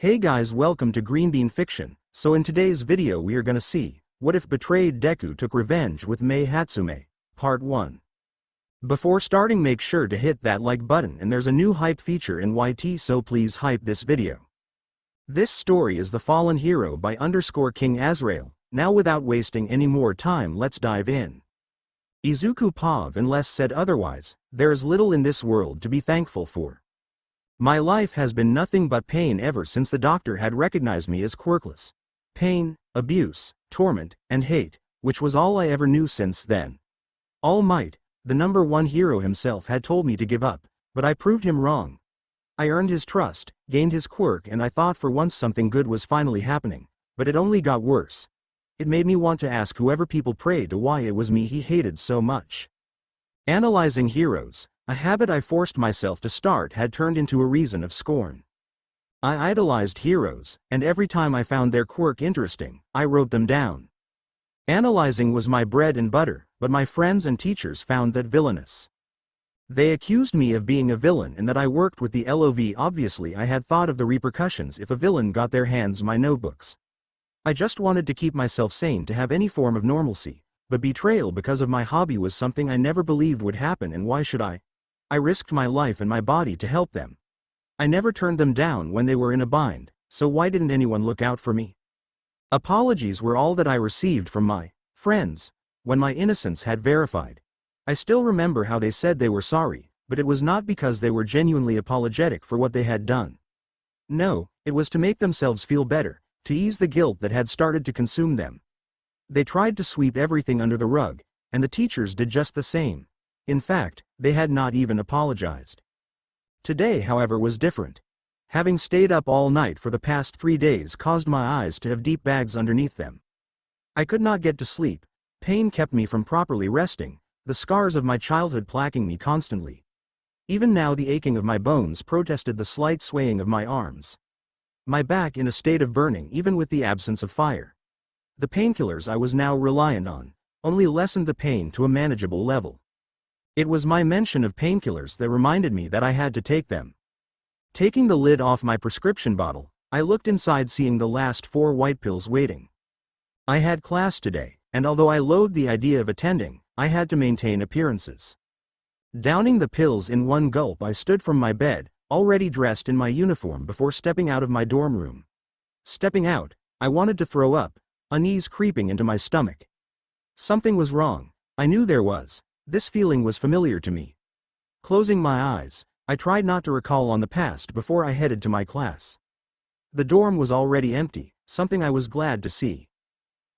Hey guys, welcome to Green Bean Fiction. So in today's video we are gonna see, what if betrayed Deku took revenge with Mei Hatsume, Part 1. Before starting, make sure to hit that like button, and there's a new hype feature in YT, so please hype this video. This story is The Fallen Hero by _King Azrael. Now without wasting any more time, let's dive in. Izuku Pav, unless said otherwise, there is little in this world to be thankful for. My life has been nothing but pain ever since the doctor had recognized me as quirkless. Pain, abuse, torment, and hate, which was all I ever knew since then. All Might, the #1 hero himself, had told me to give up, but I proved him wrong. I earned his trust, gained his quirk, and I thought for once something good was finally happening, but it only got worse. It made me want to ask whoever people prayed to why it was me he hated so much. Analyzing heroes, a habit I forced myself to start, had turned into a reason of scorn. I idolized heroes, and every time I found their quirk interesting, I wrote them down. Analyzing was my bread and butter, but my friends and teachers found that villainous. They accused me of being a villain and that I worked with the LOV. Obviously I had thought of the repercussions if a villain got their hands on my notebooks. I just wanted to keep myself sane, to have any form of normalcy, but betrayal because of my hobby was something I never believed would happen, and why should I? I risked my life and my body to help them. I never turned them down when they were in a bind, so why didn't anyone look out for me? Apologies were all that I received from my friends when my innocence had verified. I still remember how they said they were sorry, but it was not because they were genuinely apologetic for what they had done. No, it was to make themselves feel better, to ease the guilt that had started to consume them. They tried to sweep everything under the rug, and the teachers did just the same. In fact, they had not even apologized. Today, however, was different. Having stayed up all night for the past 3 days caused my eyes to have deep bags underneath them. I could not get to sleep. Pain kept me from properly resting, the scars of my childhood plaguing me constantly. Even now the aching of my bones protested the slight swaying of my arms. My back in a state of burning even with the absence of fire. The painkillers I was now reliant on only lessened the pain to a manageable level. It was my mention of painkillers that reminded me that I had to take them. Taking the lid off my prescription bottle, I looked inside, seeing the last 4 white pills waiting. I had class today, and although I loathed the idea of attending, I had to maintain appearances. Downing the pills in one gulp, I stood from my bed, already dressed in my uniform, before stepping out of my dorm room. Stepping out, I wanted to throw up, unease creeping into my stomach. Something was wrong. I knew there was. This feeling was familiar to me. Closing my eyes, I tried not to recall on the past before I headed to my class. The dorm was already empty, something I was glad to see.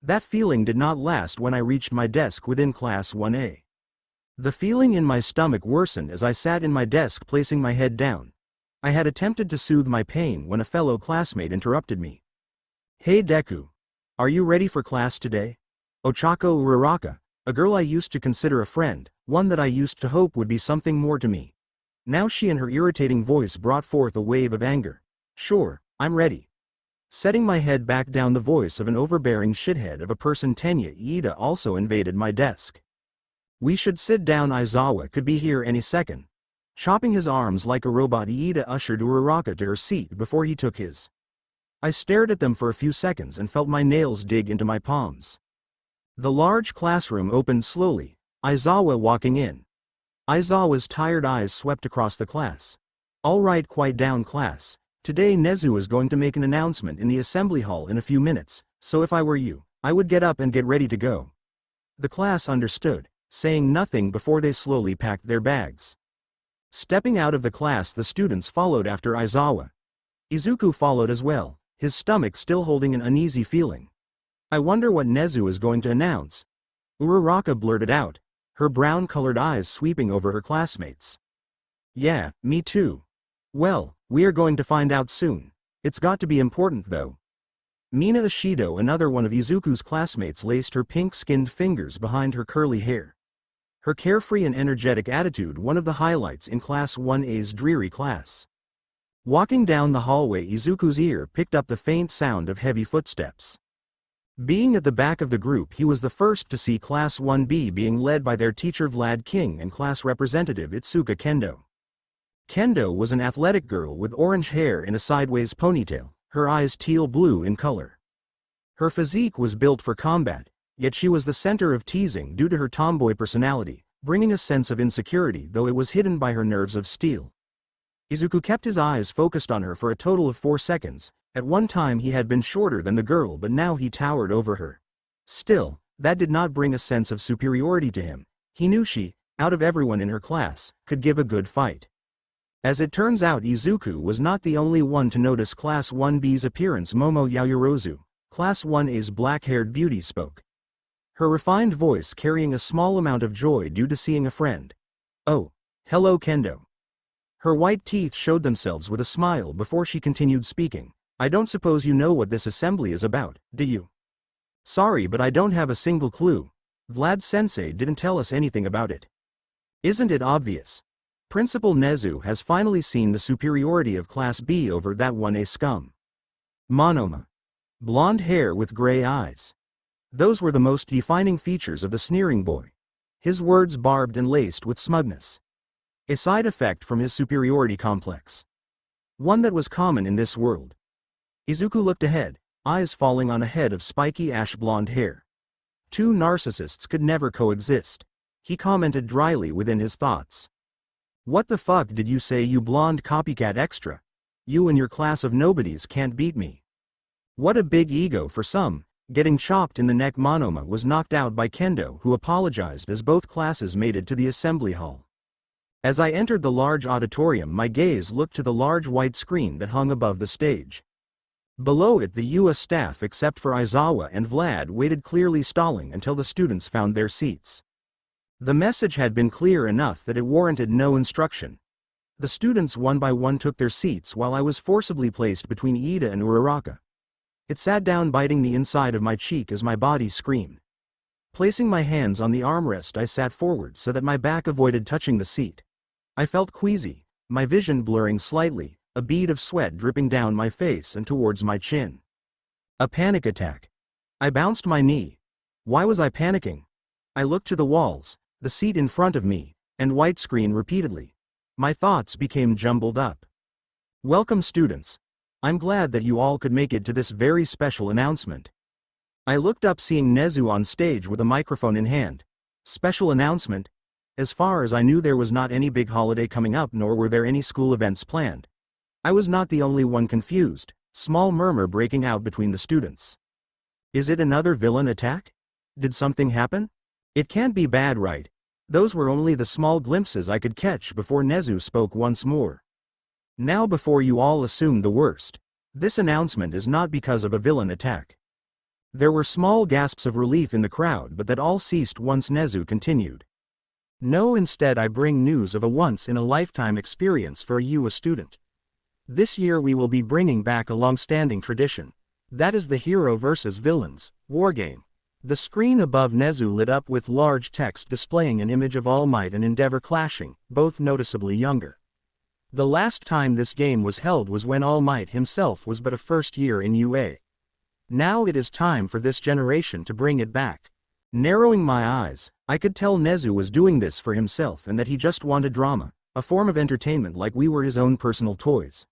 That feeling did not last when I reached my desk within Class 1A. The feeling in my stomach worsened as I sat in my desk, placing my head down. I had attempted to soothe my pain when a fellow classmate interrupted me. "Hey Deku, are you ready for class today?" Ochako Uraraka, a girl I used to consider a friend, one that I used to hope would be something more to me. Now she and her irritating voice brought forth a wave of anger. "Sure, I'm ready." Setting my head back down, the voice of an overbearing shithead of a person, Tenya Iida, also invaded my desk. "We should sit down, Aizawa could be here any second." Chopping his arms like a robot, Iida ushered Uraraka to her seat before he took his. I stared at them for a few seconds and felt my nails dig into my palms. The large classroom opened slowly, Aizawa walking in. Aizawa's tired eyes swept across the class. "All right, quiet down class. Today Nezu is going to make an announcement in the assembly hall in a few minutes, so if I were you, I would get up and get ready to go." The class understood, saying nothing before they slowly packed their bags. Stepping out of the class, the students followed after Aizawa. Izuku followed as well, his stomach still holding an uneasy feeling. "I wonder what Nezu is going to announce," Uraraka blurted out, her brown-colored eyes sweeping over her classmates. "Yeah, me too. Well, we are going to find out soon. It's got to be important though." Mina Ishido, another one of Izuku's classmates, laced her pink-skinned fingers behind her curly hair. Her carefree and energetic attitude one of the highlights in Class 1A's dreary class. Walking down the hallway, Izuku's ear picked up the faint sound of heavy footsteps. Being at the back of the group, he was the first to see Class 1B being led by their teacher Vlad King and class representative Itsuka Kendo. Kendo was an athletic girl with orange hair in a sideways ponytail, her eyes teal blue in color. Her physique was built for combat, yet she was the center of teasing due to her tomboy personality, bringing a sense of insecurity though it was hidden by her nerves of steel. Izuku kept his eyes focused on her for a total of 4 seconds. At one time he had been shorter than the girl, but now he towered over her. Still, that did not bring a sense of superiority to him. He knew she, out of everyone in her class, could give a good fight. As it turns out, Izuku was not the only one to notice Class 1B's appearance. Momo Yaoyorozu, Class 1A's black-haired beauty, spoke, her refined voice carrying a small amount of joy due to seeing a friend. "Oh, hello Kendo." Her white teeth showed themselves with a smile before she continued speaking. "I don't suppose you know what this assembly is about, do you?" "Sorry, but I don't have a single clue. Vlad-sensei didn't tell us anything about it." "Isn't it obvious? Principal Nezu has finally seen the superiority of Class B over that 1A scum." Monoma. Blonde hair with gray eyes. Those were the most defining features of the sneering boy. His words barbed and laced with smugness. A side effect from his superiority complex. One that was common in this world. Izuku looked ahead, eyes falling on a head of spiky ash blonde hair. Two narcissists could never coexist. He commented dryly within his thoughts. "What the fuck did you say, you blonde copycat extra? You and your class of nobodies can't beat me." What a big ego for some. Getting chopped in the neck. Monoma was knocked out by Kendo, who apologized as both classes made it to the assembly hall. As I entered the large auditorium, my gaze looked to the large white screen that hung above the stage. Below it, the US staff except for Aizawa and Vlad waited, clearly stalling until the students found their seats. The message had been clear enough that it warranted no instruction. The students one by one took their seats while I was forcibly placed between Ida and Uraraka. It sat down, biting the inside of my cheek as my body screamed. Placing my hands on the armrest, I sat forward so that my back avoided touching the seat. I felt queasy, my vision blurring slightly, a bead of sweat dripping down my face and towards my chin. A panic attack. I bounced my knee. Why was I panicking? I looked to the walls, the seat in front of me, and white screen repeatedly. My thoughts became jumbled up. "Welcome, students. I'm glad that you all could make it to this very special announcement." I looked up, seeing Nezu on stage with a microphone in hand. Special announcement? As far as I knew, there was not any big holiday coming up, nor were there any school events planned. I was not the only one confused, small murmur breaking out between the students. "Is it another villain attack? Did something happen? It can't be bad, right?" Those were only the small glimpses I could catch before Nezu spoke once more. "Now, before you all assume the worst, this announcement is not because of a villain attack." There were small gasps of relief in the crowd, but that all ceased once Nezu continued. "No, instead I bring news of a once-in-a-lifetime experience for you, a student. This year we will be bringing back a long-standing tradition. That is the hero versus villains wargame." The screen above Nezu lit up with large text displaying an image of All Might and Endeavor clashing, both noticeably younger. The last time this game was held was when All Might himself was but a first year in UA. Now it is time for this generation to bring it back. Narrowing my eyes, I could tell Nezu was doing this for himself and that he just wanted drama, a form of entertainment, like we were his own personal toys.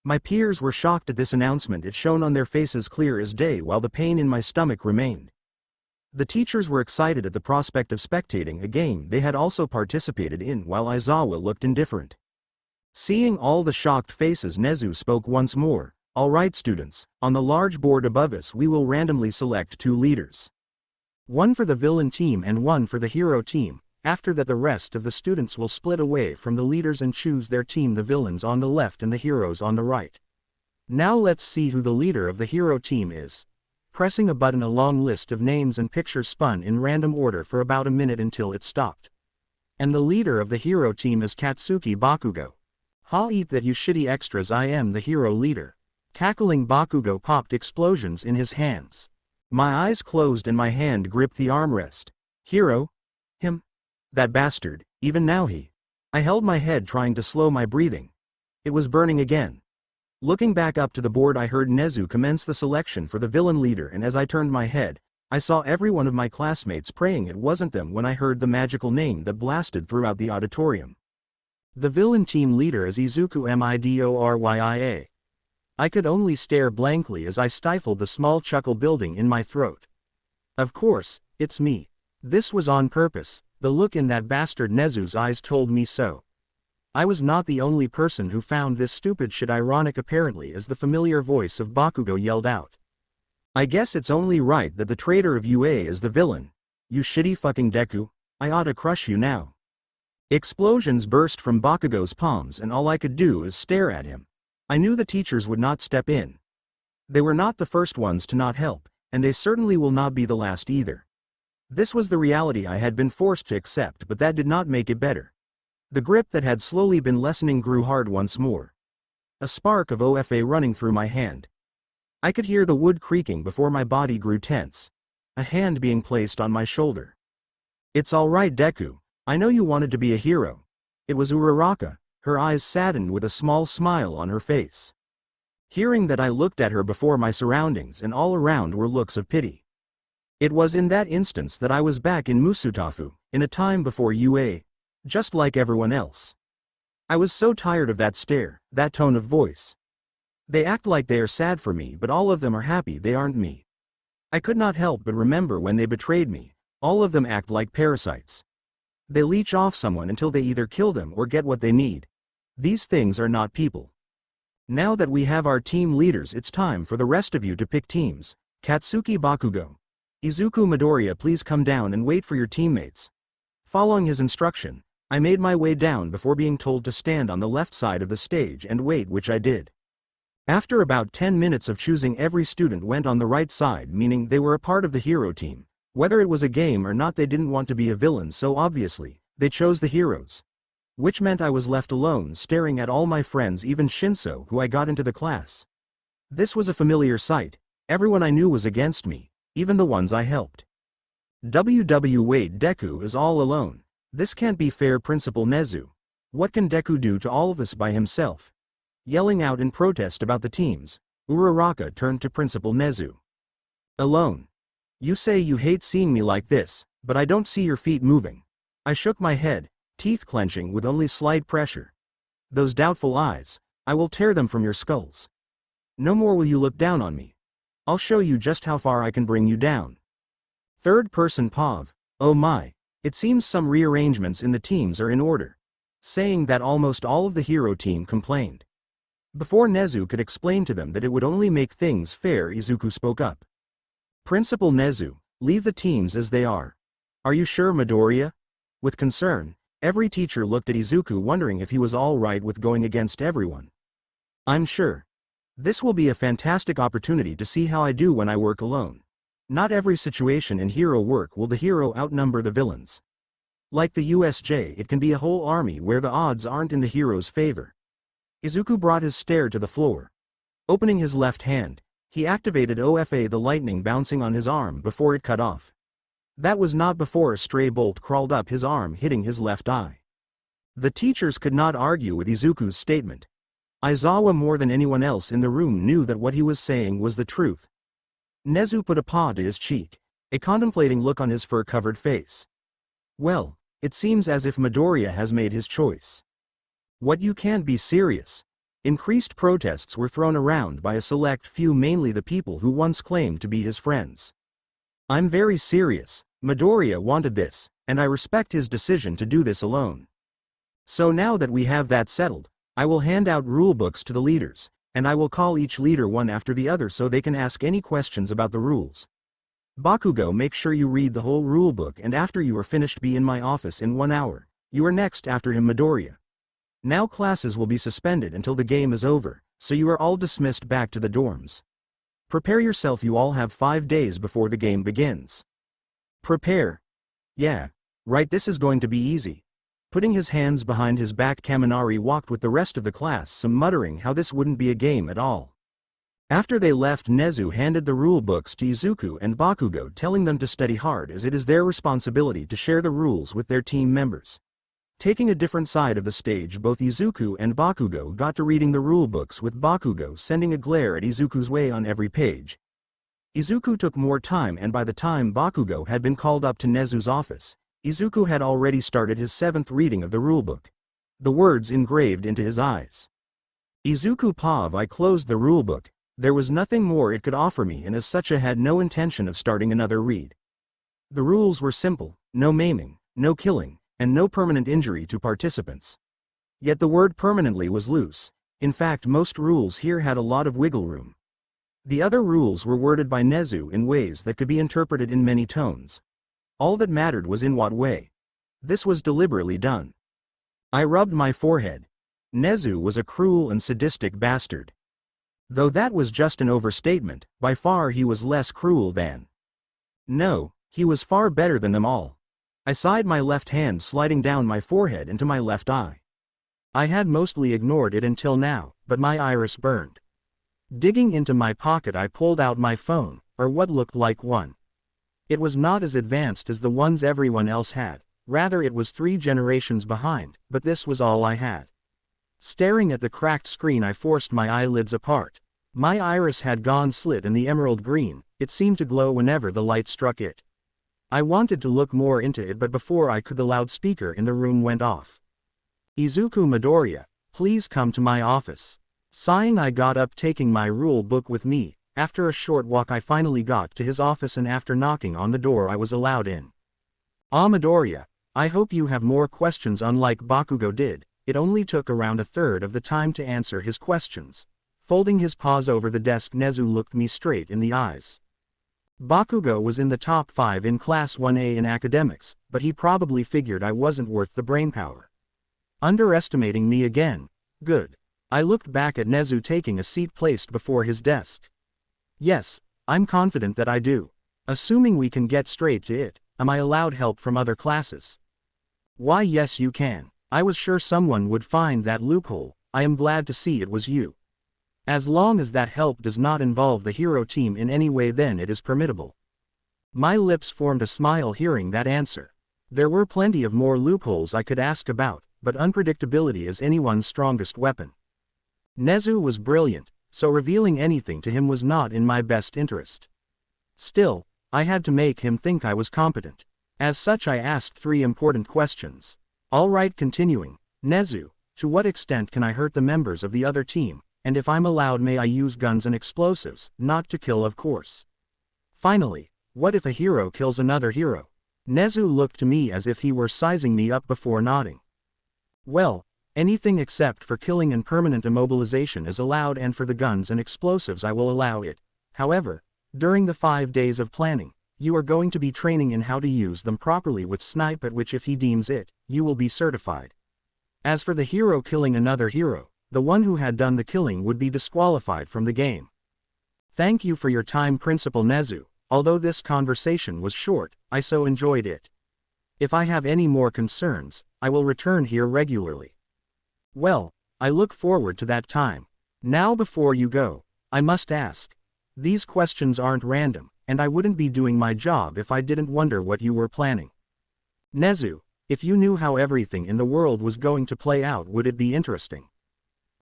My peers were shocked at this announcement. It shone on their faces clear as day, while the pain in my stomach remained. The teachers were excited at the prospect of spectating a game they had also participated in, while Aizawa looked indifferent. Seeing all the shocked faces, Nezu spoke once more. "All right, students, on the large board above us we will randomly select 2 leaders. One for the villain team and one for the hero team. After that, the rest of the students will split away from the leaders and choose their team, the villains on the left and the heroes on the right. Now let's see who the leader of the hero team is." Pressing a button, a long list of names and pictures spun in random order for about a minute until it stopped. "And the leader of the hero team is Katsuki Bakugo." "I'll eat that, you shitty extras, I am the hero leader." Cackling, Bakugo popped explosions in his hands. My eyes closed and my hand gripped the armrest. "Hero? Him? That bastard, even now he..." I held my head, trying to slow my breathing. It was burning again. Looking back up to the board, I heard Nezu commence the selection for the villain leader, and as I turned my head, I saw every one of my classmates praying it wasn't them when I heard the magical name that blasted throughout the auditorium. "The villain team leader is Izuku Midorya." I could only stare blankly as I stifled the small chuckle building in my throat. Of course, it's me. This was on purpose, the look in that bastard Nezu's eyes told me so. I was not the only person who found this stupid shit ironic apparently as the familiar voice of Bakugo yelled out. I guess it's only right that the traitor of UA is the villain. You shitty fucking Deku, I ought to crush you now. Explosions burst from Bakugo's palms and all I could do is stare at him. I knew the teachers would not step in. They were not the first ones to not help, and they certainly will not be the last either. This was the reality I had been forced to accept, but that did not make it better. The grip that had slowly been lessening grew hard once more. A spark of OFA running through my hand. I could hear the wood creaking before my body grew tense. A hand being placed on my shoulder. It's all right, Deku. I know you wanted to be a hero. It was Uraraka, her eyes saddened with a small smile on her face. Hearing that, I looked at her before my surroundings and all around were looks of pity. It was in that instance that I was back in Musutafu, in a time before UA, just like everyone else. I was so tired of that stare, that tone of voice. They act like they are sad for me, but all of them are happy they aren't me. I could not help but remember when they betrayed me. All of them act like parasites. They leech off someone until they either kill them or get what they need. These things are not people. Now that we have our team leaders, it's time for the rest of you to pick teams. Katsuki Bakugo. Izuku Midoriya, please come down and wait for your teammates. Following his instruction, I made my way down before being told to stand on the left side of the stage and wait, which I did. After about 10 minutes of choosing, every student went on the right side, meaning they were a part of the hero team. Whether it was a game or not, they didn't want to be a villain, so obviously, they chose the heroes. Which meant I was left alone staring at all my friends, even Shinso, who I got into the class. This was a familiar sight. Everyone I knew was against me, even the ones I helped. Wait, Deku is all alone. This can't be fair, Principal Nezu. What can Deku do to all of us by himself? Yelling out in protest about the teams, Uraraka turned to Principal Nezu. Alone. You say you hate seeing me like this, but I don't see your feet moving. I shook my head, teeth clenching with only slight pressure. Those doubtful eyes, I will tear them from your skulls. No more will you look down on me. I'll show you just how far I can bring you down. Third person Pav, oh my, it seems some rearrangements in the teams are in order. Saying that, almost all of the hero team complained. Before Nezu could explain to them that it would only make things fair, Izuku spoke up. Principal Nezu, leave the teams as they are. Are you sure, Midoriya? With concern, every teacher looked at Izuku, wondering if he was all right with going against everyone. I'm sure. This will be a fantastic opportunity to see how I do when I work alone. Not every situation in hero work will the hero outnumber the villains. Like the USJ, it can be a whole army where the odds aren't in the hero's favor. Izuku brought his stare to the floor. Opening his left hand, he activated OFA, the lightning bouncing on his arm before it cut off. That was not before a stray bolt crawled up his arm, hitting his left eye. The teachers could not argue with Izuku's statement. Aizawa, more than anyone else in the room, knew that what he was saying was the truth. Nezu put a paw to his cheek, a contemplating look on his fur-covered face. Well, it seems as if Midoriya has made his choice. What, you can't be serious? Increased protests were thrown around by a select few, mainly the people who once claimed to be his friends. I'm very serious. Midoriya wanted this, and I respect his decision to do this alone. So now that we have that settled, I will hand out rulebooks to the leaders, and I will call each leader one after the other so they can ask any questions about the rules. Bakugo, make sure you read the whole rulebook, and after you are finished, be in my office in 1 hour. You are next after him, Midoriya. Now classes will be suspended until the game is over, so you are all dismissed back to the dorms. Prepare yourself, you all have 5 days before the game begins. Prepare. Yeah, right, this is going to be easy. Putting his hands behind his back, Kaminari walked with the rest of the class, some muttering how this wouldn't be a game at all. After they left, Nezu handed the rulebooks to Izuku and Bakugo, telling them to study hard as it is their responsibility to share the rules with their team members. Taking a different side of the stage, both Izuku and Bakugo got to reading the rulebooks, with Bakugo sending a glare at Izuku's way on every page. Izuku took more time, and by the time Bakugo had been called up to Nezu's office, Izuku had already started his 7th reading of the rulebook. The words engraved into his eyes. Izuku Pav. I closed the rulebook. There was nothing more it could offer me, and as such I had no intention of starting another read. The rules were simple: no maiming, no killing, and no permanent injury to participants. Yet the word permanently was loose. In fact, most rules here had a lot of wiggle room. The other rules were worded by Nezu in ways that could be interpreted in many tones. All that mattered was in what way. This was deliberately done. I rubbed my forehead. Nezu was a cruel and sadistic bastard. Though that was just an overstatement, by far he was less cruel than. No, he was far better than them all. I sighed, my left hand sliding down my forehead into my left eye. I had mostly ignored it until now, but my iris burned. Digging into my pocket, I pulled out my phone, or what looked like one. It was not as advanced as the ones everyone else had, rather it was 3 generations behind, but this was all I had. Staring at the cracked screen, I forced my eyelids apart. My iris had gone slit in the emerald green. It seemed to glow whenever the light struck it. I wanted to look more into it, but before I could, the loudspeaker in the room went off. Izuku Midoriya, please come to my office. Sighing, I got up, taking my rule book with me. After a short walk, I finally got to his office, and after knocking on the door, I was allowed in. Ah, Midoriya, I hope you have more questions. Unlike Bakugo did, it only took around a third of the time to answer his questions. Folding his paws over the desk, Nezu looked me straight in the eyes. Bakugo was in the top 5 in Class 1A in academics, but he probably figured I wasn't worth the brainpower. Underestimating me again. Good. I looked back at Nezu taking a seat placed before his desk. Yes, I'm confident that I do. Assuming we can get straight to it, am I allowed help from other classes? Why, yes, you can. I was sure someone would find that loophole. I am glad to see it was you. As long as that help does not involve the hero team in any way, then it is permissible. My lips formed a smile hearing that answer. There were plenty of more loopholes I could ask about, but unpredictability is anyone's strongest weapon. Nezu was brilliant, so revealing anything to him was not in my best interest. Still, I had to make him think I was competent. As such, I asked 3 important questions. All right, continuing. Nezu, to what extent can I hurt the members of the other team, and if I'm allowed, may I use guns and explosives? Not to kill, of course. Finally, what if a hero kills another hero? Nezu looked to me as if he were sizing me up before nodding. Well, anything except for killing and permanent immobilization is allowed, and for the guns and explosives I will allow it. However, during the 5 days of planning, you are going to be training in how to use them properly with Snipe, at which, if he deems it, you will be certified. As for the hero killing another hero, the one who had done the killing would be disqualified from the game. Thank you for your time, Principal Nezu. Although this conversation was short, I so enjoyed it. If I have any more concerns, I will return here regularly. Well, I look forward to that time. Now, before you go, I must ask. These questions aren't random, and I wouldn't be doing my job if I didn't wonder what you were planning. Nezu, if you knew how everything in the world was going to play out, would it be interesting?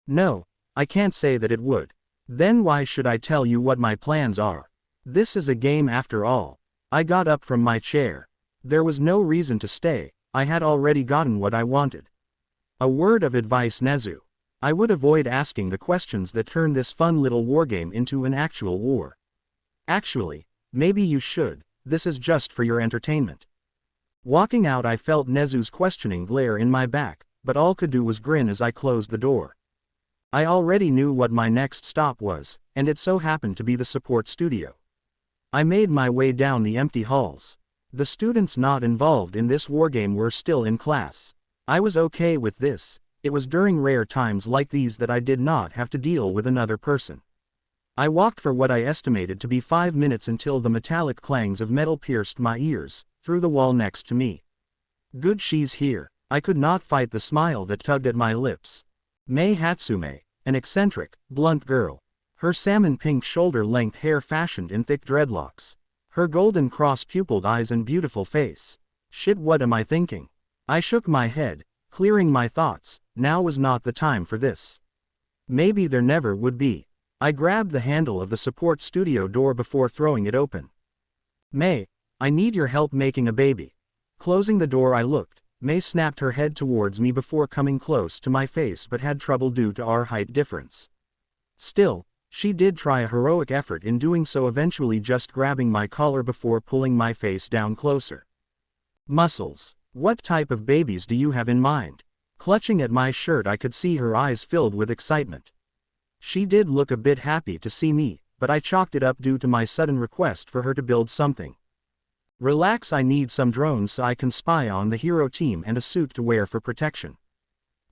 No, I can't say that it would. Then why should I tell you what my plans are? This is a game after all. I got up from my chair. There was no reason to stay. I had already gotten what I wanted. A word of advice, Nezu. I would avoid asking the questions that turn this fun little wargame into an actual war. Actually, maybe you should. This is just for your entertainment. Walking out, I felt Nezu's questioning glare in my back, but all could do was grin as I closed the door. I already knew what my next stop was, and it so happened to be the support studio. I made my way down the empty halls. The students not involved in this wargame were still in class. I was okay with this. It was during rare times like these that I did not have to deal with another person. I walked for what I estimated to be 5 minutes until the metallic clangs of metal pierced my ears, through the wall next to me. Good, she's here. I could not fight the smile that tugged at my lips. Mei Hatsume, an eccentric, blunt girl. Her salmon-pink shoulder-length hair fashioned in thick dreadlocks. Her golden cross-pupiled eyes and beautiful face. Shit, what am I thinking? I shook my head, clearing my thoughts. Now was not the time for this. Maybe there never would be. I grabbed the handle of the support studio door before throwing it open. Mei, I need your help making a baby. Closing the door, I looked. Mei snapped her head towards me before coming close to my face but had trouble due to our height difference. Still, she did try a heroic effort in doing so, eventually just grabbing my collar before pulling my face down closer. Muscles. What type of babies do you have in mind? Clutching at my shirt, I could see her eyes filled with excitement. She did look a bit happy to see me, but I chalked it up due to my sudden request for her to build something. Relax, I need some drones so I can spy on the hero team and a suit to wear for protection.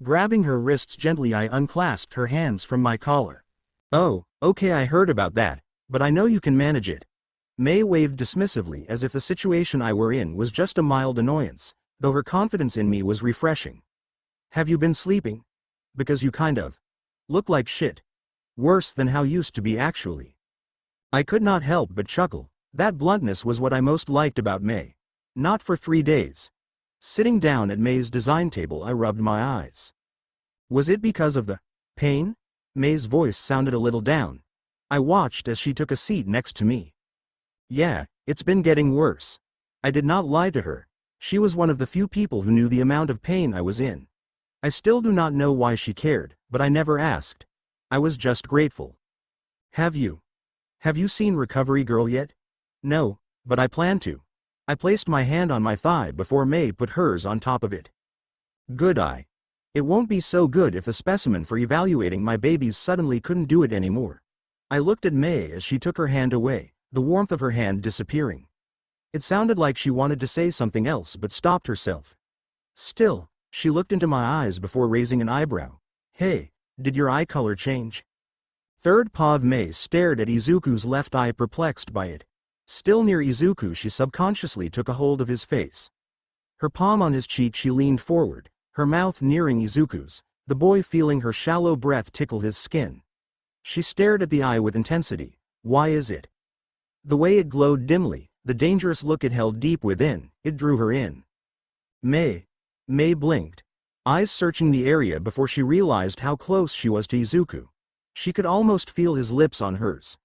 Grabbing her wrists gently, I unclasped her hands from my collar. Oh, okay, I heard about that, but I know you can manage it. Mei waved dismissively as if the situation I were in was just a mild annoyance, though her confidence in me was refreshing. Have you been sleeping? Because you kind of look like shit. Worse than how used to be actually. I could not help but chuckle. That bluntness was what I most liked about Mei. Not for 3 days. Sitting down at Mei's design table, I rubbed my eyes. Was it because of the pain? Mei's voice sounded a little down. I watched as she took a seat next to me. Yeah, it's been getting worse. I did not lie to her. She was one of the few people who knew the amount of pain I was in. I still do not know why she cared, but I never asked. I was just grateful. Have you seen Recovery Girl yet? No, but I plan to. I placed my hand on my thigh before Mei put hers on top of it. Good eye. It won't be so good if the specimen for evaluating my babies suddenly couldn't do it anymore. I looked at Mei as she took her hand away, the warmth of her hand disappearing. It sounded like she wanted to say something else but stopped herself. Still, she looked into my eyes before raising an eyebrow. Hey, did your eye color change? Third paw of Mei stared at Izuku's left eye, perplexed by it. Still near Izuku, she subconsciously took a hold of his face. Her palm on his cheek, she leaned forward, her mouth nearing Izuku's, the boy feeling her shallow breath tickle his skin. She stared at the eye with intensity. Why is it? The way it glowed dimly, the dangerous look it held deep within, it drew her in. Mei blinked, eyes searching the area before she realized how close she was to Izuku. She could almost feel his lips on hers.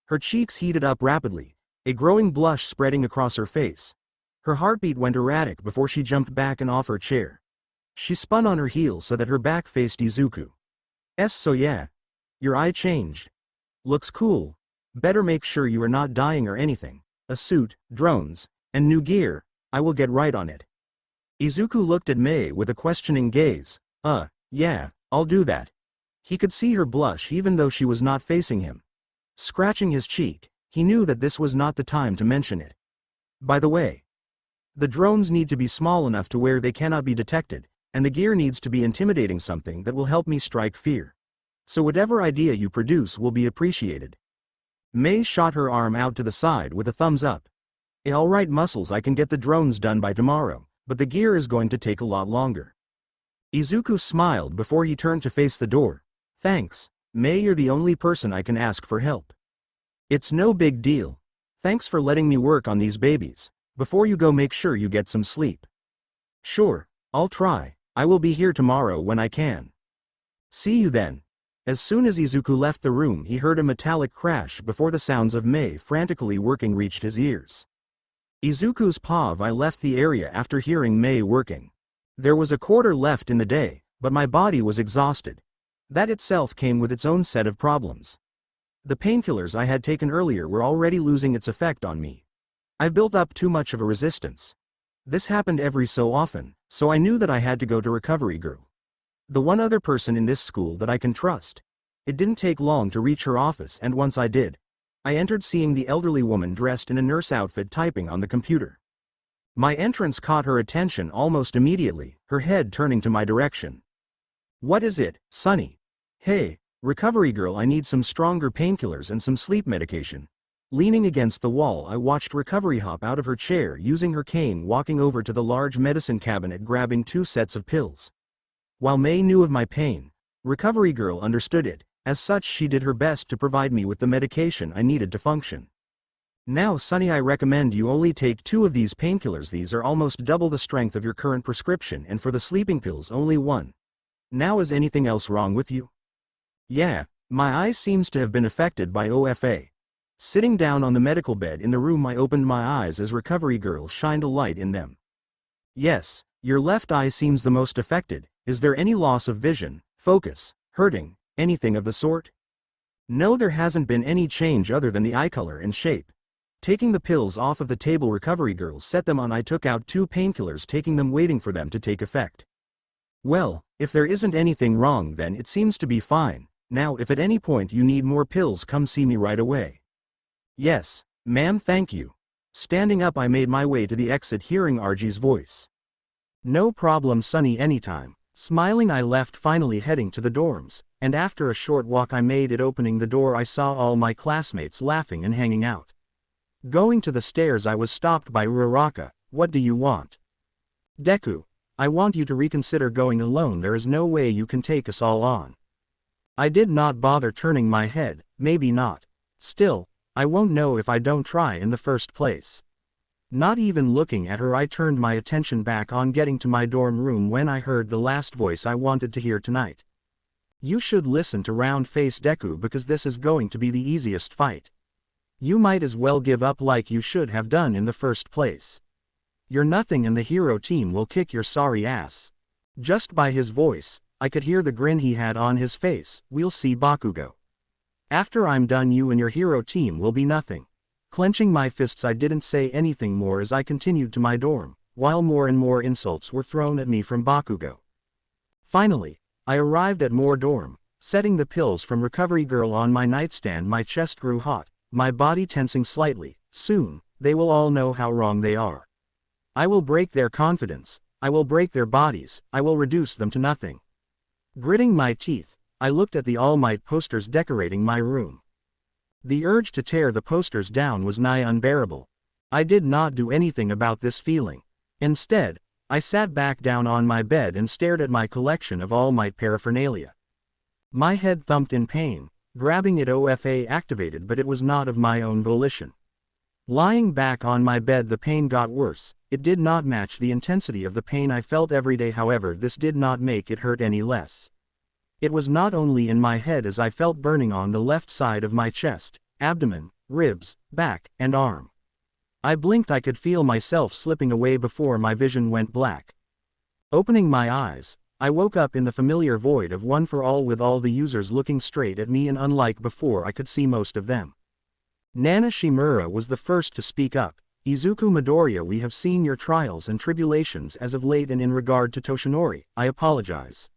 Her cheeks heated up rapidly, a growing blush spreading across her face. Her heartbeat went erratic before she jumped back and off her chair. She spun on her heel so that her back faced Izuku. So yeah. Your eye changed. Looks cool. Better make sure you are not dying or anything. A suit, drones, and new gear. I will get right on it. Izuku looked at Mei with a questioning gaze. Yeah, I'll do that. He could see her blush even though she was not facing him. Scratching his cheek, he knew that this was not the time to mention it. By the way, the drones need to be small enough to where they cannot be detected, and the gear needs to be intimidating, something that will help me strike fear. So whatever idea you produce will be appreciated. Mei shot her arm out to the side with a thumbs up. Alright muscles, I can get the drones done by tomorrow, but the gear is going to take a lot longer. Izuku smiled before he turned to face the door. Thanks, Mei, you're the only person I can ask for help. It's no big deal. Thanks for letting me work on these babies. Before you go, make sure you get some sleep. Sure, I'll try. I will be here tomorrow when I can. See you then. As soon as Izuku left the room, he heard a metallic crash before the sounds of Mei frantically working reached his ears. Izuku's paw left the area after hearing Mei working. There was a quarter left in the day, but my body was exhausted. That itself came with its own set of problems. The painkillers I had taken earlier were already losing its effect on me. I built up too much of a resistance. This happened every so often, so I knew that I had to go to Recovery Girl. The one other person in this school that I can trust. It didn't take long to reach her office, and once I did, I entered, seeing the elderly woman dressed in a nurse outfit typing on the computer. My entrance caught her attention almost immediately, her head turning to my direction. What is it, Sunny? Hey, Recovery Girl, I need some stronger painkillers and some sleep medication. Leaning against the wall, I watched Recovery hop out of her chair, using her cane, walking over to the large medicine cabinet, grabbing 2 sets of pills. While Mei knew of my pain, Recovery Girl understood it. As such, she did her best to provide me with the medication I needed to function. Now, Sunny, I recommend you only take 2 of these painkillers. These are almost double the strength of your current prescription, and for the sleeping pills, only 1. Now, is anything else wrong with you? Yeah, my eye seems to have been affected by OFA. Sitting down on the medical bed in the room, I opened my eyes as Recovery Girl shined a light in them. Yes, Your left eye seems the most affected. Is there any loss of vision, focus, hurting, anything of the sort? No, there hasn't been any change other than the eye color and shape. Taking the pills off of the table, recovery girl set them on. I took out 2 painkillers, taking them, waiting for them to take effect. Well, if there isn't anything wrong, then it seems to be fine. Now if at any point you need more pills, come see me right away. Yes, ma'am, thank you. Standing up, I made my way to the exit, hearing Archie's voice. No problem, Sonny, anytime. Smiling, I left, finally heading to the dorms, and after a short walk I made it. Opening the door, I saw all my classmates laughing and hanging out. Going to the stairs, I was stopped by Uraraka. What do you want? Deku, I want you to reconsider going alone. There is no way you can take us all on. I did not bother turning my head. Maybe not. Still, I won't know if I don't try in the first place. Not even looking at her, I turned my attention back on getting to my dorm room when I heard the last voice I wanted to hear tonight. You should listen to round-face Deku, because this is going to be the easiest fight. You might as well give up like you should have done in the first place. You're nothing and the hero team will kick your sorry ass. Just by his voice, I could hear the grin he had on his face. We'll see, Bakugo. After I'm done, you and your hero team will be nothing. Clenching my fists, I didn't say anything more as I continued to my dorm, while more and more insults were thrown at me from Bakugo. Finally, I arrived at more dorm. Setting the pills from recovery girl on my nightstand, my chest grew hot, my body tensing slightly. Soon, they will all know how wrong they are. I will break their confidence, I will break their bodies, I will reduce them to nothing. Gritting my teeth, I looked at the All Might posters decorating my room. The urge to tear the posters down was nigh unbearable. I did not do anything about this feeling. Instead, I sat back down on my bed and stared at my collection of All Might paraphernalia. My head thumped in pain, grabbing it OFA activated, but it was not of my own volition. Lying back on my bed, the pain got worse. It did not match the intensity of the pain I felt every day. However, this did not make it hurt any less. It was not only in my head, as I felt burning on the left side of my chest, abdomen, ribs, back, and arm. I blinked, I could feel myself slipping away before my vision went black. Opening my eyes, I woke up in the familiar void of One for All, with all the users looking straight at me, and unlike before, I could see most of them. Nana Shimura was the first to speak up. Izuku Midoriya, we have seen your trials and tribulations as of late, and in regard to Toshinori, I apologize.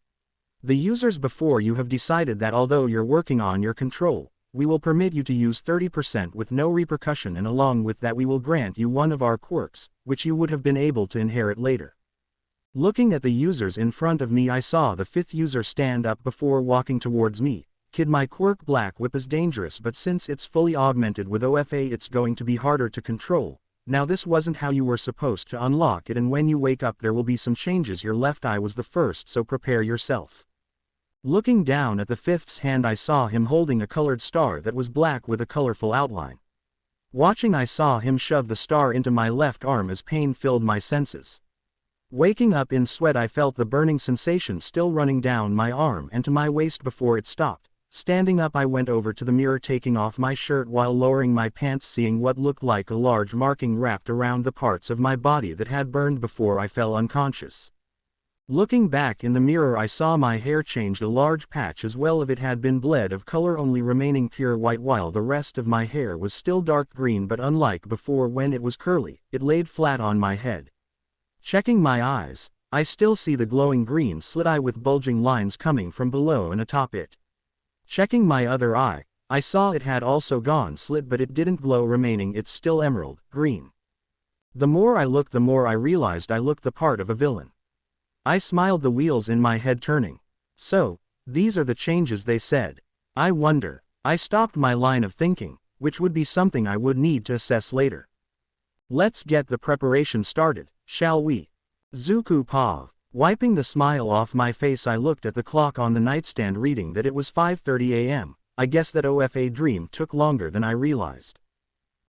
The users before you have decided that although you're working on your control, we will permit you to use 30% with no repercussion, and along with that we will grant you one of our quirks, which you would have been able to inherit later. Looking at the users in front of me, I saw the 5th user stand up before walking towards me. Kid, my quirk Black Whip is dangerous, but since it's fully augmented with OFA, it's going to be harder to control. Now this wasn't how you were supposed to unlock it, and when you wake up there will be some changes. Your left eye was the first, so prepare yourself. Looking down at the 5th's hand, I saw him holding a colored star that was black with a colorful outline. Watching, I saw him shove the star into my left arm as pain filled my senses. Waking up in sweat, I felt the burning sensation still running down my arm and to my waist before it stopped. Standing up, I went over to the mirror, taking off my shirt while lowering my pants, seeing what looked like a large marking wrapped around the parts of my body that had burned before I fell unconscious. Looking back in the mirror, I saw my hair changed a large patch as well. If it had been bled of color, only remaining pure white, while the rest of my hair was still dark green, but unlike before when it was curly, it laid flat on my head. Checking my eyes, I still see the glowing green slit eye with bulging lines coming from below and atop it. Checking my other eye, I saw it had also gone slit, but it didn't glow, remaining it's still emerald green. The more I looked, the more I realized I looked the part of a villain. I smiled, the wheels in my head turning. So, these are the changes, they said. I wonder. I stopped my line of thinking, which would be something I would need to assess later. Let's get the preparation started, shall we? Zuku Pav. Wiping the smile off my face, I looked at the clock on the nightstand, reading that it was 5:30 a.m. I guess that OFA dream took longer than I realized.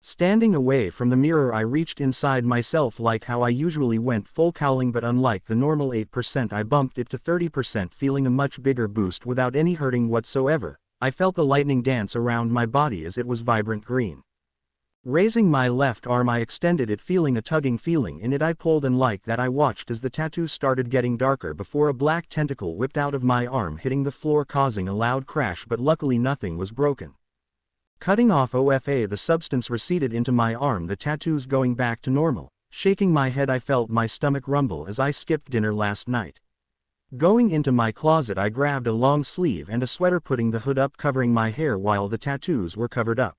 Standing away from the mirror, I reached inside myself like how I usually went, full cowling, but unlike the normal 8%, I bumped it to 30%, feeling a much bigger boost without any hurting whatsoever. I felt the lightning dance around my body as it was vibrant green. Raising my left arm I extended it, feeling a tugging feeling in it. I pulled, and like that I watched as the tattoo started getting darker before a black tentacle whipped out of my arm, hitting the floor causing a loud crash, but luckily nothing was broken. Cutting off OFA, the substance receded into my arm, the tattoos going back to normal. Shaking my head I felt my stomach rumble as I skipped dinner last night. Going into my closet I grabbed a long sleeve and a sweater, putting the hood up covering my hair while the tattoos were covered up.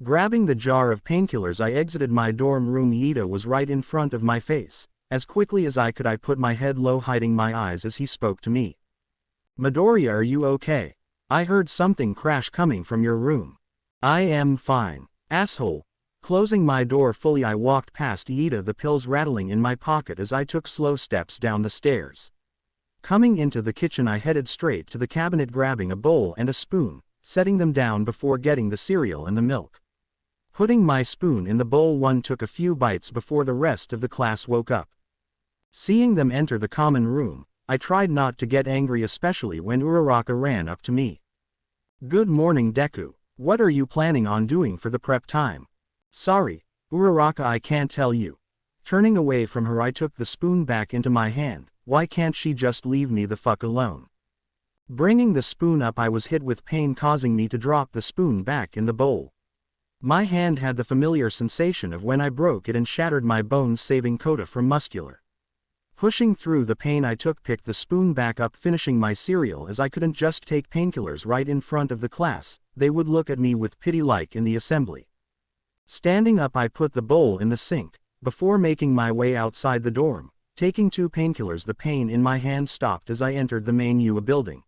Grabbing the jar of painkillers I exited my dorm room. Ida was right in front of my face. As quickly as I could I put my head low, hiding my eyes as he spoke to me. "Midoriya, are you okay? I heard something crash coming from your room." "I am fine, asshole." Closing my door fully I walked past Ida, the pills rattling in my pocket as I took slow steps down the stairs. Coming into the kitchen I headed straight to the cabinet, grabbing a bowl and a spoon, setting them down before getting the cereal and the milk. Putting my spoon in the bowl, one took a few bites before the rest of the class woke up. Seeing them enter the common room, I tried not to get angry, especially when Uraraka ran up to me. "Good morning, Deku. What are you planning on doing for the prep time?" "Sorry, Uraraka, I can't tell you." Turning away from her I took the spoon back into my hand. Why can't she just leave me the fuck alone? Bringing the spoon up I was hit with pain, causing me to drop the spoon back in the bowl. My hand had the familiar sensation of when I broke it and shattered my bones, saving Kota from muscular. Pushing through the pain I picked the spoon back up, finishing my cereal as I couldn't just take painkillers right in front of the class. They would look at me with pity like in the assembly. Standing up I put the bowl in the sink, before making my way outside the dorm. Taking 2 painkillers, the pain in my hand stopped as I entered the main UA building.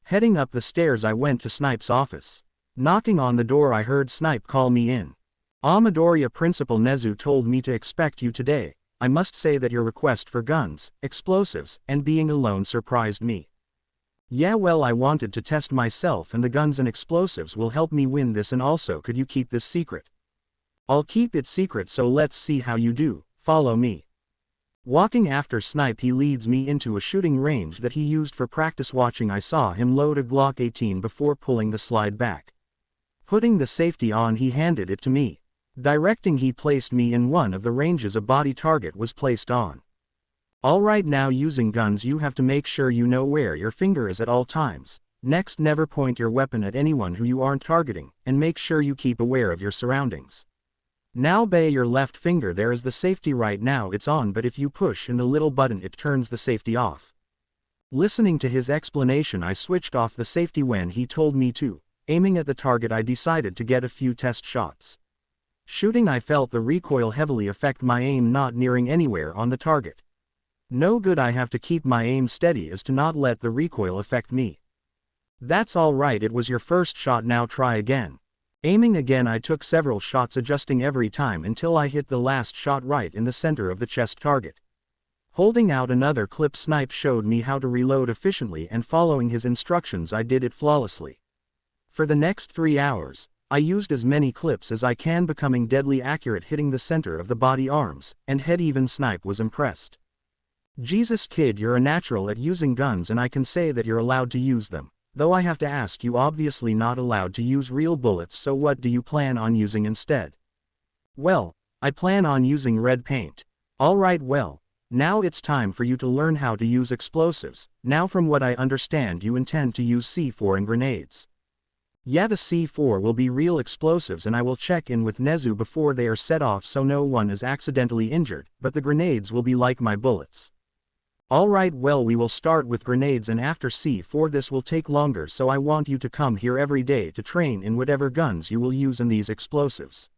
Heading up the stairs I went to Snipe's office. Knocking on the door I heard Snipe call me in. "Midoriya, Principal Nezu told me to expect you today. I must say that your request for guns, explosives, and being alone surprised me." "Yeah, well, I wanted to test myself, and the guns and explosives will help me win this, and also could you keep this secret?" "I'll keep it secret, so let's see how you do. Follow me." Walking after Snipe he leads me into a shooting range that he used for practice. Watching I saw him load a Glock 18 before pulling the slide back. Putting the safety on he handed it to me. Directing he placed me in one of the ranges a body target was placed on. "Alright, now using guns you have to make sure you know where your finger is at all times. Next, never point your weapon at anyone who you aren't targeting, and make sure you keep aware of your surroundings. Now bay your left finger, there is the safety right now, it's on, but if you push in the little button it turns the safety off." Listening to his explanation I switched off the safety when he told me to. Aiming at the target I decided to get a few test shots. Shooting I felt the recoil heavily affect my aim, not nearing anywhere on the target. No good, I have to keep my aim steady as to not let the recoil affect me. "That's alright, it was your first shot, now try again." Aiming again I took several shots, adjusting every time until I hit the last shot right in the center of the chest target. Holding out another clip, Snipe showed me how to reload efficiently, and following his instructions I did it flawlessly. For the next 3 hours, I used as many clips as I can, becoming deadly accurate, hitting the center of the body, arms, and head. Even Snipe was impressed. "Jesus kid, you're a natural at using guns, and I can say that you're allowed to use them. Though I have to ask you, obviously not allowed to use real bullets, so what do you plan on using instead?" "Well, I plan on using red paint." "Alright, well, now it's time for you to learn how to use explosives. Now from what I understand you intend to use C4 and grenades." "Yeah, the C4 will be real explosives, and I will check in with Nezu before they are set off so no one is accidentally injured, but the grenades will be like my bullets." "Alright, well, we will start with grenades, and after C4 this will take longer, so I want you to come here every day to train in whatever guns you will use in these explosives."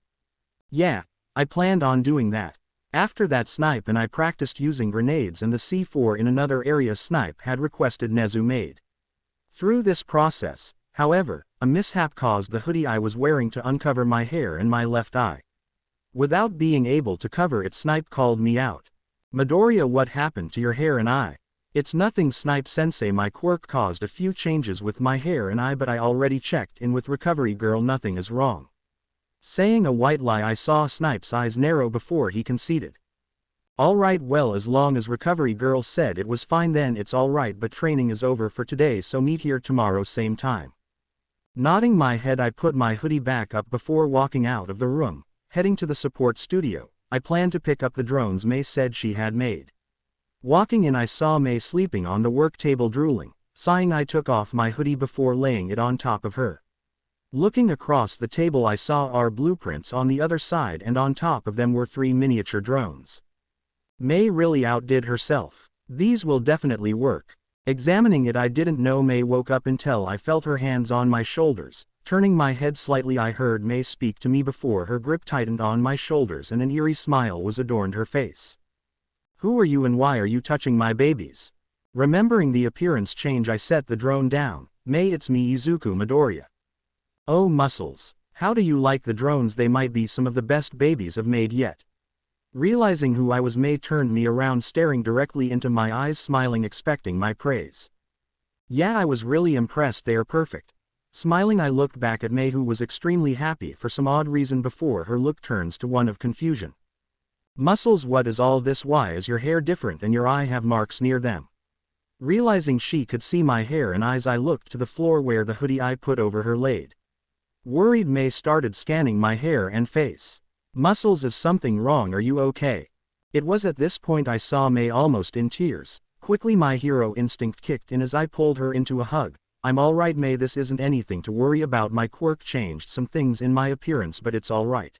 "Yeah, I planned on doing that." After that Snipe and I practiced using grenades and the C4 in another area Snipe had requested Nezu made. Through this process, however, a mishap caused the hoodie I was wearing to uncover my hair and my left eye. Without being able to cover it, Snipe called me out. "Midoriya, what happened to your hair and eye?" "It's nothing, Snipe-sensei, my quirk caused a few changes with my hair and eye, but I already checked in with recovery girl, nothing is wrong." Saying a white lie, I saw Snipe's eyes narrow before he conceded. "Alright, well, as long as recovery girl said it was fine then it's alright, but training is over for today, so meet here tomorrow same time." Nodding my head, I put my hoodie back up before walking out of the room. Heading to the support studio, I planned to pick up the drones Mei said she had made. Walking in, I saw Mei sleeping on the work table drooling. Sighing, I took off my hoodie before laying it on top of her. Looking across the table, I saw our blueprints on the other side, and on top of them were 3 miniature drones. Mei really outdid herself. These will definitely work. Examining it, I didn't know Mei woke up until I felt her hands on my shoulders. Turning my head slightly, I heard Mei speak to me before her grip tightened on my shoulders and an eerie smile was adorned her face. "Who are you and why are you touching my babies?" Remembering the appearance change, I set the drone down. "Mei, it's me, Izuku Midoriya." "Oh, muscles. How do you like the drones? They might be some of the best babies I've made yet." Realizing who I was, Mei turned me around, staring directly into my eyes, smiling, expecting my praise. "Yeah, I was really impressed. They are perfect." Smiling, I looked back at Mei, who was extremely happy for some odd reason before her look turns to one of confusion. "Muscles, what is all this? Why is your hair different and your eye have marks near them?" Realizing she could see my hair and eyes, I looked to the floor where the hoodie I put over her laid. Worried, Mei started scanning my hair and face. "Muscles, is something wrong? Are you okay?" It was at this point I saw Mei almost in tears. Quickly, my hero instinct kicked in as I pulled her into a hug. "I'm alright, Mei, this isn't anything to worry about. My quirk changed some things in my appearance, but it's alright."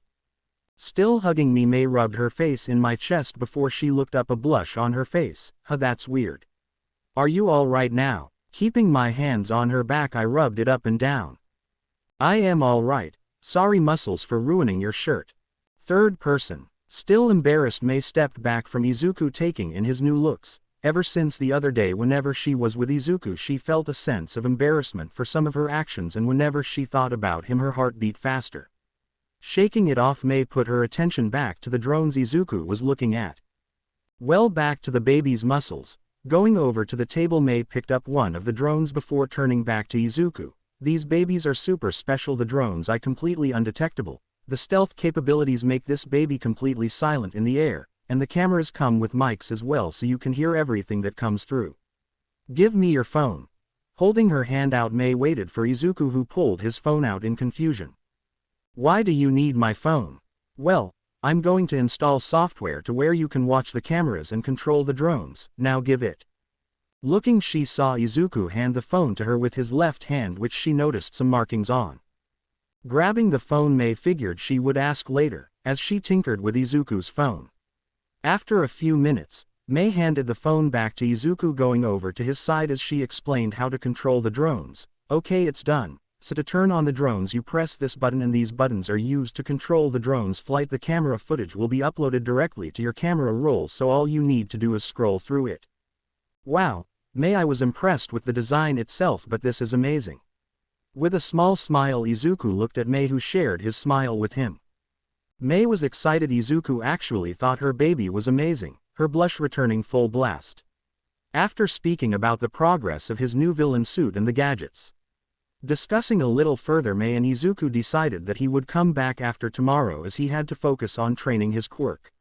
Still hugging me, Mei rubbed her face in my chest before she looked up, a blush on her face. "Huh, that's weird. Are you alright now?" Keeping my hands on her back, I rubbed it up and down. "I am alright. Sorry, Muscles, for ruining your shirt." Third person. Still embarrassed, Mei stepped back from Izuku, taking in his new looks. Ever since the other day, whenever she was with Izuku, she felt a sense of embarrassment for some of her actions, and whenever she thought about him, her heart beat faster. Shaking it off, Mei put her attention back to the drones Izuku was looking at. Well, back to the baby's Muscles. Going over to the table, Mei picked up one of the drones before turning back to Izuku. "These babies are super special. The drones are completely undetectable. The stealth capabilities make this baby completely silent in the air, and the cameras come with mics as well, so you can hear everything that comes through. Give me your phone." Holding her hand out, Mei waited for Izuku, who pulled his phone out in confusion. "Why do you need my phone?" "Well, I'm going to install software to where you can watch the cameras and control the drones. Now give it." Looking, she saw Izuku hand the phone to her with his left hand, which she noticed some markings on. Grabbing the phone, Mei figured she would ask later, as she tinkered with Izuku's phone. After a few minutes, Mei handed the phone back to Izuku, going over to his side as she explained how to control the drones. "Okay, it's done. So to turn on the drones, you press this button, and these buttons are used to control the drone's flight. The camera footage will be uploaded directly to your camera roll, so all you need to do is scroll through it." Wow, Mei, I was impressed with the design itself, but this is amazing. With a small smile, Izuku looked at Mei, who shared his smile with him. Mei was excited. Izuku actually thought her baby was amazing, her blush returning full blast. After speaking about the progress of his new villain suit and the gadgets, discussing a little further, Mei and Izuku decided that he would come back after tomorrow, as he had to focus on training his quirk.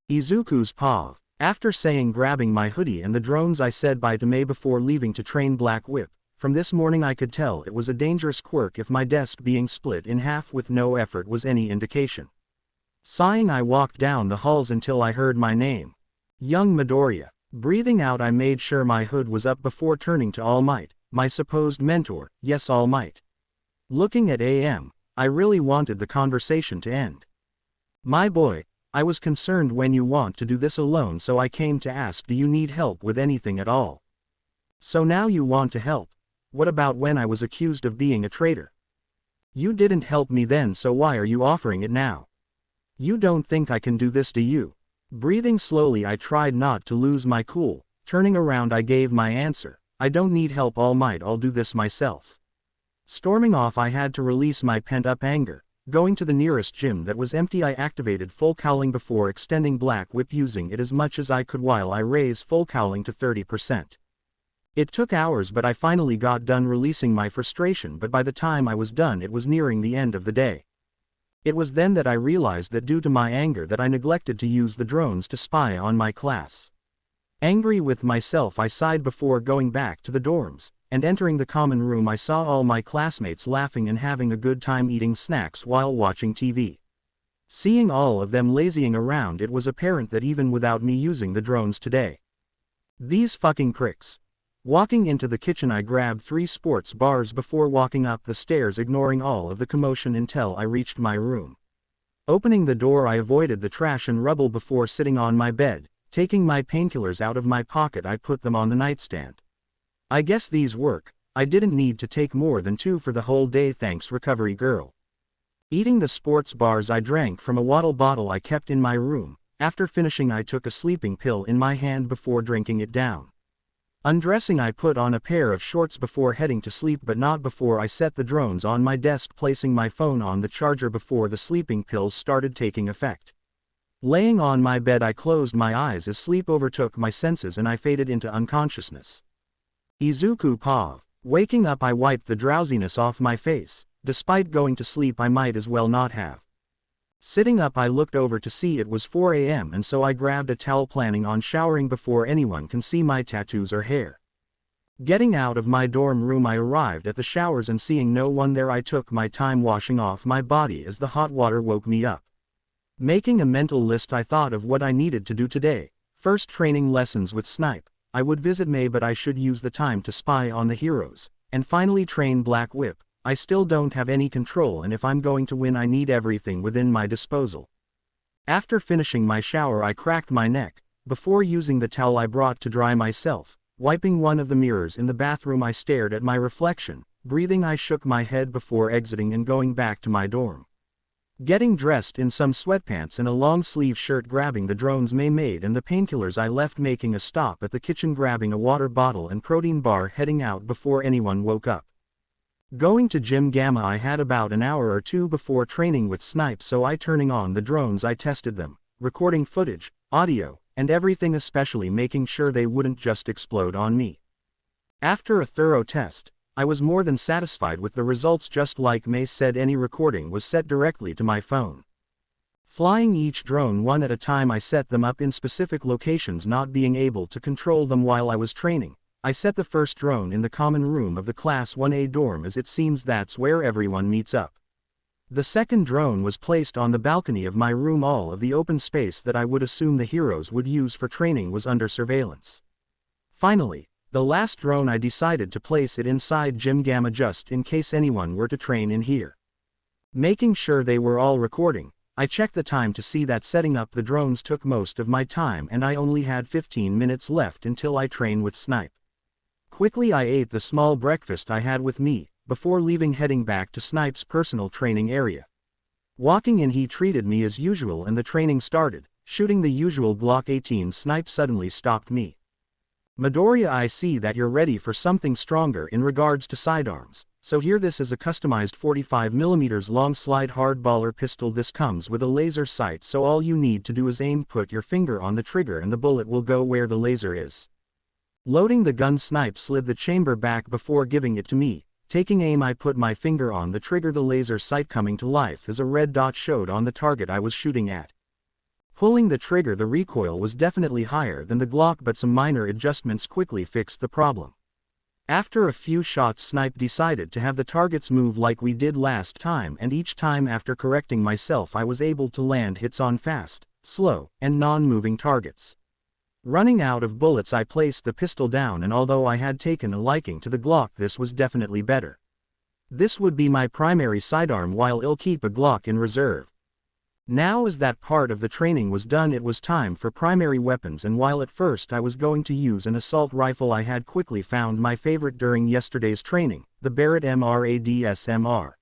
Izuku's paw. After saying grabbing my hoodie and the drones, I said bye to Mei before leaving to train Black Whip. From this morning I could tell it was a dangerous quirk, if my desk being split in half with no effort was any indication. Sighing, I walked down the halls until I heard my name. "Young Midoriya." Breathing out, I made sure my hood was up before turning to All Might, my supposed mentor. "Yes, All Might." Looking at AM, I really wanted the conversation to end. "My boy, I was concerned when you want to do this alone, so I came to ask, do you need help with anything at all?" "So now you want to help. What about when I was accused of being a traitor? You didn't help me then, so why are you offering it now? You don't think I can do this, do you?" Breathing slowly, I tried not to lose my cool. Turning around, I gave my answer. "I don't need help, All Might. I'll do this myself." Storming off, I had to release my pent-up anger. Going to the nearest gym that was empty, I activated full cowling before extending Black Whip, using it as much as I could while I raised full cowling to 30%. It took hours, but I finally got done releasing my frustration, but by the time I was done, it was nearing the end of the day. It was then that I realized that due to my anger that I neglected to use the drones to spy on my class. Angry with myself, I sighed before going back to the dorms, and entering the common room I saw all my classmates laughing and having a good time eating snacks while watching TV. Seeing all of them lazying around, it was apparent that even without me using the drones today. These fucking pricks. Walking into the kitchen, I grabbed 3 sports bars before walking up the stairs, ignoring all of the commotion until I reached my room. Opening the door, I avoided the trash and rubble before sitting on my bed. Taking my painkillers out of my pocket, I put them on the nightstand. I guess these work. I didn't need to take more than 2 for the whole day, thanks recovery girl. Eating the sports bars, I drank from a water bottle I kept in my room. After finishing, I took a sleeping pill in my hand before drinking it down. Undressing, I put on a pair of shorts before heading to sleep, but not before I set the drones on my desk, placing my phone on the charger before the sleeping pills started taking effect. Laying on my bed, I closed my eyes as sleep overtook my senses and I faded into unconsciousness. Izuku Pav. Waking up, I wiped the drowsiness off my face. Despite going to sleep, I might as well not have. Sitting up, I looked over to see it was 4 a.m. and so I grabbed a towel, planning on showering before anyone can see my tattoos or hair. Getting out of my dorm room, I arrived at the showers and seeing no one there, I took my time washing off my body as the hot water woke me up. Making a mental list, I thought of what I needed to do today. First, training lessons with Snipe. I would visit Mei, but I should use the time to spy on the heroes. And finally, train Black Whip. I still don't have any control, and if I'm going to win, I need everything within my disposal. After finishing my shower, I cracked my neck. Before using the towel I brought to dry myself, wiping one of the mirrors in the bathroom, I stared at my reflection. Breathing, I shook my head before exiting and going back to my dorm. Getting dressed in some sweatpants and a long-sleeve shirt, grabbing the drones Mei made and the painkillers, I left, making a stop at the kitchen, grabbing a water bottle and protein bar, heading out before anyone woke up. Going to Gym Gamma, I had about an hour or 2 before training with Snipe, so I turning on the drones, I tested them, recording footage, audio, and everything, especially making sure they wouldn't just explode on me. After a thorough test, I was more than satisfied with the results. Just like Mei said, any recording was set directly to my phone. Flying each drone one at a time, I set them up in specific locations, not being able to control them while I was training. I set the first drone in the common room of the Class 1A dorm, as it seems that's where everyone meets up. The second drone was placed on the balcony of my room. All of the open space that I would assume the heroes would use for training was under surveillance. Finally, the last drone, I decided to place it inside Gym Gamma just in case anyone were to train in here. Making sure they were all recording, I checked the time to see that setting up the drones took most of my time and I only had 15 minutes left until I train with Snipe. Quickly, I ate the small breakfast I had with me, before leaving, heading back to Snipe's personal training area. Walking in, he treated me as usual and the training started. Shooting the usual Glock 18, Snipe suddenly stopped me. Midoriya, I see that you're ready for something stronger in regards to sidearms, so here, this is a customized 45mm long slide hardballer pistol. This comes with a laser sight, so all you need to do is aim, put your finger on the trigger and the bullet will go where the laser is. Loading the gun, Snipe slid the chamber back before giving it to me. Taking aim, I put my finger on the trigger, the laser sight coming to life as a red dot showed on the target I was shooting at. Pulling the trigger, the recoil was definitely higher than the Glock, but some minor adjustments quickly fixed the problem. After a few shots, Snipe decided to have the targets move like we did last time, and each time after correcting myself, I was able to land hits on fast, slow, and non-moving targets. Running out of bullets, I placed the pistol down, and although I had taken a liking to the Glock, this was definitely better. This would be my primary sidearm while I'll keep a Glock in reserve. Now, as that part of the training was done, it was time for primary weapons, and while at first I was going to use an assault rifle, I had quickly found my favorite during yesterday's training, the Barrett MRADSMR.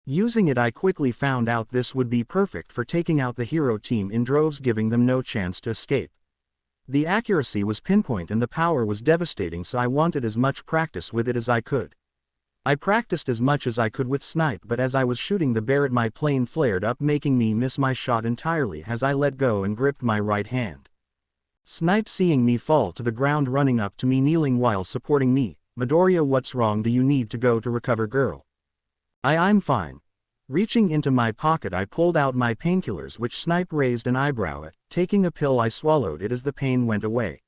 Using it, I quickly found out this would be perfect for taking out the hero team in droves, giving them no chance to escape. The accuracy was pinpoint and the power was devastating, so I wanted as much practice with it as I could. I practiced as much as I could with Snipe, but as I was shooting the Barrett, my plane flared up, making me miss my shot entirely as I let go and gripped my right hand. Snipe, seeing me fall to the ground, running up to me, kneeling while supporting me. Midoriya, what's wrong? Do you need to go to recover, girl? I'm fine. Reaching into my pocket, I pulled out my painkillers, which Snipe raised an eyebrow at. Taking a pill, I swallowed it as the pain went away.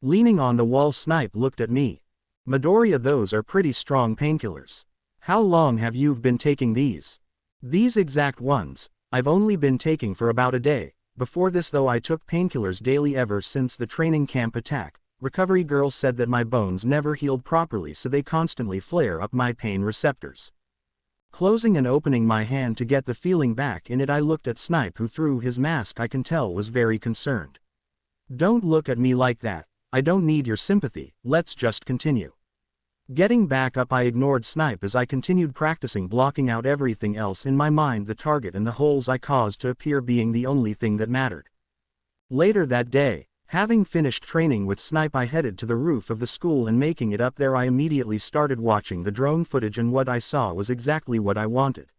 Leaning on the wall, Snipe looked at me. Midoriya, those are pretty strong painkillers. How long have you been taking these? These exact ones, I've only been taking for about a day. Before this though I took painkillers daily ever since the training camp attack. Recovery girl said that my bones never healed properly, so they constantly flare up my pain receptors. Closing and opening my hand to get the feeling back in it, I looked at Snipe, who through his mask I can tell was very concerned. Don't look at me like that, I don't need your sympathy, let's just continue. Getting back up, I ignored Snipe as I continued practicing, blocking out everything else in my mind, the target and the holes I caused to appear being the only thing that mattered. Later that day, having finished training with Snipe, I headed to the roof of the school, and making it up there I immediately started watching the drone footage, and what I saw was exactly what I wanted.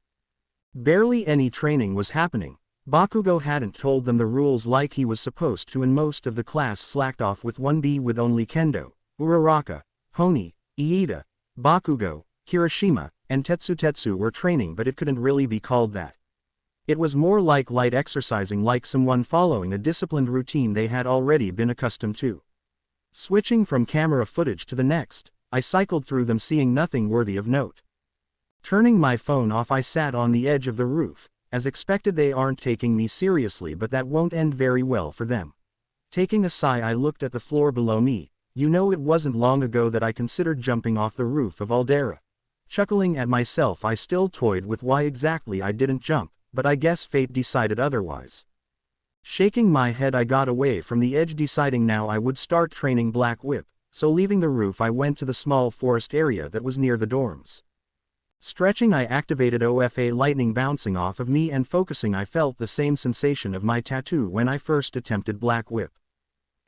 Barely any training was happening. Bakugo hadn't told them the rules like he was supposed to, and most of the class slacked off with 1B, with only Kendo, Uraraka, Honi, Iida, Bakugo, Kirishima, and Tetsu were training, but it couldn't really be called that. It was more like light exercising, like someone following a disciplined routine they had already been accustomed to. Switching from camera footage to the next, I cycled through them, seeing nothing worthy of note. Turning my phone off, I sat on the edge of the roof. As expected, they aren't taking me seriously, but that won't end very well for them. Taking a sigh, I looked at the floor below me. You know, it wasn't long ago that I considered jumping off the roof of Aldera. Chuckling at myself, I still toyed with why exactly I didn't jump, but I guess fate decided otherwise. Shaking my head, I got away from the edge, deciding now I would start training Black Whip, so leaving the roof I went to the small forest area that was near the dorms. Stretching, I activated OFA lightning bouncing off of me, and focusing, I felt the same sensation of my tattoo when I first attempted Black Whip.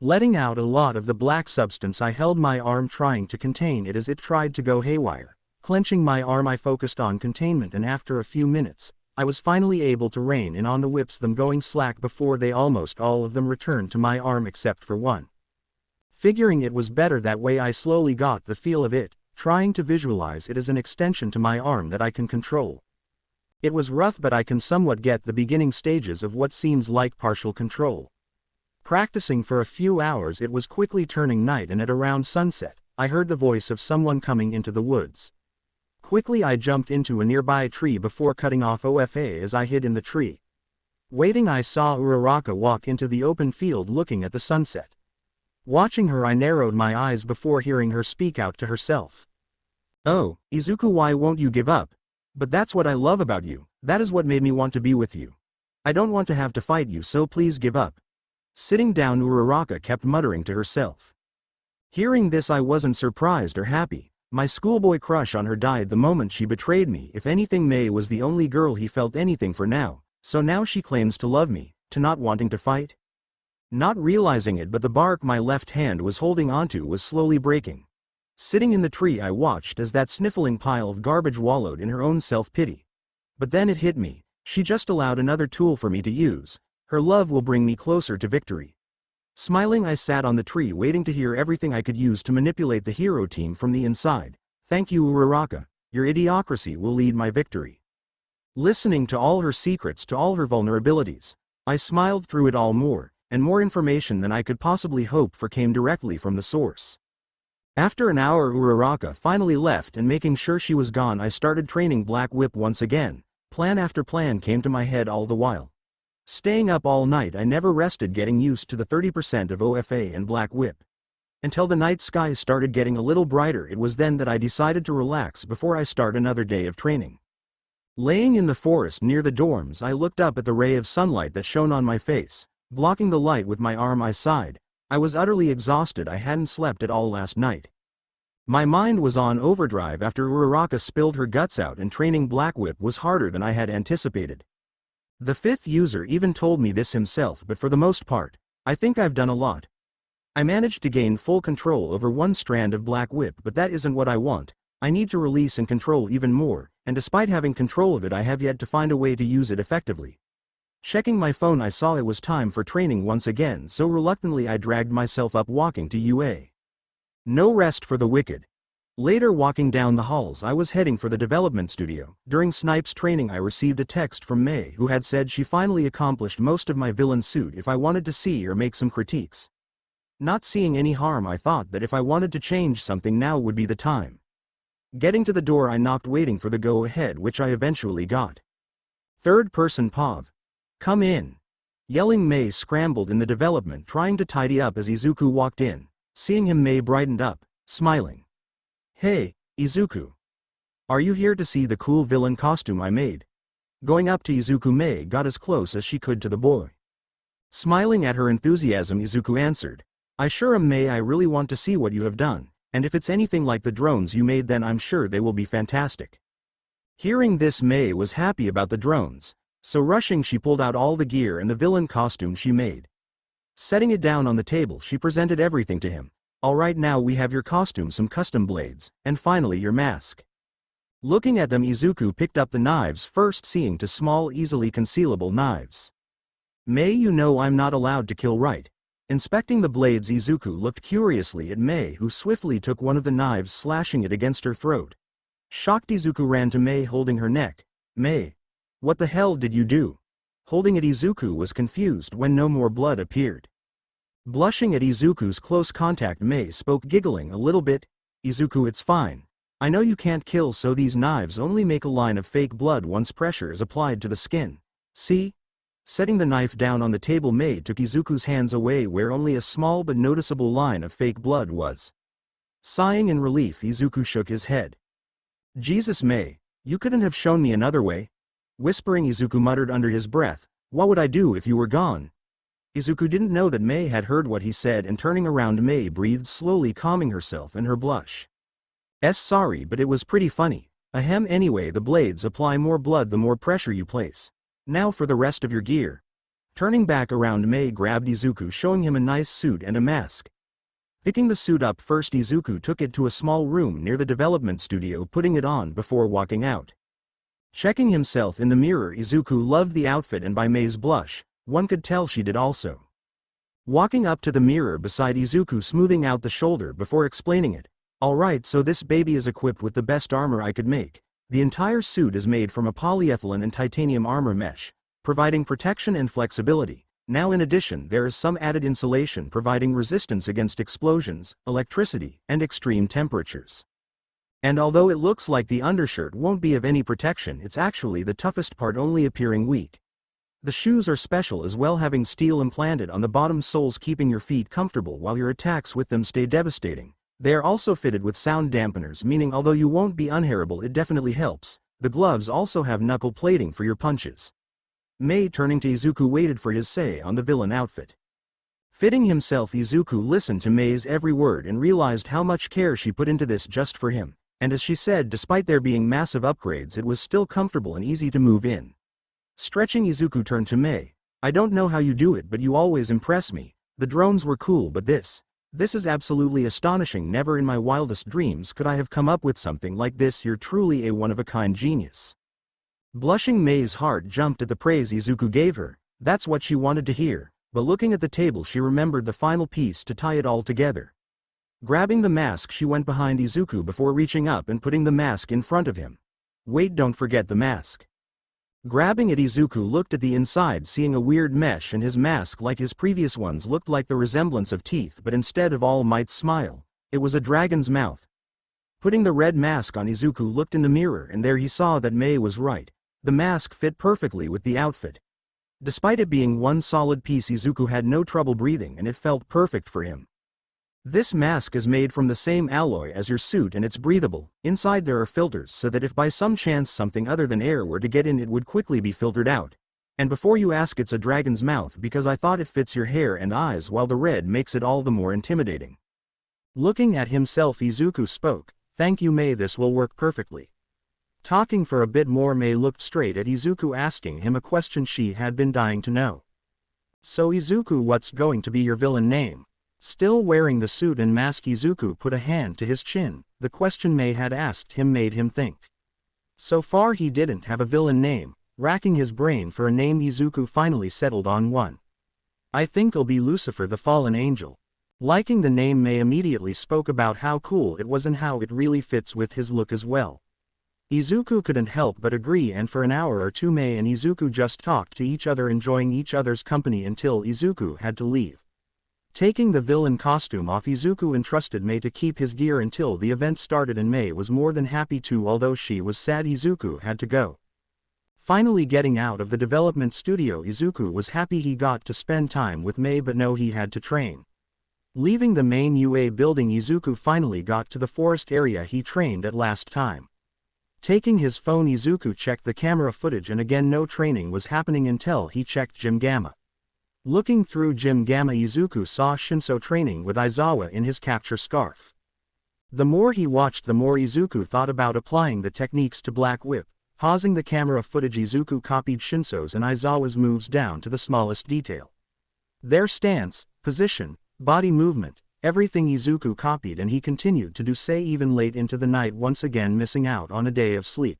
Letting out a lot of the black substance, I held my arm, trying to contain it as it tried to go haywire. Clenching my arm, I focused on containment, and after a few minutes, I was finally able to rein in on the whips, them going slack before they almost all of them returned to my arm except for one. Figuring it was better that way, I slowly got the feel of it, trying to visualize it as an extension to my arm that I can control. It was rough, but I can somewhat get the beginning stages of what seems like partial control. Practicing for a few hours, it was quickly turning night, and at around sunset, I heard the voice of someone coming into the woods. Quickly I jumped into a nearby tree before cutting off OFA as I hid in the tree. Waiting, I saw Uraraka walk into the open field looking at the sunset. Watching her, I narrowed my eyes before hearing her speak out to herself. "Oh, Izuku, why won't you give up? But that's what I love about you, that is what made me want to be with you. I don't want to have to fight you, so please give up." Sitting down, Uraraka kept muttering to herself. Hearing this, I wasn't surprised or happy. My schoolboy crush on her died the moment she betrayed me. If anything, Mei was the only girl he felt anything for now, so now she claims to love me, to not wanting to fight? Not realizing it, but the bark my left hand was holding onto was slowly breaking. Sitting in the tree, I watched as that sniffling pile of garbage wallowed in her own self-pity. But then it hit me, she just allowed another tool for me to use. Her love will bring me closer to victory. Smiling, I sat on the tree waiting to hear everything I could use to manipulate the hero team from the inside. Thank you, Uraraka, your idiocracy will lead my victory. Listening to all her secrets, to all her vulnerabilities, I smiled through it all. More and more information than I could possibly hope for came directly from the source. After an hour, Uraraka finally left, and making sure she was gone, I started training Black Whip once again. Plan after plan came to my head all the while. Staying up all night, I never rested, getting used to the 30% of OFA and Black Whip. Until the night sky started getting a little brighter, it was then that I decided to relax before I start another day of training. Laying in the forest near the dorms, I looked up at the ray of sunlight that shone on my face. Blocking the light with my arm, I sighed. I was utterly exhausted. I hadn't slept at all last night. My mind was on overdrive after Uraraka spilled her guts out, and training Black Whip was harder than I had anticipated. The fifth user even told me this himself, but for the most part, I think I've done a lot. I managed to gain full control over one strand of Black Whip, but that isn't what I want. I need to release and control even more, and despite having control of it, I have yet to find a way to use it effectively. Checking my phone, I saw it was time for training once again, so reluctantly I dragged myself up, walking to UA. No rest for the wicked. Later, walking down the halls, I was heading for the development studio. During Snipe's training, I received a text from Mei, who had said she finally accomplished most of my villain suit if I wanted to see or make some critiques. Not seeing any harm, I thought that if I wanted to change something, now would be the time. Getting to the door, I knocked, waiting for the go-ahead, which I eventually got. Third person POV. Come in. Yelling, Mei scrambled in the development, trying to tidy up as Izuku walked in. Seeing him, Mei brightened up, smiling. Hey, Izuku. Are you here to see the cool villain costume I made? Going up to Izuku, Mei got as close as she could to the boy. Smiling at her enthusiasm, Izuku answered, I sure am, Mei. I really want to see what you have done, and if it's anything like the drones you made, then I'm sure they will be fantastic. Hearing this, Mei was happy about the drones, so rushing she pulled out all the gear and the villain costume she made. Setting it down on the table, she presented everything to him. Alright, now we have your costume, some custom blades, and finally your mask. Looking at them, Izuku picked up the knives first, seeing to small, easily concealable knives. Mei, you know I'm not allowed to kill, right? Inspecting the blades, Izuku looked curiously at Mei, who swiftly took one of the knives, slashing it against her throat. Shocked, Izuku ran to Mei, holding her neck. Mei, what the hell did you do? Holding it, Izuku was confused when no more blood appeared. Blushing at Izuku's close contact, Mei spoke, giggling a little bit. Izuku, it's fine. I know you can't kill, so these knives only make a line of fake blood once pressure is applied to the skin. See? Setting the knife down on the table, Mei took Izuku's hands away where only a small but noticeable line of fake blood was. Sighing in relief, Izuku shook his head. Jesus, Mei, you couldn't have shown me another way? Whispering, Izuku muttered under his breath, what would I do if you were gone? Izuku didn't know that Mei had heard what he said, and turning around, Mei breathed slowly, calming herself and her blush. Sorry, but it was pretty funny. Ahem, anyway, the blades apply more blood the more pressure you place. Now for the rest of your gear. Turning back around, Mei grabbed Izuku, showing him a nice suit and a mask. Picking the suit up first, Izuku took it to a small room near the development studio, putting it on before walking out. Checking himself in the mirror, Izuku loved the outfit, and by Mei's blush, one could tell she did also. Walking up to the mirror beside Izuku, smoothing out the shoulder before explaining it. Alright, so this baby is equipped with the best armor I could make. The entire suit is made from a polyethylene and titanium armor mesh, providing protection and flexibility. Now in addition, there is some added insulation, providing resistance against explosions, electricity, and extreme temperatures. And although it looks like the undershirt won't be of any protection, it's actually the toughest part, only appearing weak. The shoes are special as well, having steel implanted on the bottom soles, keeping your feet comfortable while your attacks with them stay devastating. They are also fitted with sound dampeners, meaning although you won't be unhearable, it definitely helps. The gloves also have knuckle plating for your punches. Mei, turning to Izuku, waited for his say on the villain outfit. Fitting himself, Izuku listened to Mei's every word and realized how much care she put into this just for him. And as she said, despite there being massive upgrades, it was still comfortable and easy to move in. Stretching, Izuku turned to Mei. I don't know how you do it, but you always impress me. The drones were cool, but this is absolutely astonishing. Never in my wildest dreams could I have come up with something like this. You're truly a one-of-a-kind genius. Blushing, Mei's heart jumped at the praise Izuku gave her. That's what she wanted to hear, but looking at the table, she remembered the final piece to tie it all together. Grabbing the mask, she went behind Izuku before reaching up and putting the mask in front of him. Wait, don't forget the mask. Grabbing it, Izuku looked at the inside, seeing a weird mesh, and his mask, like his previous ones, looked like the resemblance of teeth, but instead of All Might's smile, it was a dragon's mouth. Putting the red mask on, Izuku looked in the mirror, and there he saw that Mei was right. The mask fit perfectly with the outfit. Despite it being one solid piece, Izuku had no trouble breathing, and it felt perfect for him. This mask is made from the same alloy as your suit, and it's breathable. Inside there are filters so that if by some chance something other than air were to get in, it would quickly be filtered out. And before you ask, it's a dragon's mouth because I thought it fits your hair and eyes, while the red makes it all the more intimidating. Looking at himself, Izuku spoke. Thank you, Mei, this will work perfectly. Talking for a bit more, Mei looked straight at Izuku, asking him a question she had been dying to know. So Izuku, what's going to be your villain name? Still wearing the suit and mask, Izuku put a hand to his chin. The question Mei had asked him made him think. So far he didn't have a villain name. Racking his brain for a name, Izuku finally settled on one. I think I'll be Lucifer, the fallen angel. Liking the name, Mei immediately spoke about how cool it was and how it really fits with his look as well. Izuku couldn't help but agree, and for an hour or two Mei and Izuku just talked to each other, enjoying each other's company until Izuku had to leave. Taking the villain costume off, Izuku entrusted Mei to keep his gear until the event started, and Mei was more than happy to, although she was sad Izuku had to go. Finally getting out of the development studio, Izuku was happy he got to spend time with Mei, but no, he had to train. Leaving the main UA building, Izuku finally got to the forest area he trained at last time. Taking his phone, Izuku checked the camera footage, and again no training was happening until he checked Gym Gamma. Looking through Gym Gamma, Izuku saw Shinso training with Aizawa in his capture scarf. The more he watched, the more Izuku thought about applying the techniques to Black Whip. Pausing the camera footage, Izuku copied Shinso's and Aizawa's moves down to the smallest detail. Their stance, position, body movement, everything Izuku copied, and he continued to do so even late into the night, once again missing out on a day of sleep.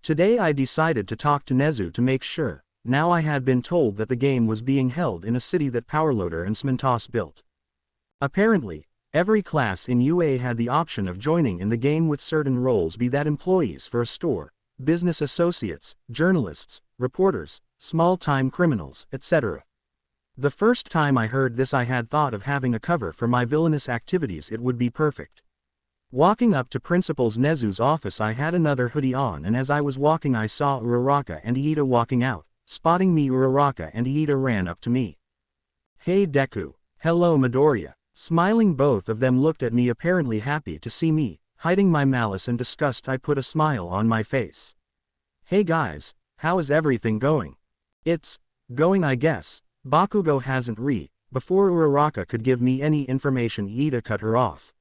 Today I decided to talk to Nezu to make sure. Now I had been told that the game was being held in a city that Powerloader and Smintos built. Apparently, every class in UA had the option of joining in the game with certain roles, be that employees for a store, business associates, journalists, reporters, small-time criminals, etc. The first time I heard this, I had thought of having a cover for my villainous activities. It would be perfect. Walking up to Principal Nezu's office, I had another hoodie on, and as I was walking I saw Uraraka and Iida walking out. Spotting me, Uraraka and Iida ran up to me. "Hey Deku." "Hello Midoriya." Smiling, both of them looked at me, apparently happy to see me. Hiding my malice and disgust, I put a smile on my face. "Hey guys, how is everything going?" "It's going, I guess." Bakugo hasn't Before Uraraka could give me any information, Iida cut her off.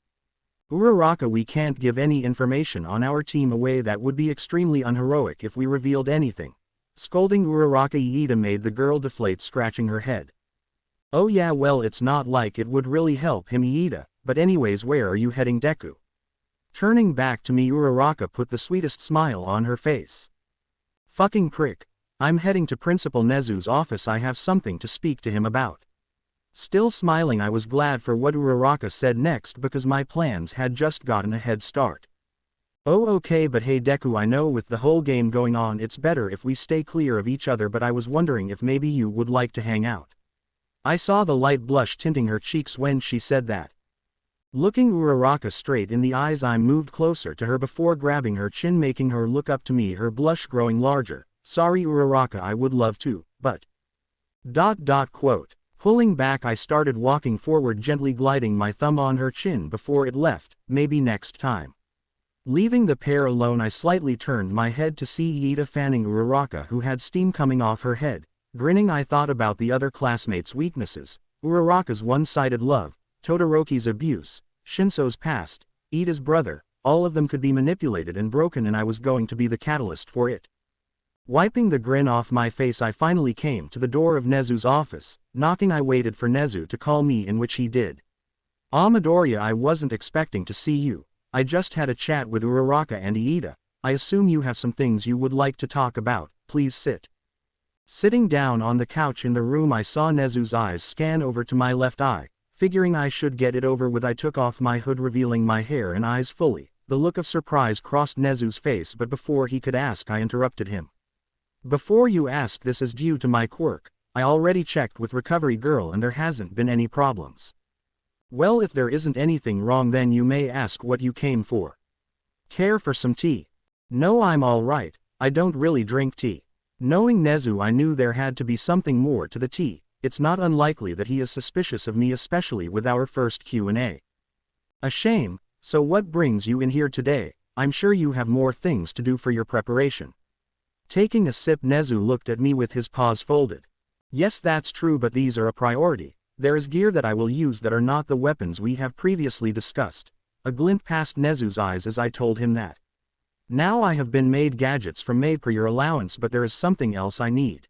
"Uraraka, we can't give any information on our team away. That would be extremely unheroic if we revealed anything." Scolding Uraraka, Iida made the girl deflate, scratching her head. "Oh yeah, well, it's not like it would really help him, Iida, but anyways, where are you heading, Deku?" Turning back to me, Uraraka put the sweetest smile on her face. "Fucking prick. I'm heading to Principal Nezu's office. I have something to speak to him about." Still smiling, I was glad for what Uraraka said next, because my plans had just gotten a head start. "Oh okay, but hey Deku, I know with the whole game going on it's better if we stay clear of each other, but I was wondering if maybe you would like to hang out." I saw the light blush tinting her cheeks when she said that. Looking Uraraka straight in the eyes, I moved closer to her before grabbing her chin, making her look up to me, her blush growing larger. "Sorry Uraraka, I would love to, but…" Pulling back, I started walking forward, gently gliding my thumb on her chin before it left. "Maybe next time." Leaving the pair alone, I slightly turned my head to see Iida fanning Uraraka, who had steam coming off her head. Grinning, I thought about the other classmates' weaknesses: Uraraka's one-sided love, Todoroki's abuse, Shinso's past, Iida's brother. All of them could be manipulated and broken, and I was going to be the catalyst for it. Wiping the grin off my face, I finally came to the door of Nezu's office. Knocking, I waited for Nezu to call me, in which he did. "Ah Midoriya, I wasn't expecting to see you. I just had a chat with Uraraka and Iida. I assume you have some things you would like to talk about. Please sit." Sitting down on the couch in the room, I saw Nezu's eyes scan over to my left eye. Figuring I should get it over with, I took off my hood, revealing my hair and eyes fully. The look of surprise crossed Nezu's face, but before he could ask, I interrupted him. "Before you ask, this is due to my quirk. I already checked with Recovery Girl and there hasn't been any problems." "Well, if there isn't anything wrong, then you may ask what you came for." "Care for some tea?" "No, I'm all right. I don't really drink tea." Knowing Nezu, I knew there had to be something more to the tea. It's not unlikely that he is suspicious of me, especially with our first Q&A. "A shame. So what brings you in here today? I'm sure you have more things to do for your preparation." Taking a sip, Nezu looked at me with his paws folded. "Yes, that's true, but these are a priority. There is gear that I will use that are not the weapons we have previously discussed." A glint passed Nezu's eyes as I told him that. "Now I have been made gadgets from Mei per your allowance, but there is something else I need."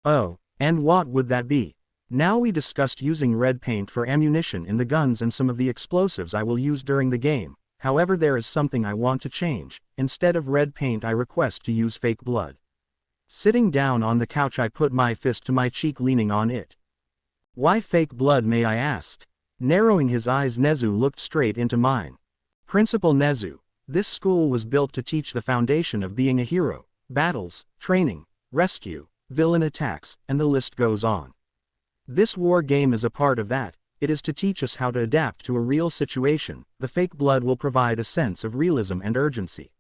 "Oh, and what would that be?" "Now we discussed using red paint for ammunition in the guns and some of the explosives I will use during the game. However, there is something I want to change. Instead of red paint, I request to use fake blood." Sitting down on the couch, I put my fist to my cheek, leaning on it. "Why fake blood, may I ask?" Narrowing his eyes, Nezu looked straight into mine. "Principal Nezu, this school was built to teach the foundation of being a hero: battles, training, rescue, villain attacks, and the list goes on. This war game is a part of that. It is to teach us how to adapt to a real situation. The fake blood will provide a sense of realism and urgency.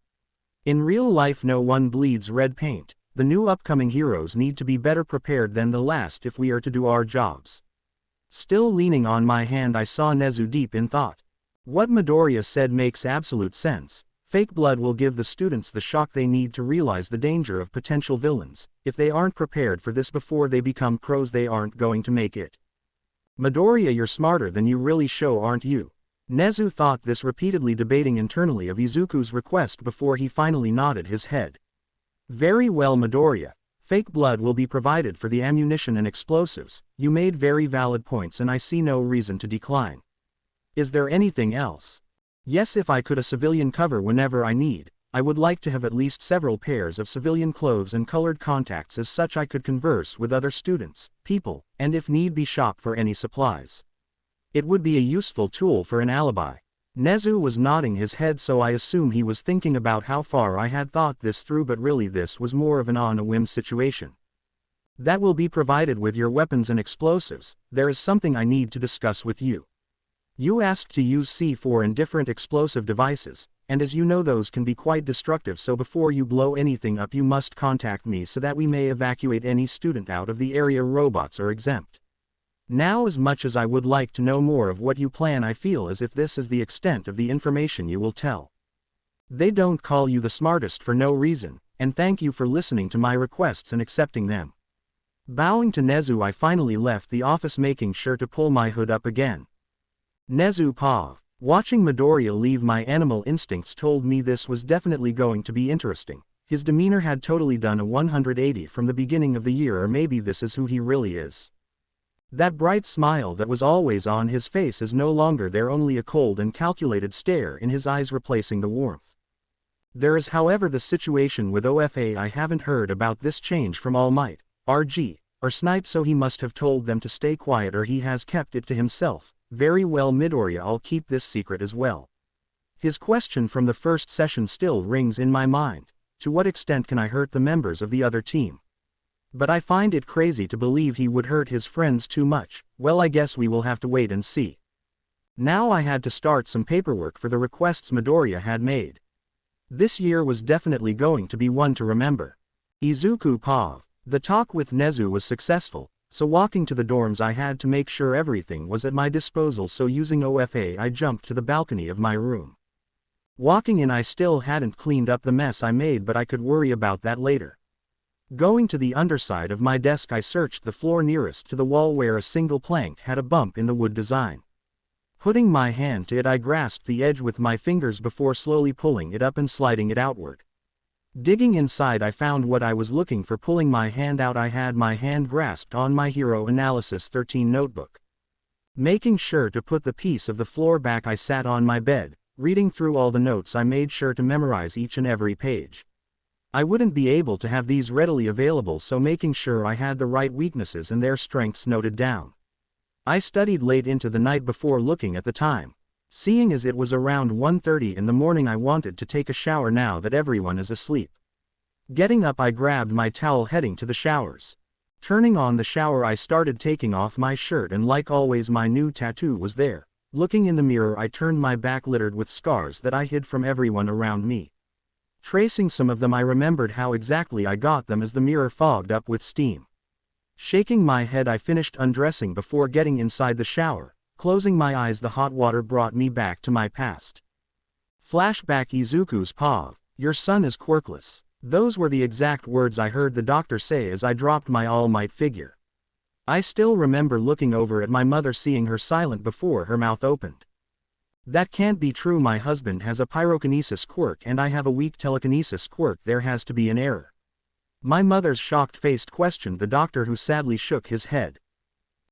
In real life no one bleeds red paint. The new upcoming heroes need to be better prepared than the last if we are to do our jobs. Still leaning on my hand, I saw Nezu deep in thought. What Midoriya said makes absolute sense. Fake blood will give the students the shock they need to realize the danger of potential villains. If they aren't prepared for this before they become pros, they aren't going to make it. Midoriya, you're smarter than you really show, aren't you? Nezu thought this repeatedly, debating internally of Izuku's request before he finally nodded his head. Very well, Midoriya. Fake blood will be provided for the ammunition and explosives. You made very valid points and I see no reason to decline. Is there anything else? Yes, if I could a civilian cover whenever I need. I would like to have at least several pairs of civilian clothes and colored contacts, as such I could converse with other students, people, and if need be shop for any supplies. It would be a useful tool for an alibi. Nezu was nodding his head, so I assume he was thinking about how far I had thought this through, but really this was more of an on-a-whim situation. That will be provided with your weapons and explosives. There is something I need to discuss with you. You asked to use C4 and different explosive devices, and as you know those can be quite destructive, so before you blow anything up you must contact me so that we may evacuate any student out of the area. Robots are exempt. Now, as much as I would like to know more of what you plan, I feel as if this is the extent of the information you will tell. They don't call you the smartest for no reason, and thank you for listening to my requests and accepting them. Bowing to Nezu, I finally left the office, making sure to pull my hood up again. Nezu Pav. Watching Midoriya leave, my animal instincts told me this was definitely going to be interesting. His demeanor had totally done a 180 from the beginning of the year, or maybe this is who he really is. That bright smile that was always on his face is no longer there, only a cold and calculated stare in his eyes replacing the warmth. There is, however, the situation with OFA. I haven't heard about this change from All Might, RG, or Snipe, so he must have told them to stay quiet, or he has kept it to himself. Very well, Midoriya, I'll keep this secret as well. His question from the first session still rings in my mind. To what extent can I hurt the members of the other team? But I find it crazy to believe he would hurt his friends too much. Well, I guess we will have to wait and see. Now I had to start some paperwork for the requests Midoriya had made. This year was definitely going to be one to remember. Izuku Pav. The talk with Nezu was successful, so walking to the dorms I had to make sure everything was at my disposal, so using OFA I jumped to the balcony of my room. Walking in, I still hadn't cleaned up the mess I made, but I could worry about that later. Going to the underside of my desk, I searched the floor nearest to the wall where a single plank had a bump in the wood design. Putting my hand to it, I grasped the edge with my fingers before slowly pulling it up and sliding it outward. Digging inside, I found what I was looking for. Pulling my hand out, I had my hand grasped on my Hero Analysis 13 notebook. Making sure to put the piece of the floor back, I sat on my bed, reading through all the notes. I made sure to memorize each and every page. I wouldn't be able to have these readily available, so making sure I had the right weaknesses and their strengths noted down. I studied late into the night before looking at the time. Seeing as it was around 1:30 in the morning, I wanted to take a shower now that everyone is asleep. Getting up, I grabbed my towel, heading to the showers. Turning on the shower, I started taking off my shirt, and like always my new tattoo was there. Looking in the mirror, I turned my back littered with scars that I hid from everyone around me. Tracing some of them, I remembered how exactly I got them as the mirror fogged up with steam. Shaking my head, I finished undressing before getting inside the shower. Closing my eyes, the hot water brought me back to my past. Flashback. Izuku's Pav. Your son is quirkless. Those were the exact words I heard the doctor say as I dropped my All Might figure. I still remember looking over at my mother, seeing her silent before her mouth opened. That can't be true. My husband has a pyrokinesis quirk and I have a weak telekinesis quirk. There has to be an error. My mother's shocked face questioned the doctor, who sadly shook his head.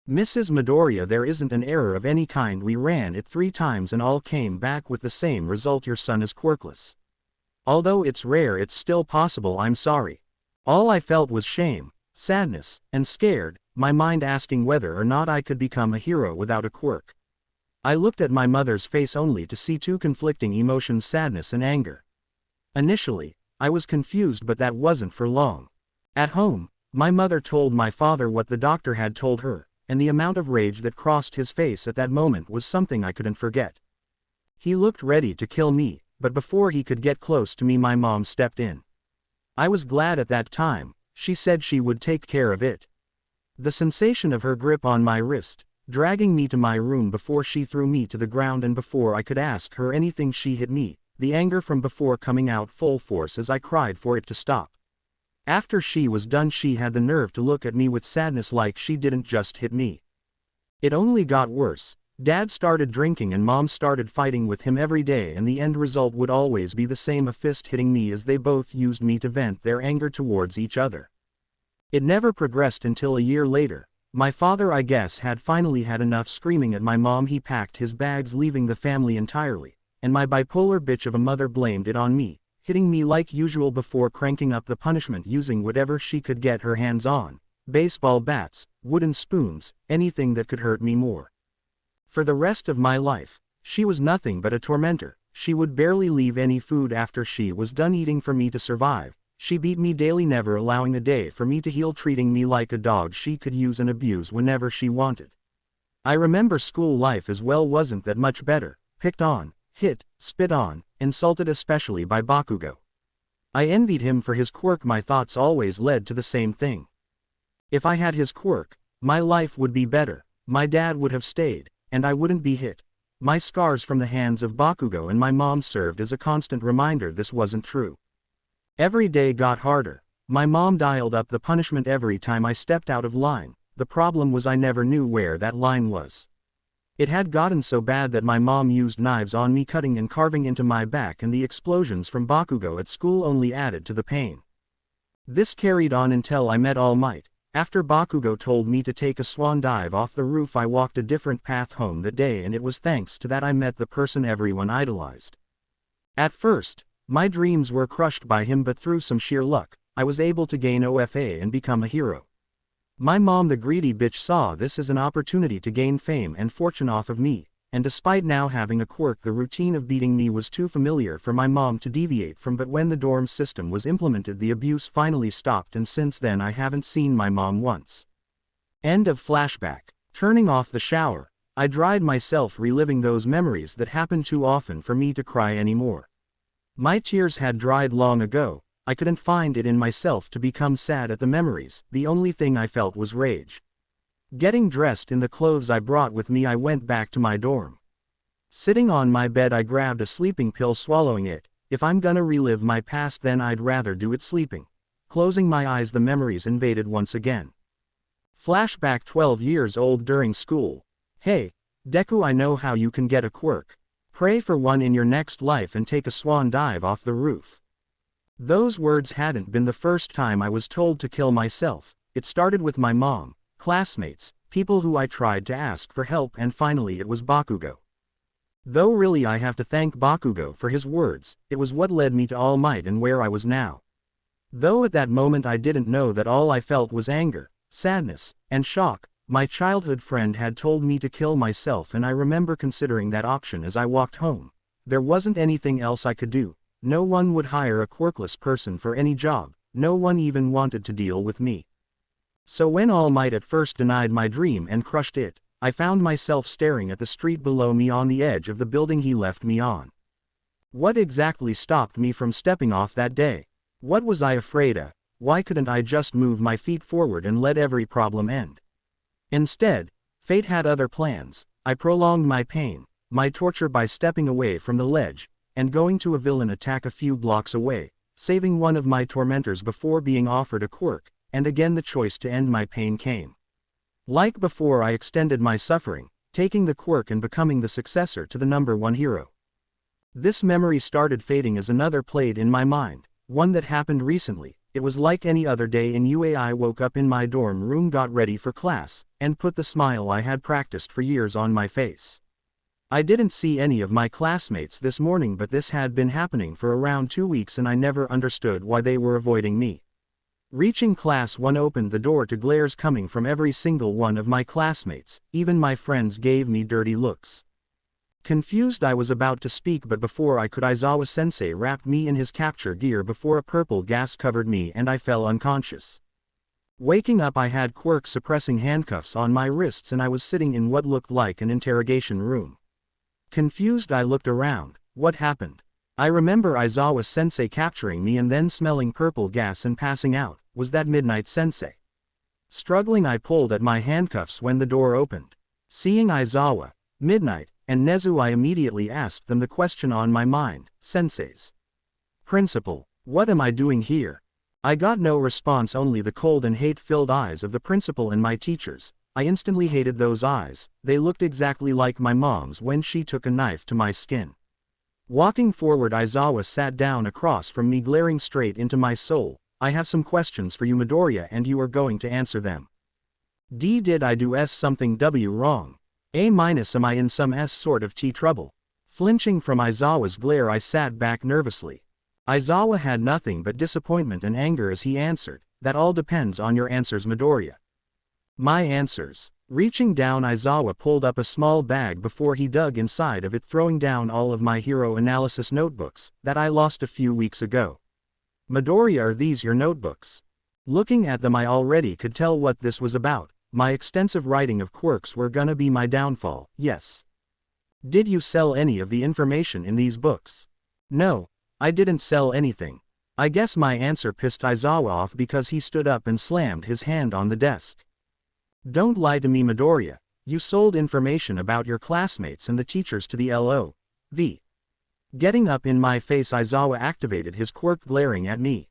Mrs. Midoriya, there isn't an error of any kind. We ran it 3 times and all came back with the same result. Your son is quirkless. Although it's rare, it's still possible. I'm sorry. All I felt was shame, sadness, and scared, my mind asking whether or not I could become a hero without a quirk. I looked at my mother's face only to see 2 conflicting emotions, sadness and anger. Initially, I was confused, but that wasn't for long. At home, my mother told my father what the doctor had told her, and the amount of rage that crossed his face at that moment was something I couldn't forget. He looked ready to kill me, but before he could get close to me my mom stepped in. I was glad at that time. She said she would take care of it. The sensation of her grip on my wrist, dragging me to my room before she threw me to the ground and before I could ask her anything she hit me, the anger from before coming out full force as I cried for it to stop. After she was done she had the nerve to look at me with sadness like she didn't just hit me. It only got worse. Dad started drinking and Mom started fighting with him every day, and the end result would always be the same, a fist hitting me as they both used me to vent their anger towards each other. It never progressed until a year later. My father, I guess, had finally had enough screaming at my mom. He packed his bags leaving the family entirely, and my bipolar bitch of a mother blamed it on me, hitting me like usual before cranking up the punishment using whatever she could get her hands on, baseball bats, wooden spoons, anything that could hurt me more. For the rest of my life, she was nothing but a tormentor. She would barely leave any food after she was done eating for me to survive. She beat me daily, never allowing a day for me to heal, treating me like a dog she could use and abuse whenever she wanted. I remember school life as well wasn't that much better. Picked on, hit, spit on, insulted, especially by Bakugo. I envied him for his quirk. My thoughts always led to the same thing. If I had his quirk, my life would be better, my dad would have stayed, and I wouldn't be hit. My scars from the hands of Bakugo and my mom served as a constant reminder this wasn't true. Every day got harder. My mom dialed up the punishment every time I stepped out of line. The problem was I never knew where that line was. It had gotten so bad that my mom used knives on me, cutting and carving into my back, and the explosions from Bakugo at school only added to the pain. This carried on until I met All Might. After Bakugo told me to take a swan dive off the roof, I walked a different path home that day, and it was thanks to that I met the person everyone idolized. At first, my dreams were crushed by him, but through some sheer luck, I was able to gain OFA and become a hero. My mom, the greedy bitch, saw this as an opportunity to gain fame and fortune off of me, and despite now having a quirk, the routine of beating me was too familiar for my mom to deviate from. But when the dorm system was implemented, the abuse finally stopped, and since then I haven't seen my mom once. End of flashback. Turning off the shower, I dried myself, reliving those memories that happened too often for me to cry anymore. My tears had dried long ago. I couldn't find it in myself to become sad at the memories. The only thing I felt was rage. Getting dressed in the clothes I brought with me, I went back to my dorm. Sitting on my bed, I grabbed a sleeping pill, swallowing it. If I'm gonna relive my past, then I'd rather do it sleeping. Closing my eyes, the memories invaded once again. Flashback: 12 years old during school. Hey, Deku, I know how you can get a quirk. Pray for one in your next life and take a swan dive off the roof. Those words hadn't been the first time I was told to kill myself. It started with my mom, classmates, people who I tried to ask for help, and finally it was Bakugo. Though really I have to thank Bakugo for his words. It was what led me to All Might and where I was now. Though at that moment I didn't know that all I felt was anger, sadness, and shock. My childhood friend had told me to kill myself, and I remember considering that option as I walked home. There wasn't anything else I could do. No one would hire a quirkless person for any job. No one even wanted to deal with me. So when All Might at first denied my dream and crushed it, I found myself staring at the street below me on the edge of the building he left me on. What exactly stopped me from stepping off that day? What was I afraid of? Why couldn't I just move my feet forward and let every problem end? Instead, fate had other plans. I prolonged my pain, my torture, by stepping away from the ledge and going to a villain attack a few blocks away, saving one of my tormentors before being offered a quirk, and again the choice to end my pain came. Like before, I extended my suffering, taking the quirk and becoming the successor to the #1 hero. This memory started fading as another played in my mind, one that happened recently. It was like any other day in UA. I woke up in my dorm room, got ready for class, and put the smile I had practiced for years on my face. I didn't see any of my classmates this morning, but this had been happening for around 2 weeks and I never understood why they were avoiding me. Reaching class 1 opened the door to glares coming from every single one of my classmates. Even my friends gave me dirty looks. Confused, I was about to speak, but before I could, Aizawa-sensei wrapped me in his capture gear before a purple gas covered me and I fell unconscious. Waking up I had quirk suppressing handcuffs on my wrists and I was sitting in what looked like an interrogation room. Confused I looked around. What happened? I remember Aizawa-sensei capturing me and then smelling purple gas and passing out. Was that Midnight-sensei? Struggling I pulled at my handcuffs when the door opened. Seeing Aizawa, Midnight, and Nezu I immediately asked them the question on my mind. Senseis. Principal, what am I doing here? I got no response, only the cold and hate-filled eyes of the principal and my teachers. I instantly hated those eyes. They looked exactly like my mom's when she took a knife to my skin. Walking forward, Aizawa sat down across from me, glaring straight into my soul. I have some questions for you, Midoriya, and you are going to answer them. D. Did I do something W wrong? A-, am I in some sort of trouble? Flinching from Aizawa's glare I sat back nervously. Aizawa had nothing but disappointment and anger as he answered, that all depends on your answers, Midoriya. My answers. Reaching down, Aizawa pulled up a small bag before he dug inside of it, throwing down all of my hero analysis notebooks that I lost a few weeks ago. Midoriya, are these your notebooks? Looking at them I already could tell what this was about. My extensive writing of quirks were gonna be my downfall. Yes. Did you sell any of the information in these books? No, I didn't sell anything. I guess my answer pissed Aizawa off because he stood up and slammed his hand on the desk. Don't lie to me, Midoriya. You sold information about your classmates and the teachers to the LO.V. Getting up in my face, Aizawa activated his quirk, glaring at me.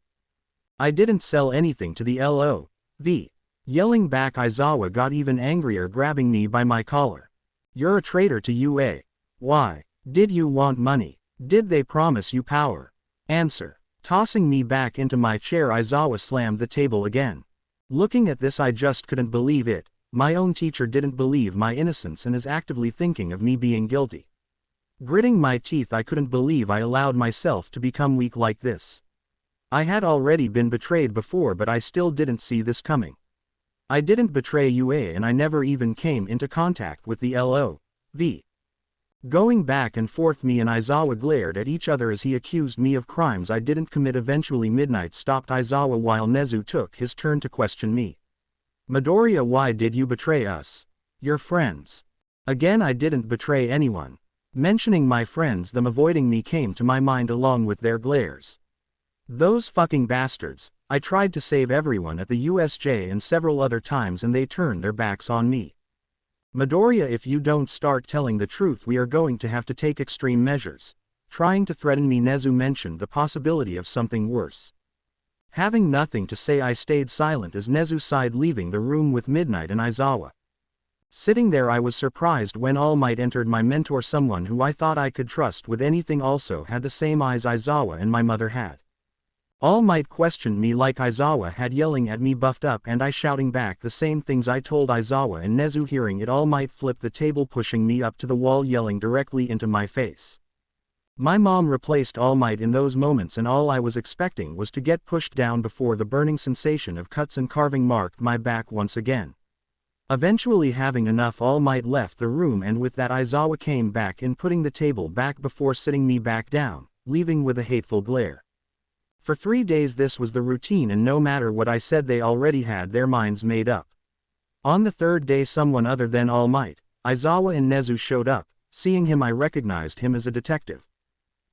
I didn't sell anything to the LO.V. Yelling back, Aizawa got even angrier, grabbing me by my collar. You're a traitor to UA. Why? Did you want money? Did they promise you power? Answer. Tossing me back into my chair, Aizawa slammed the table again. Looking at this I just couldn't believe it. My own teacher didn't believe my innocence and is actively thinking of me being guilty. Gritting my teeth, I couldn't believe I allowed myself to become weak like this. I had already been betrayed before, but I still didn't see this coming. I didn't betray UA and I never even came into contact with the LO.V. Going back and forth, me and Aizawa glared at each other as he accused me of crimes I didn't commit. Eventually Midnight stopped Aizawa while Nezu took his turn to question me. Midoriya, why did you betray us? Your friends. Again, I didn't betray anyone. Mentioning my friends, them avoiding me came to my mind along with their glares. Those fucking bastards. I tried to save everyone at the USJ and several other times and they turned their backs on me. Midoriya, if you don't start telling the truth we are going to have to take extreme measures. Trying to threaten me, Nezu mentioned the possibility of something worse. Having nothing to say, I stayed silent as Nezu sighed, leaving the room with Midnight and Aizawa. Sitting there, I was surprised when All Might entered. My mentor, someone who I thought I could trust with anything, also had the same eyes Aizawa and my mother had. All Might questioned me like Aizawa had, yelling at me buffed up and I shouting back the same things I told Aizawa, and Nezu hearing it, All Might flipped the table, pushing me up to the wall, yelling directly into my face. My mom replaced All Might in those moments and all I was expecting was to get pushed down before the burning sensation of cuts and carving marked my back once again. Eventually, having enough, All Might left the room, and with that Aizawa came back in, putting the table back before sitting me back down, leaving with a hateful glare. For 3 days this was the routine, and no matter what I said they already had their minds made up. On the 3rd day, someone other than All Might, Aizawa and Nezu showed up. Seeing him, I recognized him as a detective.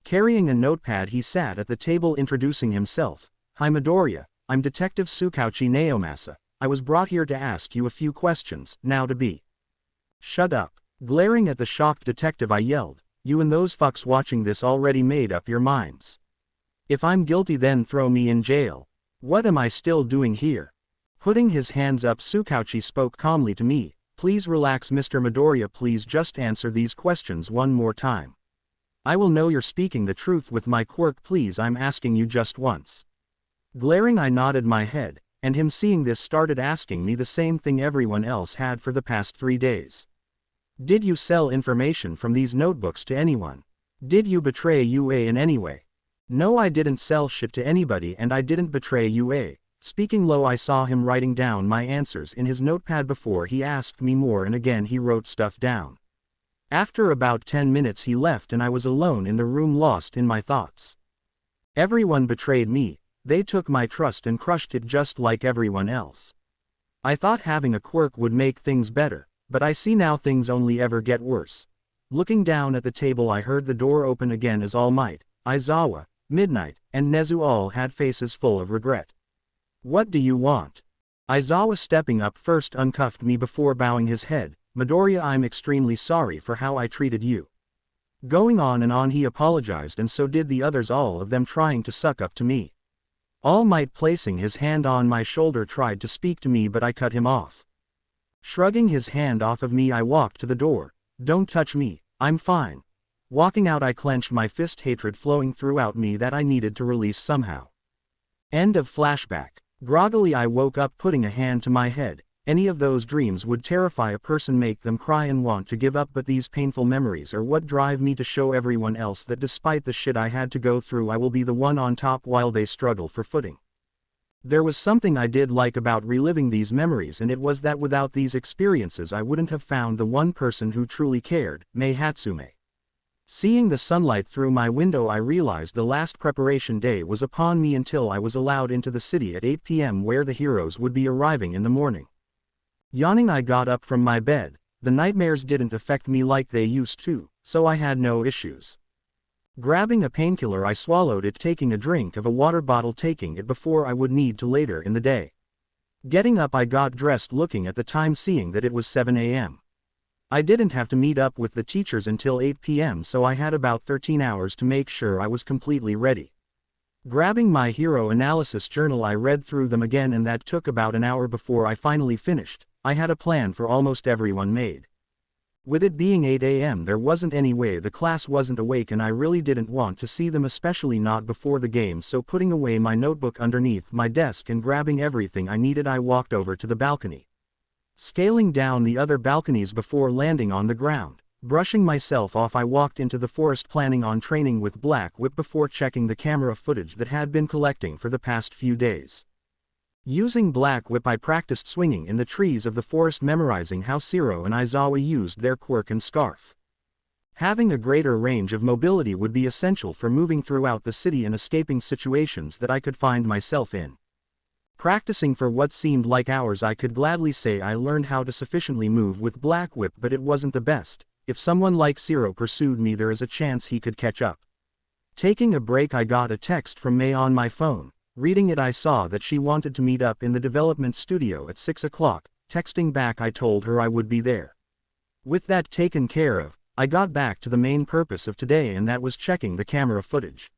Carrying a notepad, he sat at the table introducing himself. Hi Midoriya, I'm Detective Tsukauchi Naomasa. I was brought here to ask you a few questions. Now to be. Shut up. Glaring at the shocked detective I yelled, you and those fucks watching this already made up your minds. If I'm guilty, then throw me in jail. What am I still doing here? Putting his hands up, Tsukauchi spoke calmly to me. Please relax, Mr. Midoriya, please just answer these questions one more time. I will know you're speaking the truth with my quirk, please, I'm asking you just once. Glaring, I nodded my head, and him seeing this started asking me the same thing everyone else had for the past 3 days. Did you sell information from these notebooks to anyone? Did you betray UA in any way? No, I didn't sell shit to anybody and I didn't betray UA. Speaking low, I saw him writing down my answers in his notepad before he asked me more, and again he wrote stuff down. After about 10 minutes he left and I was alone in the room, lost in my thoughts. Everyone betrayed me. They took my trust and crushed it just like everyone else. I thought having a quirk would make things better, but I see now things only ever get worse. Looking down at the table I heard the door open again as All Might, Aizawa, Midnight, and Nezu all had faces full of regret. What do you want? Aizawa stepping up first uncuffed me before bowing his head. Midoriya, I'm extremely sorry for how I treated you. Going on and on he apologized, and so did the others, all of them trying to suck up to me. All Might placing his hand on my shoulder tried to speak to me, but I cut him off. Shrugging his hand off of me I walked to the door. Don't touch me, I'm fine. Walking out I clenched my fist, hatred flowing throughout me that I needed to release somehow. End of flashback. Groggily I woke up putting a hand to my head. Any of those dreams would terrify a person, make them cry and want to give up, but these painful memories are what drive me to show everyone else that despite the shit I had to go through I will be the one on top while they struggle for footing. There was something I did like about reliving these memories, and it was that without these experiences I wouldn't have found the one person who truly cared, Mei Hatsume. Seeing the sunlight through my window I realized the last preparation day was upon me until I was allowed into the city at 8 p.m. where the heroes would be arriving in the morning. Yawning I got up from my bed. The nightmares didn't affect me like they used to, so I had no issues. Grabbing a painkiller I swallowed it, taking a drink of a water bottle, taking it before I would need to later in the day. Getting up I got dressed, looking at the time seeing that it was 7 a.m. I didn't have to meet up with the teachers until 8 p.m. so I had about 13 hours to make sure I was completely ready. Grabbing my hero analysis journal I read through them again, and that took about an hour before I finally finished. I had a plan for almost everyone made. With it being 8 a.m. there wasn't any way the class wasn't awake, and I really didn't want to see them, especially not before the game, so putting away my notebook underneath my desk and grabbing everything I needed I walked over to the balcony. Scaling down the other balconies before landing on the ground. Brushing myself off I walked into the forest, planning on training with Black Whip before checking the camera footage that had been collecting for the past few days. Using Black Whip I practiced swinging in the trees of the forest, memorizing how Zero and Aizawa used their quirk and scarf. Having a greater range of mobility would be essential for moving throughout the city and escaping situations that I could find myself in. Practicing for what seemed like hours I could gladly say I learned how to sufficiently move with Black Whip, but it wasn't the best. If someone like Zero pursued me there is a chance he could catch up. Taking a break I got a text from Mei on my phone. Reading it I saw that she wanted to meet up in the development studio at 6 o'clock, texting back I told her I would be there. With that taken care of, I got back to the main purpose of today, and that was checking the camera footage.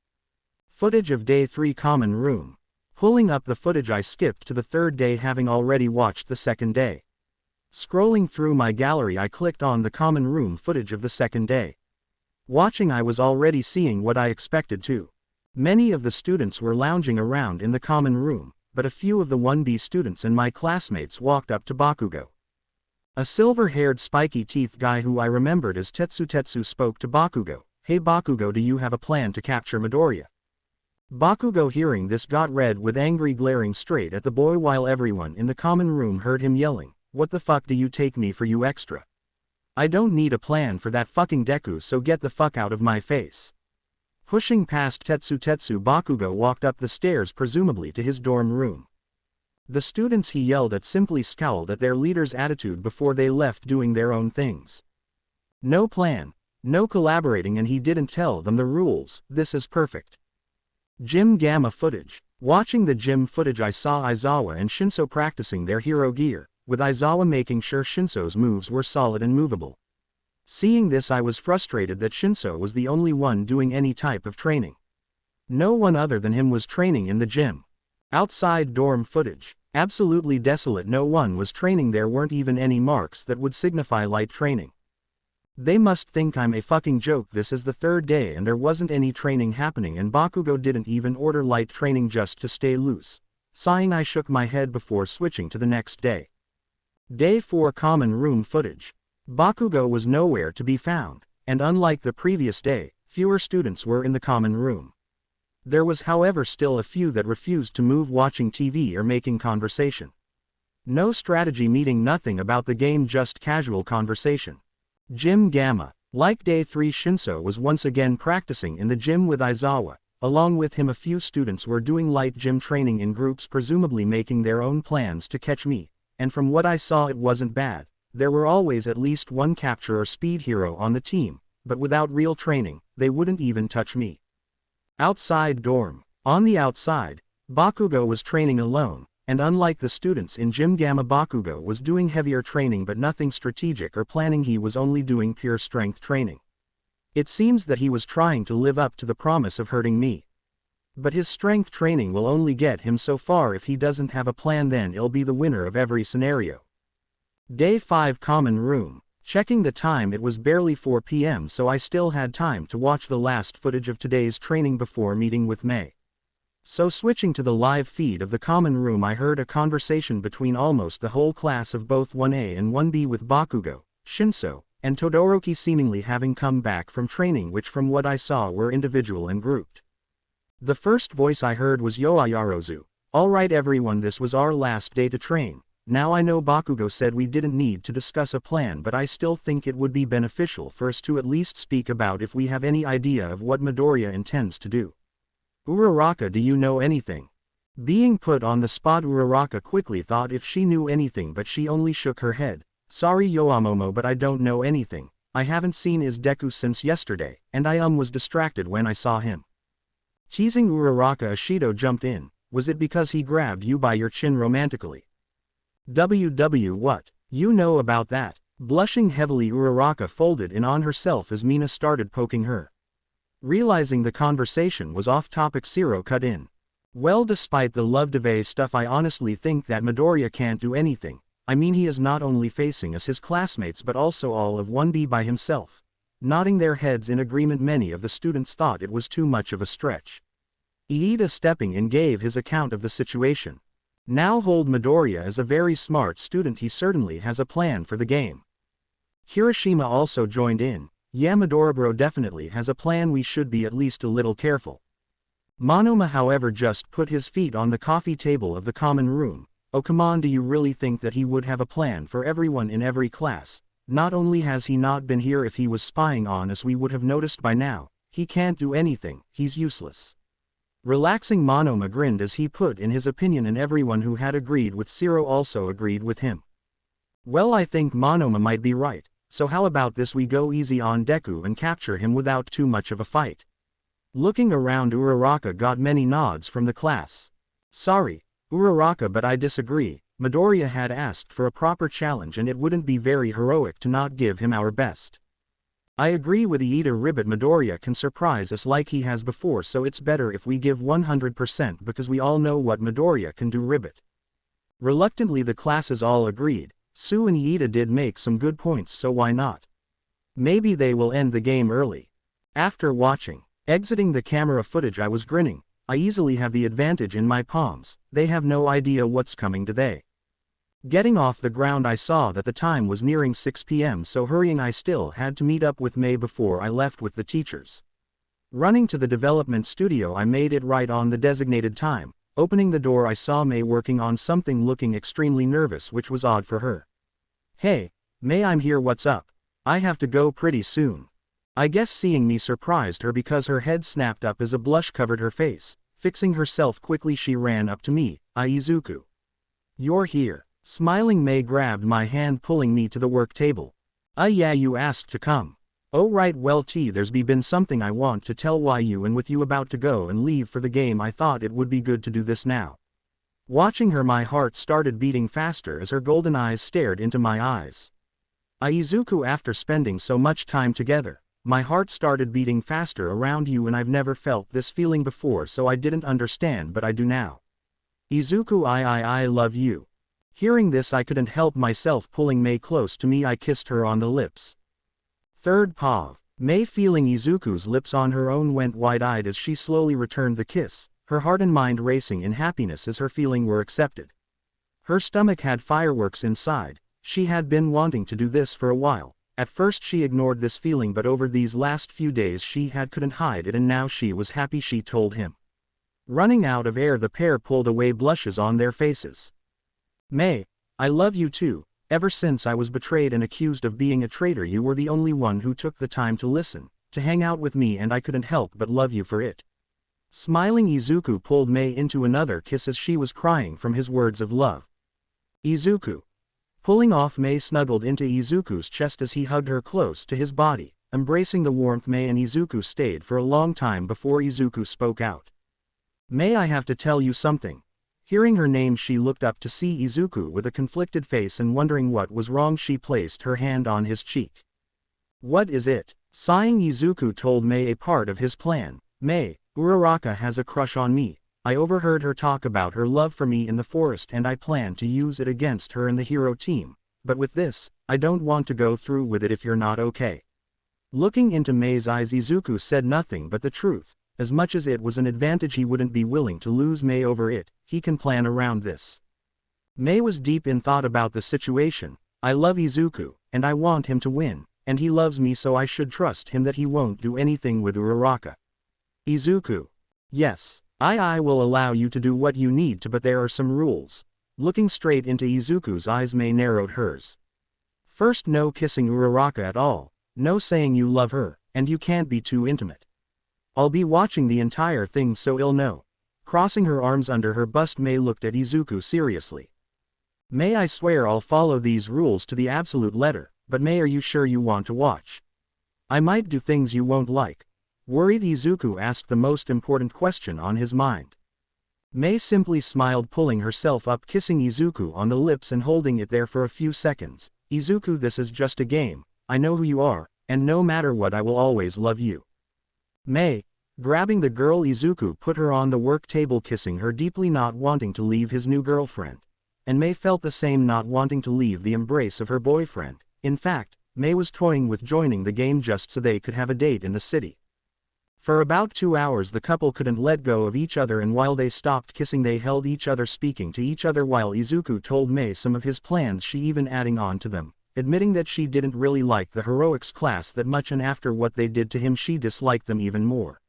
Footage of Day 3 Common Room. Pulling up the footage I skipped to the third day, having already watched the second day. Scrolling through my gallery I clicked on the Common Room footage of the second day. Watching I was already seeing what I expected to. Many of the students were lounging around in the common room, but a few of the 1B students and my classmates walked up to Bakugo. A silver-haired spiky-teeth guy who I remembered as Tetsu spoke to Bakugo. Hey Bakugo, do you have a plan to capture Midoriya? Bakugo hearing this got red with angry, glaring straight at the boy while everyone in the common room heard him yelling, "What the fuck do you take me for, you extra? I don't need a plan for that fucking Deku, so get the fuck out of my face." Pushing past Tetsu, Bakugo walked up the stairs, presumably to his dorm room. The students he yelled at simply scowled at their leader's attitude before they left, doing their own things. No plan, no collaborating, and he didn't tell them the rules. This is perfect. Gym Gamma footage. Watching the gym footage I saw Aizawa and Shinso practicing their hero gear, with Aizawa making sure Shinso's moves were solid and movable. Seeing this I was frustrated that Shinso was the only one doing any type of training. No one other than him was training in the gym. Outside dorm footage. Absolutely desolate, no one was training, there weren't even any marks that would signify light training. They must think I'm a fucking joke. This is the third day and there wasn't any training happening, and Bakugo didn't even order light training just to stay loose. Sighing I shook my head before switching to the next day. Day 4 Common Room footage. Bakugo was nowhere to be found, and unlike the previous day, fewer students were in the common room. There was however still a few that refused to move, watching TV or making conversation. No strategy meeting, nothing about the game, just casual conversation. Gym Gamma. Like Day 3, Shinso was once again practicing in the gym with Aizawa. Along with him a few students were doing light gym training in groups, presumably making their own plans to catch me. and from what I saw it wasn't bad. There were always at least one capture or speed hero on the team, but without real training, they wouldn't even touch me. Outside dorm. On the outside, Bakugo was training alone, and unlike the students in Gym Gamma, Bakugo was doing heavier training but nothing strategic or planning. He was only doing pure strength training. It seems that he was trying to live up to the promise of hurting me. But his strength training will only get him so far. If he doesn't have a plan, then he'll be the winner of every scenario. Day 5 Common Room. Checking the time, it was barely 4 p.m. so I still had time to watch the last footage of today's training before meeting with Mei. So switching to the live feed of the common room, I heard a conversation between almost the whole class of both 1A and 1B, with Bakugo, Shinso, and Todoroki seemingly having come back from training, which from what I saw were individual and grouped. The first voice I heard was Yoayarozu. "Alright everyone, this was our last day to train. Now I know Bakugo said we didn't need to discuss a plan, but I still think it would be beneficial for us to at least speak about if we have any idea of what Midoriya intends to do. Uraraka, do you know anything?" Being put on the spot, Uraraka quickly thought if she knew anything, but she only shook her head. "Sorry Yoamomo, but I don't know anything. I haven't seen his Deku since yesterday, and I was distracted when I saw him." Teasing Uraraka, Ashido jumped in. "Was it because he grabbed you by your chin romantically?" What? You know about that?" Blushing heavily, Uraraka folded in on herself as Mina started poking her. Realizing the conversation was off topic, Zero cut in. "Well, despite the love debate stuff, I honestly think that Midoriya can't do anything. I mean, he is not only facing us, his classmates, but also all of 1B by himself." Nodding their heads in agreement, many of the students thought it was too much of a stretch. Iida stepping in gave his account of the situation. "Now hold, Midoriya is a very smart student. He certainly has a plan for the game." Kirishima also joined in. "Yeah, Midoribro definitely has a plan. We should be at least a little careful." Monoma, however, just put his feet on the coffee table of the common room. "Oh come on, do you really think that he would have a plan for everyone in every class? Not only has he not been here, if he was spying on us we would have noticed by now. He can't do anything, he's useless." Relaxing, Monoma grinned as he put in his opinion, and everyone who had agreed with Zero also agreed with him. "Well, I think Monoma might be right, so how about this, we go easy on Deku and capture him without too much of a fight?" Looking around, Uraraka got many nods from the class. "Sorry, Uraraka, but I disagree. Midoriya had asked for a proper challenge and it wouldn't be very heroic to not give him our best." "I agree with Iida Ribbit. Midoriya can surprise us like he has before, so it's better if we give 100% because we all know what Midoriya can do, Ribbit." Reluctantly, the classes all agreed. Sue and Iida did make some good points, so why not? Maybe they will end the game early. After watching, exiting the camera footage, I was grinning. I easily have the advantage in my palms. They have no idea what's coming to they. Getting off the ground, I saw that the time was nearing 6 p.m. so hurrying, I still had to meet up with Mei before I left with the teachers. Running to the development studio, I made it right on the designated time. Opening the door, I saw Mei working on something, looking extremely nervous, which was odd for her. "Hey, Mei, I'm here, what's up? I have to go pretty soon." I guess seeing me surprised her because her head snapped up as a blush covered her face. Fixing herself quickly, she ran up to me. "Izuku. You're here." Smiling, Mei grabbed my hand, pulling me to the work table. Yeah, you asked to come." "Oh right, well there's been something I want to tell you, and with you about to go and leave for the game, I thought it would be good to do this now." Watching her, my heart started beating faster as her golden eyes stared into my eyes. "Izuku, after spending so much time together, my heart started beating faster around you, and I've never felt this feeling before, so I didn't understand, but I do now. Izuku, I love you." Hearing this, I couldn't help myself. Pulling Mei close to me, I kissed her on the lips. Third pav. Mei, feeling Izuku's lips on her own, went wide-eyed as she slowly returned the kiss, her heart and mind racing in happiness as her feeling were accepted. Her stomach had fireworks inside. She had been wanting to do this for a while. At first she ignored this feeling, but over these last few days she couldn't hide it, and now she was happy. She told him. Running out of air, the pair pulled away, blushes on their faces. "Mei, I love you too. Ever since I was betrayed and accused of being a traitor, you were the only one who took the time to listen, to hang out with me, and I couldn't help but love you for it." Smiling, Izuku pulled Mei into another kiss as she was crying from his words of love. "Izuku, Pulling off, Mei snuggled into Izuku's chest as he hugged her close to his body. Embracing the warmth, Mei and Izuku stayed for a long time before Izuku spoke out. "Mei, I have to tell you something." Hearing her name, she looked up to see Izuku with a conflicted face, and wondering what was wrong, she placed her hand on his cheek. "What is it?" Sighing, Izuku told Mei a part of his plan. "Mei, Uraraka has a crush on me. I overheard her talk about her love for me in the forest, and I plan to use it against her and the hero team. But with this, I don't want to go through with it if you're not okay." Looking into Mei's eyes, Izuku said nothing but the truth. As much as it was an advantage, he wouldn't be willing to lose Mei over it. He can plan around this. Mei was deep in thought about the situation. "I love Izuku, and I want him to win, and he loves me, so I should trust him that he won't do anything with Uraraka." Izuku: "Yes, I will allow you to do what you need to, but there are some rules." Looking straight into Izuku's eyes, Mei narrowed hers. "First, no kissing Uraraka at all. No saying you love her, and you can't be too intimate. I'll be watching the entire thing, so you'll know." Crossing her arms under her bust, Mei looked at Izuku seriously. "Mei, I swear I'll follow these rules to the absolute letter, but Mei, are you sure you want to watch? I might do things you won't like." Worried, Izuku asked the most important question on his mind. Mei simply smiled, pulling herself up, kissing Izuku on the lips and holding it there for a few seconds. "Izuku, this is just a game. I know who you are, and no matter what, I will always love you." Mei, grabbing the girl, Izuku put her on the work table, kissing her deeply, not wanting to leave his new girlfriend. And Mei felt the same, not wanting to leave the embrace of her boyfriend. In fact, Mei was toying with joining the game just so they could have a date in the city. For about 2 hours the couple couldn't let go of each other, and while they stopped kissing they held each other, speaking to each other while Izuku told Mei some of his plans, she even adding on to them, admitting that she didn't really like the heroics class that much, and after what they did to him she disliked them even more.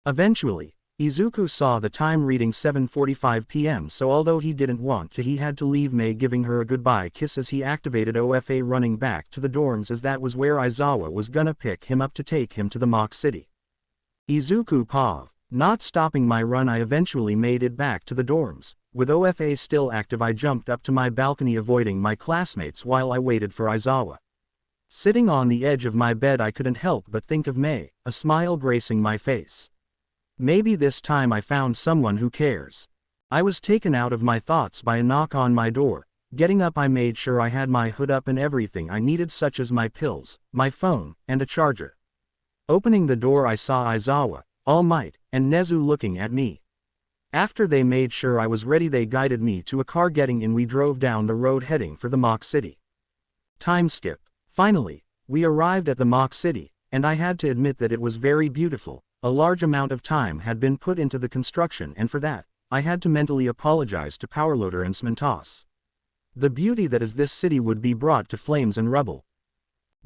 Eventually, Izuku saw the time reading 7:45 p.m. so although he didn't want to, he had to leave Mei, giving her a goodbye kiss as he activated OFA, running back to the dorms as that was where Aizawa was gonna pick him up to take him to the mock city. Izuku paused. "Not stopping my run, I eventually made it back to the dorms. With OFA still active, I jumped up to my balcony, avoiding my classmates while I waited for Aizawa. Sitting on the edge of my bed, I couldn't help but think of Mei, a smile gracing my face. Maybe this time I found someone who cares." I was taken out of my thoughts by a knock on my door. Getting up, I made sure I had my hood up and everything I needed, such as my pills, my phone, and a charger. Opening the door, I saw Aizawa, All Might, and Nezu looking at me. After they made sure I was ready, they guided me to a car. Getting in, we drove down the road heading for the mock city. Time skip. Finally, we arrived at the mock city, and I had to admit that it was very beautiful. A large amount of time had been put into the construction, and for that, I had to mentally apologize to Powerloader and Smentos. The beauty that is this city would be brought to flames and rubble.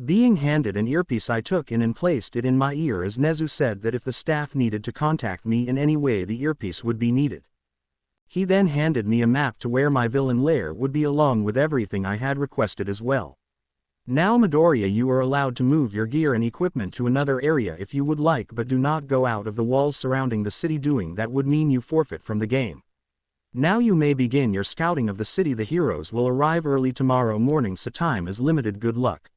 Being handed an earpiece, I took in and placed it in my ear as Nezu said that if the staff needed to contact me in any way, the earpiece would be needed. He then handed me a map to where my villain lair would be, along with everything I had requested as well. "Now Midoriya, you are allowed to move your gear and equipment to another area if you would like, but do not go out of the walls surrounding the city. Doing that would mean you forfeit from the game. Now you may begin your scouting of the city. The heroes will arrive early tomorrow morning, so time is limited. Good luck."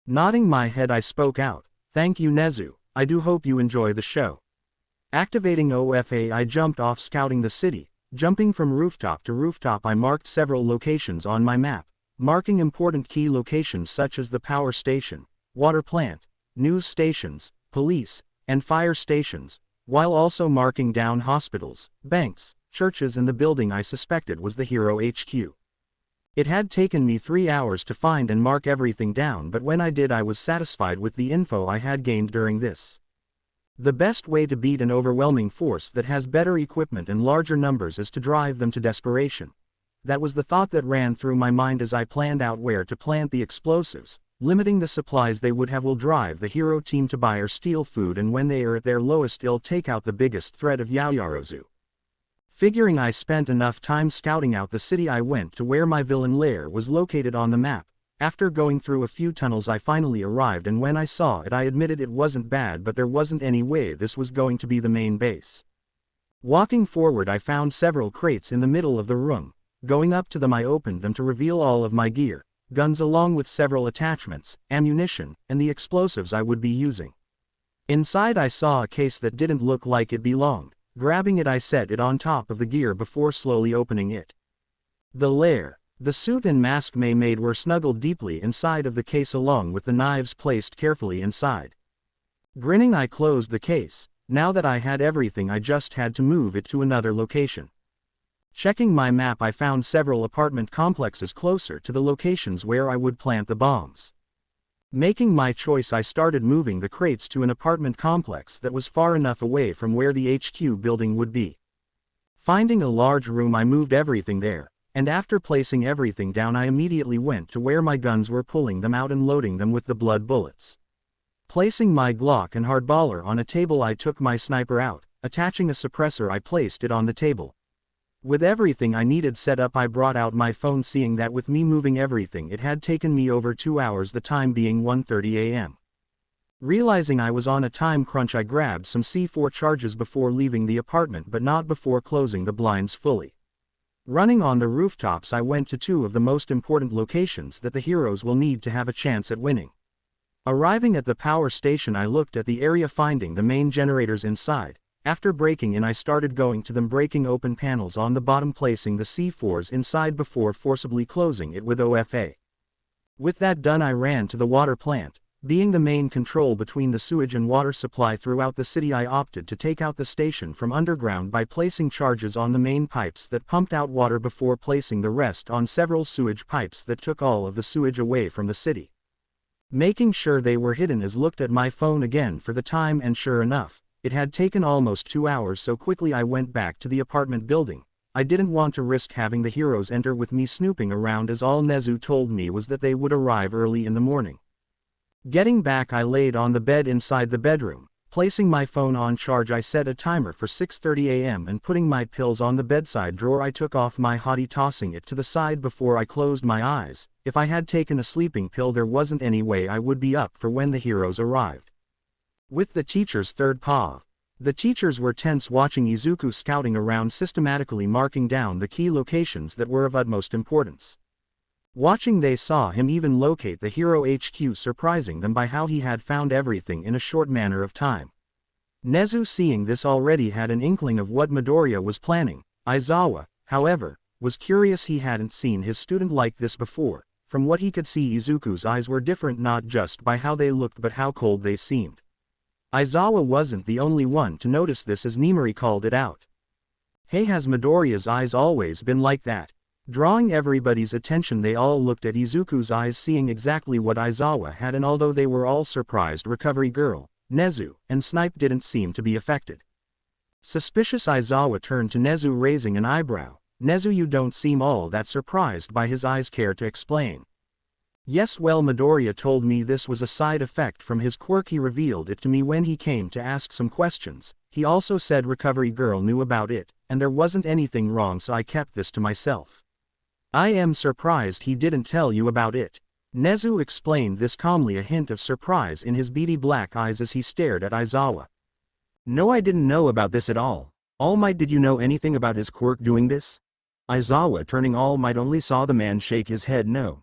Nodding my head, I spoke out. "Thank you, Nezu. I do hope you enjoy the show." Activating OFA, I jumped off scouting the city. Jumping from rooftop to rooftop, I marked several locations on my map, marking important key locations such as the power station, water plant, news stations, police, and fire stations, while also marking down hospitals, banks, churches, and the building I suspected was the hero HQ. It had taken me 3 hours to find and mark everything down, but when I did, I was satisfied with the info I had gained during this. The best way to beat an overwhelming force that has better equipment and larger numbers is to drive them to desperation. That was the thought that ran through my mind as I planned out where to plant the explosives. Limiting the supplies they would have will drive the hero team to buy or steal food, and when they are at their lowest, it'll take out the biggest threat of Yaoyarozu. Figuring I spent enough time scouting out the city, I went to where my villain lair was located on the map. After going through a few tunnels, I finally arrived, and when I saw it, I admitted it wasn't bad, but there wasn't any way this was going to be the main base. Walking forward, I found several crates in the middle of the room. Going up to them I opened them to reveal all of my gear, guns along with several attachments, ammunition, and the explosives I would be using. Inside I saw a case that didn't look like it belonged. Grabbing it I set it on top of the gear before slowly opening it. The lair. The suit and mask Mei made were snuggled deeply inside of the case along with the knives placed carefully inside. Grinning I closed the case. Now that I had everything I just had to move it to another location. Checking my map I found several apartment complexes closer to the locations where I would plant the bombs. Making my choice I started moving the crates to an apartment complex that was far enough away from where the HQ building would be. Finding a large room I moved everything there, and after placing everything down I immediately went to where my guns were, pulling them out and loading them with the blood bullets. Placing my Glock and hardballer on a table I took my sniper out, attaching a suppressor I placed it on the table. With everything I needed set up I brought out my phone, seeing that with me moving everything it had taken me over 2 hours, the time being 1:30 a.m. Realizing I was on a time crunch I grabbed some C4 charges before leaving the apartment, but not before closing the blinds fully. Running on the rooftops I went to 2 of the most important locations that the heroes will need to have a chance at winning. Arriving at the power station I looked at the area, finding the main generators inside. After breaking in I started going to them, breaking open panels on the bottom, placing the C4s inside before forcibly closing it with OFA. With that done I ran to the water plant. Being the main control between the sewage and water supply throughout the city, I opted to take out the station from underground by placing charges on the main pipes that pumped out water before placing the rest on several sewage pipes that took all of the sewage away from the city. Making sure they were hidden as looked at my phone again for the time, and sure enough, it had taken almost 2 hours, so quickly I went back to the apartment building. I didn't want to risk having the heroes enter with me snooping around, as all Nezu told me was that they would arrive early in the morning. Getting back I laid on the bed inside the bedroom. Placing my phone on charge I set a timer for 6:30 a.m. and putting my pills on the bedside drawer I took off my hottie, tossing it to the side before I closed my eyes. If I had taken a sleeping pill there wasn't any way I would be up for when the heroes arrived. With the teacher's third POV. The teachers were tense, watching Izuku scouting around, systematically marking down the key locations that were of utmost importance. Watching they saw him even locate the hero HQ, surprising them by how he had found everything in a short manner of time. Nezu, seeing this, already had an inkling of what Midoriya was planning. Aizawa, however, was curious. He hadn't seen his student like this before. From what he could see, Izuku's eyes were different, not just by how they looked but how cold they seemed. Aizawa wasn't the only one to notice this, as Nimori called it out. "Hey, has Midoriya's eyes always been like that?" Drawing everybody's attention, they all looked at Izuku's eyes, seeing exactly what Aizawa had, and although they were all surprised, Recovery Girl, Nezu, and Snipe didn't seem to be affected. Suspicious, Aizawa turned to Nezu, raising an eyebrow. "Nezu, you don't seem all that surprised by his eyes, care to explain?" "Yes, well, Midoriya told me this was a side effect from his quirk. He revealed it to me when he came to ask some questions. He also said Recovery Girl knew about it, and there wasn't anything wrong, so I kept this to myself." "I am surprised he didn't tell you about it." Nezu explained this calmly, a hint of surprise in his beady black eyes as he stared at Aizawa. "No, I didn't know about this at all. All Might, did you know anything about his quirk doing this?" Aizawa, turning All Might, only saw the man shake his head no.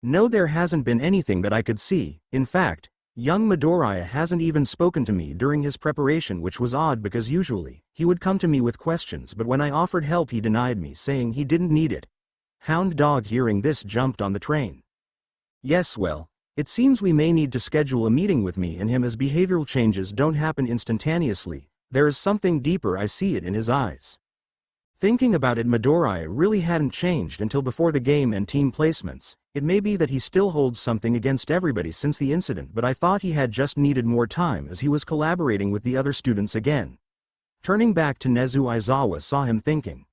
"No, there hasn't been anything that I could see. In fact, young Midoriya hasn't even spoken to me during his preparation, which was odd because usually, he would come to me with questions, but when I offered help he denied me, saying he didn't need it." Hound Dog, hearing this, jumped on the train. "Yes, well, it seems we may need to schedule a meeting with me and him, as behavioral changes don't happen instantaneously. There is something deeper, I see it in his eyes." Thinking about it, Midoriya really hadn't changed until before the game and team placements. It may be that he still holds something against everybody since the incident, but I thought he had just needed more time as he was collaborating with the other students again. Turning back to Nezu, Aizawa saw him thinking.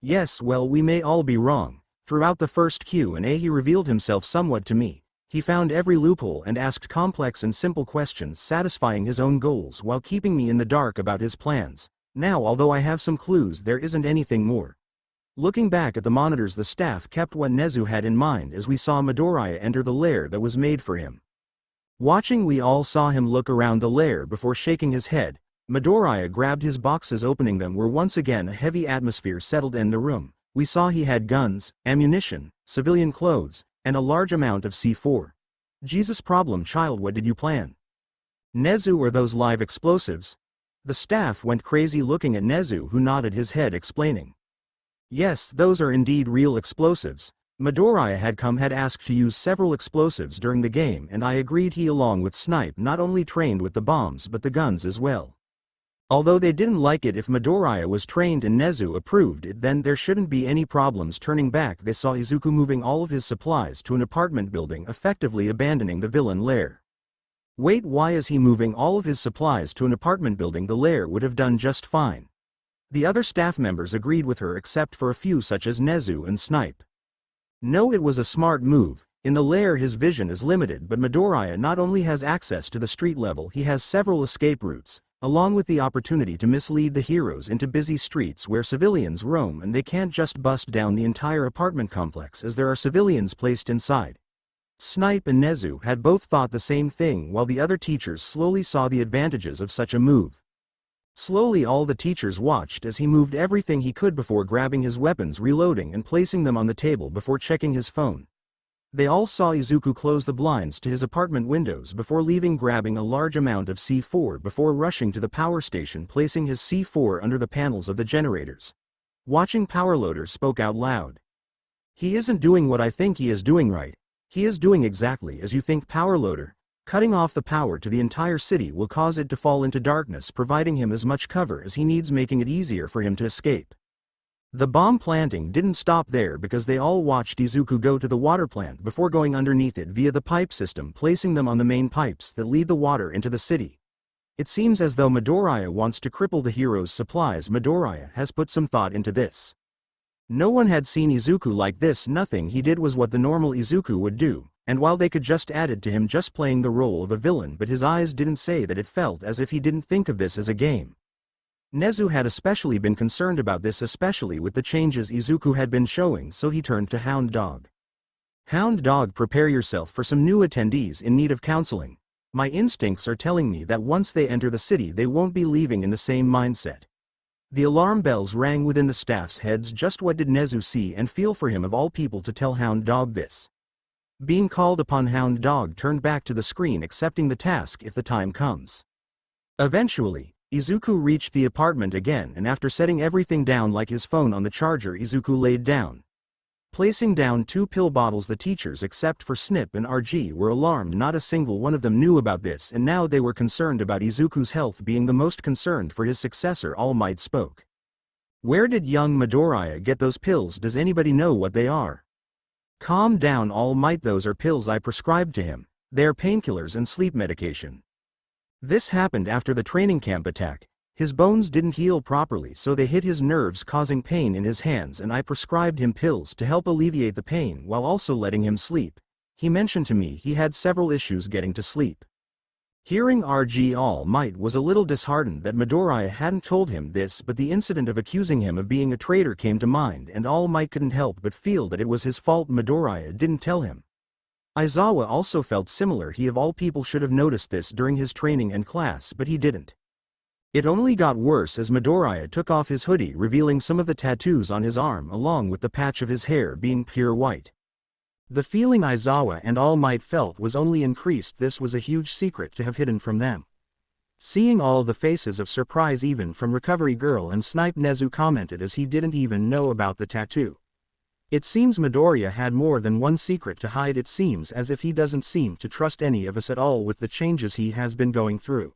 "Yes, well, we may all be wrong. Throughout the first Q&A he revealed himself somewhat to me. He found every loophole and asked complex and simple questions, satisfying his own goals while keeping me in the dark about his plans. Now, although I have some clues, there isn't anything more." Looking back at the monitors, the staff kept what Nezu had in mind as we saw Midoriya enter the lair that was made for him. Watching, we all saw him look around the lair before shaking his head. Midoriya grabbed his boxes, opening them where once again a heavy atmosphere settled in the room. We saw he had guns, ammunition, civilian clothes, and a large amount of C4. Jesus problem child, what did you plan? Nezu, or those live explosives? The staff went crazy looking at Nezu, who nodded his head explaining. Yes, those are indeed real explosives. Midoriya had asked to use several explosives during the game, and I agreed. He along with Snipe not only trained with the bombs but the guns as well. Although they didn't like it if Midoriya was trained and Nezu approved it, then there shouldn't be any problems. Turning back, they saw Izuku moving all of his supplies to an apartment building, effectively abandoning the villain lair. Wait, why is he moving all of his supplies to an apartment building? The lair would have done just fine. The other staff members agreed with her except for a few such as Nezu and Snipe. No, it was a smart move. In the lair his vision is limited, but Midoriya not only has access to the street level, he has several escape routes, along with the opportunity to mislead the heroes into busy streets where civilians roam, and they can't just bust down the entire apartment complex as there are civilians placed inside. Snipe and Nezu had both thought the same thing, while the other teachers slowly saw the advantages of such a move. Slowly all the teachers watched as he moved everything he could before grabbing his weapons, reloading and placing them on the table before checking his phone. They all saw Izuku close the blinds to his apartment windows before leaving, grabbing a large amount of C4 before rushing to the power station, placing his C4 under the panels of the generators. Watching Powerloader spoke out loud. He isn't doing what I think he is doing, right? He is doing exactly as you think, Powerloader. Cutting off the power to the entire city will cause it to fall into darkness, providing him as much cover as he needs, making it easier for him to escape. The bomb planting didn't stop there because they all watched Izuku go to the water plant before going underneath it via the pipe system, placing them on the main pipes that lead the water into the city. It seems as though Midoriya wants to cripple the heroes' supplies. Midoriya has put some thought into this. No one had seen Izuku like this. Nothing he did was what the normal Izuku would do, and while they could just added to him just playing the role of a villain, but his eyes didn't say that. It felt as if he didn't think of this as a game. Nezu had especially been concerned about this, especially with the changes Izuku had been showing, so he turned to Hound Dog. Hound Dog, prepare yourself for some new attendees in need of counseling. My instincts are telling me that once they enter the city they won't be leaving in the same mindset. The alarm bells rang within the staff's heads. Just what did Nezu see and feel for him of all people to tell Hound Dog this? Being called upon, Hound Dog turned back to the screen, accepting the task if the time comes. Eventually, Izuku reached the apartment again, and after setting everything down like his phone on the charger, Izuku laid down. Placing down 2 pill bottles, the teachers except for Snip and RG were alarmed. Not a single one of them knew about this, and now they were concerned about Izuku's health, being the most concerned for his successor. All Might spoke. Where did young Midoriya get those pills? Does anybody know what they are? Calm down, All Might, those are pills I prescribed to him. They are painkillers and sleep medication. This happened after the training camp attack. His bones didn't heal properly, so they hit his nerves, causing pain in his hands, and I prescribed him pills to help alleviate the pain while also letting him sleep. He mentioned to me he had several issues getting to sleep. Hearing RG, All Might was a little disheartened that Midoriya hadn't told him this, but the incident of accusing him of being a traitor came to mind, and All Might couldn't help but feel that it was his fault Midoriya didn't tell him. Aizawa also felt similar. He of all people should have noticed this during his training and class, but he didn't. It only got worse as Midoriya took off his hoodie, revealing some of the tattoos on his arm along with the patch of his hair being pure white. The feeling Aizawa and All Might felt was only increased. This was a huge secret to have hidden from them. Seeing all the faces of surprise even from Recovery Girl and Snipe, Nezu commented as he didn't even know about the tattoo. It seems Midoriya had more than one secret to hide. It seems as if he doesn't seem to trust any of us at all with the changes he has been going through.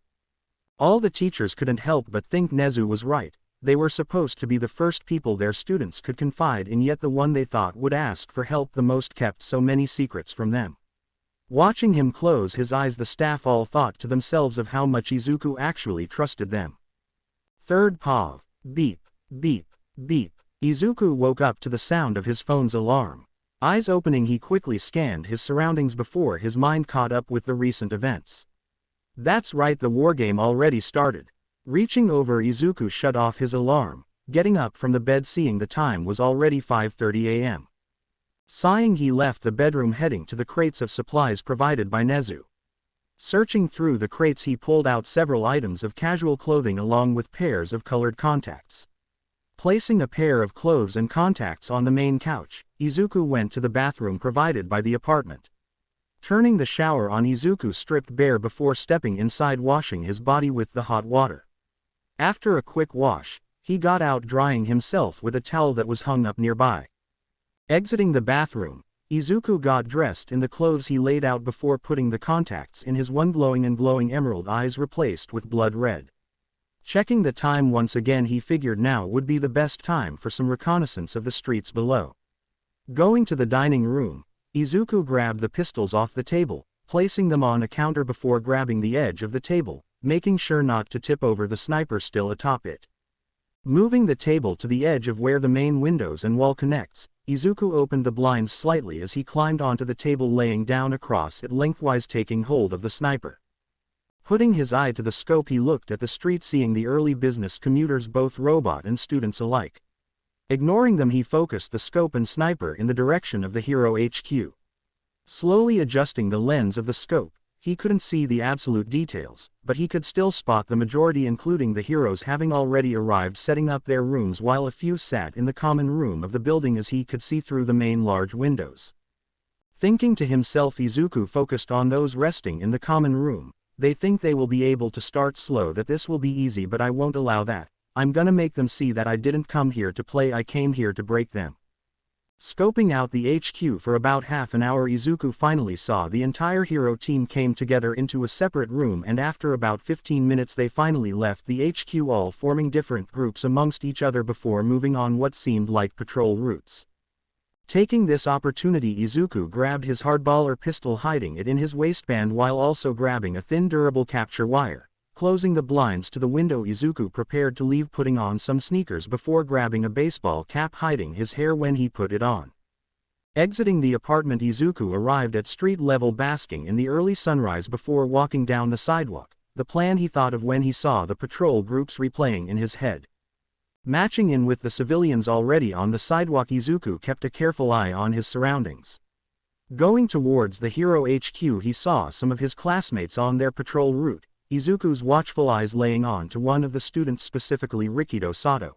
All the teachers couldn't help but think Nezu was right. They were supposed to be the first people their students could confide in, yet the one they thought would ask for help the most kept so many secrets from them. Watching him close his eyes, the staff all thought to themselves of how much Izuku actually trusted them. Third POV. Beep, beep, beep. Izuku woke up to the sound of his phone's alarm. Eyes opening, he quickly scanned his surroundings before his mind caught up with the recent events. That's right, the wargame already started. Reaching over, Izuku shut off his alarm, getting up from the bed, seeing the time was already 5:30 a.m. Sighing, he left the bedroom, heading to the crates of supplies provided by Nezu. Searching through the crates, he pulled out several items of casual clothing along with pairs of colored contacts. Placing a pair of clothes and contacts on the main couch, Izuku went to the bathroom provided by the apartment. Turning the shower on, Izuku stripped bare before stepping inside, washing his body with the hot water. After a quick wash, he got out, drying himself with a towel that was hung up nearby. Exiting the bathroom, Izuku got dressed in the clothes he laid out before putting the contacts in, his one glowing emerald eyes replaced with blood red. Checking the time once again, he figured now would be the best time for some reconnaissance of the streets below. Going to the dining room, Izuku grabbed the pistols off the table, placing them on a counter before grabbing the edge of the table, making sure not to tip over the sniper still atop it. Moving the table to the edge of where the main windows and wall connects, Izuku opened the blinds slightly as he climbed onto the table, laying down across it lengthwise, taking hold of the sniper. Putting his eye to the scope, he looked at the street, seeing the early business commuters, both robot and students alike. Ignoring them, he focused the scope and sniper in the direction of the hero HQ. Slowly adjusting the lens of the scope, he couldn't see the absolute details, but he could still spot the majority, including the heroes having already arrived, setting up their rooms, while a few sat in the common room of the building as he could see through the main large windows. Thinking to himself, Izuku focused on those resting in the common room. They think they will be able to start slow, that this will be easy, but I won't allow that. I'm gonna make them see that I didn't come here to play, I came here to break them. Scoping out the HQ for about half an hour, Izuku finally saw the entire hero team came together into a separate room, and after about 15 minutes they finally left the HQ, all forming different groups amongst each other before moving on what seemed like patrol routes. Taking this opportunity, Izuku grabbed his hardballer pistol, hiding it in his waistband while also grabbing a thin durable capture wire. Closing the blinds to the window, Izuku prepared to leave, putting on some sneakers before grabbing a baseball cap, hiding his hair when he put it on. Exiting the apartment, Izuku arrived at street level, basking in the early sunrise before walking down the sidewalk, the plan he thought of when he saw the patrol groups replaying in his head. Matching in with the civilians already on the sidewalk, Izuku kept a careful eye on his surroundings. Going towards the hero HQ, he saw some of his classmates on their patrol route, Izuku's watchful eyes laying on to one of the students, specifically Rikido Sato.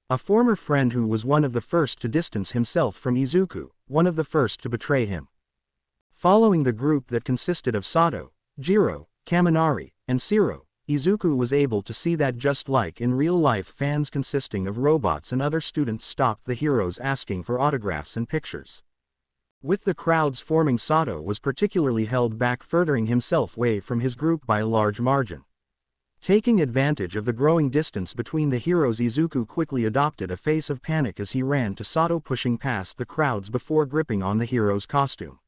A former friend who was one of the first to distance himself from Izuku, one of the first to betray him. Following the group that consisted of Sato, Jiro, Kaminari, and Shiro, Izuku was able to see that just like in real life, fans consisting of robots and other students stopped the heroes asking for autographs and pictures. With the crowds forming, Sato was particularly held back, furthering himself away from his group by a large margin. Taking advantage of the growing distance between the heroes, Izuku quickly adopted a face of panic as he ran to Sato, pushing past the crowds before gripping on the hero's costume.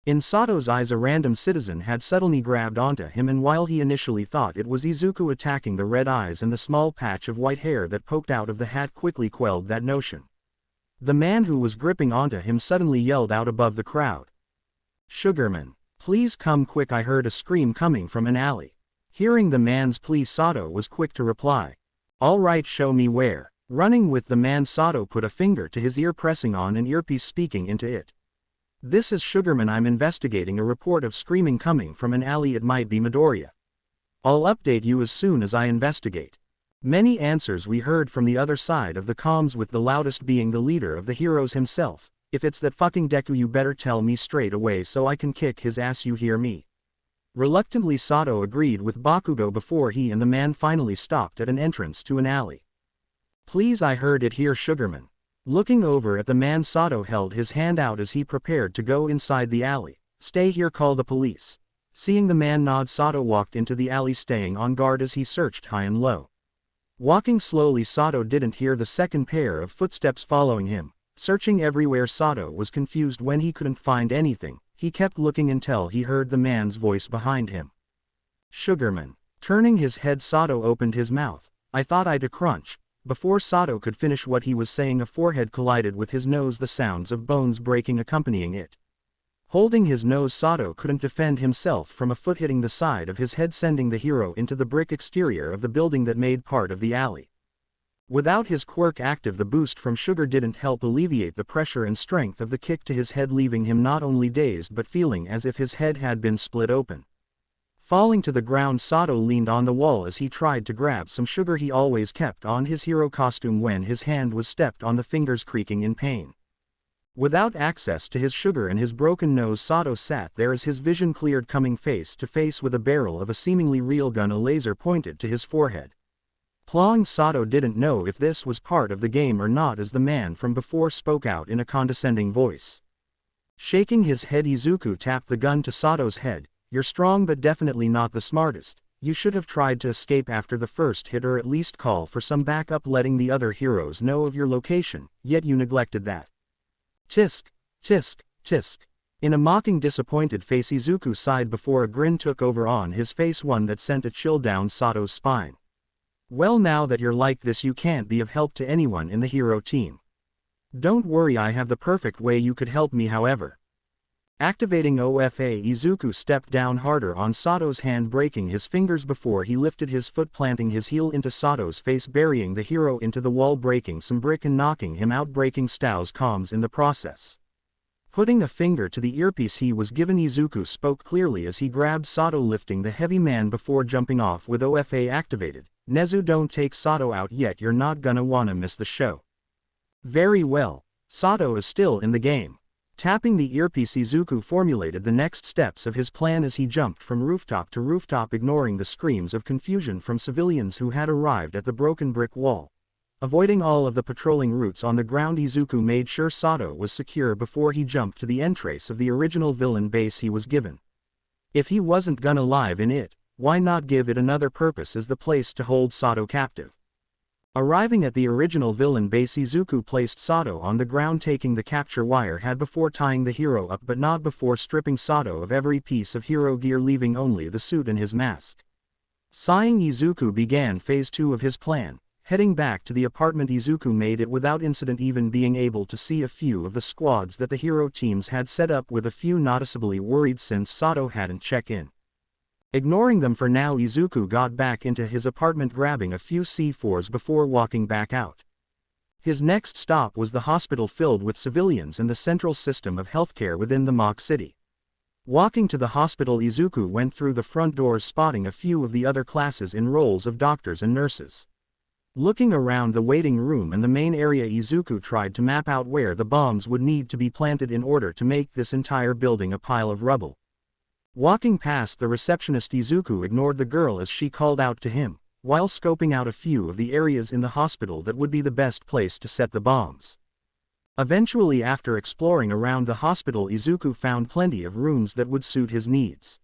In Sato's eyes, a random citizen had suddenly grabbed onto him, and while he initially thought it was Izuku attacking, the red eyes and the small patch of white hair that poked out of the hat quickly quelled that notion. The man who was gripping onto him suddenly yelled out above the crowd, "Sugarman, please come quick!" I heard a scream coming from an alley. Hearing the man's plea, Sato was quick to reply, "All right, show me where." Running with the man, Sato put a finger to his ear, pressing on an earpiece, speaking into it. "This is Sugarman. I'm investigating a report of screaming coming from an alley. It might be Midoriya. I'll update you as soon as I investigate." Many answers we heard from the other side of the comms, with the loudest being the leader of the heroes himself. "If it's that fucking Deku, you better tell me straight away so I can kick his ass, you hear me?" Reluctantly, Sato agreed with Bakugo before he and the man finally stopped at an entrance to an alley. "Please, I heard it here, Sugarman." Looking over at the man, Sato held his hand out as he prepared to go inside the alley. "Stay here, call the police." Seeing the man nod, Sato walked into the alley, staying on guard as he searched high and low. Walking slowly, Sato didn't hear the second pair of footsteps following him. Searching everywhere, Sato was confused when he couldn't find anything. He kept looking until he heard the man's voice behind him. "Sugarman." Turning his head, Sato opened his mouth. "I thought I'd a crunch." Before Sato could finish what he was saying, a forehead collided with his nose, the sounds of bones breaking accompanying it. Holding his nose, Sato couldn't defend himself from a foot hitting the side of his head, sending the hero into the brick exterior of the building that made part of the alley. Without his quirk active, the boost from sugar didn't help alleviate the pressure and strength of the kick to his head, leaving him not only dazed but feeling as if his head had been split open. Falling to the ground, Sato leaned on the wall as he tried to grab some sugar he always kept on his hero costume when his hand was stepped on, the fingers creaking in pain. Without access to his sugar and his broken nose, Sato sat there as his vision cleared, coming face to face with a barrel of a seemingly real gun, a laser pointed to his forehead. Plowing, Sato didn't know if this was part of the game or not as the man from before spoke out in a condescending voice. Shaking his head, Izuku tapped the gun to Sato's head. "You're strong but definitely not the smartest. You should have tried to escape after the first hit, or at least call for some backup, letting the other heroes know of your location, yet you neglected that." Tisk, tisk, tisk. In a mocking, disappointed face, Izuku sighed before a grin took over on his face, one that sent a chill down Sato's spine. "Well, now that you're like this, you can't be of help to anyone in the hero team. Don't worry, I have the perfect way you could help me, however." Activating OFA, Izuku stepped down harder on Sato's hand, breaking his fingers before he lifted his foot, planting his heel into Sato's face, burying the hero into the wall, breaking some brick and knocking him out, breaking Stao's comms in the process. Putting a finger to the earpiece he was given, Izuku spoke clearly as he grabbed Sato, lifting the heavy man before jumping off with OFA activated. "Nezu, don't take Sato out yet, you're not gonna wanna miss the show." "Very well. Sato is still in the game." Tapping the earpiece, Izuku formulated the next steps of his plan as he jumped from rooftop to rooftop, ignoring the screams of confusion from civilians who had arrived at the broken brick wall. Avoiding all of the patrolling routes on the ground, Izuku made sure Sato was secure before he jumped to the entrance of the original villain base he was given. If he wasn't gonna live in it, why not give it another purpose as the place to hold Sato captive? Arriving at the original villain base, Izuku placed Sato on the ground, taking the capture wire had before tying the hero up, but not before stripping Sato of every piece of hero gear, leaving only the suit and his mask. Sighing, Izuku began phase 2 of his plan. Heading back to the apartment, Izuku made it without incident, even being able to see a few of the squads that the hero teams had set up, with a few noticeably worried since Sato hadn't checked in. Ignoring them for now, Izuku got back into his apartment, grabbing a few C4s before walking back out. His next stop was the hospital filled with civilians and the central system of healthcare within the mock city. Walking to the hospital, Izuku went through the front doors, spotting a few of the other classes in roles of doctors and nurses. Looking around the waiting room and the main area, Izuku tried to map out where the bombs would need to be planted in order to make this entire building a pile of rubble. Walking past the receptionist, Izuku ignored the girl as she called out to him, while scoping out a few of the areas in the hospital that would be the best place to set the bombs. Eventually, after exploring around the hospital, Izuku found plenty of rooms that would suit his needs.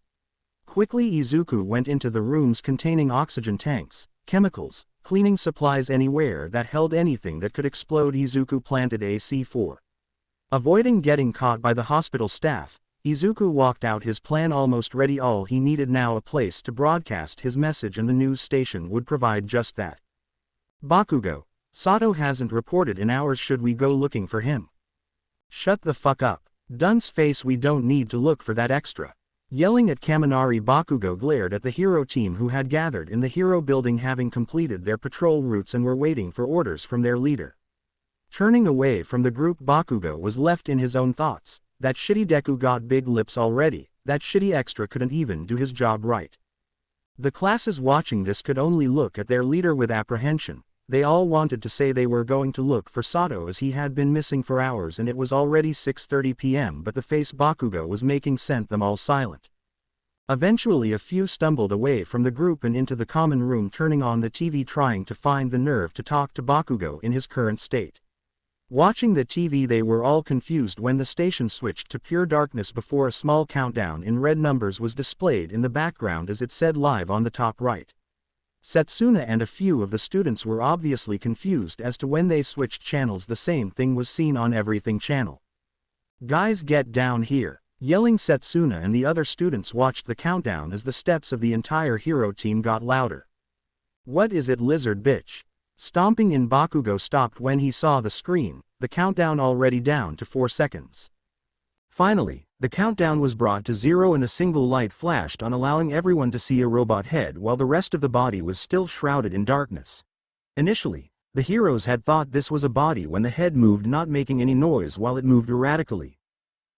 Quickly, Izuku went into the rooms containing oxygen tanks, chemicals, cleaning supplies, anywhere that held anything that could explode. Izuku planted a C4. Avoiding getting caught by the hospital staff, Izuku walked out, his plan almost ready. All he needed now, a place to broadcast his message, and the news station would provide just that. "Bakugo, Sato hasn't reported in hours. Should we go looking for him?" "Shut the fuck up, dunce face, we don't need to look for that extra." Yelling at Kaminari, Bakugo glared at the hero team who had gathered in the hero building, having completed their patrol routes and were waiting for orders from their leader. Turning away from the group, Bakugo was left in his own thoughts. That shitty Deku got big lips already. That shitty extra couldn't even do his job right. The classes watching this could only look at their leader with apprehension. They all wanted to say they were going to look for Sato, as he had been missing for hours and it was already 6:30 p.m., but the face Bakugo was making sent them all silent. Eventually, a few stumbled away from the group and into the common room, turning on the TV, trying to find the nerve to talk to Bakugo in his current state. Watching the TV, they were all confused when the station switched to pure darkness before a small countdown in red numbers was displayed in the background as it said live on the top right. Setsuna and a few of the students were obviously confused as to when they switched channels, the same thing was seen on Everything channel. "Guys, get down here!" Yelling, Setsuna and the other students watched the countdown as the steps of the entire hero team got louder. "What is it, lizard bitch?" Stomping in, Bakugo stopped when he saw the screen, the countdown already down to 4 seconds. Finally, the countdown was brought to 0 and a single light flashed on, allowing everyone to see a robot head while the rest of the body was still shrouded in darkness. Initially, the heroes had thought this was a body when the head moved, not making any noise while it moved erratically.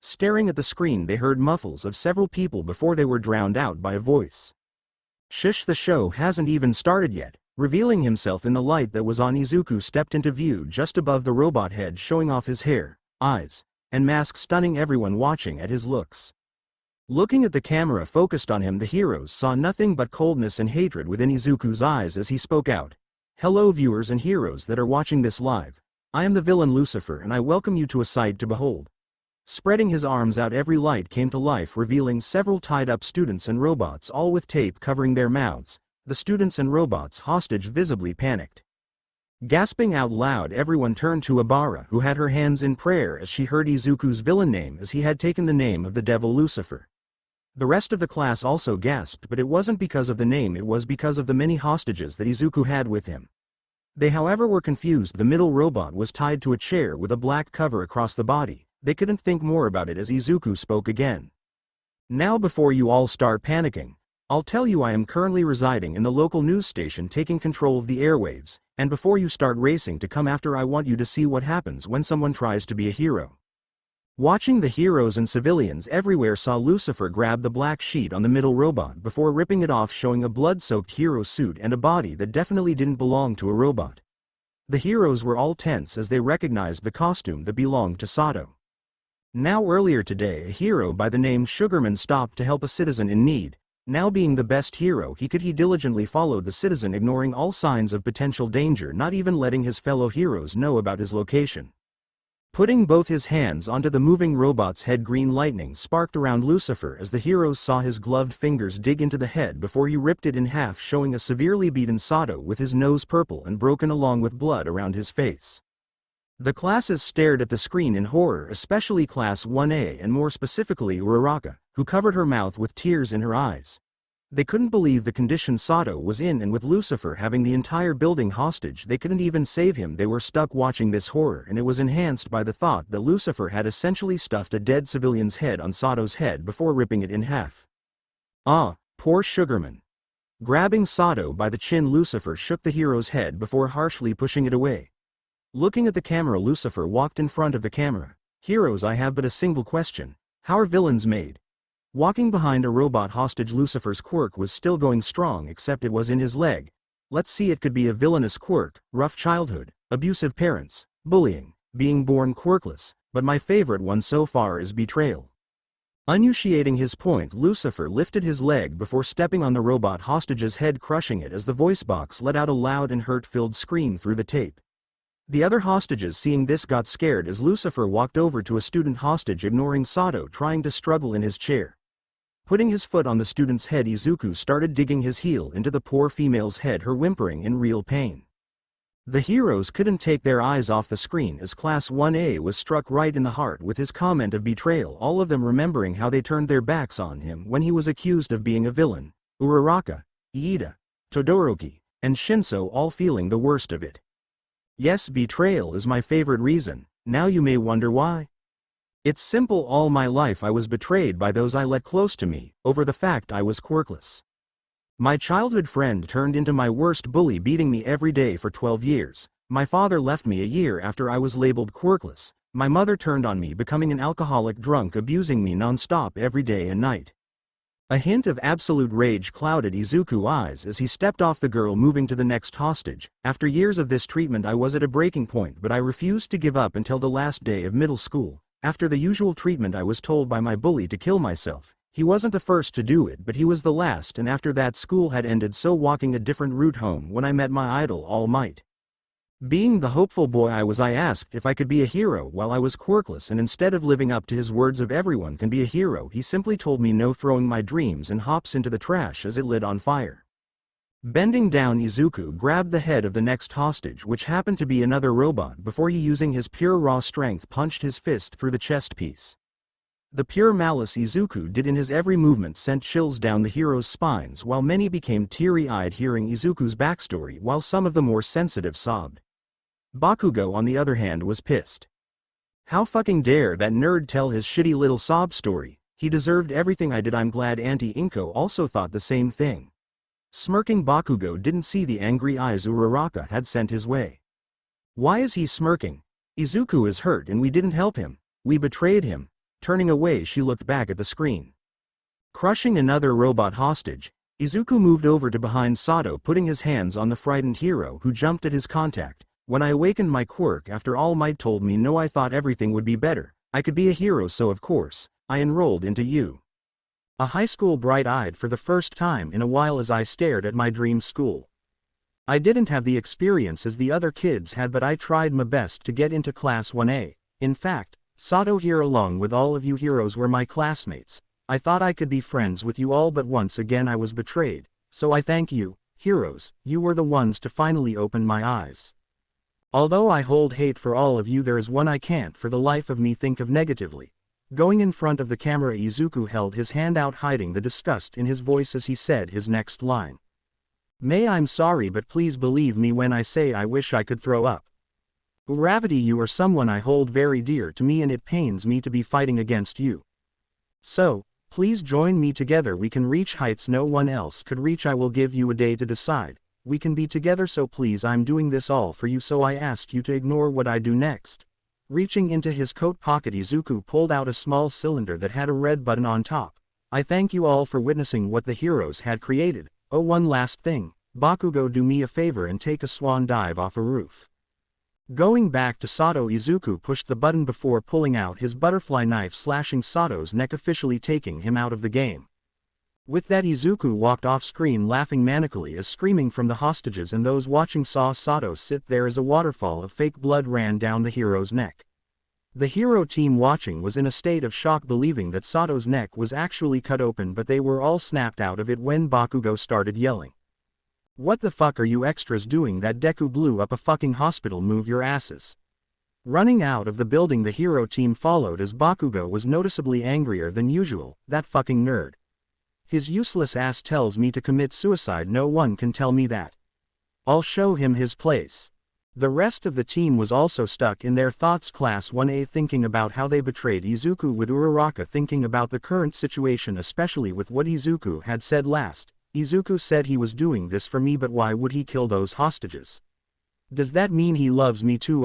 Staring at the screen, they heard muffles of several people before they were drowned out by a voice. Shish, the show hasn't even started yet. Revealing himself in the light that was on, Izuku stepped into view just above the robot head, showing off his hair, eyes, and mask, stunning everyone watching at his looks. Looking at the camera focused on him, the heroes saw nothing but coldness and hatred within Izuku's eyes as he spoke out. Hello viewers and heroes that are watching this live. I am the villain Lucifer, and I welcome you to a sight to behold. Spreading his arms out, every light came to life, revealing several tied-up students and robots, all with tape covering their mouths. The students and robots hostage visibly panicked. Gasping out loud, everyone turned to Abara, who had her hands in prayer as she heard Izuku's villain name, as he had taken the name of the devil Lucifer. The rest of the class also gasped, but it wasn't because of the name, it was because of the many hostages that Izuku had with him. They however were confused. The middle robot was tied to a chair with a black cover across the body. They couldn't think more about it as Izuku spoke again. Now before you all start panicking, I'll tell you I am currently residing in the local news station, taking control of the airwaves, and before you start racing to come after, I want you to see what happens when someone tries to be a hero. Watching, the heroes and civilians everywhere saw Lucifer grab the black sheet on the middle robot before ripping it off, showing a blood-soaked hero suit and a body that definitely didn't belong to a robot. The heroes were all tense as they recognized the costume that belonged to Sato. Now earlier today, a hero by the name Sugarman stopped to help a citizen in need. Now being the best hero he could, he diligently followed the citizen, ignoring all signs of potential danger, not even letting his fellow heroes know about his location. Putting both his hands onto the moving robot's head, green lightning sparked around Lucifer as the heroes saw his gloved fingers dig into the head before he ripped it in half, showing a severely beaten Sato with his nose purple and broken along with blood around his face. The classes stared at the screen in horror, especially Class 1A and more specifically Uraraka, who covered her mouth with tears in her eyes. They couldn't believe the condition Sato was in, and with Lucifer having the entire building hostage, they couldn't even save him. They were stuck watching this horror, and it was enhanced by the thought that Lucifer had essentially stuffed a dead civilian's head on Sato's head before ripping it in half. Ah, poor Sugarman. Grabbing Sato by the chin, Lucifer shook the hero's head before harshly pushing it away. Looking at the camera, Lucifer walked in front of the camera. Heroes, I have but a single question. How are villains made? Walking behind a robot hostage, Lucifer's quirk was still going strong, except it was in his leg. Let's see, it could be a villainous quirk: rough childhood, abusive parents, bullying, being born quirkless, but my favorite one so far is betrayal. Enunciating his point, Lucifer lifted his leg before stepping on the robot hostage's head, crushing it as the voice box let out a loud and hurt-filled scream through the tape. The other hostages seeing this got scared as Lucifer walked over to a student hostage, ignoring Sato trying to struggle in his chair. Putting his foot on the student's head, Izuku started digging his heel into the poor female's head, her whimpering in real pain. The heroes couldn't take their eyes off the screen as Class 1A was struck right in the heart with his comment of betrayal, all of them remembering how they turned their backs on him when he was accused of being a villain. Uraraka, Iida, Todoroki, and Shinso all feeling the worst of it. Yes, betrayal is my favorite reason. Now you may wonder why. It's simple. All my life I was betrayed by those I let close to me, over the fact I was quirkless. My childhood friend turned into my worst bully, beating me every day for 12 years. My father left me a year after I was labeled quirkless. My mother turned on me, becoming an alcoholic drunk, abusing me non-stop every day and night. A hint of absolute rage clouded Izuku's eyes as he stepped off the girl, moving to the next hostage. After years of this treatment, I was at a breaking point, but I refused to give up until the last day of middle school. After the usual treatment, I was told by my bully to kill myself. He wasn't the first to do it, but he was the last, and after that school had ended, so walking a different route home when I met my idol All Might. Being the hopeful boy I was, I asked if I could be a hero while I was quirkless, and instead of living up to his words of everyone can be a hero, he simply told me no, throwing my dreams and hopes into the trash as it lit on fire. Bending down, Izuku grabbed the head of the next hostage, which happened to be another robot, before he, using his pure raw strength, punched his fist through the chest piece. The pure malice Izuku did in his every movement sent chills down the heroes' spines, while many became teary-eyed hearing Izuku's backstory, while some of the more sensitive sobbed. Bakugo, on the other hand, was pissed. How fucking dare that nerd tell his shitty little sob story? He deserved everything I did. I'm glad Auntie Inko also thought the same thing. Smirking, Bakugo didn't see the angry eyes Uraraka had sent his way. Why is he smirking? Izuku is hurt and we didn't help him. We betrayed him. Turning away, she looked back at the screen. Crushing another robot hostage, Izuku moved over to behind Sato, putting his hands on the frightened hero who jumped at his contact. When I awakened my quirk after All Might told me no, I thought everything would be better. I could be a hero, so of course, I enrolled into you. A high school bright-eyed for the first time in a while as I stared at my dream school. I didn't have the experience as the other kids had, but I tried my best to get into class 1A. In fact, Sato here along with all of you heroes were my classmates. I thought I could be friends with you all, but once again I was betrayed. So I thank you, heroes, you were the ones to finally open my eyes. Although I hold hate for all of you, there is one I can't for the life of me think of negatively. Going in front of the camera, Izuku held his hand out, hiding the disgust in his voice as he said his next line. Mei, I'm sorry, but please believe me when I say I wish I could throw up. Uravity, you are someone I hold very dear to me, and it pains me to be fighting against you. So, please join me, together we can reach heights no one else could reach. I will give you a day to decide. We can be together, so please, I'm doing this all for you, so I ask you to ignore what I do next. Reaching into his coat pocket, Izuku pulled out a small cylinder that had a red button on top. I thank you all for witnessing what the heroes had created. Oh, one last thing. Bakugo, do me a favor and take a swan dive off a roof. Going back to Sato, Izuku pushed the button before pulling out his butterfly knife, slashing Sato's neck, officially taking him out of the game. With that, Izuku walked off screen, laughing manically as screaming from the hostages and those watching saw Sato sit there as a waterfall of fake blood ran down the hero's neck. The hero team watching was in a state of shock, believing that Sato's neck was actually cut open, but they were all snapped out of it when Bakugo started yelling. What the fuck are you extras doing? That Deku blew up a fucking hospital, move your asses. Running out of the building, the hero team followed as Bakugo was noticeably angrier than usual. That fucking nerd. His useless ass tells me to commit suicide. No one can tell me that. I'll show him his place. The rest of the team was also stuck in their thoughts. Class 1A thinking about how they betrayed Izuku, with Uraraka thinking about the current situation, especially with what Izuku had said last. Izuku said he was doing this for me, but why would he kill those hostages? Does that mean he loves me too?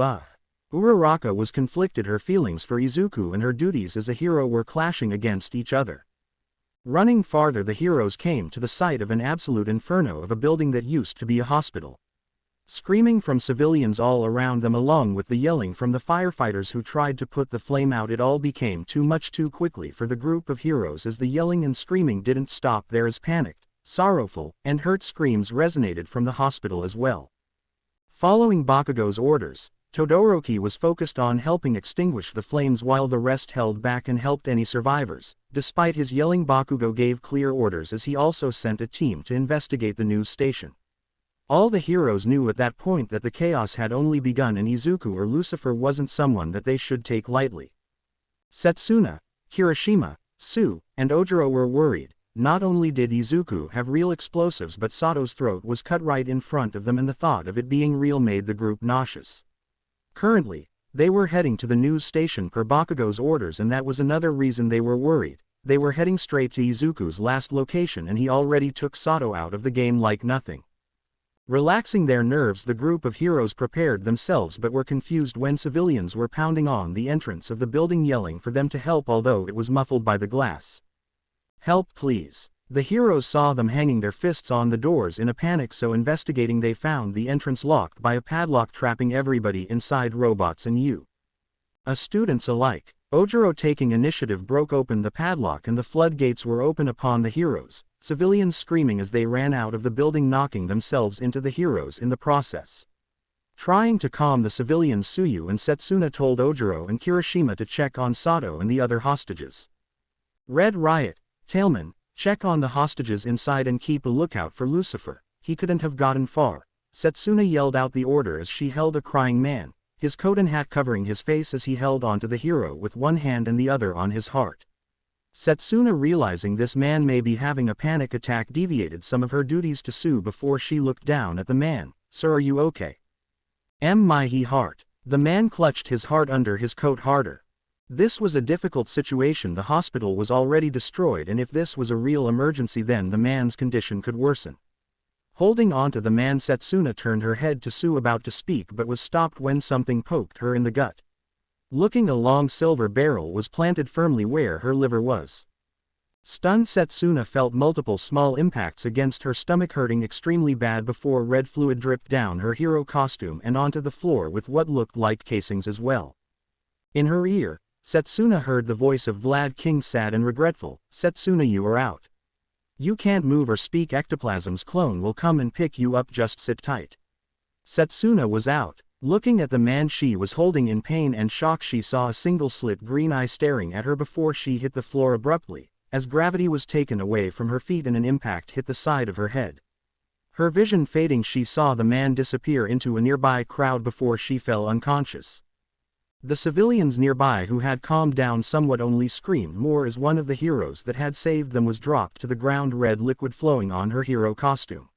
Uraraka was conflicted. Her feelings for Izuku and her duties as a hero were clashing against each other. Running farther, the heroes came to the site of an absolute inferno of a building that used to be a hospital. Screaming from civilians all around them, along with the yelling from the firefighters who tried to put the flame out, it all became too much too quickly for the group of heroes as the yelling and screaming didn't stop there, as panicked, sorrowful, and hurt screams resonated from the hospital as well. Following Bakugo's orders, Todoroki was focused on helping extinguish the flames while the rest held back and helped any survivors. Despite his yelling, Bakugo gave clear orders as he also sent a team to investigate the news station. All the heroes knew at that point that the chaos had only begun, and Izuku or Lucifer wasn't someone that they should take lightly. Setsuna, Kirishima, Sue, and Ojiro were worried. Not only did Izuku have real explosives, but Sato's throat was cut right in front of them, and the thought of it being real made the group nauseous. Currently, they were heading to the news station per Bakugo's orders, and that was another reason they were worried. They were heading straight to Izuku's last location, and he already took Sato out of the game like nothing. Relaxing their nerves, the group of heroes prepared themselves, but were confused when civilians were pounding on the entrance of the building, yelling for them to help, although it was muffled by the glass. Help, please. The heroes saw them hanging their fists on the doors in a panic, so investigating they found the entrance locked by a padlock, trapping everybody inside, robots and students alike. Ojiro, taking initiative, broke open the padlock and the floodgates were open upon the heroes, civilians screaming as they ran out of the building, knocking themselves into the heroes in the process. Trying to calm the civilians, Suyu and Setsuna told Ojiro and Kirishima to check on Sato and the other hostages. Red Riot, Tailman, check on the hostages inside and keep a lookout for Lucifer. He couldn't have gotten far. Setsuna yelled out the order as she held a crying man, his coat and hat covering his face, as he held onto the hero with one hand and the other on his heart. Setsuna, realizing this man may be having a panic attack, deviated some of her duties to Sue before she looked down at the man. Sir, are you okay? My heart. The man clutched his heart under his coat harder. This was a difficult situation. The hospital was already destroyed, and if this was a real emergency, then the man's condition could worsen. Holding onto the man, Setsuna turned her head to Sue, about to speak, but was stopped when something poked her in the gut. Looking, a long silver barrel was planted firmly where her liver was. Stunned, Setsuna felt multiple small impacts against her stomach, hurting extremely bad before red fluid dripped down her hero costume and onto the floor with what looked like casings as well. In her ear, Setsuna heard the voice of Vlad King, sad and regretful. "Setsuna, you are out. You can't move or speak. Ectoplasm's clone will come and pick you up, just sit tight." Setsuna was out. Looking at the man she was holding in pain and shock, she saw a single slit green eye staring at her before she hit the floor abruptly, as gravity was taken away from her feet and an impact hit the side of her head. Her vision fading, she saw the man disappear into a nearby crowd before she fell unconscious. The civilians nearby, who had calmed down somewhat, only screamed more as one of the heroes that had saved them was dropped to the ground, red liquid flowing on her hero costume.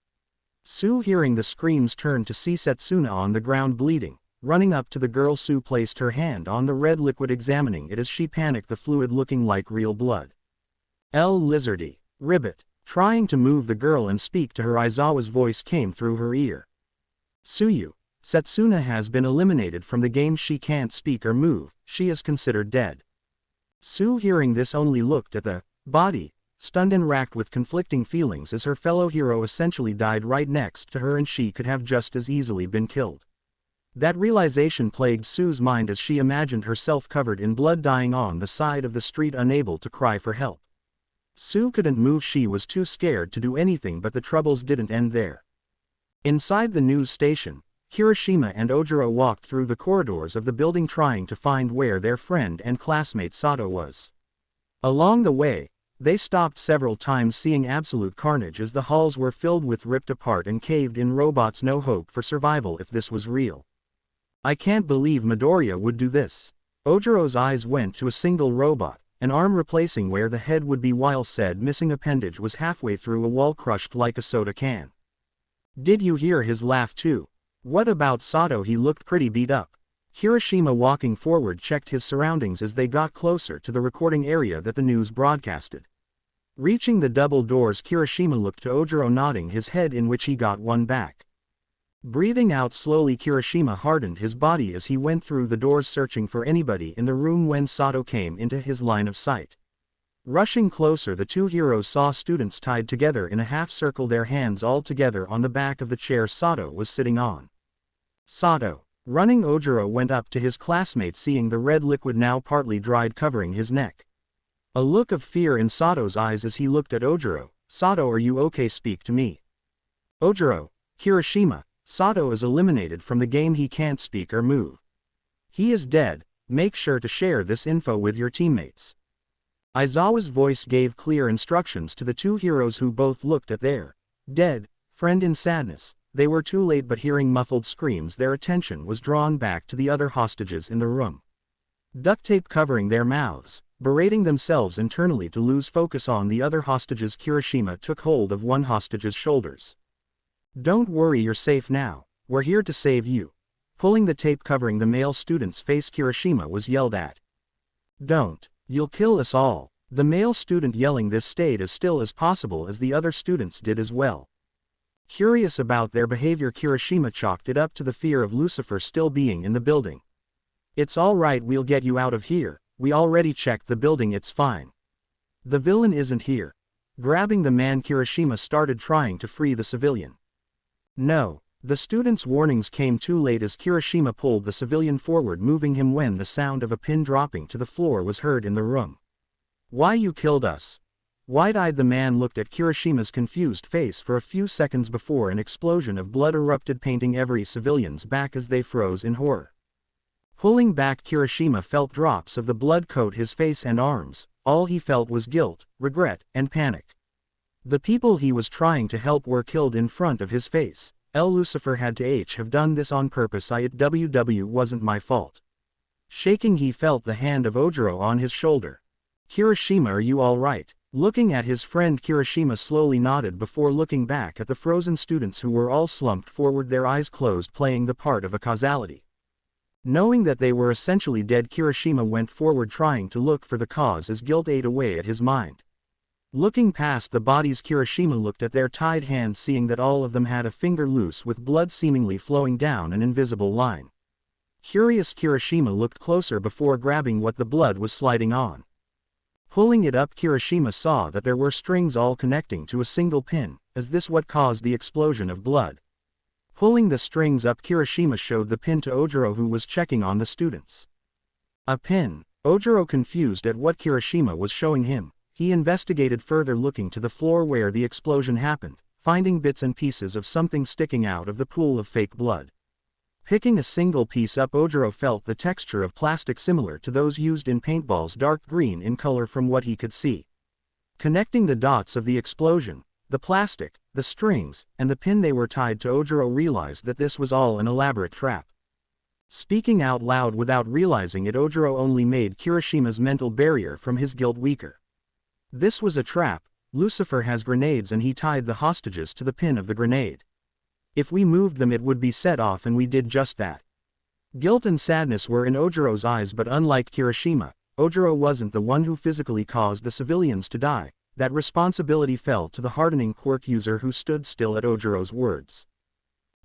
Sue, hearing the screams, turned to see Setsuna on the ground bleeding. Running up to the girl, Sue placed her hand on the red liquid, examining it as she panicked, the fluid looking like real blood. "L lizardy, ribbit." Trying to move the girl and speak to her, Aizawa's voice came through her ear. "Suyu, Setsuna has been eliminated from the game. She can't speak or move. She is considered dead." Sue, hearing this, only looked at the body, stunned and racked with conflicting feelings, as her fellow hero essentially died right next to her and she could have just as easily been killed. That realization plagued Sue's mind as she imagined herself covered in blood, dying on the side of the street, unable to cry for help. Sue couldn't move. She was too scared to do anything, but the troubles didn't end there. Inside the news station, Kirishima and Ojiro walked through the corridors of the building, trying to find where their friend and classmate Sato was. Along the way, they stopped several times, seeing absolute carnage as the halls were filled with ripped apart and caved-in robots. No hope for survival if this was real. "I can't believe Midoriya would do this." Ojiro's eyes went to a single robot, an arm replacing where the head would be, while said missing appendage was halfway through a wall, crushed like a soda can. "Did you hear his laugh too? What about Sato? He looked pretty beat up." Kirishima, walking forward, checked his surroundings as they got closer to the recording area that the news broadcasted. Reaching the double doors, Kirishima looked to Ojiro, nodding his head, in which he got one back. Breathing out slowly, Kirishima hardened his body as he went through the doors, searching for anybody in the room when Sato came into his line of sight. Rushing closer, the two heroes saw students tied together in a half circle, their hands all together on the back of the chair Sato was sitting on. "Sato!" Running, Ojiro went up to his classmate, seeing the red liquid now partly dried covering his neck. A look of fear in Sato's eyes as he looked at Ojiro. "Sato, are you okay? Speak to me." "Ojiro, Kirishima, Sato is eliminated from the game. He can't speak or move. He is dead. Make sure to share this info with your teammates." Aizawa's voice gave clear instructions to the two heroes, who both looked at their dead friend in sadness. They were too late, but hearing muffled screams, their attention was drawn back to the other hostages in the room. Duct tape covering their mouths, berating themselves internally to lose focus on the other hostages, Kirishima took hold of one hostage's shoulders. "Don't worry, you're safe now. We're here to save you." Pulling the tape covering the male student's face, Kirishima was yelled at. "Don't. You'll kill us all." The male student yelling this stayed as still as possible, as the other students did as well. Curious about their behavior, Kirishima chalked it up to the fear of Lucifer still being in the building. "It's all right, we'll get you out of here. We already checked the building, it's fine. The villain isn't here." Grabbing the man, Kirishima started trying to free the civilian. No. The student's warnings came too late as Kirishima pulled the civilian forward, moving him when the sound of a pin dropping to the floor was heard in the room. "Why you killed us?" Wide-eyed, the man looked at Kirishima's confused face for a few seconds before an explosion of blood erupted, painting every civilian's back as they froze in horror. Pulling back, Kirishima felt drops of the blood coat his face and arms. All he felt was guilt, regret, and panic. The people he was trying to help were killed in front of his face. Lucifer had to have done this on purpose. It wasn't my fault. Shaking, he felt the hand of Ojiro on his shoulder. "Kirishima, are you all right?" Looking at his friend, Kirishima slowly nodded before looking back at the frozen students, who were all slumped forward, their eyes closed, playing the part of a causality. Knowing that they were essentially dead, Kirishima went forward, trying to look for the cause as guilt ate away at his mind. Looking past the bodies, Kirishima looked at their tied hands, seeing that all of them had a finger loose, with blood seemingly flowing down an invisible line. Curious Kirishima looked closer before grabbing what the blood was sliding on. Pulling it up, Kirishima saw that there were strings all connecting to a single pin. Is this what caused the explosion of blood? Pulling the strings up, Kirishima showed the pin to Ojiro, who was checking on the students. A pin. Ojiro, confused at what Kirishima was showing him, he investigated further, looking to the floor where the explosion happened, finding bits and pieces of something sticking out of the pool of fake blood. Picking a single piece up, Ojiro felt the texture of plastic similar to those used in paintballs, dark green in color from what he could see. Connecting the dots of the explosion, the plastic, the strings, and the pin they were tied to, Ojiro realized that this was all an elaborate trap. Speaking out loud without realizing it, Ojiro only made Kirishima's mental barrier from his guilt weaker. This was a trap. Lucifer has grenades and he tied the hostages to the pin of the grenade. If we moved them it would be set off, and we did just that. Guilt and sadness were in Ojiro's eyes, but unlike Kirishima, Ojiro wasn't the one who physically caused the civilians to die. That responsibility fell to the hardening quirk user, who stood still at Ojiro's words.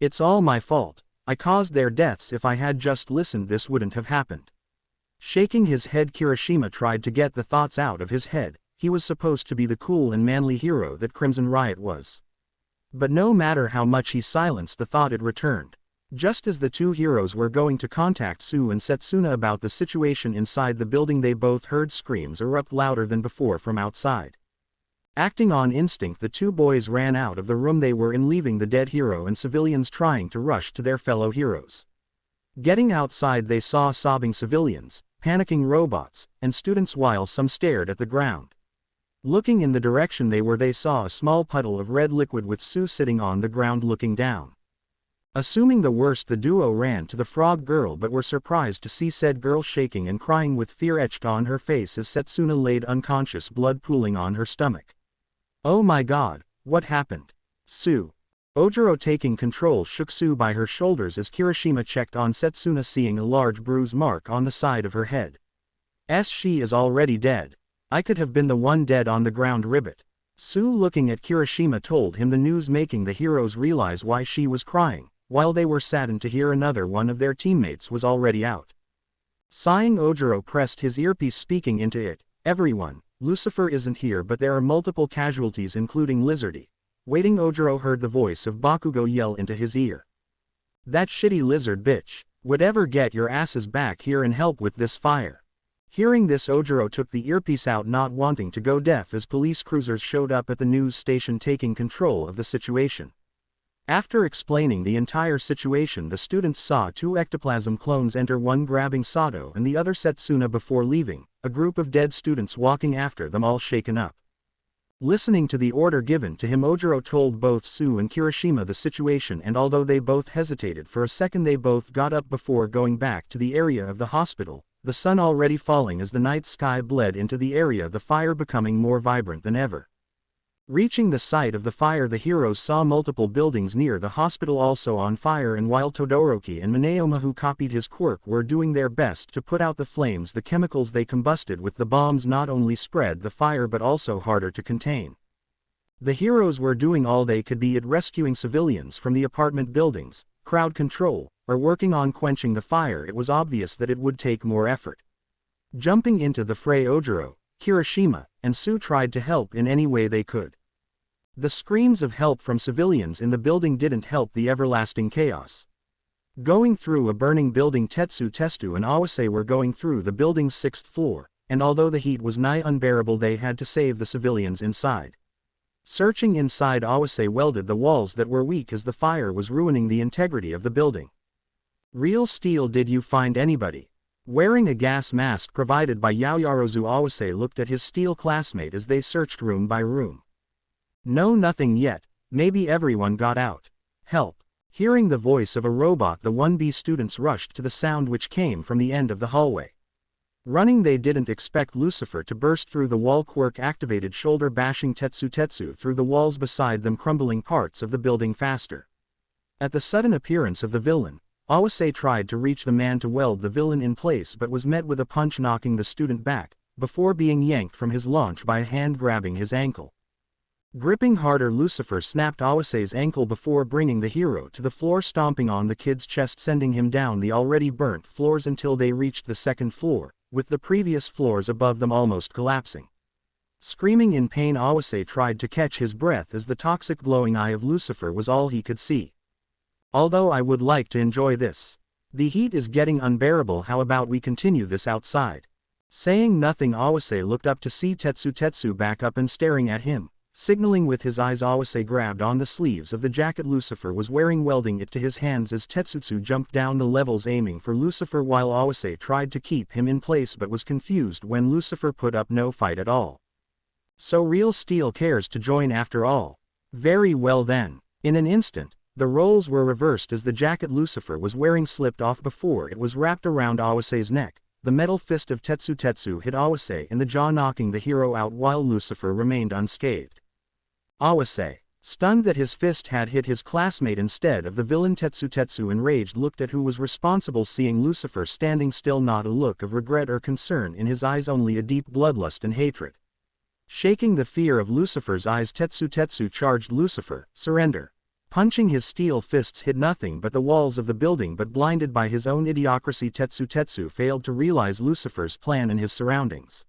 It's all my fault. I caused their deaths. If I had just listened, this wouldn't have happened. Shaking his head, Kirishima tried to get the thoughts out of his head. He was supposed to be the cool and manly hero that Crimson Riot was. But no matter how much he silenced the thought, it returned. Just as the two heroes were going to contact Sue and Setsuna about the situation inside the building, they both heard screams erupt louder than before from outside. Acting on instinct, the two boys ran out of the room they were in, leaving the dead hero and civilians trying to rush to their fellow heroes. Getting outside, they saw sobbing civilians, panicking robots, and students, while some stared at the ground. Looking in the direction they were, they saw a small puddle of red liquid with Sue sitting on the ground looking down. Assuming the worst, the duo ran to the frog girl, but were surprised to see said girl shaking and crying with fear etched on her face as Setsuna laid unconscious, blood pooling on her stomach. Oh my god, what happened? Sue. Ojiro, taking control, shook Sue by her shoulders as Kirishima checked on Setsuna, seeing a large bruise mark on the side of her head. She is already dead. I could have been the one dead on the ground, ribbit. Sue, looking at Kirishima, told him the news, making the heroes realize why she was crying, while they were saddened to hear another one of their teammates was already out. Sighing, Ojiro pressed his earpiece, speaking into it. Everyone, Lucifer isn't here, but there are multiple casualties including Lizardy. Waiting, Ojiro heard the voice of Bakugo yell into his ear. That shitty lizard bitch. Would ever get your asses back here and help with this fire. Hearing this, Ojiro took the earpiece out, not wanting to go deaf, as police cruisers showed up at the news station taking control of the situation. After explaining the entire situation, the students saw two ectoplasm clones enter, one grabbing Sato and the other Setsuna. Before leaving, a group of dead students walking after them, all shaken up. Listening to the order given to him, Ojiro told both Sue and Kirishima the situation, and although they both hesitated for a second, they both got up before going back to the area of the hospital, the sun already falling as the night sky bled into the area, the fire becoming more vibrant than ever. Reaching the site of the fire, the heroes saw multiple buildings near the hospital also on fire, and while Todoroki and Minayoma, who copied his quirk, were doing their best to put out the flames, the chemicals they combusted with the bombs not only spread the fire but also harder to contain. The heroes were doing all they could be at rescuing civilians from the apartment buildings, crowd control, or working on quenching the fire. It was obvious that it would take more effort. Jumping into the fray, Ojiro, Kirishima, and Sue tried to help in any way they could. The screams of help from civilians in the building didn't help the everlasting chaos. Going through a burning building, Tetsu, Testu, and Awase were going through the building's 6th floor, and although the heat was nigh unbearable, they had to save the civilians inside. Searching inside, Awase welded the walls that were weak as the fire was ruining the integrity of the building. Real steel. Did you find anybody? Wearing a gas mask provided by Yaoyarozu, Awase looked at his steel classmate as they searched room by room. No, nothing yet. Maybe everyone got out. Help. Hearing the voice of a robot, the 1B students rushed to the sound which came from the end of the hallway. Running, they didn't expect Lucifer to burst through the wall. Quirk activated, shoulder bashing Tetsu through the walls beside them, crumbling parts of the building faster. At the sudden appearance of the villain, Awase tried to reach the man to weld the villain in place, but was met with a punch, knocking the student back, before being yanked from his launch by a hand grabbing his ankle. Gripping harder, Lucifer snapped Awase's ankle before bringing the hero to the floor, stomping on the kid's chest, sending him down the already burnt floors until they reached the second floor, with the previous floors above them almost collapsing. Screaming in pain, Awase tried to catch his breath as the toxic glowing eye of Lucifer was all he could see. Although I would like to enjoy this. The heat is getting unbearable, how about we continue this outside? Saying nothing, Awase looked up to see Tetsu back up and staring at him. Signaling with his eyes, Awase grabbed on the sleeves of the jacket Lucifer was wearing, welding it to his hands as Tetsu jumped down the levels aiming for Lucifer, while Awase tried to keep him in place but was confused when Lucifer put up no fight at all. So Real Steel cares to join after all. Very well then. In an instant, the roles were reversed as the jacket Lucifer was wearing slipped off before it was wrapped around Awase's neck. The metal fist of Tetsu hit Awase in the jaw, knocking the hero out while Lucifer remained unscathed. Awase, stunned that his fist had hit his classmate instead of the villain Tetsu, enraged, looked at who was responsible, seeing Lucifer standing still, not a look of regret or concern in his eyes, only a deep bloodlust and hatred. Shaking the fear of Lucifer's eyes, Tetsu charged Lucifer, surrender. Punching his steel fists hit nothing but the walls of the building, but blinded by his own idiocracy, Tetsu failed to realize Lucifer's plan and his surroundings.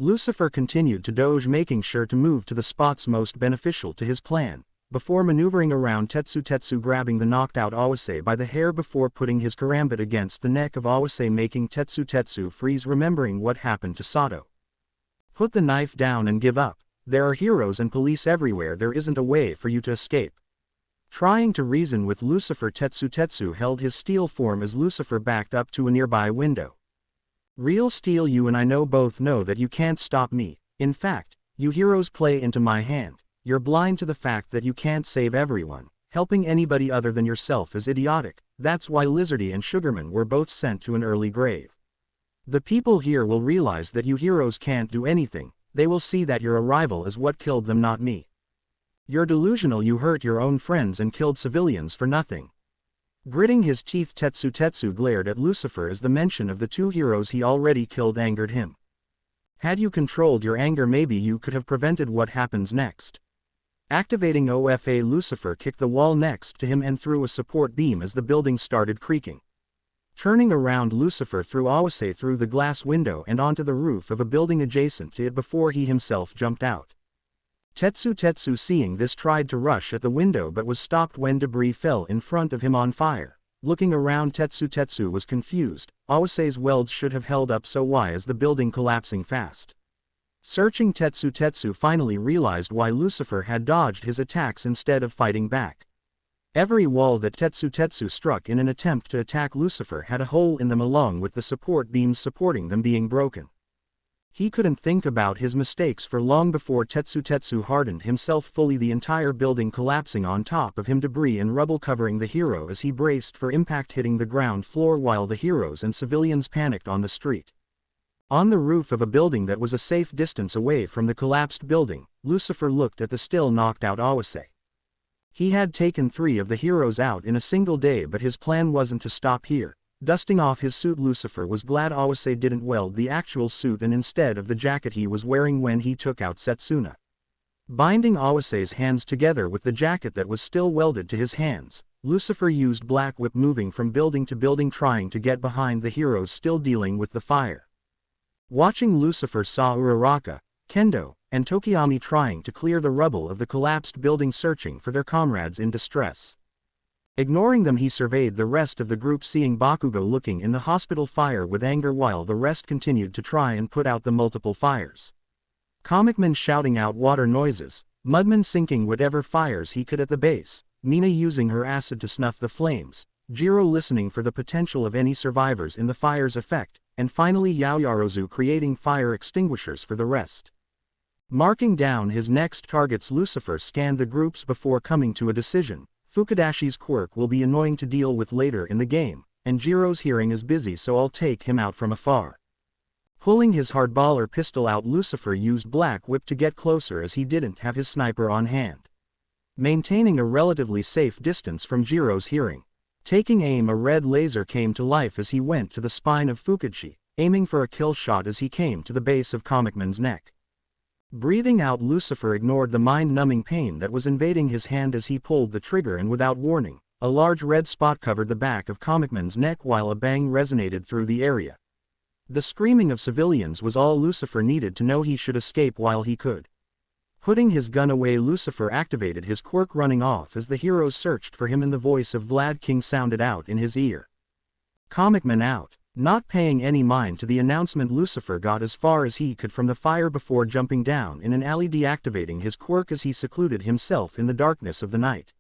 Lucifer continued to dodge, making sure to move to the spots most beneficial to his plan, before maneuvering around Tetsu, grabbing the knocked out Awase by the hair before putting his karambit against the neck of Awase, making Tetsu freeze, remembering what happened to Sato. Put the knife down and give up. There are heroes and police everywhere, there isn't a way for you to escape. Trying to reason with Lucifer, Tetsu held his steel form as Lucifer backed up to a nearby window. Real Steel, you and I both know that you can't stop me. In fact, you heroes play into my hand. You're blind to the fact that you can't save everyone. Helping anybody other than yourself is idiotic. That's why Lizardy and Sugarman were both sent to an early grave. The people here will realize that you heroes can't do anything. They will see that your arrival is what killed them, not me. You're delusional. You hurt your own friends and killed civilians for nothing. Gritting his teeth, Tetsu glared at Lucifer as the mention of the two heroes he already killed angered him. Had you controlled your anger, maybe you could have prevented what happens next. Activating OFA, Lucifer kicked the wall next to him and threw a support beam as the building started creaking. Turning around, Lucifer threw Awase through the glass window and onto the roof of a building adjacent to it before he himself jumped out. Tetsu, seeing this, tried to rush at the window but was stopped when debris fell in front of him on fire. Looking around, Tetsu was confused. Awase's welds should have held up, so why is the building collapsing fast? Searching, Tetsu finally realized why Lucifer had dodged his attacks instead of fighting back. Every wall that Tetsu struck in an attempt to attack Lucifer had a hole in them, along with the support beams supporting them being broken. He couldn't think about his mistakes for long before Tetsu hardened himself fully, the entire building collapsing on top of him, debris and rubble covering the hero as he braced for impact, hitting the ground floor while the heroes and civilians panicked on the street. On the roof of a building that was a safe distance away from the collapsed building, Lucifer looked at the still knocked out Awase. He had taken 3 of the heroes out in a single day, but his plan wasn't to stop here. Dusting off his suit, Lucifer was glad Awase didn't weld the actual suit and instead of the jacket he was wearing when he took out Setsuna. Binding Awase's hands together with the jacket that was still welded to his hands, Lucifer used Black Whip, moving from building to building trying to get behind the heroes still dealing with the fire. Watching, Lucifer saw Uraraka, Kendo, and Tokiyami trying to clear the rubble of the collapsed building, searching for their comrades in distress. Ignoring them, he surveyed the rest of the group, seeing Bakugo looking in the hospital fire with anger while the rest continued to try and put out the multiple fires. Comicman shouting out water noises, Mudman sinking whatever fires he could at the base, Mina using her acid to snuff the flames, Jiro listening for the potential of any survivors in the fire's effect, and finally Yaoyarozu creating fire extinguishers for the rest. Marking down his next targets, Lucifer scanned the groups before coming to a decision. Fukudashi's quirk will be annoying to deal with later in the game, and Jiro's hearing is busy, so I'll take him out from afar. Pulling his hardballer pistol out, Lucifer used Black Whip to get closer as he didn't have his sniper on hand. Maintaining a relatively safe distance from Jiro's hearing. Taking aim, a red laser came to life as he went to the spine of Fukudashi, aiming for a kill shot as he came to the base of Comicman's neck. Breathing out, Lucifer ignored the mind-numbing pain that was invading his hand as he pulled the trigger, and without warning, a large red spot covered the back of Comicman's neck while a bang resonated through the area. The screaming of civilians was all Lucifer needed to know he should escape while he could. Putting his gun away, Lucifer activated his quirk, running off as the heroes searched for him, and the voice of Vlad King sounded out in his ear. Comicman out. Not paying any mind to the announcement, Lucifer got as far as he could from the fire before jumping down in an alley, deactivating his quirk as he secluded himself in the darkness of the night.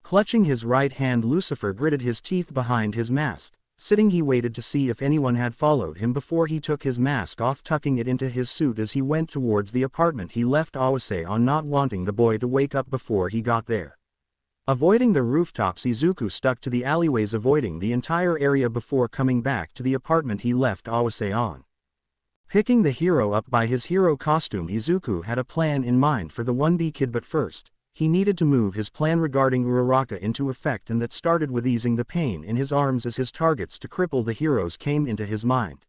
Clutching his right hand, Lucifer gritted his teeth behind his mask. Sitting, he waited to see if anyone had followed him before he took his mask off, tucking it into his suit as he went towards the apartment he left Awase on, not wanting the boy to wake up before he got there. Avoiding the rooftops, Izuku stuck to the alleyways, avoiding the entire area before coming back to the apartment he left Awase on. Picking the hero up by his hero costume, Izuku had a plan in mind for the 1B kid, but first, he needed to move his plan regarding Uraraka into effect, and that started with easing the pain in his arms as his targets to cripple the heroes came into his mind.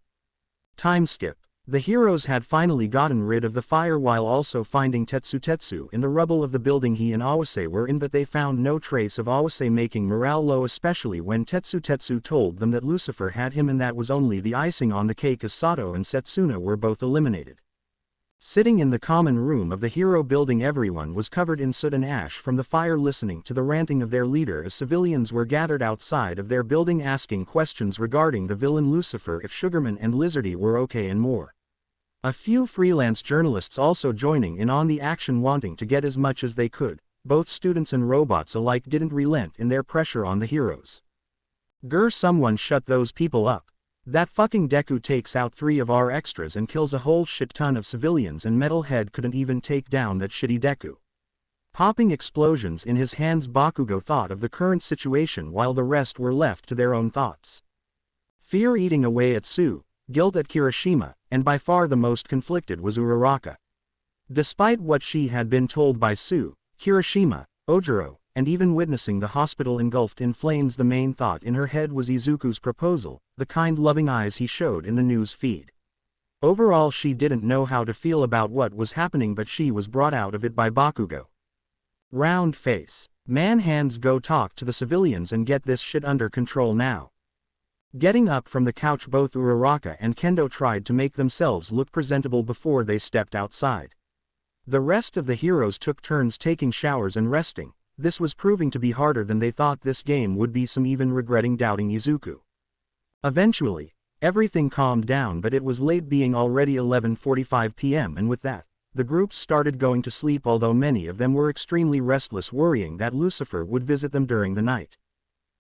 Time skip. The heroes had finally gotten rid of the fire while also finding Tetsu in the rubble of the building he and Awase were in, but they found no trace of Awase, making morale low, especially when Tetsu told them that Lucifer had him, and that was only the icing on the cake as Sato and Setsuna were both eliminated. Sitting in the common room of the hero building, everyone was covered in soot and ash from the fire, listening to the ranting of their leader as civilians were gathered outside of their building asking questions regarding the villain Lucifer, if Sugarman and Lizardy were okay, and more. A few freelance journalists also joining in on the action, wanting to get as much as they could. Both students and robots alike didn't relent in their pressure on the heroes. Grr, someone shut those people up. That fucking Deku takes out 3 of our extras and kills a whole shit ton of civilians, and Metalhead couldn't even take down that shitty Deku. Popping explosions in his hands, Bakugo thought of the current situation while the rest were left to their own thoughts. Fear eating away at Sue, guilt at Kirishima, and by far the most conflicted was Uraraka. Despite what she had been told by Sue, Kirishima, Ojiro, and even witnessing the hospital engulfed in flames, the main thought in her head was Izuku's proposal, the kind loving eyes he showed in the news feed. Overall, she didn't know how to feel about what was happening, but she was brought out of it by Bakugo. Round face. Man, hands, go talk to the civilians and get this shit under control now. Getting up from the couch, both Uraraka and Kendo tried to make themselves look presentable before they stepped outside. The rest of the heroes took turns taking showers and resting. This was proving to be harder than they thought this game would be, some even regretting doubting Izuku. Eventually, everything calmed down, but it was late, being already 11:45 p.m., and with that, the groups started going to sleep, although many of them were extremely restless, worrying that Lucifer would visit them during the night.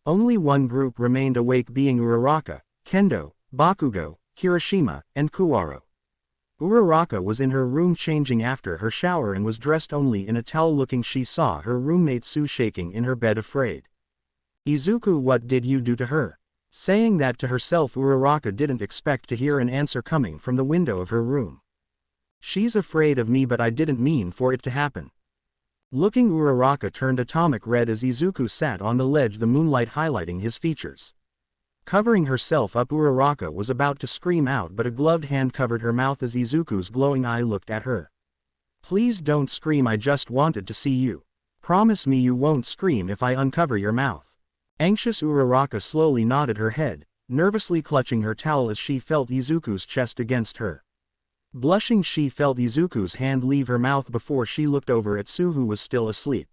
Only one group remained awake, being Uraraka, Kendo, Bakugo, Kirishima, and Kuwaro. Uraraka was in her room changing after her shower and was dressed only in a towel. Looking, she saw her roommate Sue shaking in her bed, afraid. Izuku, what did you do to her? Saying that to herself, Uraraka didn't expect to hear an answer coming from the window of her room. She's afraid of me, but I didn't mean for it to happen. Looking, Uraraka turned atomic red as Izuku sat on the ledge, the moonlight highlighting his features. Covering herself up, Uraraka was about to scream out, but a gloved hand covered her mouth as Izuku's glowing eye looked at her. Please don't scream, I just wanted to see you. Promise me you won't scream if I uncover your mouth. Anxious, Uraraka slowly nodded her head, nervously clutching her towel as she felt Izuku's chest against her. Blushing, she felt Izuku's hand leave her mouth before she looked over at Sue, who was still asleep.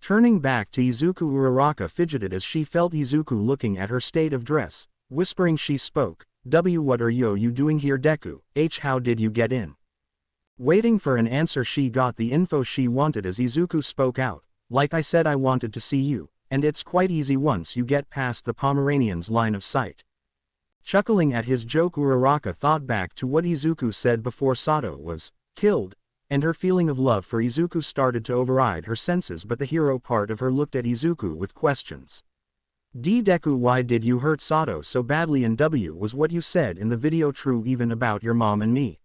Turning back to Izuku, Uraraka fidgeted as she felt Izuku looking at her state of dress. Whispering, she spoke, what are you doing here, Deku? How did you get in? Waiting for an answer, she got the info she wanted as Izuku spoke out. Like I said, I wanted to see you, and it's quite easy once you get past the Pomeranian's line of sight. Chuckling at his joke, Uraraka thought back to what Izuku said before Sato was killed, and her feeling of love for Izuku started to override her senses, but the hero part of her looked at Izuku with questions. Deku, why did you hurt Sato so badly, and was what you said in the video true even about your mom and me?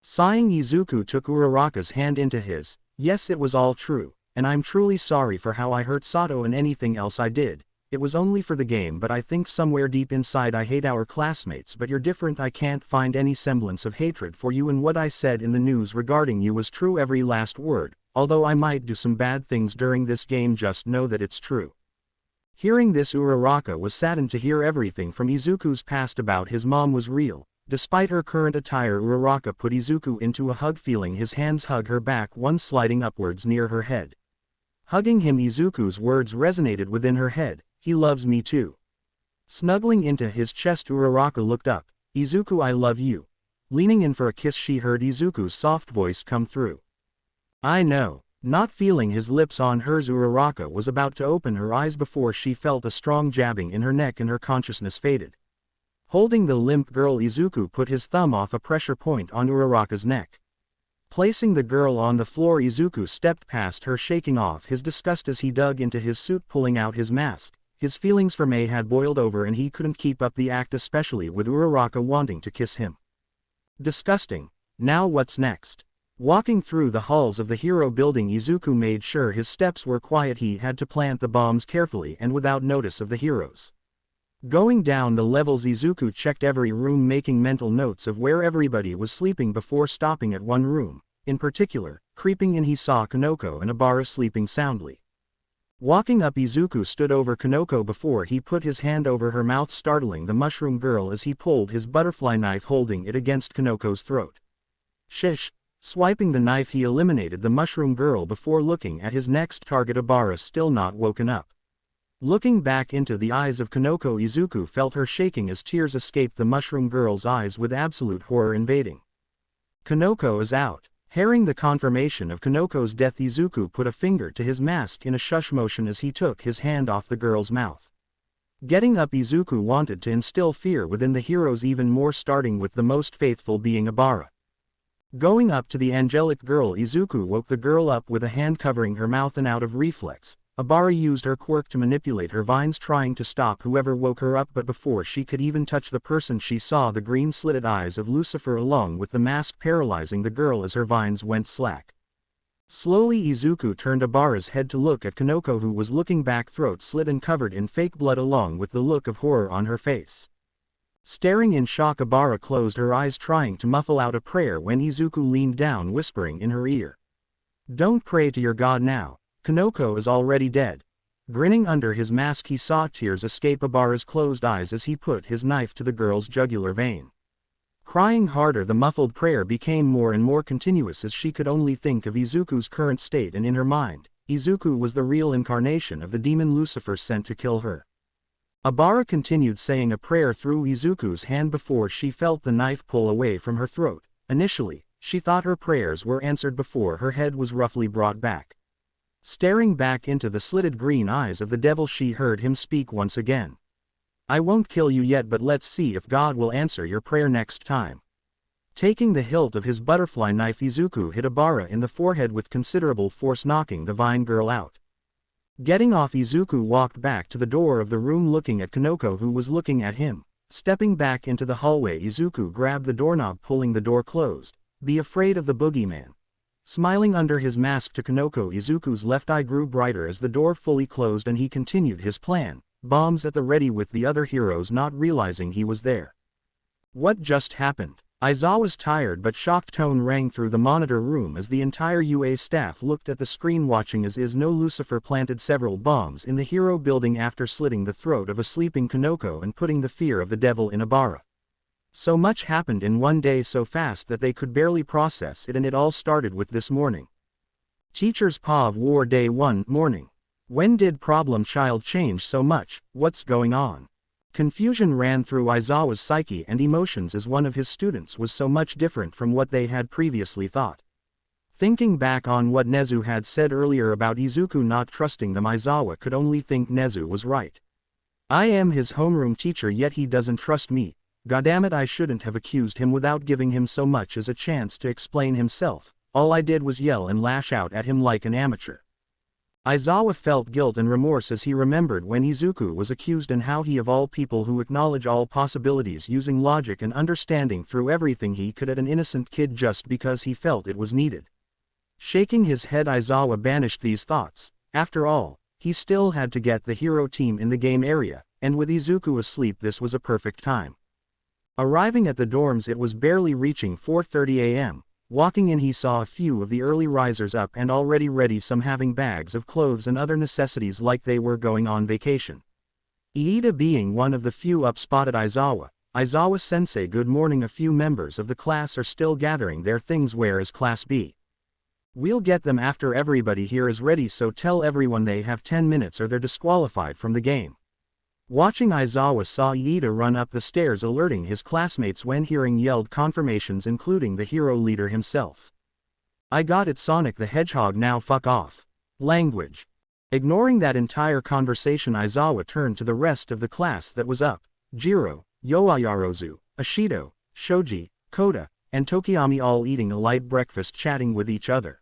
Sighing, Izuku took Uraraka's hand into his. Yes, it was all true, and I'm truly sorry for how I hurt Sato and anything else I did. it was only for the game, but I think somewhere deep inside I hate our classmates, but you're different. I can't find any semblance of hatred for you, and what I said in the news regarding you was true, every last word. Although I might do some bad things during this game, just know that it's true." Hearing this, Uraraka was saddened to hear everything from Izuku's past about his mom was real. Despite her current attire, Uraraka put Izuku into a hug, feeling his hands hug her back, one sliding upwards near her head. Hugging him, Izuku's words resonated within her head, "He loves me too." Snuggling into his chest, Uraraka looked up. "Izuku, I love you." Leaning in for a kiss, she heard Izuku's soft voice come through. "I know." Not feeling his lips on hers, Uraraka was about to open her eyes before she felt a strong jabbing in her neck and her consciousness faded. Holding the limp girl, Izuku put his thumb off a pressure point on Uraraka's neck. Placing the girl on the floor, Izuku stepped past her, shaking off his disgust as he dug into his suit, pulling out his mask. His feelings for Mei had boiled over and he couldn't keep up the act, especially with Uraraka wanting to kiss him. Disgusting. Now what's next? Walking through the halls of the hero building, Izuku made sure his steps were quiet. He had to plant the bombs carefully and without notice of the heroes. Going down the levels, Izuku checked every room, making mental notes of where everybody was sleeping before stopping at one room. In particular, creeping in, he saw Kanoko and Abara sleeping soundly. Walking up, Izuku stood over Kanoko before he put his hand over her mouth, startling the mushroom girl as he pulled his butterfly knife, holding it against Kanoko's throat. Shish! Swiping the knife, he eliminated the mushroom girl before looking at his next target, Abara, still not woken up. Looking back into the eyes of Kanoko, Izuku felt her shaking as tears escaped the mushroom girl's eyes, with absolute horror invading. Kanoko is out. Hearing the confirmation of Kanoko's death, Izuku put a finger to his mask in a shush motion as he took his hand off the girl's mouth. Getting up, Izuku wanted to instill fear within the heroes even more, starting with the most faithful being Abara. Going up to the angelic girl, Izuku woke the girl up with a hand covering her mouth, and out of reflex, Abara used her quirk to manipulate her vines, trying to stop whoever woke her up, but before she could even touch the person, she saw the green-slitted eyes of Lucifer along with the mask paralyzing the girl as her vines went slack. Slowly, Izuku turned Abara's head to look at Kanoko, who was looking back, throat slit and covered in fake blood, along with the look of horror on her face. Staring in shock, Abara closed her eyes, trying to muffle out a prayer when Izuku leaned down, whispering in her ear, "Don't pray to your god now. Kanoko is already dead." Grinning under his mask, he saw tears escape Abara's closed eyes as he put his knife to the girl's jugular vein. Crying harder, the muffled prayer became more and more continuous as she could only think of Izuku's current state, and in her mind, Izuku was the real incarnation of the demon Lucifer sent to kill her. Abara continued saying a prayer through Izuku's hand before she felt the knife pull away from her throat. Initially, she thought her prayers were answered before her head was roughly brought back. Staring back into the slitted green eyes of the devil, she heard him speak once again. "I won't kill you yet, but let's see if God will answer your prayer next time." Taking the hilt of his butterfly knife, Izuku hit Abara in the forehead with considerable force, knocking the vine girl out. Getting off, Izuku walked back to the door of the room, looking at Kanoko, who was looking at him. Stepping back into the hallway, Izuku grabbed the doorknob, pulling the door closed. "Be afraid of the boogeyman." Smiling under his mask to Kanoko, Izuku's left eye grew brighter as the door fully closed, and he continued his plan, bombs at the ready, with the other heroes not realizing he was there. What just happened? Aizawa's tired but shocked tone rang through the monitor room as the entire UA staff looked at the screen, watching as no Lucifer planted several bombs in the hero building after slitting the throat of a sleeping Kanoko and putting the fear of the devil in Abara. So much happened in one day, so fast that they could barely process it, and it all started with this morning. Teacher's POV War Day 1 morning. When did Problem Child change so much? What's going on? Confusion ran through Aizawa's psyche and emotions as one of his students was so much different from what they had previously thought. Thinking back on what Nezu had said earlier about Izuku not trusting them, Aizawa could only think Nezu was right. "I am his homeroom teacher, yet he doesn't trust me. Goddammit, I shouldn't have accused him without giving him so much as a chance to explain himself. All I did was yell and lash out at him like an amateur." Aizawa felt guilt and remorse as he remembered when Izuku was accused, and how he, of all people who acknowledge all possibilities using logic and understanding, threw everything he could at an innocent kid just because he felt it was needed. Shaking his head, Aizawa banished these thoughts. After all, he still had to get the hero team in the game area, and with Izuku asleep this was a perfect time. Arriving at the dorms it was barely reaching 4:30 a.m. Walking in he saw a few of the early risers up and already ready, some having bags of clothes and other necessities like they were going on vacation. Iida being one of the few up spotted Aizawa. Aizawa-sensei, good morning. A few members of the class are still gathering their things. Where is Class B? We'll get them after everybody here is ready, so tell everyone they have 10 minutes or they're disqualified from the game. Watching, Aizawa saw Iida run up the stairs alerting his classmates when hearing yelled confirmations including the hero leader himself. I got it, Sonic the Hedgehog, now fuck off. Language. Ignoring that entire conversation, Aizawa turned to the rest of the class that was up. Jiro, Yoayarozu, Ashido, Shoji, Koda, and Tokiyami all eating a light breakfast chatting with each other.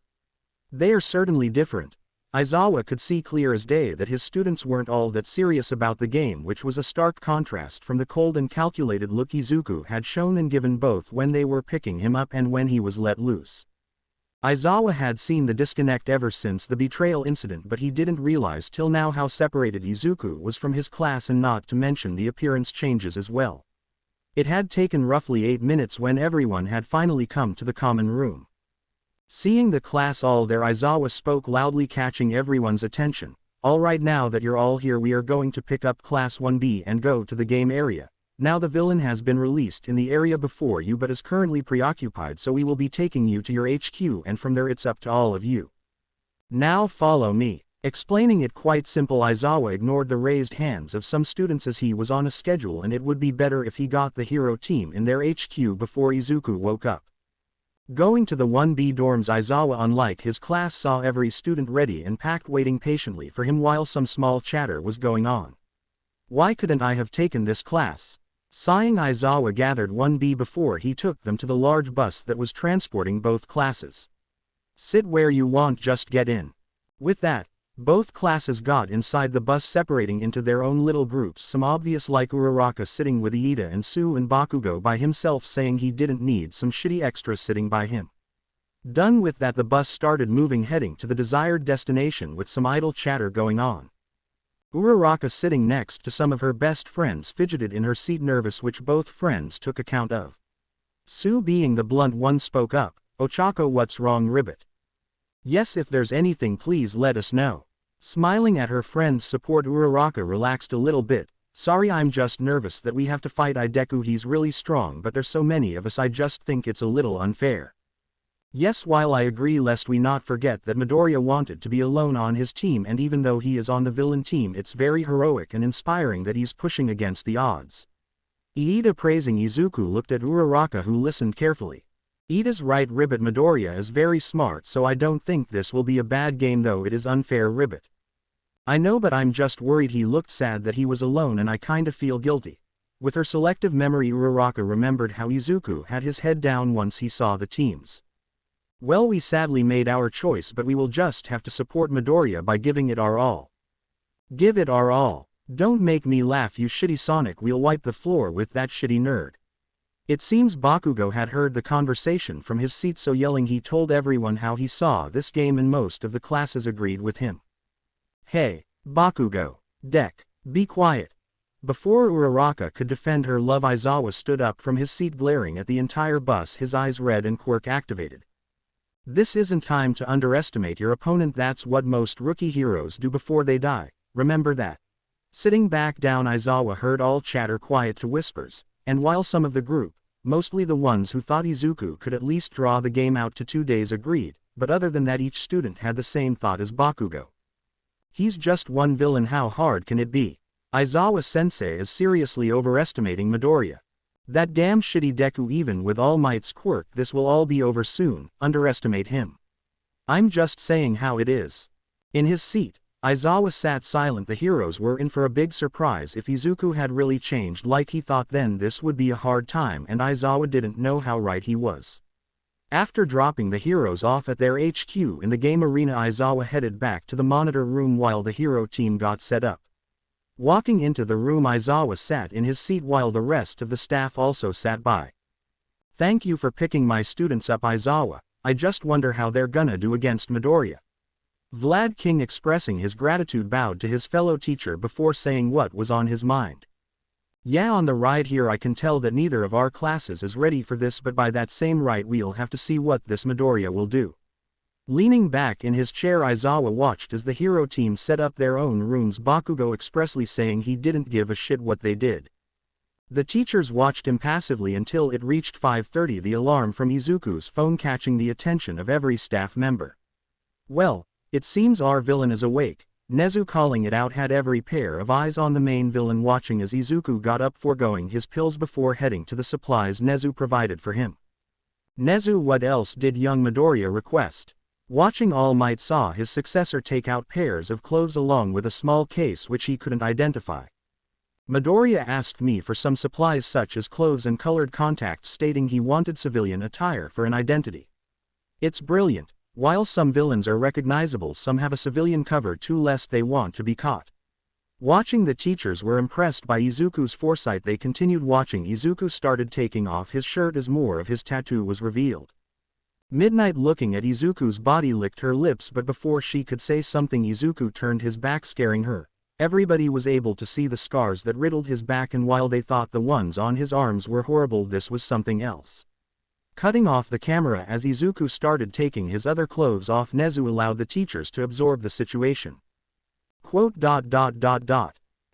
They are certainly different. Aizawa could see clear as day that his students weren't all that serious about the game, which was a stark contrast from the cold and calculated look Izuku had shown and given both when they were picking him up and when he was let loose. Aizawa had seen the disconnect ever since the betrayal incident, but he didn't realize till now how separated Izuku was from his class, and not to mention the appearance changes as well. It had taken roughly 8 minutes when everyone had finally come to the common room. Seeing the class all there, Aizawa spoke loudly, catching everyone's attention. Alright, now that you're all here, we are going to pick up Class 1B and go to the game area. Now the villain has been released in the area before you but is currently preoccupied, so we will be taking you to your HQ and from there it's up to all of you. Now follow me. Explaining it quite simple, Aizawa ignored the raised hands of some students as he was on a schedule and it would be better if he got the hero team in their HQ before Izuku woke up. Going to the 1B dorms, Aizawa, unlike his class, saw every student ready and packed waiting patiently for him while some small chatter was going on. Why couldn't I have taken this class? Sighing, Aizawa gathered 1B before he took them to the large bus that was transporting both classes. Sit where you want, just get in. With that, both classes got inside the bus, separating into their own little groups, some obvious like Uraraka sitting with Iida and Sue, and Bakugo by himself saying he didn't need some shitty extra sitting by him. Done with that, the bus started moving, heading to the desired destination with some idle chatter going on. Uraraka, sitting next to some of her best friends, fidgeted in her seat, nervous, which both friends took account of. Sue, being the blunt one, spoke up. Ochako, what's wrong, Ribbit? Yes, if there's anything please let us know. Smiling at her friend's support, Uraraka relaxed a little bit. Sorry, I'm just nervous that we have to fight Deku. He's really strong but there's so many of us, I just think it's a little unfair. Yes, while I agree, lest we not forget that Midoriya wanted to be alone on his team, and even though he is on the villain team it's very heroic and inspiring that he's pushing against the odds. Iida, praising Izuku, looked at Uraraka, who listened carefully. Iida's right, Ribbit. Midoriya is very smart, so I don't think this will be a bad game, though it is unfair, Ribbit. I know, but I'm just worried. He looked sad that he was alone and I kinda feel guilty. With her selective memory, Uraraka remembered how Izuku had his head down once he saw the teams. Well, we sadly made our choice, but we will just have to support Midoriya by giving it our all. Give it our all. Don't make me laugh, you shitty Sonic. We'll wipe the floor with that shitty nerd. It seems Bakugo had heard the conversation from his seat, so yelling he told everyone how he saw this game and most of the classes agreed with him. Hey, Bakugo. Dek, be quiet. Before Uraraka could defend her love, Aizawa stood up from his seat, glaring at the entire bus, his eyes red and quirk activated. This isn't time to underestimate your opponent. That's what most rookie heroes do before they die, remember that. Sitting back down, Aizawa heard all chatter quiet to whispers, and while some of the group, mostly the ones who thought Izuku could at least draw the game out to 2 days, agreed, but other than that each student had the same thought as Bakugo. He's just one villain, how hard can it be? Aizawa-sensei is seriously overestimating Midoriya. That damn shitty Deku, even with All Might's quirk, this will all be over soon, underestimate him. I'm just saying how it is. In his seat, Aizawa sat silent. The heroes were in for a big surprise. If Izuku had really changed like he thought, then this would be a hard time, and Aizawa didn't know how right he was. After dropping the heroes off at their HQ in the game arena, Aizawa headed back to the monitor room while the hero team got set up. Walking into the room, Aizawa sat in his seat while the rest of the staff also sat by. Thank you for picking my students up, Aizawa. I just wonder how they're gonna do against Midoriya. Vlad King, expressing his gratitude, bowed to his fellow teacher before saying what was on his mind. "Yeah, on the ride here I can tell that neither of our classes is ready for this, but by that same right we'll have to see what this Midoriya will do." Leaning back in his chair, Aizawa watched as the hero team set up their own rooms, Bakugo expressly saying he didn't give a shit what they did. The teachers watched impassively until it reached 5:30, the alarm from Izuku's phone catching the attention of every staff member. "Well, it seems our villain is awake." Nezu, calling it out, had every pair of eyes on the main villain, watching as Izuku got up, foregoing his pills before heading to the supplies Nezu provided for him. "Nezu, what else did young Midoriya request?" Watching, All Might saw his successor take out pairs of clothes along with a small case which he couldn't identify. "Midoriya asked me for some supplies such as clothes and colored contacts, stating he wanted civilian attire for an identity. It's brilliant. While some villains are recognizable, some have a civilian cover too, lest they want to be caught." Watching, the teachers were impressed by Izuku's foresight. They continued watching. Izuku started taking off his shirt as more of his tattoo was revealed. Midnight, looking at Izuku's body, licked her lips, but before she could say something, Izuku turned his back, scaring her. Everybody was able to see the scars that riddled his back, and while they thought the ones on his arms were horrible, this was something else. Cutting off the camera as Izuku started taking his other clothes off, Nezu allowed the teachers to absorb the situation. Quote,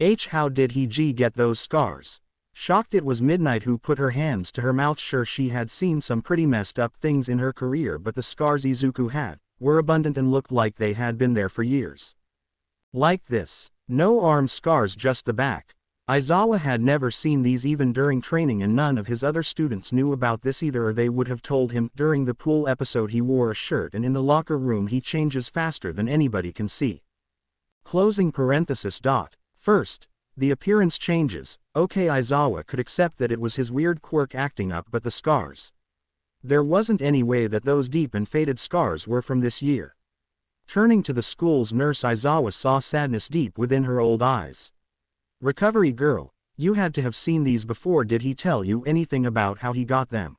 "H, how did he get those scars?" Shocked, it was Midnight who put her hands to her mouth. Sure, she had seen some pretty messed up things in her career, but the scars Izuku had were abundant and looked like they had been there for years. Like this. No arm scars, just the back. Aizawa had never seen these even during training, and none of his other students knew about this either, or they would have told him. During the pool episode he wore a shirt, and in the locker room he changes faster than anybody can see. Closing parenthesis. First, the appearance changes. Okay, Aizawa could accept that it was his weird quirk acting up, but the scars. There wasn't any way that those deep and faded scars were from this year. Turning to the school's nurse, Aizawa saw sadness deep within her old eyes. "Recovery girl, you had to have seen these before. Did he tell you anything about how he got them?"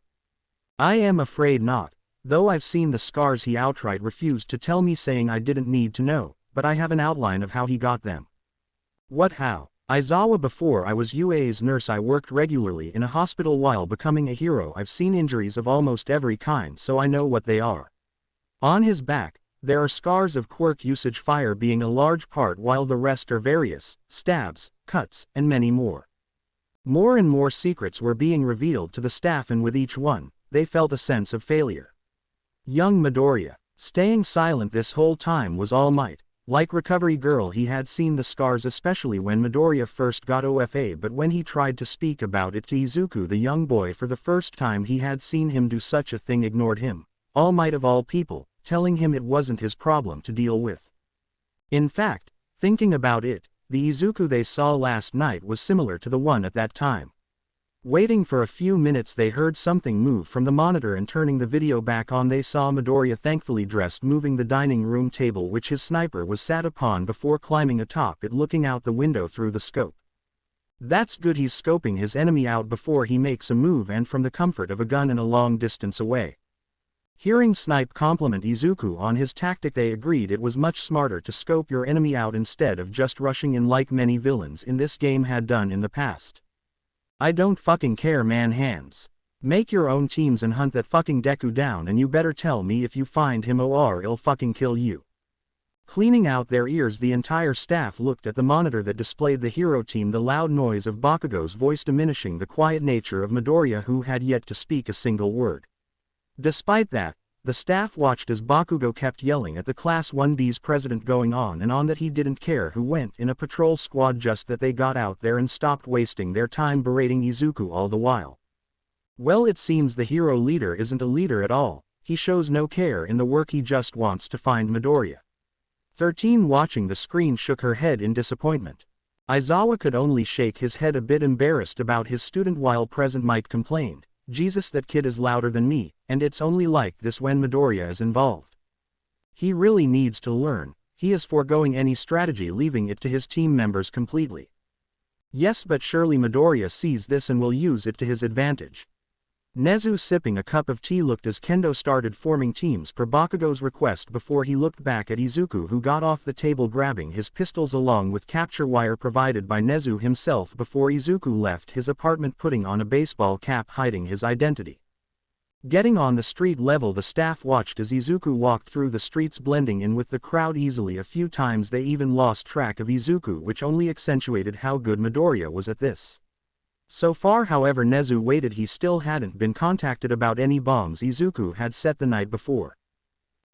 "I am afraid not. Though I've seen the scars, he outright refused to tell me, saying I didn't need to know, but I have an outline of how he got them." "What, how?" "Aizawa, before I was UA's nurse I worked regularly in a hospital. While becoming a hero I've seen injuries of almost every kind, so I know what they are. On his back, there are scars of quirk usage, fire being a large part, while the rest are various stabs, cuts, and many more." More and more secrets were being revealed to the staff, and with each one, they felt a sense of failure. Young Midoriya, staying silent this whole time, was All Might. Like Recovery Girl, he had seen the scars, especially when Midoriya first got OFA, but when he tried to speak about it to Izuku, the young boy, for the first time he had seen him do such a thing, ignored him. All Might of all people, telling him it wasn't his problem to deal with. In fact, thinking about it, the Izuku they saw last night was similar to the one at that time. Waiting for a few minutes, they heard something move from the monitor, and turning the video back on, they saw Midoriya, thankfully dressed, moving the dining room table which his sniper was sat upon before climbing atop it, looking out the window through the scope. That's good, he's scoping his enemy out before he makes a move, and from the comfort of a gun and a long distance away. Hearing Snipe compliment Izuku on his tactic, they agreed it was much smarter to scope your enemy out instead of just rushing in like many villains in this game had done in the past. "I don't fucking care, man. Hands. Make your own teams and hunt that fucking Deku down, and you better tell me if you find him or I'll fucking kill you." Cleaning out their ears, the entire staff looked at the monitor that displayed the hero team, the loud noise of Bakugo's voice diminishing the quiet nature of Midoriya, who had yet to speak a single word. Despite that, the staff watched as Bakugo kept yelling at the Class 1B's president, going on and on that he didn't care who went in a patrol squad, just that they got out there and stopped wasting their time berating Izuku all the while. Well, it seems the hero leader isn't a leader at all. He shows no care in the work, he just wants to find Midoriya. 13 watching the screen shook her head in disappointment. Aizawa could only shake his head, a bit embarrassed about his student, while Present Might complained, "Jesus, that kid is louder than me, and it's only like this when Midoriya is involved. He really needs to learn. He is foregoing any strategy, leaving it to his team members completely." "Yes, but surely Midoriya sees this and will use it to his advantage." Nezu sipping a cup of tea looked as Kendo started forming teams per Bakugo's request before he looked back at Izuku, who got off the table grabbing his pistols along with capture wire provided by Nezu himself before Izuku left his apartment, putting on a baseball cap hiding his identity. Getting on the street level, the staff watched as Izuku walked through the streets, blending in with the crowd easily. A few times they even lost track of Izuku, which only accentuated how good Midoriya was at this. So far, however, Nezu waited. He still hadn't been contacted about any bombs Izuku had set the night before.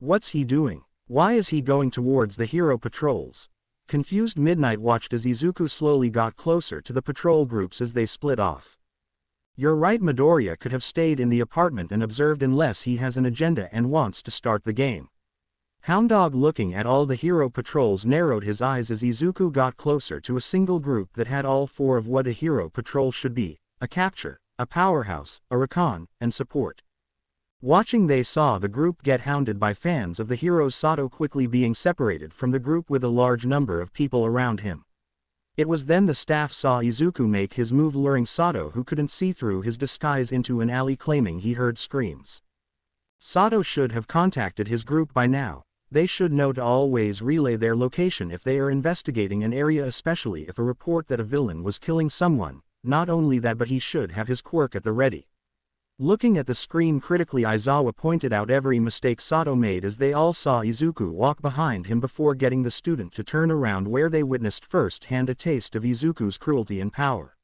What's he doing? Why is he going towards the hero patrols? Confused Midnight watched as Izuku slowly got closer to the patrol groups as they split off. You're right, Midoriya could have stayed in the apartment and observed unless he has an agenda and wants to start the game. Hounddog, looking at all the hero patrols, narrowed his eyes as Izuku got closer to a single group that had all four of what a hero patrol should be: a capture, a powerhouse, a recon, and support. Watching, they saw the group get hounded by fans of the heroes, Sato quickly being separated from the group with a large number of people around him. It was then the staff saw Izuku make his move, luring Sato, who couldn't see through his disguise, into an alley, claiming he heard screams. Sato should have contacted his group by now. They should know to always relay their location if they are investigating an area, especially if a report that a villain was killing someone. Not only that, but he should have his quirk at the ready. Looking at the screen critically, Aizawa pointed out every mistake Sato made as they all saw Izuku walk behind him before getting the student to turn around, where they witnessed firsthand a taste of Izuku's cruelty and power.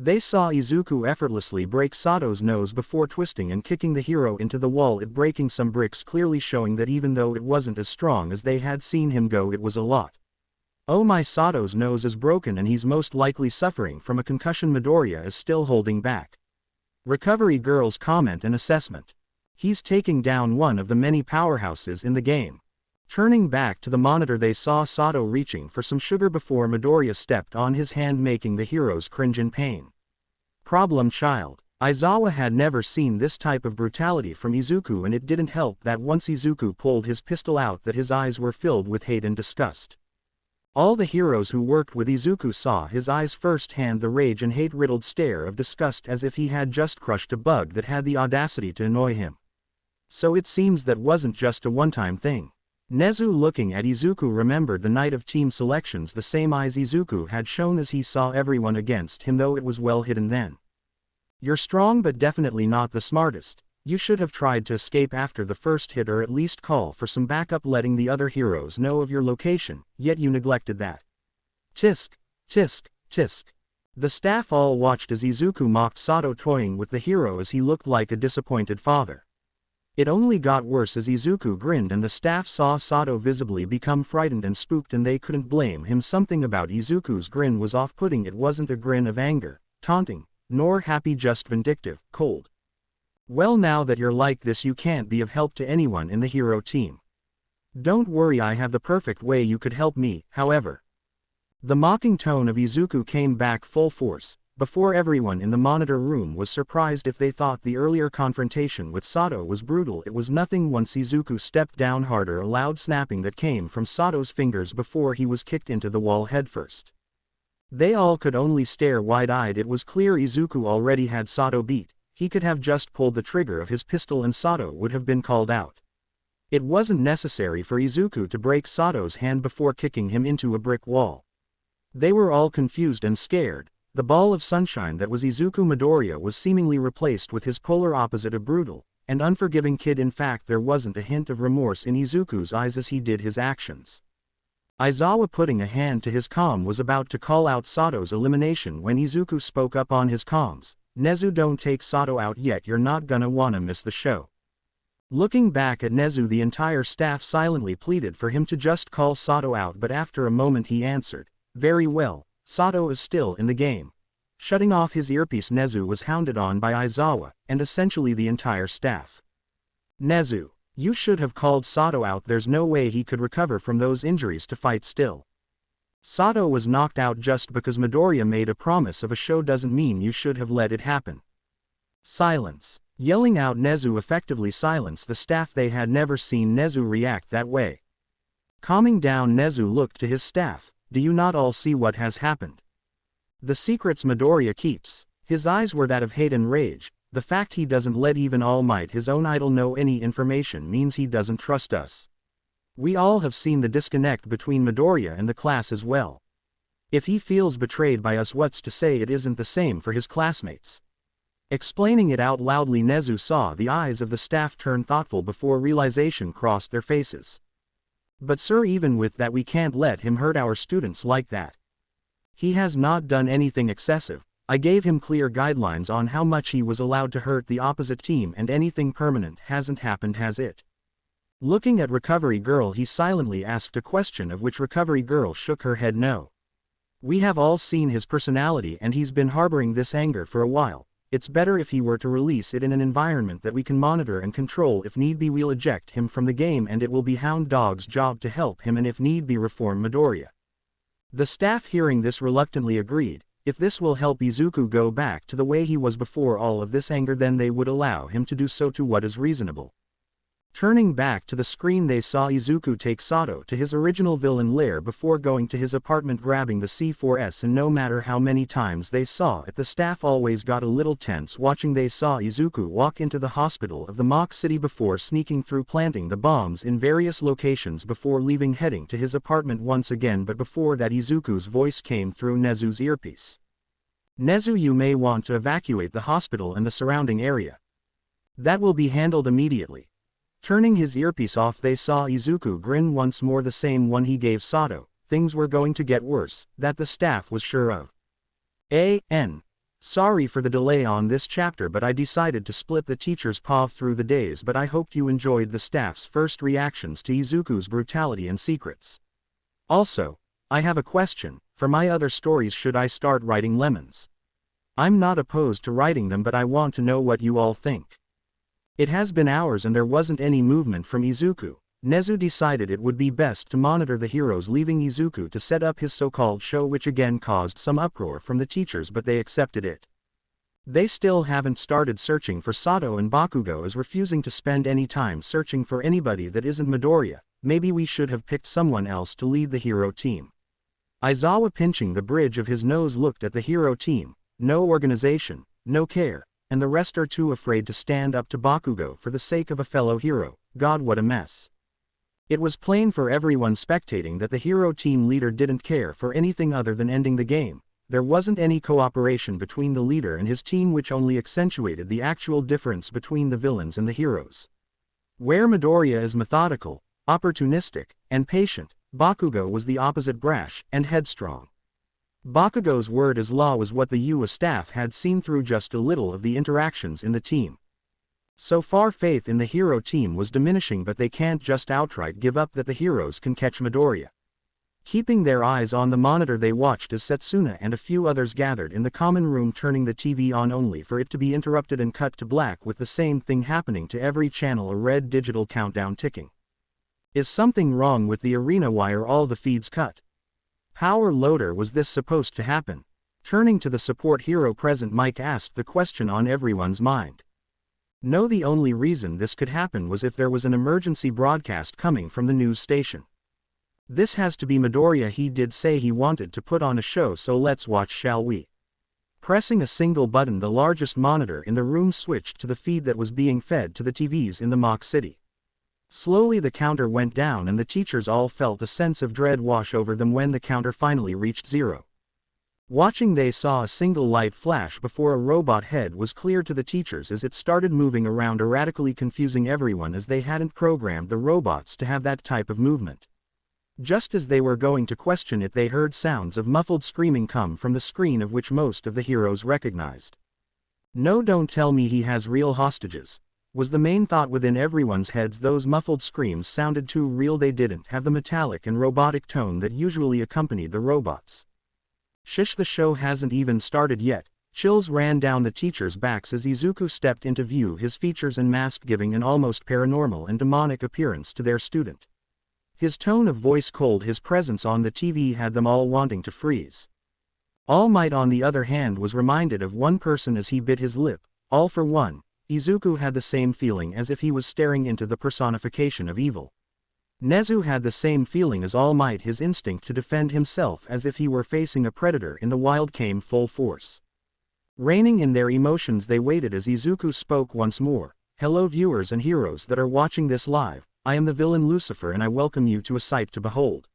They saw Izuku effortlessly break Sato's nose before twisting and kicking the hero into the wall, it breaking some bricks, clearly showing that even though it wasn't as strong as they had seen him go, it was a lot. Oh my, Sato's nose is broken and he's most likely suffering from a concussion. Midoriya is still holding back. Recovery Girl's comment and assessment. He's taking down one of the many powerhouses in the game. Turning back to the monitor, they saw Sato reaching for some sugar before Midoriya stepped on his hand, making the heroes cringe in pain. Problem child. Aizawa had never seen this type of brutality from Izuku, and it didn't help that once Izuku pulled his pistol out that his eyes were filled with hate and disgust. All the heroes who worked with Izuku saw his eyes firsthand, the rage and hate-riddled stare of disgust, as if he had just crushed a bug that had the audacity to annoy him. So it seems that wasn't just a one-time thing. Nezu, looking at Izuku, remembered the night of team selections, the same eyes Izuku had shown as he saw everyone against him, though it was well hidden then. You're strong but definitely not the smartest. You should have tried to escape after the first hit, or at least call for some backup, letting the other heroes know of your location, yet you neglected that. Tisk, tisk, tisk. The staff all watched as Izuku mocked Sato, toying with the hero as he looked like a disappointed father. It only got worse as Izuku grinned and the staff saw Sato visibly become frightened and spooked, and they couldn't blame him. Something about Izuku's grin was off-putting. It wasn't a grin of anger, taunting, nor happy, just vindictive, cold. Well, now that you're like this, you can't be of help to anyone in the hero team. Don't worry, I have the perfect way you could help me, however. The mocking tone of Izuku came back full force, before everyone in the monitor room was surprised if they thought the earlier confrontation with Sato was brutal. It was nothing once Izuku stepped down harder, a loud snapping that came from Sato's fingers before he was kicked into the wall headfirst. They all could only stare wide-eyed. It was clear Izuku already had Sato beat. He could have just pulled the trigger of his pistol and Sato would have been called out. It wasn't necessary for Izuku to break Sato's hand before kicking him into a brick wall. They were all confused and scared. The ball of sunshine that was Izuku Midoriya was seemingly replaced with his polar opposite, a brutal and unforgiving kid. In fact, there wasn't a hint of remorse in Izuku's eyes as he did his actions. Aizawa, putting a hand to his comm, was about to call out Sato's elimination when Izuku spoke up on his comms. Nezu, don't take Sato out yet, you're not gonna wanna miss the show. Looking back at Nezu, the entire staff silently pleaded for him to just call Sato out, but after a moment he answered, very well, Sato is still in the game. Shutting off his earpiece, Nezu was hounded on by Aizawa, and essentially the entire staff. Nezu, you should have called Sato out. There's no way he could recover from those injuries to fight still. Sato was knocked out. Just because Midoriya made a promise of a show doesn't mean you should have let it happen. Silence. Yelling out Nezu effectively silenced the staff. They had never seen Nezu react that way. Calming down, Nezu looked to his staff. Do you not all see what has happened? The secrets Midoriya keeps. His eyes were that of hate and rage, The fact he doesn't let even All Might, his own idol, know any information means he doesn't trust us. We all have seen the disconnect between Midoriya and the class as well. If he feels betrayed by us, what's to say it isn't the same for his classmates? Explaining it out loudly, Nezu saw the eyes of the staff turn thoughtful before realization crossed their faces. But sir, even with that we can't let him hurt our students like that. He has not done anything excessive. I gave him clear guidelines on how much he was allowed to hurt the opposite team, and anything permanent hasn't happened, has it? Looking at Recovery Girl, he silently asked a question of which Recovery Girl shook her head no. We have all seen his personality and he's been harboring this anger for a while. It's better if he were to release it in an environment that we can monitor and control. If need be, we'll eject him from the game and it will be Hound Dog's job to help him and if need be reform Midoriya. The staff, hearing this, reluctantly agreed. If this will help Izuku go back to the way he was before all of this anger, then they would allow him to do so, to what is reasonable. Turning back to the screen, they saw Izuku take Sato to his original villain lair before going to his apartment grabbing the C4S, and no matter how many times they saw it, the staff always got a little tense watching. They saw Izuku walk into the hospital of the Mock City before sneaking through, planting the bombs in various locations before leaving, heading to his apartment once again. But before that, Izuku's voice came through Nezu's earpiece. Nezu, you may want to evacuate the hospital and the surrounding area. That will be handled immediately. Turning his earpiece off, they saw Izuku grin once more, the same one he gave Sato. Things were going to get worse, that the staff was sure of. Sorry for the delay on this chapter, but I decided to split the teacher's paw through the days, but I hoped you enjoyed the staff's first reactions to Izuku's brutality and secrets. Also, I have a question. For my other stories, should I start writing lemons? I'm not opposed to writing them, but I want to know what you all think. It has been hours and there wasn't any movement from Izuku. Nezu decided it would be best to monitor the heroes, leaving Izuku to set up his so-called show, which again caused some uproar from the teachers, but they accepted it. They still haven't started searching for Sato, and Bakugo is refusing to spend any time searching for anybody that isn't Midoriya. Maybe we should have picked someone else to lead the hero team. Aizawa, pinching the bridge of his nose, looked at the hero team. No organization, no care, and the rest are too afraid to stand up to Bakugo for the sake of a fellow hero. God, what a mess. It was plain for everyone spectating that the hero team leader didn't care for anything other than ending the game. There wasn't any cooperation between the leader and his team, which only accentuated the actual difference between the villains and the heroes. Where Midoriya is methodical, opportunistic, and patient, Bakugo was the opposite, brash and headstrong. Bakugo's word as law was what the UA staff had seen through just a little of the interactions in the team. So far, faith in the hero team was diminishing, but they can't just outright give up that the heroes can catch Midoriya. Keeping their eyes on the monitor, they watched as Setsuna and a few others gathered in the common room, turning the TV on only for it to be interrupted and cut to black, with the same thing happening to every channel, a red digital countdown ticking. Is something wrong with the arena? Why are all the feeds cut? Power loader, was this supposed to happen? Turning to the support hero present, Mike asked the question on everyone's mind. No, the only reason this could happen was if there was an emergency broadcast coming from the news station. This has to be Midoriya. He did say he wanted to put on a show, so let's watch, shall we? Pressing a single button, the largest monitor in the room switched to the feed that was being fed to the TVs in the Mock City. Slowly the counter went down and the teachers all felt a sense of dread wash over them when the counter finally reached 0. Watching, they saw a single light flash before a robot head was clear to the teachers as it started moving around erratically, confusing everyone as they hadn't programmed the robots to have that type of movement. Just as they were going to question it, they heard sounds of muffled screaming come from the screen, of which most of the heroes recognized. No, don't tell me he has real hostages, was the main thought within everyone's heads. Those muffled screams sounded too real. They didn't have the metallic and robotic tone that usually accompanied the robots. Shish, the show hasn't even started yet. Chills ran down the teachers' backs as Izuku stepped into view, his features and mask giving an almost paranormal and demonic appearance to their student. His tone of voice cold, his presence on the TV had them all wanting to freeze. All Might, on the other hand, was reminded of one person as he bit his lip. All for one, Izuku had the same feeling, as if he was staring into the personification of evil. Nezu had the same feeling as All Might. His instinct to defend himself as if he were facing a predator in the wild came full force. Reining in their emotions, they waited as Izuku spoke once more. "Hello viewers and heroes that are watching this live, I am the villain Lucifer and I welcome you to a sight to behold."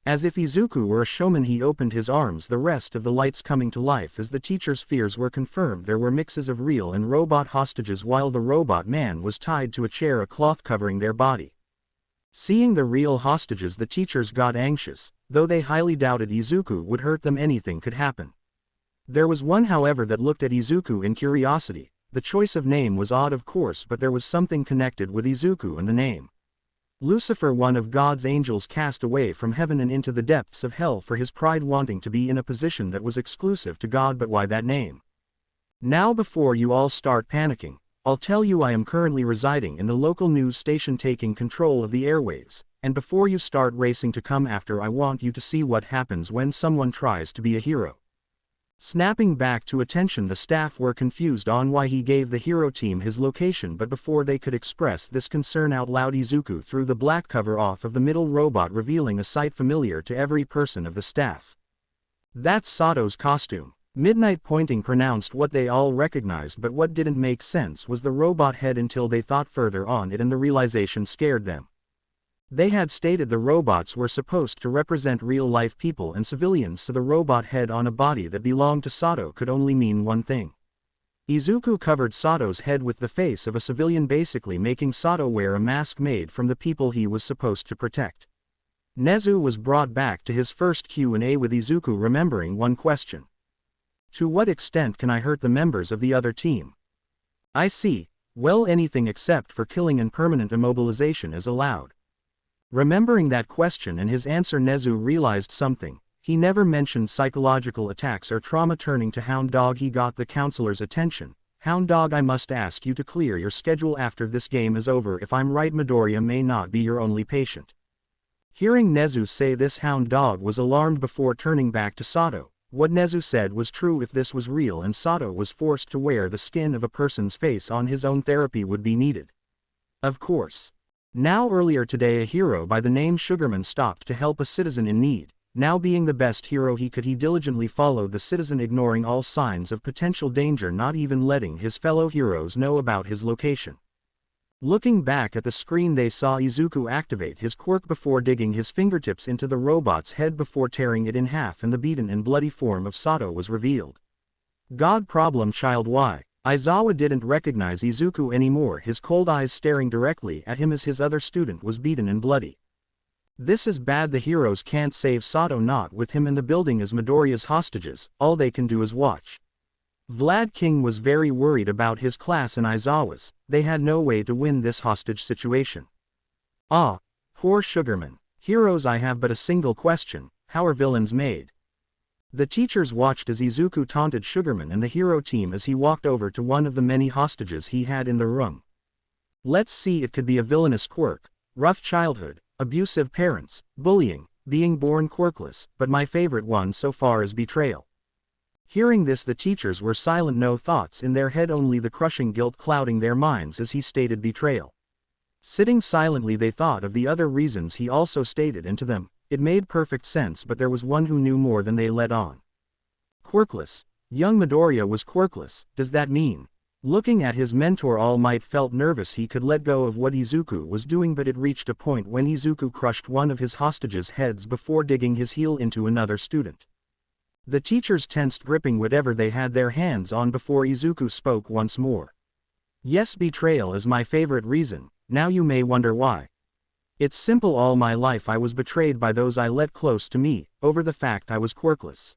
As if Izuku were a showman, he opened his arms, the rest of the lights coming to life as the teacher's fears were confirmed. There were mixes of real and robot hostages while the robot man was tied to a chair, a cloth covering their body. Seeing the real hostages, the teachers got anxious, though they highly doubted Izuku would hurt them. Anything could happen. There was one however that looked at Izuku in curiosity. The choice of name was odd of course, but there was something connected with Izuku and the name. Lucifer, one of God's angels cast away from heaven and into the depths of hell for his pride, wanting to be in a position that was exclusive to God. But why that name? Now before you all start panicking, I'll tell you I am currently residing in the local news station taking control of the airwaves, and before you start racing to come after, I want you to see what happens when someone tries to be a hero. Snapping back to attention, the staff were confused on why he gave the hero team his location, but before they could express this concern out loud, Izuku threw the black cover off of the middle robot, revealing a sight familiar to every person of the staff. "That's Sato's costume." Midnight Pointing pronounced what they all recognized, but what didn't make sense was the robot head until they thought further on it and the realization scared them. They had stated the robots were supposed to represent real-life people and civilians, so the robot head on a body that belonged to Sato could only mean one thing. Izuku covered Sato's head with the face of a civilian, basically making Sato wear a mask made from the people he was supposed to protect. Nezu was brought back to his first Q&A with Izuku remembering one question. "To what extent can I hurt the members of the other team?" "I see. Well, anything except for killing and permanent immobilization is allowed." Remembering that question and his answer, Nezu realized something. He never mentioned psychological attacks or trauma. Turning to Hound Dog, he got the counselor's attention. "Hound Dog, I must ask you to clear your schedule after this game is over. If I'm right, Midoriya may not be your only patient." Hearing Nezu say this, Hound Dog was alarmed before turning back to Sato. What Nezu said was true. If this was real and Sato was forced to wear the skin of a person's face on his own, therapy would be needed. Of course. Now, earlier today, a hero by the name Sugarman stopped to help a citizen in need. Now, being the best hero he could, he diligently followed the citizen, ignoring all signs of potential danger, not even letting his fellow heroes know about his location. Looking back at the screen, they saw Izuku activate his quirk before digging his fingertips into the robot's head before tearing it in half, and the beaten and bloody form of Sato was revealed. God problem child. Why? Aizawa didn't recognize Izuku anymore, his cold eyes staring directly at him as his other student was beaten and bloody. This is bad. The heroes can't save Sato, not with him in the building as Midoriya's hostages. All they can do is watch. Vlad King was very worried about his class and Aizawa's. They had no way to win this hostage situation. Ah, poor Sugarman. Heroes, I have but a single question. How are villains made? The teachers watched as Izuku taunted Sugarman and the hero team as he walked over to one of the many hostages he had in the room. Let's see, it could be a villainous quirk. Rough childhood, abusive parents, bullying, being born quirkless, but my favorite one so far is betrayal. Hearing this, the teachers were silent, no thoughts in their head, only the crushing guilt clouding their minds as he stated betrayal. Sitting silently, they thought of the other reasons he also stated, and to them, it made perfect sense, but there was one who knew more than they let on. Quirkless. Young Midoriya was quirkless. Does that mean? Looking at his mentor, All Might felt nervous he could let go of what Izuku was doing, but it reached a point when Izuku crushed one of his hostages' heads before digging his heel into another student. The teachers tensed, gripping whatever they had their hands on before Izuku spoke once more. Yes, betrayal is my favorite reason. Now you may wonder why. It's simple. All my life I was betrayed by those I let close to me, over the fact I was quirkless.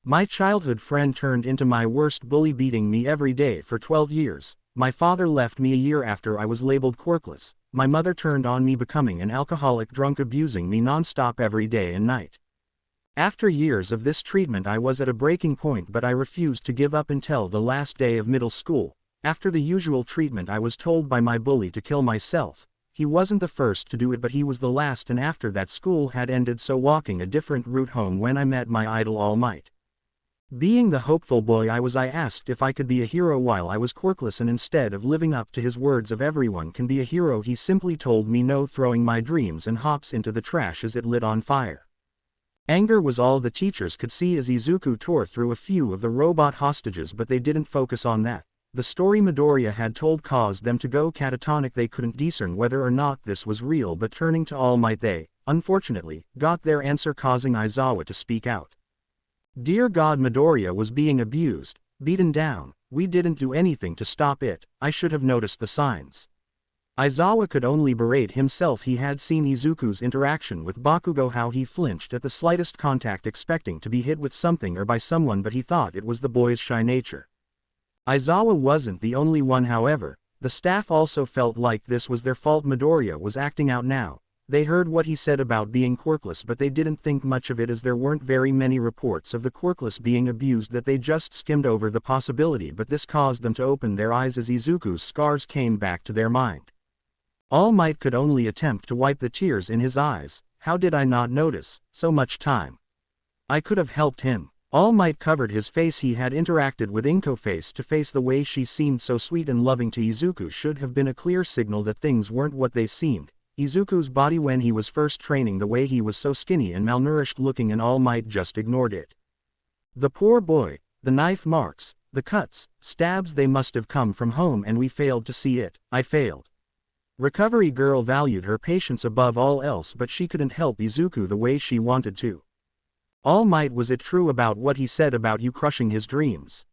My childhood friend turned into my worst bully, beating me every day for 12 years. My father left me a year after I was labeled quirkless. My mother turned on me, becoming an alcoholic drunk, abusing me non-stop every day and night. After years of this treatment, I was at a breaking point, but I refused to give up until the last day of middle school. After the usual treatment, I was told by my bully to kill myself. He wasn't the first to do it, but he was the last, and after that school had ended, so walking a different route home when I met my idol All Might. Being the hopeful boy I was, I asked if I could be a hero while I was quirkless, and instead of living up to his words of everyone can be a hero, he simply told me no, throwing my dreams and hopes into the trash as it lit on fire. Anger was all the teachers could see as Izuku tore through a few of the robot hostages, but they didn't focus on that. The story Midoriya had told caused them to go catatonic. They couldn't discern whether or not this was real, but turning to All Might they, unfortunately, got their answer, causing Aizawa to speak out. Dear God, Midoriya was being abused, beaten down. We didn't do anything to stop it. I should have noticed the signs. Aizawa could only berate himself. He had seen Izuku's interaction with Bakugo, how he flinched at the slightest contact, expecting to be hit with something or by someone, but he thought it was the boy's shy nature. Aizawa wasn't the only one, however. The staff also felt like this was their fault. Midoriya was acting out now. They heard what he said about being quirkless, but they didn't think much of it as there weren't very many reports of the quirkless being abused, that they just skimmed over the possibility, but this caused them to open their eyes as Izuku's scars came back to their mind. All Might could only attempt to wipe the tears in his eyes. How did I not notice? So much time. I could have helped him. All Might covered his face. He had interacted with Inko face to face. The way she seemed so sweet and loving to Izuku should have been a clear signal that things weren't what they seemed. Izuku's body when he was first training, the way he was so skinny and malnourished looking, and All Might just ignored it. The poor boy, the knife marks, the cuts, stabs, they must have come from home and we failed to see it. I failed. Recovery Girl valued her patience above all else, but she couldn't help Izuku the way she wanted to. All Might, was it true about what he said about you crushing his dreams?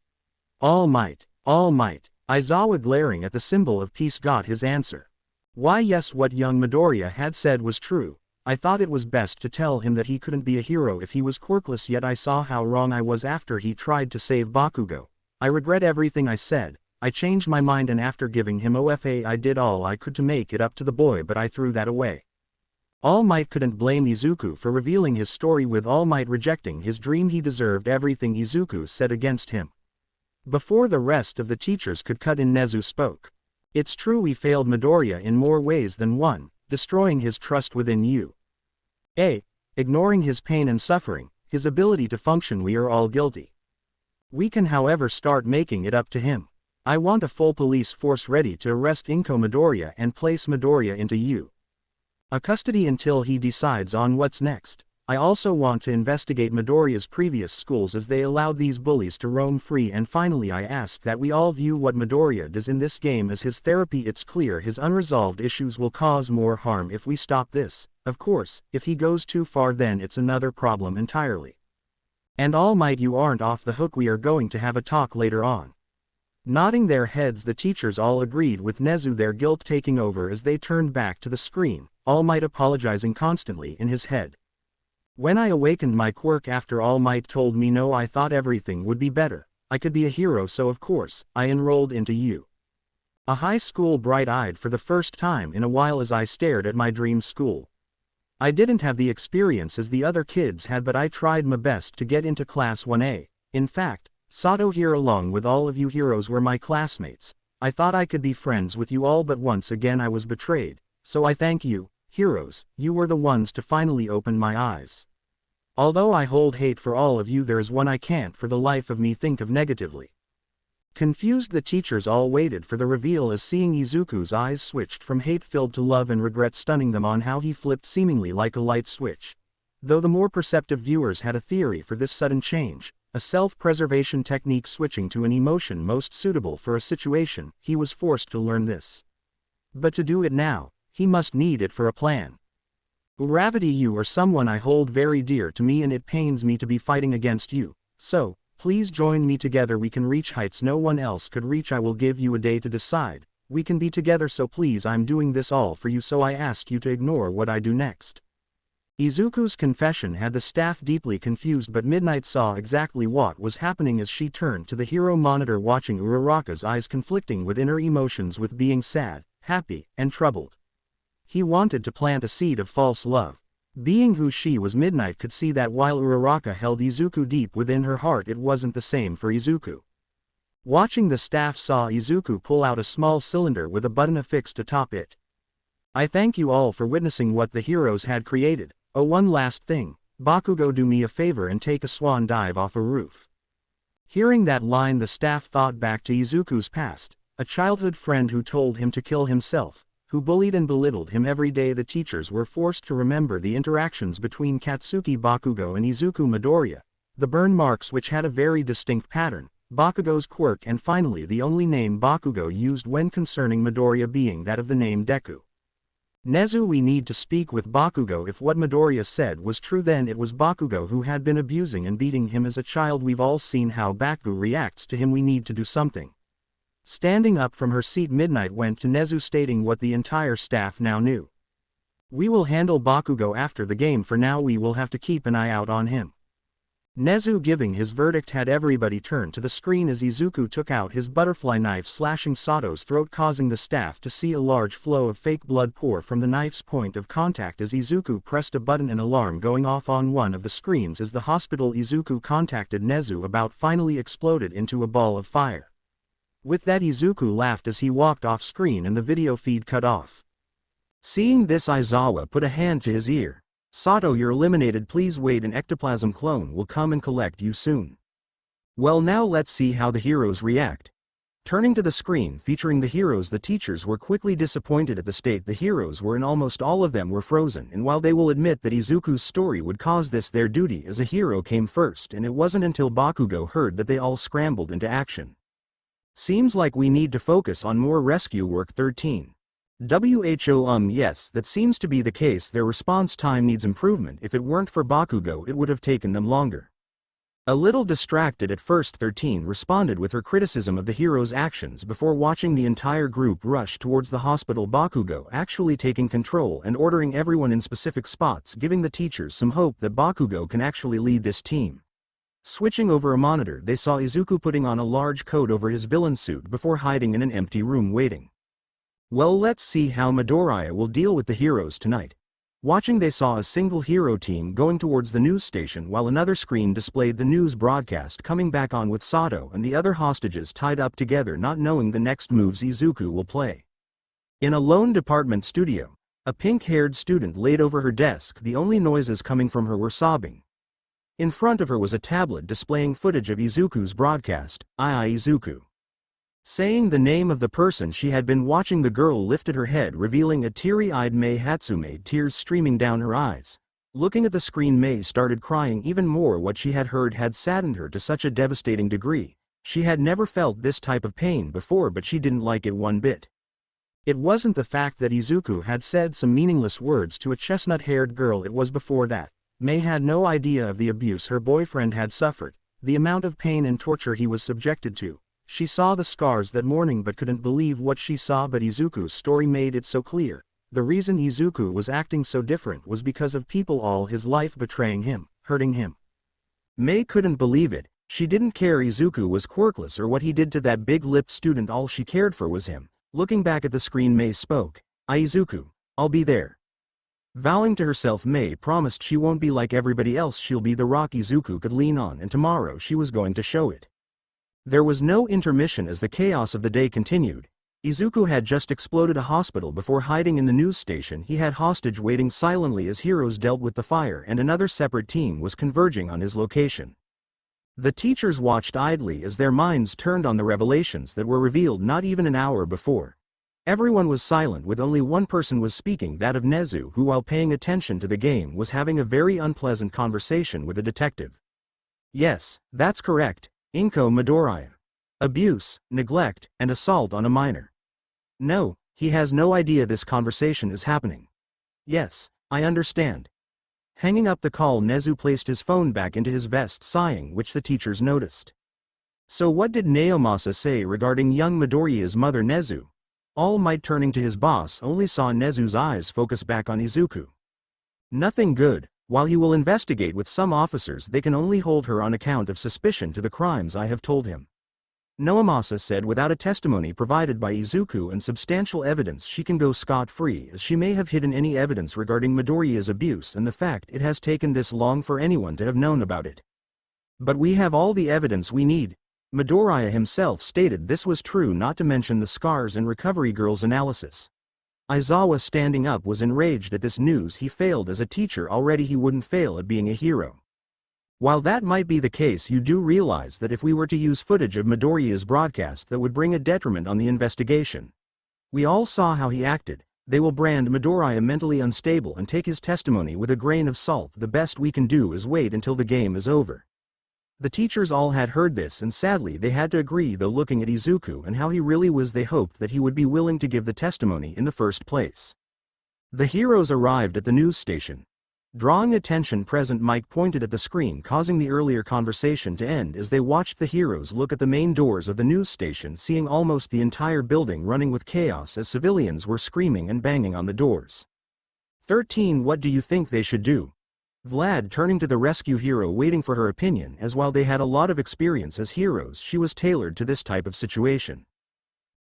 All Might, Aizawa, glaring at the symbol of peace, got his answer. Why yes, what young Midoriya had said was true. I thought it was best to tell him that he couldn't be a hero if he was quirkless, yet I saw how wrong I was after he tried to save Bakugo. I regret everything I said. I changed my mind, and after giving him OFA I did all I could to make it up to the boy, but I threw that away. All Might couldn't blame Izuku for revealing his story. With All Might rejecting his dream, he deserved everything Izuku said against him. Before the rest of the teachers could cut in, Nezu spoke. It's true, we failed Midoriya in more ways than one, destroying his trust within you. Ignoring his pain and suffering, his ability to function. We are all guilty. We can, however, start making it up to him. I want a full police force ready to arrest Inko Midoriya and place Midoriya into a custody until he decides on what's next. I also want to investigate Midoriya's previous schools, as they allowed these bullies to roam free. And finally, I ask that we all view what Midoriya does in this game as his therapy. It's clear his unresolved issues will cause more harm if we stop this. Of course, if he goes too far, then it's another problem entirely. And All Might, you aren't off the hook. We are going to have a talk later on. Nodding their heads, the teachers all agreed with Nezu, their guilt taking over as they turned back to the screen, All Might apologizing constantly in his head. When I awakened my quirk after All Might told me no, I thought everything would be better. I could be a hero, so of course, I enrolled into a high school, bright-eyed for the first time in a while as I stared at my dream school. I didn't have the experience as the other kids had, but I tried my best to get into class 1A. In fact, Sato here along with all of you heroes were my classmates. I thought I could be friends with you all, but once again I was betrayed. So I thank you, heroes. You were the ones to finally open my eyes. Although I hold hate for all of you, there is one I can't for the life of me think of negatively. Confused, the teachers all waited for the reveal as seeing Izuku's eyes switched from hate-filled to love and regret, stunning them on how he flipped seemingly like a light switch. Though the more perceptive viewers had a theory for this sudden change, a self-preservation technique switching to an emotion most suitable for a situation, he was forced to learn this. But to do it now, he must need it for a plan. Uravity, you are someone I hold very dear to me, and it pains me to be fighting against you. So, please join me. Together we can reach heights no one else could reach. I will give you a day to decide. We can be together, so please, I'm doing this all for you, so I ask you to ignore what I do next. Izuku's confession had the staff deeply confused, but Midnight saw exactly what was happening as she turned to the hero monitor, watching Uraraka's eyes conflicting with inner emotions, with being sad, happy, and troubled. He wanted to plant a seed of false love. Being who she was, Midnight could see that while Uraraka held Izuku deep within her heart, it wasn't the same for Izuku. Watching, the staff saw Izuku pull out a small cylinder with a button affixed atop it. I thank you all for witnessing what the heroes had created. Oh, one last thing. Bakugo, do me a favor and take a swan dive off a roof. Hearing that line, the staff thought back to Izuku's past, a childhood friend who told him to kill himself, who bullied and belittled him every day. The teachers were forced to remember the interactions between Katsuki Bakugo and Izuku Midoriya, the burn marks which had a very distinct pattern, Bakugo's quirk, and finally the only name Bakugo used when concerning Midoriya being that of the name Deku. Nezu, we need to speak with Bakugo. If what Midoriya said was true, then it was Bakugo who had been abusing and beating him as a child. We've all seen how Bakugo reacts to him. We need to do something. Standing up from her seat, Midnight went to Nezu, stating what the entire staff now knew. We will handle Bakugo after the game. For now we will have to keep an eye out on him. Nezu giving his verdict had everybody turn to the screen as Izuku took out his butterfly knife, slashing Sato's throat, causing the staff to see a large flow of fake blood pour from the knife's point of contact as Izuku pressed a button. An alarm going off on one of the screens as the hospital Izuku contacted Nezu about finally exploded into a ball of fire. With that, Izuku laughed as he walked off screen and the video feed cut off. Seeing this, Aizawa put a hand to his ear. Sato, you're eliminated. Please wait, an ectoplasm clone will come and collect you soon. Well, now let's see how the heroes react. Turning to the screen featuring the heroes, the teachers were quickly disappointed at the state the heroes were in. Almost all of them were frozen, and while they will admit that Izuku's story would cause this, their duty as a hero came first, and it wasn't until Bakugo heard that they all scrambled into action. Seems like we need to focus on more rescue work. 13. WHO yes, that seems to be the case. Their response time needs improvement. If it weren't for Bakugo, it would have taken them longer. A little distracted at first, 13 responded with her criticism of the hero's actions before watching the entire group rush towards the hospital, Bakugo actually taking control and ordering everyone in specific spots, giving the teachers some hope that Bakugo can actually lead this team. Switching over a monitor, they saw Izuku putting on a large coat over his villain suit before hiding in an empty room waiting. Well, let's see how Midoriya will deal with the heroes tonight. Watching, they saw a single hero team going towards the news station while another screen displayed the news broadcast coming back on with Sato and the other hostages tied up together, not knowing the next moves Izuku will play. In a lone department studio, a pink-haired student laid over her desk. The only noises coming from her were sobbing. In front of her was a tablet displaying footage of Izuku's broadcast. Izuku. Saying the name of the person she had been watching, the girl lifted her head, revealing a teary-eyed Mei Hatsume, tears streaming down her eyes. Looking at the screen, Mei started crying even more. What she had heard had saddened her to such a devastating degree. She had never felt this type of pain before, but she didn't like it one bit. It wasn't the fact that Izuku had said some meaningless words to a chestnut-haired girl, it was before that. Mei had no idea of the abuse her boyfriend had suffered, the amount of pain and torture he was subjected to. She saw the scars that morning but couldn't believe what she saw, but Izuku's story made it so clear. The reason Izuku was acting so different was because of people all his life betraying him, hurting him. Mei couldn't believe it. She didn't care Izuku was quirkless or what he did to that big-lipped student. All she cared for was him. Looking back at the screen, Mei spoke. Izuku, I'll be there. Vowing to herself, Mei promised she won't be like everybody else. She'll be the rock Izuku could lean on, and tomorrow she was going to show it. There was no intermission as the chaos of the day continued. Izuku had just exploded a hospital before hiding in the news station. He had hostage waiting silently as heroes dealt with the fire, and another separate team was converging on his location. The teachers watched idly as their minds turned on the revelations that were revealed not even an hour before. Everyone was silent, with only one person was speaking, that of Nezu, who while paying attention to the game was having a very unpleasant conversation with a detective. Yes, that's correct. Inko Midoriya. Abuse, neglect, and assault on a minor. No, he has no idea this conversation is happening. Yes, I understand. Hanging up the call, Nezu placed his phone back into his vest, sighing, which the teachers noticed. So what did Naomasa say regarding young Midoriya's mother? Nezu, All Might, turning to his boss, only saw Nezu's eyes focus back on Izuku. Nothing good. While he will investigate with some officers, they can only hold her on account of suspicion to the crimes I have told him. Naomasa said. Without a testimony provided by Izuku and substantial evidence, she can go scot-free, as she may have hidden any evidence regarding Midoriya's abuse and the fact it has taken this long for anyone to have known about it. But we have all the evidence we need. Midoriya himself stated this was true, not to mention the scars and recovery girl's analysis. Aizawa, standing up, was enraged at this news. He failed as a teacher already, he wouldn't fail at being a hero. While that might be the case, you do realize that if we were to use footage of Midoriya's broadcast, that would bring a detriment on the investigation. We all saw how he acted. They will brand Midoriya mentally unstable and take his testimony with a grain of salt. The best we can do is wait until the game is over. The teachers all had heard this and sadly they had to agree, though looking at Izuku and how he really was they hoped that he would be willing to give the testimony in the first place. The heroes arrived at the news station. Drawing attention, Present Mike pointed at the screen, causing the earlier conversation to end as they watched the heroes look at the main doors of the news station, seeing almost the entire building running with chaos as civilians were screaming and banging on the doors. 13. What do you think they should do? Vlad turning to the rescue hero, waiting for her opinion, as while they had a lot of experience as heroes, she was tailored to this type of situation.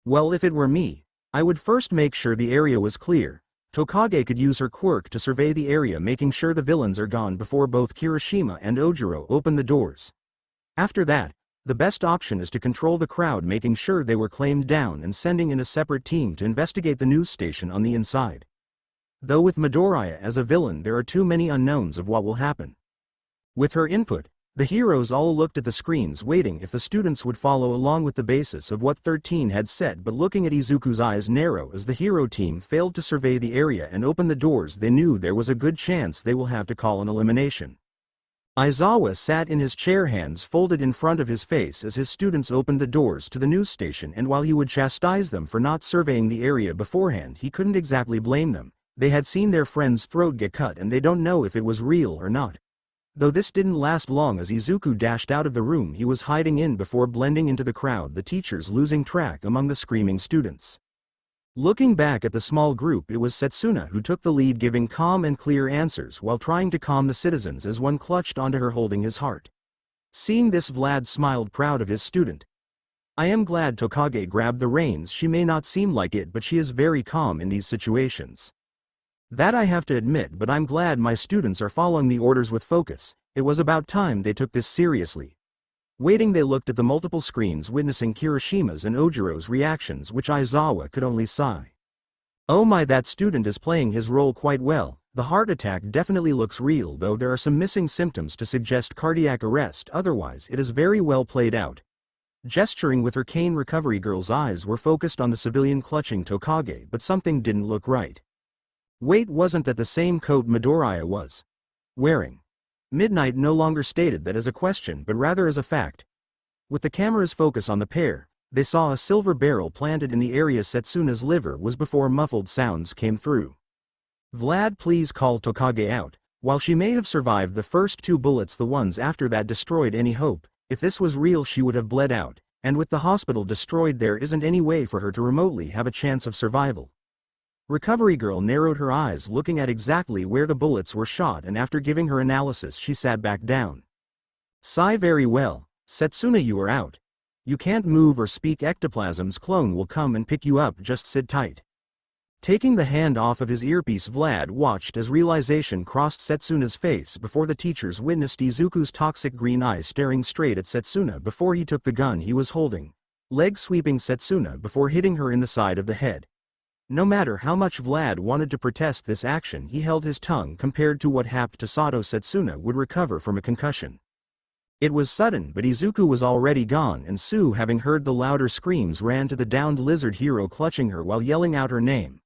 Well, if it were me, I would first make sure the area was clear. Tokage could use her quirk to survey the area, making sure the villains are gone before both Kirishima and Ojiro open the doors. After that, the best option is to control the crowd, making sure they were claimed down and sending in a separate team to investigate the news station on the inside. Though with Midoriya as a villain there are too many unknowns of what will happen. With her input, the heroes all looked at the screens, waiting if the students would follow along with the basis of what 13 had said, but looking at Izuku's eyes narrow as the hero team failed to survey the area and open the doors, they knew there was a good chance they will have to call an elimination. Aizawa sat in his chair, hands folded in front of his face as his students opened the doors to the news station, and while he would chastise them for not surveying the area beforehand, he couldn't exactly blame them. They had seen their friend's throat get cut and they don't know if it was real or not. Though this didn't last long as Izuku dashed out of the room he was hiding in before blending into the crowd, the teachers losing track among the screaming students. Looking back at the small group, it was Setsuna who took the lead, giving calm and clear answers while trying to calm the citizens as one clutched onto her, holding his heart. Seeing this, Vlad smiled, proud of his student. I am glad. Tokage grabbed the reins. She may not seem like it, but she is very calm in these situations. That I have to admit, but I'm glad my students are following the orders with focus. It was about time they took this seriously. Waiting, they looked at the multiple screens, witnessing Kirishima's and Ojiro's reactions, which Aizawa could only sigh. Oh my, that student is playing his role quite well. The heart attack definitely looks real, though there are some missing symptoms to suggest cardiac arrest, otherwise it is very well played out. Gesturing with her cane, recovery girl's eyes were focused on the civilian clutching Tokage, but something didn't look right. Wait, wasn't that the same coat Midoriya was wearing? Midnight no longer stated that as a question but rather as a fact. With the camera's focus on the pair, they saw a silver barrel planted in the area Setsuna's liver was before muffled sounds came through. Vlad, please call Tokage out. While she may have survived the first 2 bullets, the ones after that destroyed any hope. If this was real she would have bled out, and with the hospital destroyed there isn't any way for her to remotely have a chance of survival. Recovery girl narrowed her eyes, looking at exactly where the bullets were shot, and after giving her analysis she sat back down. Sigh, very well. Setsuna, you are out. You can't move or speak. Ectoplasm's clone will come and pick you up, just sit tight. Taking the hand off of his earpiece, Vlad watched as realization crossed Setsuna's face before the teachers witnessed Izuku's toxic green eyes staring straight at Setsuna before he took the gun he was holding, leg sweeping Setsuna before hitting her in the side of the head. No matter how much Vlad wanted to protest this action, he held his tongue. Compared to what happened to Sato, Setsuna would recover from a concussion. It was sudden, but Izuku was already gone, and Sue, having heard the louder screams, ran to the downed lizard hero, clutching her while yelling out her name.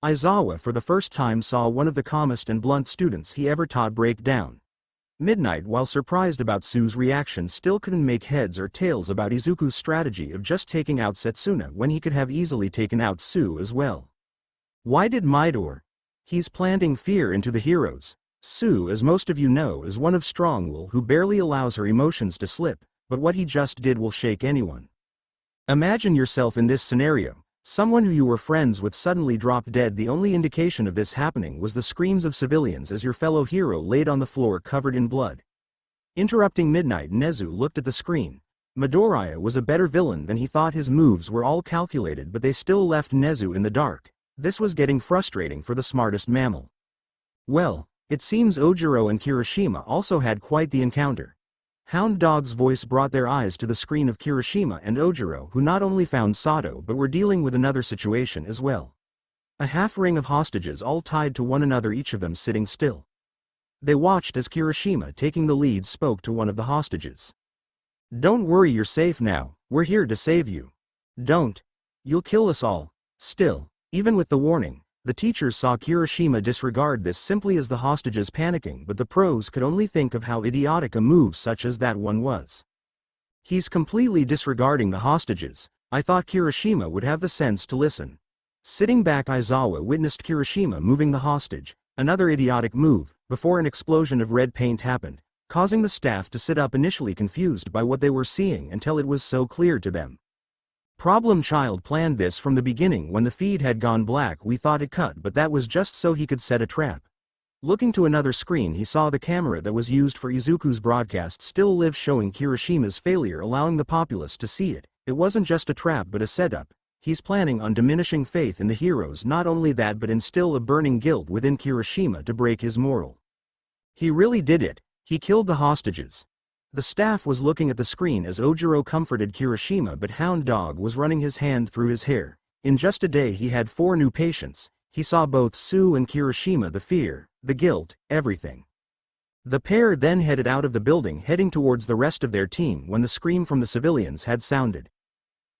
Aizawa for the first time saw one of the calmest and blunt students he ever taught break down. Midnight, while surprised about Sue's reaction, still couldn't make heads or tails about Izuku's strategy of just taking out Setsuna when he could have easily taken out Sue as well. Why did Midor? He's planting fear into the heroes. Sue, as most of you know, is one of strong will who barely allows her emotions to slip, but what he just did will shake anyone. Imagine yourself in this scenario. Someone who you were friends with suddenly dropped dead. The only indication of this happening was the screams of civilians as your fellow hero laid on the floor covered in blood. Interrupting Midnight, Nezu looked at the screen. Midoriya was a better villain than he thought. His moves were all calculated, but they still left Nezu in the dark. This was getting frustrating for the smartest mammal. Well, it seems Ojiro and Kirishima also had quite the encounter. Hound Dog's voice brought their eyes to the screen of Kirishima and Ojiro, who not only found Sato but were dealing with another situation as well. A half-ring of hostages all tied to one another, each of them sitting still. They watched as Kirishima, taking the lead, spoke to one of the hostages. Don't worry, you're safe now, we're here to save you. Don't. You'll kill us all. Still, even with the warning, The teachers saw Kirishima disregard this simply as the hostages panicking, but the pros could only think of how idiotic a move such as that one was. He's completely disregarding the hostages. I thought Kirishima would have the sense to listen. Sitting back, Aizawa witnessed Kirishima moving the hostage, another idiotic move, before an explosion of red paint happened, causing the staff to sit up, initially confused by what they were seeing until it was so clear to them. Problem Child planned this from the beginning. When the feed had gone black, we thought it cut, but that was just so he could set a trap. Looking to another screen, he saw the camera that was used for Izuku's broadcast still live, showing Kirishima's failure, allowing the populace to see it. It wasn't just a trap but a setup. He's planning on diminishing faith in the heroes. Not only that, but instill a burning guilt within Kirishima to break his moral. He really did it. He killed the hostages. The staff was looking at the screen as Ojiro comforted Kirishima, but Hound Dog was running his hand through his hair. In just a day he had 4 new patients. He saw both Sue and Kirishima, the fear, the guilt, everything. The pair then headed out of the building, heading towards the rest of their team when the scream from the civilians had sounded.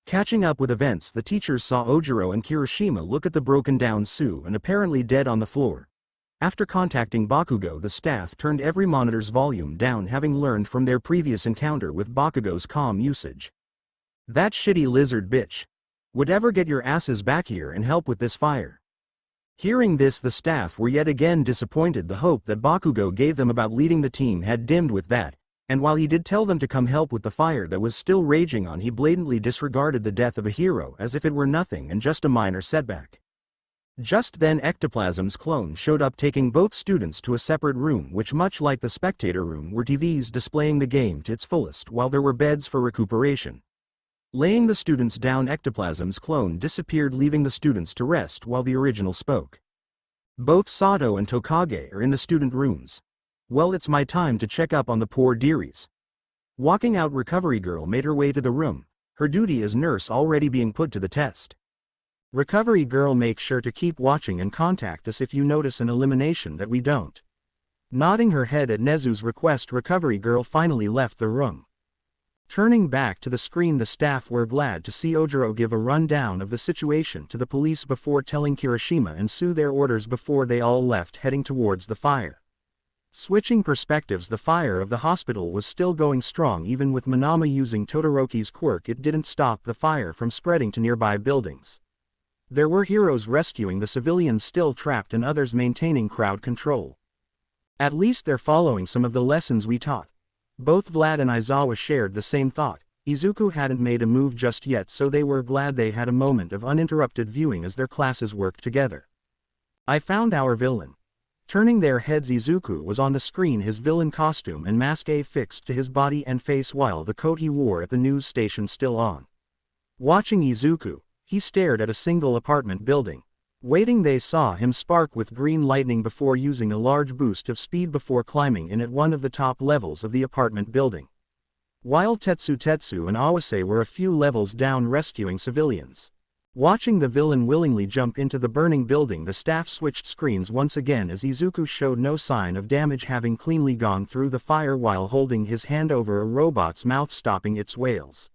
Catching up with events, the teachers saw Ojiro and Kirishima look at the broken down Sue and apparently dead on the floor. After contacting Bakugo, the staff turned every monitor's volume down, having learned from their previous encounter with Bakugo's comm usage. That shitty lizard bitch. Would ever get your asses back here and help with this fire. Hearing this, the staff were yet again disappointed. The hope that Bakugo gave them about leading the team had dimmed with that, and while he did tell them to come help with the fire that was still raging on, he blatantly disregarded the death of a hero as if it were nothing and just a minor setback. Just then Ectoplasm's clone showed up, taking both students to a separate room which, much like the spectator room, were TVs displaying the game to its fullest while there were beds for recuperation. Laying the students down, Ectoplasm's clone disappeared, leaving the students to rest while the original spoke. Both Sato and Tokage are in the student rooms. Well, it's my time to check up on the poor dearies. Walking out, Recovery Girl made her way to the room, her duty as nurse already being put to the test. Recovery Girl, make sure to keep watching and contact us if you notice an elimination that we don't. Nodding her head at Nezu's request, Recovery Girl finally left the room. Turning back to the screen, the staff were glad to see Ojiro give a rundown of the situation to the police before telling Kirishima and Sue their orders before they all left, heading towards the fire. Switching perspectives, the fire of the hospital was still going strong. Even with Manama using Todoroki's quirk, it didn't stop the fire from spreading to nearby buildings. There were heroes rescuing the civilians still trapped and others maintaining crowd control. At least they're following some of the lessons we taught. Both Vlad and Aizawa shared the same thought. Izuku hadn't made a move just yet, so they were glad they had a moment of uninterrupted viewing as their classes worked together. I found our villain. Turning their heads, Izuku was on the screen, his villain costume and mask affixed to his body and face, while the coat he wore at the news station still on. Watching Izuku, he stared at a single apartment building. Waiting, they saw him spark with green lightning before using a large boost of speed before climbing in at one of the top levels of the apartment building. While Tetsu and Awase were a few levels down rescuing civilians. Watching the villain willingly jump into the burning building, the staff switched screens once again as Izuku showed no sign of damage, having cleanly gone through the fire while holding his hand over a robot's mouth, stopping its wails.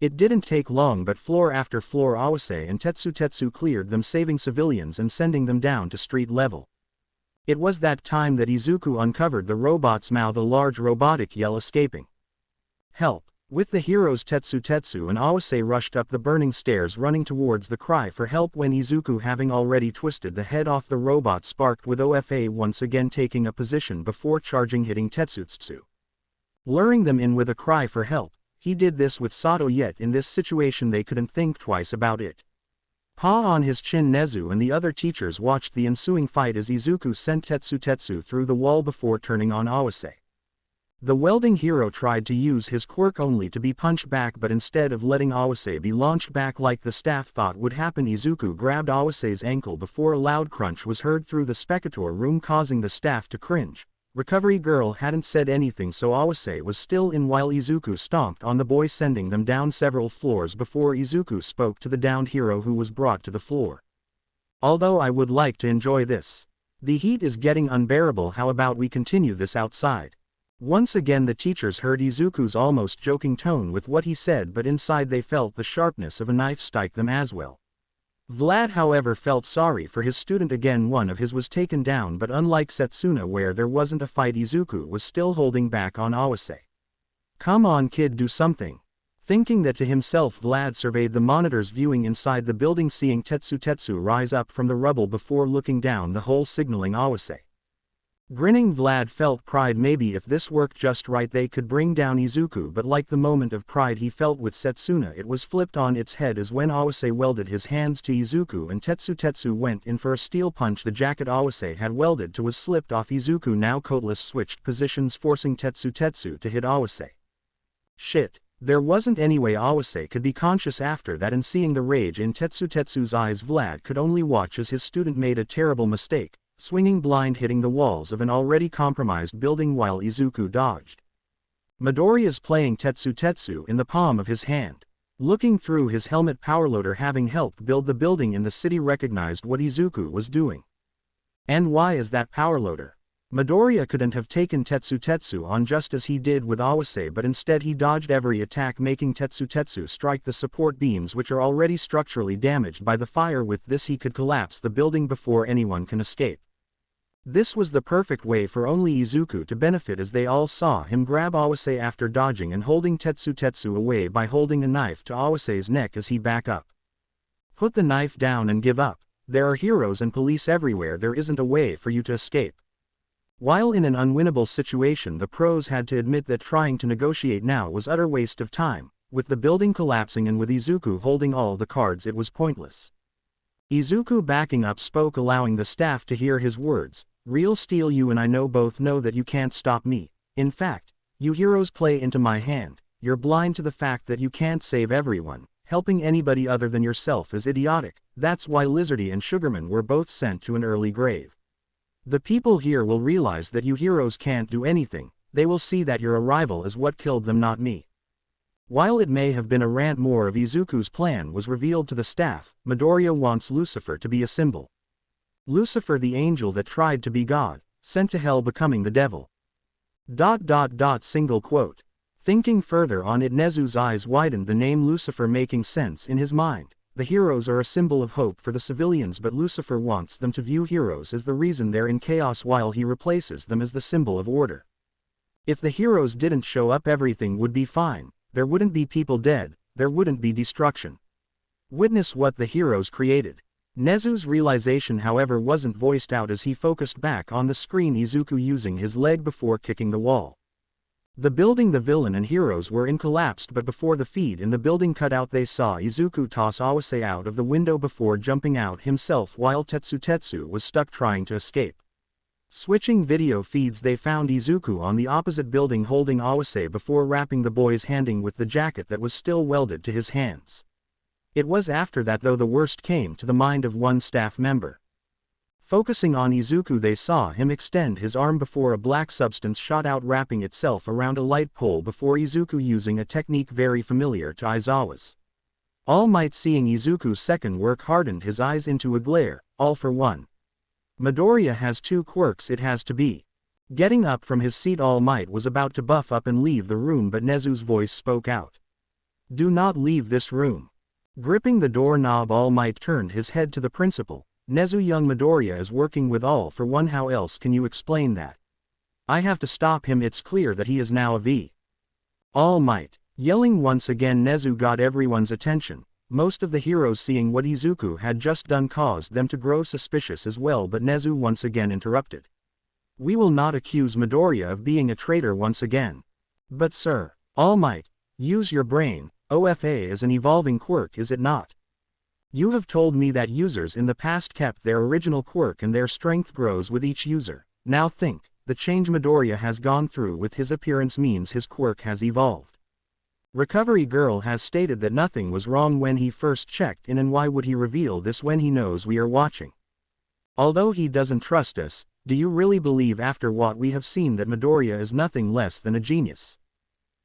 It didn't take long, but floor after floor, Awase and Tetsu cleared them, saving civilians and sending them down to street level. It was that time that Izuku uncovered the robot's mouth, a large robotic yell escaping. Help! With the heroes, Tetsu and Awase rushed up the burning stairs, running towards the cry for help, when Izuku, having already twisted the head off the robot, sparked with OFA, once again taking a position before charging, hitting Tetsutsu. Luring them in with a cry for help. He did this with Sato, yet in this situation they couldn't think twice about it. Paw on his chin, Nezu and the other teachers watched the ensuing fight as Izuku sent Tetsu through the wall before turning on Awase. The welding hero tried to use his quirk only to be punched back, but instead of letting Awase be launched back like the staff thought would happen, Izuku grabbed Awase's ankle before a loud crunch was heard through the spectator room, causing the staff to cringe. Recovery Girl hadn't said anything, so Awase was still in while Izuku stomped on the boy, sending them down several floors before Izuku spoke to the downed hero, who was brought to the floor. Although I would like to enjoy this. The heat is getting unbearable. How about we continue this outside? Once again the teachers heard Izuku's almost joking tone with what he said, but inside they felt the sharpness of a knife strike them as well. Vlad however felt sorry for his student again. One of his was taken down, but unlike Setsuna where there wasn't a fight, Izuku was still holding back on Awase. "Come on kid, do something." Thinking that to himself, Vlad surveyed the monitors viewing inside the building, seeing Tetsu rise up from the rubble before looking down the hole, signaling Awase. Grinning, Vlad felt pride. Maybe if this worked just right they could bring down Izuku, but like the moment of pride he felt with Setsuna, it was flipped on its head as when Awase welded his hands to Izuku and Tetsu went in for a steel punch. The jacket Awase had welded to was slipped off. Izuku, now coatless, switched positions, forcing Tetsu to hit Awase. Shit. There wasn't any way Awase could be conscious after that, and seeing the rage in Tetsu's eyes, Vlad could only watch as his student made a terrible mistake, swinging blind, hitting the walls of an already compromised building while Izuku dodged. Midoriya's playing Tetsu in the palm of his hand. Looking through his helmet, Powerloader, having helped build the building in the city, recognized what Izuku was doing. And why is that Powerloader? Midoriya couldn't have taken Tetsu on just as he did with Awase, but instead he dodged every attack, making Tetsu strike the support beams, which are already structurally damaged by the fire. With this he could collapse the building before anyone can escape. This was the perfect way for only Izuku to benefit, as they all saw him grab Awase after dodging and holding Tetsu away by holding a knife to Awase's neck as he back up. Put the knife down and give up. There are heroes and police everywhere. There isn't a way for you to escape. While in an unwinnable situation, the pros had to admit that trying to negotiate now was utter waste of time. With the building collapsing and with Izuku holding all the cards, it was pointless. Izuku, backing up, spoke, allowing the staff to hear his words. "Real steel, you and I both know that you can't stop me. In fact, you heroes play into my hand. You're blind to the fact that you can't save everyone. Helping anybody other than yourself is idiotic. That's why Lizardy and Sugarman were both sent to an early grave. The people here will realize that you heroes can't do anything. They will see that your arrival is what killed them, not me." While it may have been a rant, more of Izuku's plan was revealed to the staff. Midoriya wants Lucifer to be a symbol. Lucifer, the angel that tried to be God, sent to hell becoming the devil. ... Single quote. Thinking further on it, Nezu's eyes widened, the name Lucifer making sense in his mind. The heroes are a symbol of hope for the civilians, but Lucifer wants them to view heroes as the reason they're in chaos, while he replaces them as the symbol of order. If the heroes didn't show up, everything would be fine. There wouldn't be people dead, there wouldn't be destruction. Witness what the heroes created. Nezu's realization, however, wasn't voiced out as he focused back on the screen, Izuku using his leg before kicking the wall. The building, the villain and heroes were in collapsed, but before the feed in the building cut out, they saw Izuku toss Awase out of the window before jumping out himself, while Tetsu was stuck trying to escape. Switching video feeds, they found Izuku on the opposite building holding Awase before wrapping the boy's handing with the jacket that was still welded to his hands. It was after that, though, the worst came to the mind of one staff member. Focusing on Izuku, they saw him extend his arm before a black substance shot out, wrapping itself around a light pole before Izuku, using a technique very familiar to Aizawa's. All Might, seeing Izuku's second work, hardened his eyes into a glare. All for one. Midoriya has two quirks, it has to be. Getting up from his seat, All Might was about to buff up and leave the room, but Nezu's voice spoke out. "Do not leave this room." Gripping the doorknob, All Might turned his head to the principal. "Nezu, young Midoriya is working with All for One. How else can you explain that? I have to stop him. It's clear that he is now a V." All Might. Yelling once again, Nezu got everyone's attention. Most of the heroes, seeing what Izuku had just done, caused them to grow suspicious as well, but Nezu once again interrupted. "We will not accuse Midoriya of being a traitor once again." "But sir." All Might. Use your brain. OFA is an evolving quirk, is it not? You have told me that users in the past kept their original quirk and their strength grows with each user. Now think, the change Midoriya has gone through with his appearance means his quirk has evolved. Recovery Girl has stated that nothing was wrong when he first checked in, and why would he reveal this when he knows we are watching? Although he doesn't trust us, do you really believe after what we have seen that Midoriya is nothing less than a genius?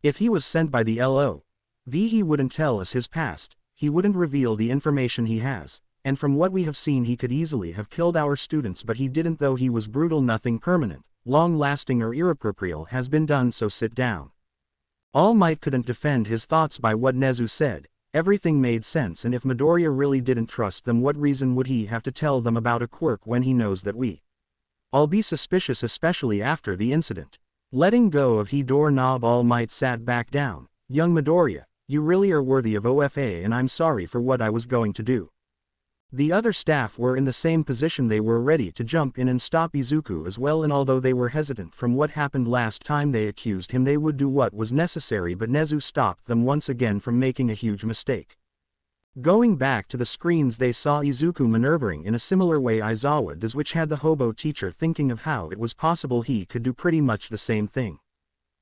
If he was sent by the LOV, he wouldn't tell us his past. He wouldn't reveal the information he has, and from what we have seen he could easily have killed our students, but he didn't, though he was brutal. Nothing permanent, long-lasting or irreparable has been done, so sit down. All Might couldn't defend his thoughts by what Nezu said. Everything made sense, and if Midoriya really didn't trust them, what reason would he have to tell them about a quirk when he knows that we all be suspicious, especially after the incident? Letting go of doorknob, All Might sat back down. Young Midoriya, you really are worthy of OFA, and I'm sorry for what I was going to do. The other staff were in the same position. They were ready to jump in and stop Izuku as well, and although they were hesitant from what happened last time they accused him, they would do what was necessary, but Nezu stopped them once again from making a huge mistake. Going back to the screens, they saw Izuku maneuvering in a similar way Aizawa does, which had the hobo teacher thinking of how it was possible he could do pretty much the same thing.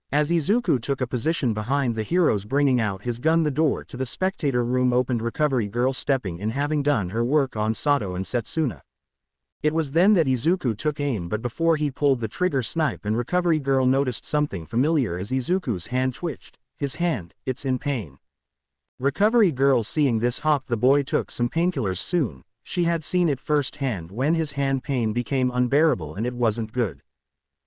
As Izuku took a position behind the heroes bringing out his gun, the door to the spectator room opened, Recovery Girl stepping in, having done her work on Sato and Setsuna. It was then that Izuku took aim, but before he pulled the trigger, Snipe and Recovery Girl noticed something familiar as Izuku's hand twitched. His hand, it's in pain. Recovery Girl seeing this hopped. The boy took some painkillers soon. She had seen it firsthand when his hand pain became unbearable, and it wasn't good.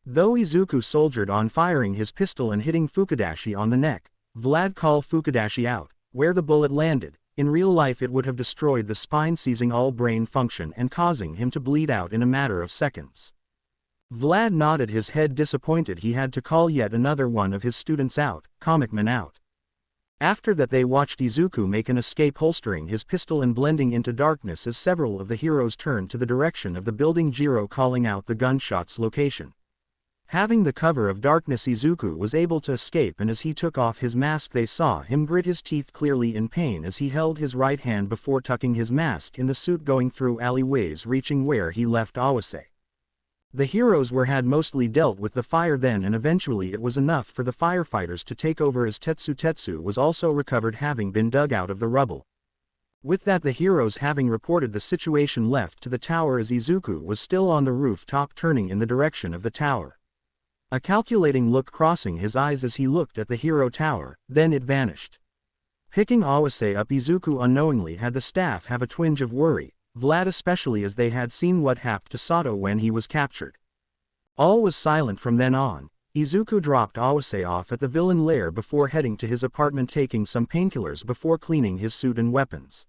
Though Izuku soldiered on, firing his pistol and hitting Fukudashi on the neck. Vlad called Fukudashi out. Where the bullet landed, in real life it would have destroyed the spine, seizing all brain function and causing him to bleed out in a matter of seconds. Vlad nodded his head, disappointed he had to call yet another one of his students out, Comicman out. After that they watched Izuku make an escape, holstering his pistol and blending into darkness as several of the heroes turned to the direction of the building, Jiro calling out the gunshot's location. Having the cover of darkness, Izuku was able to escape, and as he took off his mask they saw him grit his teeth, clearly in pain, as he held his right hand before tucking his mask in the suit, going through alleyways reaching where he left Awase. The heroes had mostly dealt with the fire then, and eventually it was enough for the firefighters to take over, as Tetsu was also recovered, having been dug out of the rubble. With that, the heroes, having reported the situation, left to the tower as Izuku was still on the rooftop, turning in the direction of the tower. A calculating look crossing his eyes as he looked at the hero tower, then it vanished. Picking Awase up, Izuku unknowingly had the staff have a twinge of worry, Vlad especially, as they had seen what happened to Sato when he was captured. All was silent from then on. Izuku dropped Awase off at the villain lair before heading to his apartment, taking some painkillers before cleaning his suit and weapons.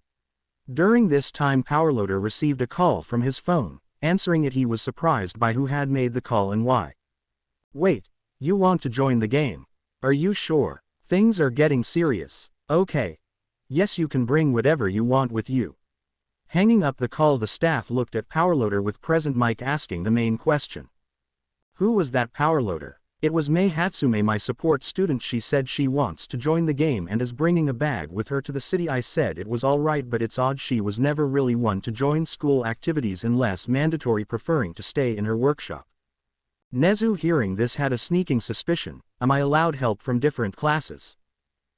During this time, Powerloader received a call from his phone. Answering it, he was surprised by who had made the call and why. Wait, you want to join the game? Are you sure? Things are getting serious. Okay. Yes, you can bring whatever you want with you. Hanging up the call, the staff looked at Powerloader with present mic, asking the main question. Who was that, Powerloader? It was Mei Hatsume, my support student. She said she wants to join the game and is bringing a bag with her to the city. I said it was alright, but it's odd she was never really one to join school activities unless mandatory, preferring to stay in her workshop. Nezu hearing this had a sneaking suspicion. Am I allowed help from different classes?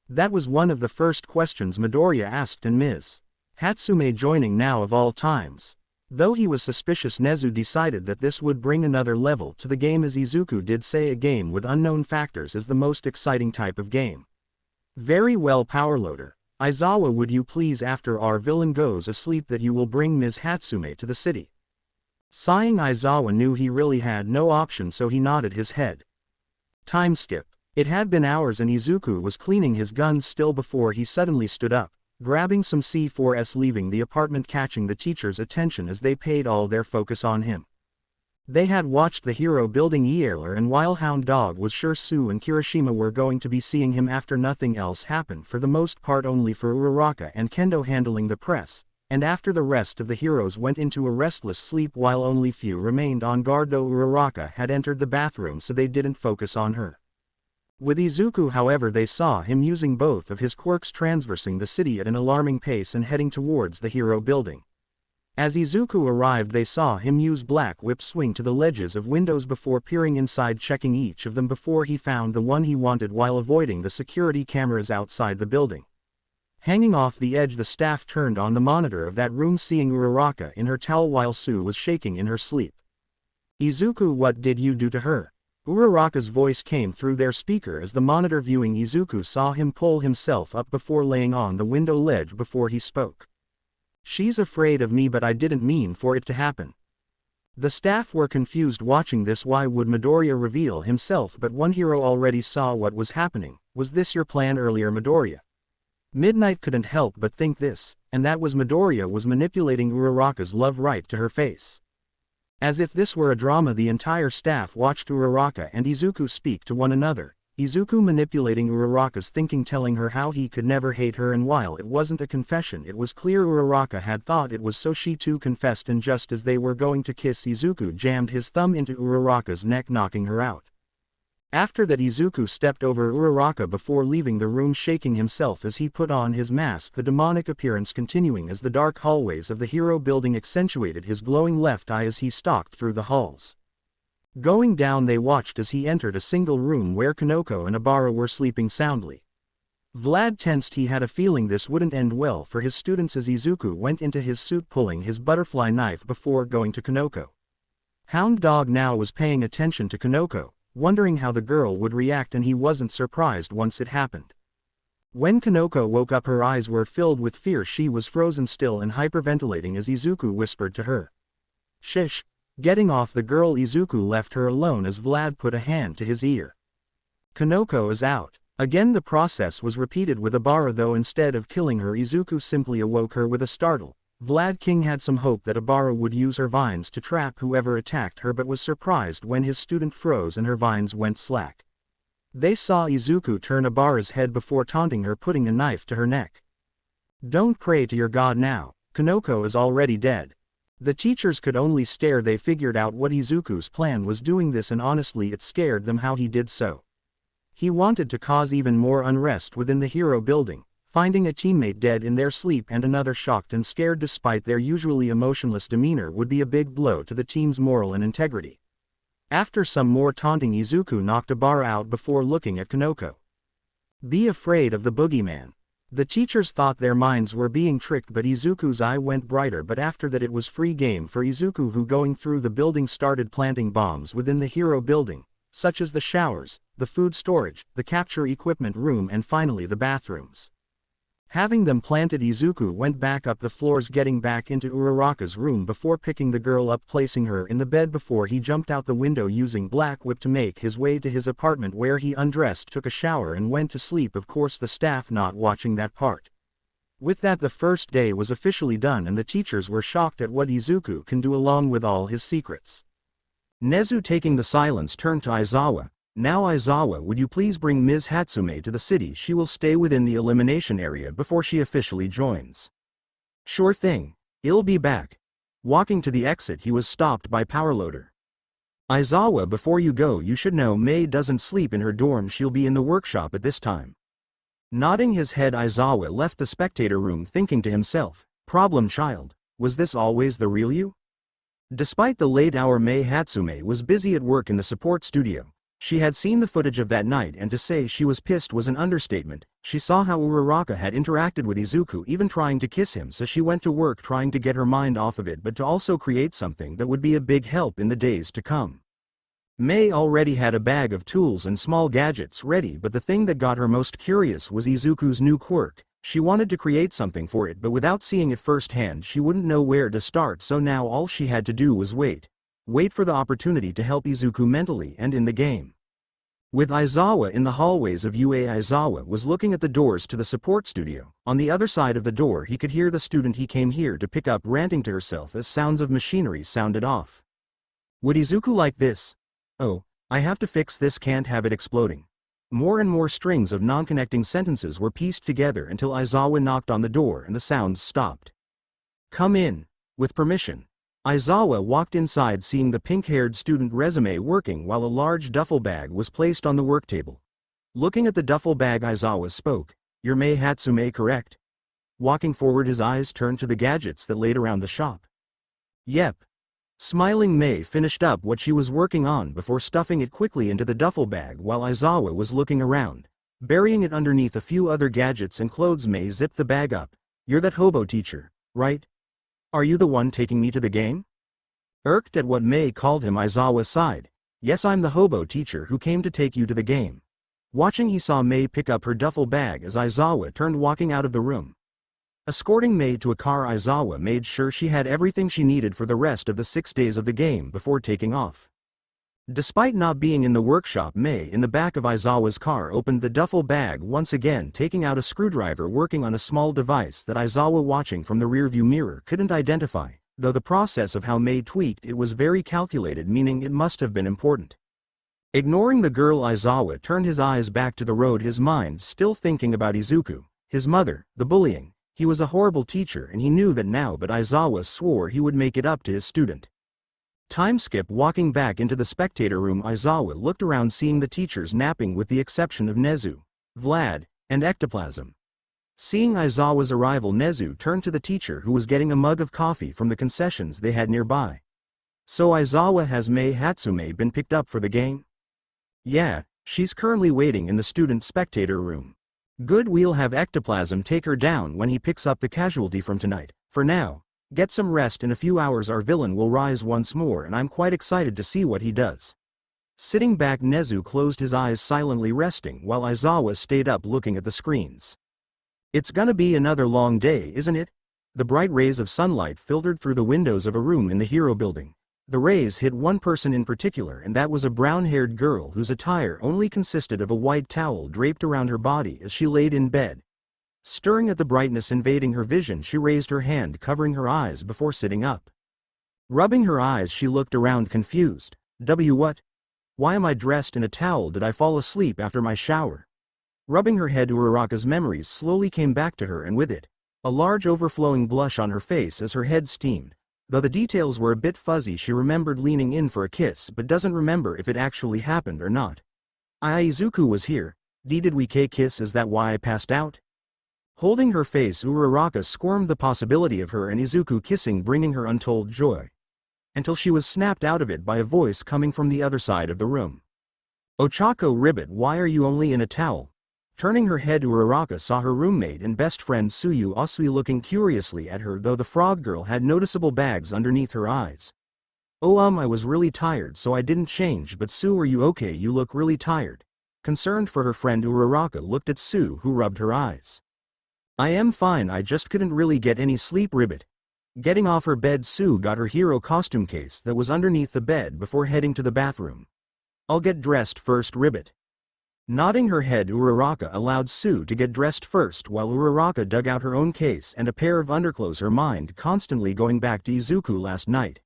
That was one of the first questions Midoriya asked, and Ms. Hatsume joining now of all times. Though he was suspicious, Nezu decided that this would bring another level to the game, as Izuku did say a game with unknown factors is the most exciting type of game. Very well, Powerloader. Aizawa, would you please, after our villain goes asleep, that you will bring Ms. Hatsume to the city? Sighing, Aizawa knew he really had no option, so he nodded his head. Time skip. It had been hours and Izuku was cleaning his guns still before he suddenly stood up, grabbing some C4s, leaving the apartment, catching the teacher's attention as they paid all their focus on him. They had watched the hero building earlier, and while Hound Dog was sure Sue and Kirishima were going to be seeing him after nothing else happened, for the most part only for Uraraka and Kendo handling the press, and after the rest of the heroes went into a restless sleep while only few remained on guard, though Uraraka had entered the bathroom so they didn't focus on her. With Izuku, however, they saw him using both of his quirks, transversing the city at an alarming pace and heading towards the hero building. As Izuku arrived, they saw him use Black Whip swing to the ledges of windows before peering inside, checking each of them before he found the one he wanted while avoiding the security cameras outside the building. Hanging off the edge, the staff turned on the monitor of that room, seeing Uraraka in her towel while Sue was shaking in her sleep. Izuku, what did you do to her? Uraraka's voice came through their speaker as the monitor viewing Izuku saw him pull himself up before laying on the window ledge before he spoke. She's afraid of me, but I didn't mean for it to happen. The staff were confused watching this. Why would Midoriya reveal himself? But one hero already saw what was happening. Was this your plan earlier, Midoriya? Midnight couldn't help but think this, and that was Midoriya was manipulating Uraraka's love right to her face. As if this were a drama, the entire staff watched Uraraka and Izuku speak to one another, Izuku manipulating Uraraka's thinking, telling her how he could never hate her, and while it wasn't a confession, it was clear Uraraka had thought it was, so she too confessed, and just as they were going to kiss, Izuku jammed his thumb into Uraraka's neck, knocking her out. After that, Izuku stepped over Uraraka before leaving the room, shaking himself as he put on his mask, the demonic appearance continuing as the dark hallways of the hero building accentuated his glowing left eye as he stalked through the halls. Going down, they watched as he entered a single room where Kanoko and Abara were sleeping soundly. Vlad tensed. He had a feeling this wouldn't end well for his students as Izuku went into his suit, pulling his butterfly knife before going to Kanoko. Hound Dog now was paying attention to Kanoko, wondering how the girl would react, and he wasn't surprised once it happened. When Kanoko woke up, her eyes were filled with fear. She was frozen still and hyperventilating as Izuku whispered to her. "Shish." Getting off the girl, Izuku left her alone as Vlad put a hand to his ear. "Kanoko is out." Again the process was repeated with Abara, though instead of killing her, Izuku simply awoke her with a startle. Vlad King had some hope that Abara would use her vines to trap whoever attacked her, but was surprised when his student froze and her vines went slack. They saw Izuku turn Abara's head before taunting her, putting a knife to her neck. "Don't pray to your god now, Kanoko is already dead." The teachers could only stare. They figured out what Izuku's plan was, doing this, and honestly it scared them how he did so. He wanted to cause even more unrest within the hero building. Finding a teammate dead in their sleep and another shocked and scared despite their usually emotionless demeanor would be a big blow to the team's moral and integrity. After some more taunting, Izuku knocked Abara out before looking at Kanoko. "Be afraid of the boogeyman." The teachers thought their minds were being tricked, but Izuku's eye went brighter. But after that it was free game for Izuku, who going through the building started planting bombs within the hero building, such as the showers, the food storage, the capture equipment room, and finally the bathrooms. Having them planted, Izuku went back up the floors, getting back into Uraraka's room before picking the girl up, placing her in the bed before he jumped out the window using Black Whip to make his way to his apartment, where he undressed, took a shower, and went to sleep, of course the staff not watching that part. With that, the first day was officially done, and the teachers were shocked at what Izuku can do along with all his secrets. Nezu, taking the silence, turned to Aizawa. "Now Aizawa, would you please bring Ms. Hatsume to the city? She will stay within the elimination area before she officially joins." "Sure thing. I'll be back." Walking to the exit, he was stopped by Powerloader. "Aizawa, before you go, you should know Mei doesn't sleep in her dorm. She'll be in the workshop at this time." Nodding his head, Aizawa left the spectator room, thinking to himself, "Problem child, was this always the real you?" Despite the late hour, Mei Hatsume was busy at work in the support studio. She had seen the footage of that night, and to say she was pissed was an understatement. She saw how Uraraka had interacted with Izuku, even trying to kiss him, so she went to work trying to get her mind off of it, but to also create something that would be a big help in the days to come. Mei already had a bag of tools and small gadgets ready, but the thing that got her most curious was Izuku's new quirk. She wanted to create something for it, but without seeing it firsthand she wouldn't know where to start, so now all she had to do was wait for the opportunity to help Izuku mentally and in the game. With Aizawa in the hallways of UA, Aizawa was looking at the doors to the support studio. On the other side of the door he could hear the student he came here to pick up ranting to herself as sounds of machinery sounded off. "Would Izuku like this? Oh, I have to fix this, can't have it exploding." More and more strings of non-connecting sentences were pieced together until Aizawa knocked on the door and the sounds stopped. "Come in. With permission." Aizawa walked inside, seeing the pink-haired student Resume working while a large duffel bag was placed on the work table. Looking at the duffel bag, Aizawa spoke. "You're Mei Hatsume, correct?" Walking forward, his eyes turned to the gadgets that laid around the shop. "Yep." Smiling, Mei finished up what she was working on before stuffing it quickly into the duffel bag while Aizawa was looking around. Burying it underneath a few other gadgets and clothes, Mei zipped the bag up. "You're that hobo teacher, right? Are you the one taking me to the game?" Irked at what Mei called him, Aizawa sighed. "Yes, I'm the hobo teacher who came to take you to the game." Watching, he saw Mei pick up her duffel bag as Aizawa turned, walking out of the room. Escorting Mei to a car, Aizawa made sure she had everything she needed for the rest of the 6 days of the game before taking off. Despite not being in the workshop, Mei in the back of Aizawa's car opened the duffel bag once again, taking out a screwdriver, working on a small device that Aizawa, watching from the rearview mirror, couldn't identify, though the process of how Mei tweaked it was very calculated, meaning it must have been important. Ignoring the girl, Aizawa turned his eyes back to the road, his mind still thinking about Izuku, his mother, the bullying. He was a horrible teacher and he knew that now, but Aizawa swore he would make it up to his student. Time skip. Walking back into the spectator room, Aizawa looked around, seeing the teachers napping with the exception of Nezu, Vlad, and Ectoplasm. Seeing Aizawa's arrival, Nezu turned to the teacher, who was getting a mug of coffee from the concessions they had nearby. "So Aizawa, has Mei Hatsume been picked up for the game?" "Yeah, she's currently waiting in the student spectator room." "Good, we'll have Ectoplasm take her down when he picks up the casualty from tonight. For now, get some rest. In a few hours our villain will rise once more and I'm quite excited to see what he does." Sitting back, Nezu closed his eyes, silently resting, while Aizawa stayed up looking at the screens. "It's gonna be another long day, isn't it?" The bright rays of sunlight filtered through the windows of a room in the Hero building. The rays hit one person in particular, and that was a brown-haired girl whose attire only consisted of a white towel draped around her body as she laid in bed. Stirring at the brightness invading her vision, she raised her hand, covering her eyes before sitting up. Rubbing her eyes, she looked around, confused. What? Why am I dressed in a towel? Did I fall asleep after my shower?" Rubbing her head, Uraraka's memories slowly came back to her, and with it, a large overflowing blush on her face as her head steamed. Though the details were a bit fuzzy, she remembered leaning in for a kiss, but doesn't remember if it actually happened or not. Izuku was here. Did we kiss? Is that why I passed out?" Holding her face, Uraraka squirmed the possibility of her and Izuku kissing, bringing her untold joy. Until she was snapped out of it by a voice coming from the other side of the room. "Ochako Ribbit, why are you only in a towel?" Turning her head, Uraraka saw her roommate and best friend Tsuyu Osui looking curiously at her, though the frog girl had noticeable bags underneath her eyes. "Oh, I was really tired so I didn't change, but Sue, are you okay? You look really tired." Concerned for her friend, Uraraka looked at Sue, who rubbed her eyes. "I am fine, I just couldn't really get any sleep, Ribbit." Getting off her bed, Sue got her hero costume case that was underneath the bed before heading to the bathroom. "I'll get dressed first, Ribbit." Nodding her head, Uraraka allowed Sue to get dressed first, while Uraraka dug out her own case and a pair of underclothes, her mind constantly going back to Izuku last night.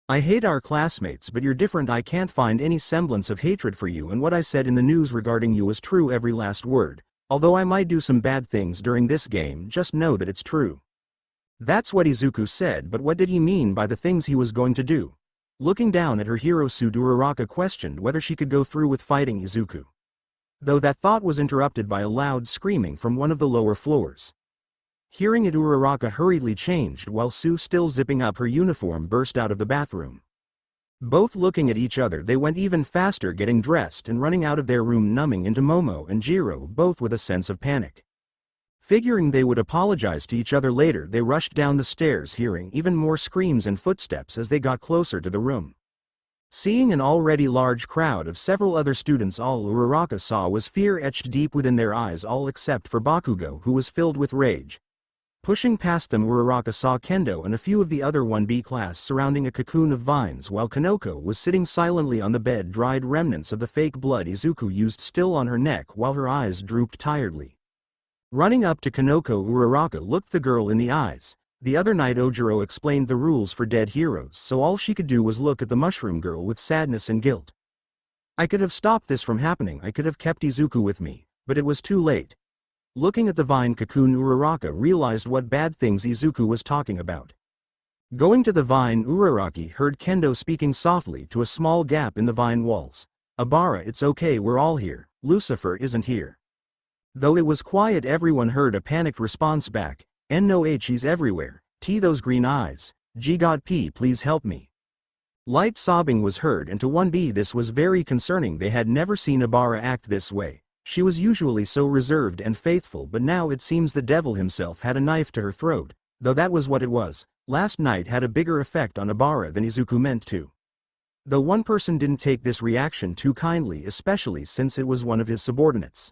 "I hate our classmates, but you're different. I can't find any semblance of hatred for you, and what I said in the news regarding you was true, every last word. Although I might do some bad things during this game, just know that it's true." That's what Izuku said, but what did he mean by the things he was going to do? Looking down at her hero suit, Uraraka questioned whether she could go through with fighting Izuku. Though that thought was interrupted by a loud screaming from one of the lower floors. Hearing it, Uraraka hurriedly changed while Sue, still zipping up her uniform, burst out of the bathroom. Both looking at each other, they went even faster, getting dressed and running out of their room, numbing into Momo and Jiro, both with a sense of panic. Figuring they would apologize to each other later, they rushed down the stairs, hearing even more screams and footsteps as they got closer to the room. Seeing an already large crowd of several other students, all Uraraka saw was fear etched deep within their eyes, all except for Bakugo, who was filled with rage. Pushing past them, Uraraka saw Kendo and a few of the other 1B class surrounding a cocoon of vines, while Kanoko was sitting silently on the bed, dried remnants of the fake blood Izuku used still on her neck, while her eyes drooped tiredly. Running up to Kanoko, Uraraka looked the girl in the eyes. The other night Ojiro explained the rules for dead heroes, so all she could do was look at the mushroom girl with sadness and guilt. "I could have stopped this from happening, I could have kept Izuku with me, but it was too late." Looking at the vine cocoon, Uraraka realized what bad things Izuku was talking about. Going to the vine, Uraraki heard Kendo speaking softly to a small gap in the vine walls. "Abara, it's okay, we're all here, Lucifer isn't here." Though it was quiet, everyone heard a panicked response back. "No, he's everywhere. Those green eyes. God P, please help me." Light sobbing was heard, and to 1B this was very concerning. They had never seen Abara act this way. She was usually so reserved and faithful, but now it seems the devil himself had a knife to her throat, though that was what it was. Last night had a bigger effect on Abara than Izuku meant to. Though one person didn't take this reaction too kindly, especially since it was one of his subordinates.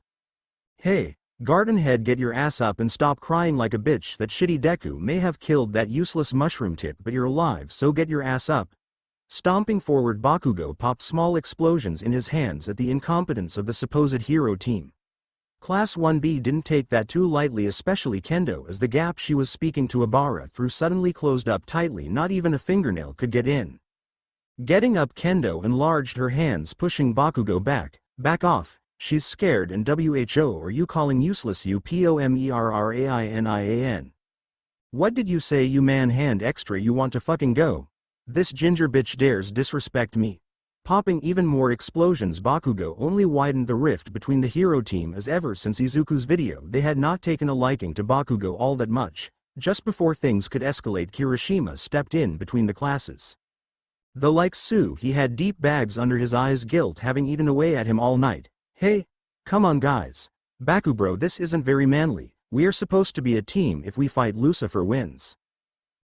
"Hey, Garden Head, get your ass up and stop crying like a bitch. That shitty Deku may have killed that useless mushroom tip, but you're alive, so get your ass up." Stomping forward, Bakugo popped small explosions in his hands at the incompetence of the supposed hero team. Class 1B didn't take that too lightly, especially Kendo, as the gap she was speaking to Obara through suddenly closed up tightly, not even a fingernail could get in. Getting up, Kendo enlarged her hands, pushing Bakugo back. Back off, she's scared, and WHO are you calling useless you POMERRAINIAN. What did you say, you man? Hand extra, you want to fucking go? This ginger bitch dares disrespect me. Popping even more explosions, Bakugo only widened the rift between the hero team, as ever since Izuku's video they had not taken a liking to Bakugo all that much. Just before things could escalate, Kirishima stepped in between the classes. Though like Sue, he had deep bags under his eyes, guilt having eaten away at him all night. Hey, come on guys. Bakubro, this isn't very manly. We are supposed to be a team. If we fight, Lucifer wins.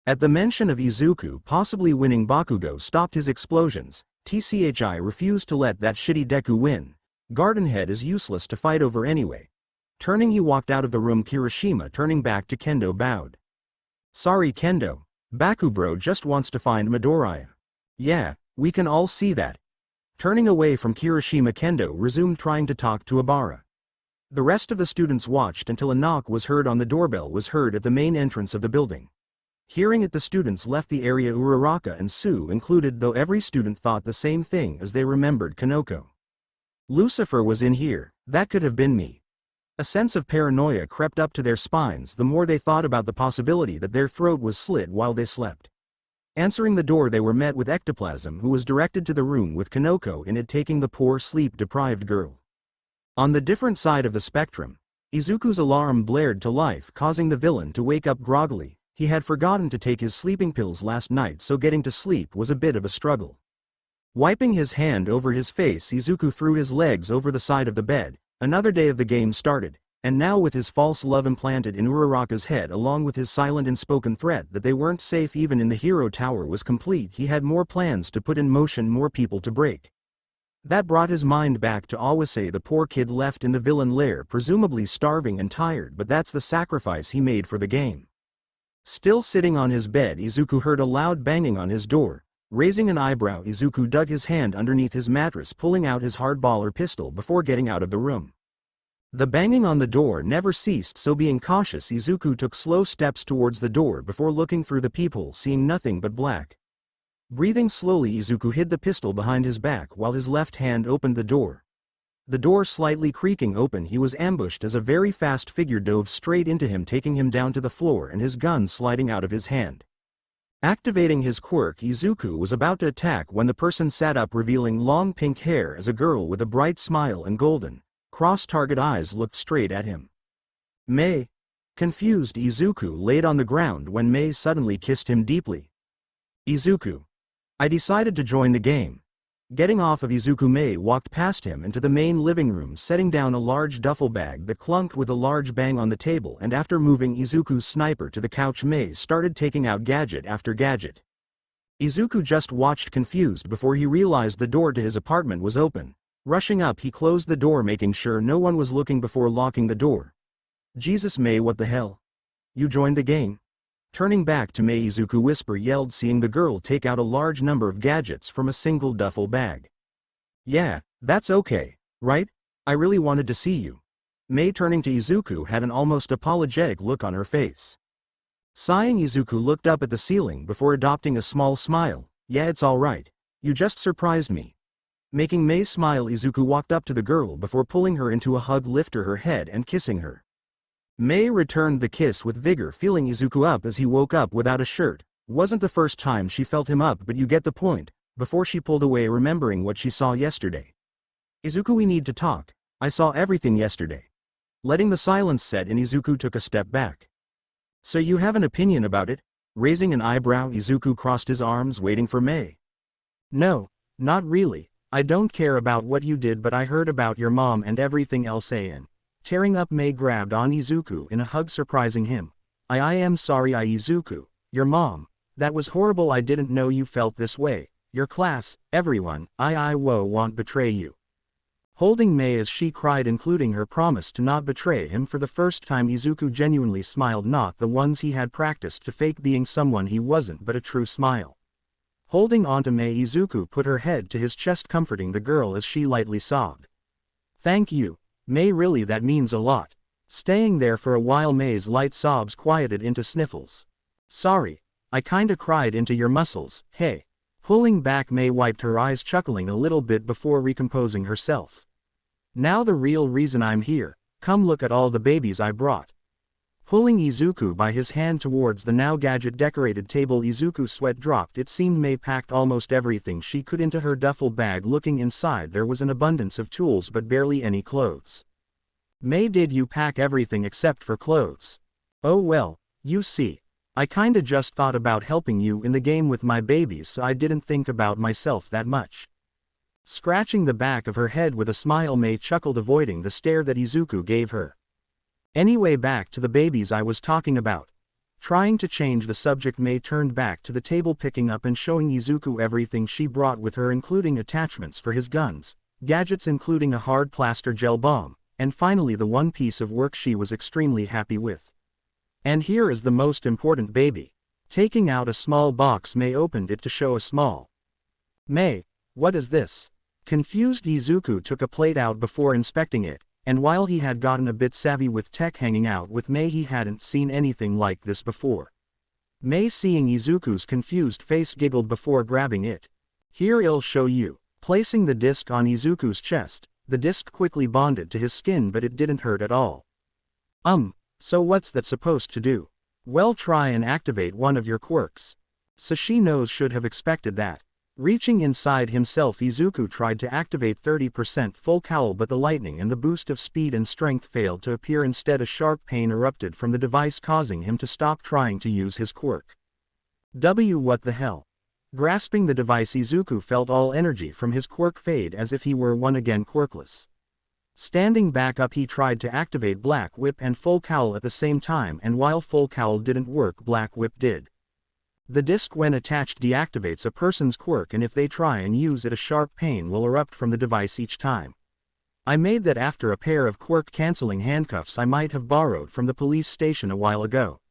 At the mention of Izuku possibly winning, Bakugo stopped his explosions. TCHI refused to let that shitty Deku win. Gardenhead is useless to fight over anyway. Turning, he walked out of the room. Kirishima, turning back to Kendo, bowed. Sorry Kendo. Bakubro just wants to find Midoriya. Yeah, we can all see that. Turning away from Kirishima, Kendo resumed trying to talk to Obara. The rest of the students watched until a knock was heard on the doorbell was heard at the main entrance of the building. Hearing it, the students left the area, Uraraka and Sue included, though every student thought the same thing as they remembered Kanoko. Lucifer was in here, that could have been me. A sense of paranoia crept up to their spines the more they thought about the possibility that their throat was slit while they slept. Answering the door, they were met with Ectoplasm, who was directed to the room with Kanoko in it, taking the poor sleep-deprived girl. On the different side of the spectrum, Izuku's alarm blared to life, causing the villain to wake up groggily. He had forgotten to take his sleeping pills last night, so getting to sleep was a bit of a struggle. Wiping his hand over his face, Izuku threw his legs over the side of the bed. Another day of the game started, and now with his false love implanted in Uraraka's head, along with his silent and spoken threat that they weren't safe even in the hero tower was complete, he had more plans to put in motion, more people to break. That brought his mind back to Awase, the poor kid left in the villain lair, presumably starving and tired, but that's the sacrifice he made for the game. Still sitting on his bed, Izuku heard a loud banging on his door. Raising an eyebrow, Izuku dug his hand underneath his mattress, pulling out his hardballer pistol before getting out of the room. The banging on the door never ceased, so being cautious, Izuku took slow steps towards the door before looking through the peephole, seeing nothing but black. Breathing slowly, Izuku hid the pistol behind his back while his left hand opened the door. The door slightly creaking open, he was ambushed as a very fast figure dove straight into him, taking him down to the floor and his gun sliding out of his hand. Activating his quirk, Izuku was about to attack when the person sat up, revealing long pink hair as a girl with a bright smile and golden, cross-target eyes looked straight at him. Mei. Confused, Izuku laid on the ground when Mei suddenly kissed him deeply. Izuku. I decided to join the game. Getting off of Izuku, Mei walked past him into the main living room, setting down a large duffel bag that clunked with a large bang on the table, and after moving Izuku's sniper to the couch, Mei started taking out gadget after gadget. Izuku just watched confused before he realized the door to his apartment was open. Rushing up, he closed the door, making sure no one was looking before locking the door. Jesus, Mei, what the hell? You joined the game? Turning back to Mei, Izuku whisper yelled, seeing the girl take out a large number of gadgets from a single duffel bag. Yeah, that's okay, right? I really wanted to see you. Mei, turning to Izuku, had an almost apologetic look on her face. Sighing, Izuku looked up at the ceiling before adopting a small smile. Yeah, it's alright. You just surprised me. Making Mei smile, Izuku walked up to the girl before pulling her into a hug, lifting her head and kissing her. Mei returned the kiss with vigor, feeling Izuku up as he woke up without a shirt. Wasn't the first time she felt him up, but you get the point, before she pulled away, remembering what she saw yesterday. Izuku, we need to talk. I saw everything yesterday. Letting the silence set in, Izuku took a step back. So you have an opinion about it? Raising an eyebrow, Izuku crossed his arms, waiting for Mei. No, not really. I don't care about what you did, but I heard about your mom and everything else. Tearing up, Mei grabbed on Izuku in a hug, surprising him. I am sorry, Izuku. Your mom. That was horrible. I didn't know you felt this way. Your class, everyone, won't betray you. Holding Mei as she cried, including her promise to not betray him for the first time, Izuku genuinely smiled, not the ones he had practiced to fake being someone he wasn't, but a true smile. Holding onto Mei, Izuku put her head to his chest, comforting the girl as she lightly sobbed. "Thank you, Mei, really that means a lot." Staying there for a while, Mei's light sobs quieted into sniffles. "Sorry, I kinda cried into your muscles, hey." Pulling back, Mei wiped her eyes, chuckling a little bit before recomposing herself. "Now the real reason I'm here, come look at all the babies I brought." Pulling Izuku by his hand towards the now gadget-decorated table, Izuku's sweat dropped. It seemed Mei packed almost everything she could into her duffel bag. Looking inside, there was an abundance of tools but barely any clothes. "Mei, did you pack everything except for clothes?" "Oh well, you see, I kinda just thought about helping you in the game with my babies, so I didn't think about myself that much." Scratching the back of her head with a smile, Mei chuckled, avoiding the stare that Izuku gave her. "Anyway, back to the babies I was talking about." Trying to change the subject, Mei turned back to the table, picking up and showing Izuku everything she brought with her, including attachments for his guns, gadgets including a hard plaster gel bomb, and finally the one piece of work she was extremely happy with. "And here is the most important baby." Taking out a small box, Mei opened it to show a small. "Mei, what is this?" Confused, Izuku took a plate out before inspecting it, and while he had gotten a bit savvy with tech, hanging out with Mei, he hadn't seen anything like this before. Mei, seeing Izuku's confused face, giggled before grabbing it. "Here, I'll show you." Placing the disc on Izuku's chest, the disc quickly bonded to his skin, but it didn't hurt at all. So what's that supposed to do?" "Well, try and activate one of your quirks." Sashino's should have expected that. Reaching inside himself, Izuku tried to activate 30% full cowl, but the lightning and the boost of speed and strength failed to appear. Instead, a sharp pain erupted from the device, causing him to stop trying to use his quirk. What the hell? Grasping the device, Izuku felt all energy from his quirk fade as if he were one again quirkless. Standing back up, he tried to activate Black Whip and Full Cowl at the same time, and while Full Cowl didn't work, Black Whip did. The disc, when attached, deactivates a person's quirk, and if they try and use it, a sharp pain will erupt from the device each time. I made that after a pair of quirk-canceling handcuffs I might have borrowed from the police station a while ago.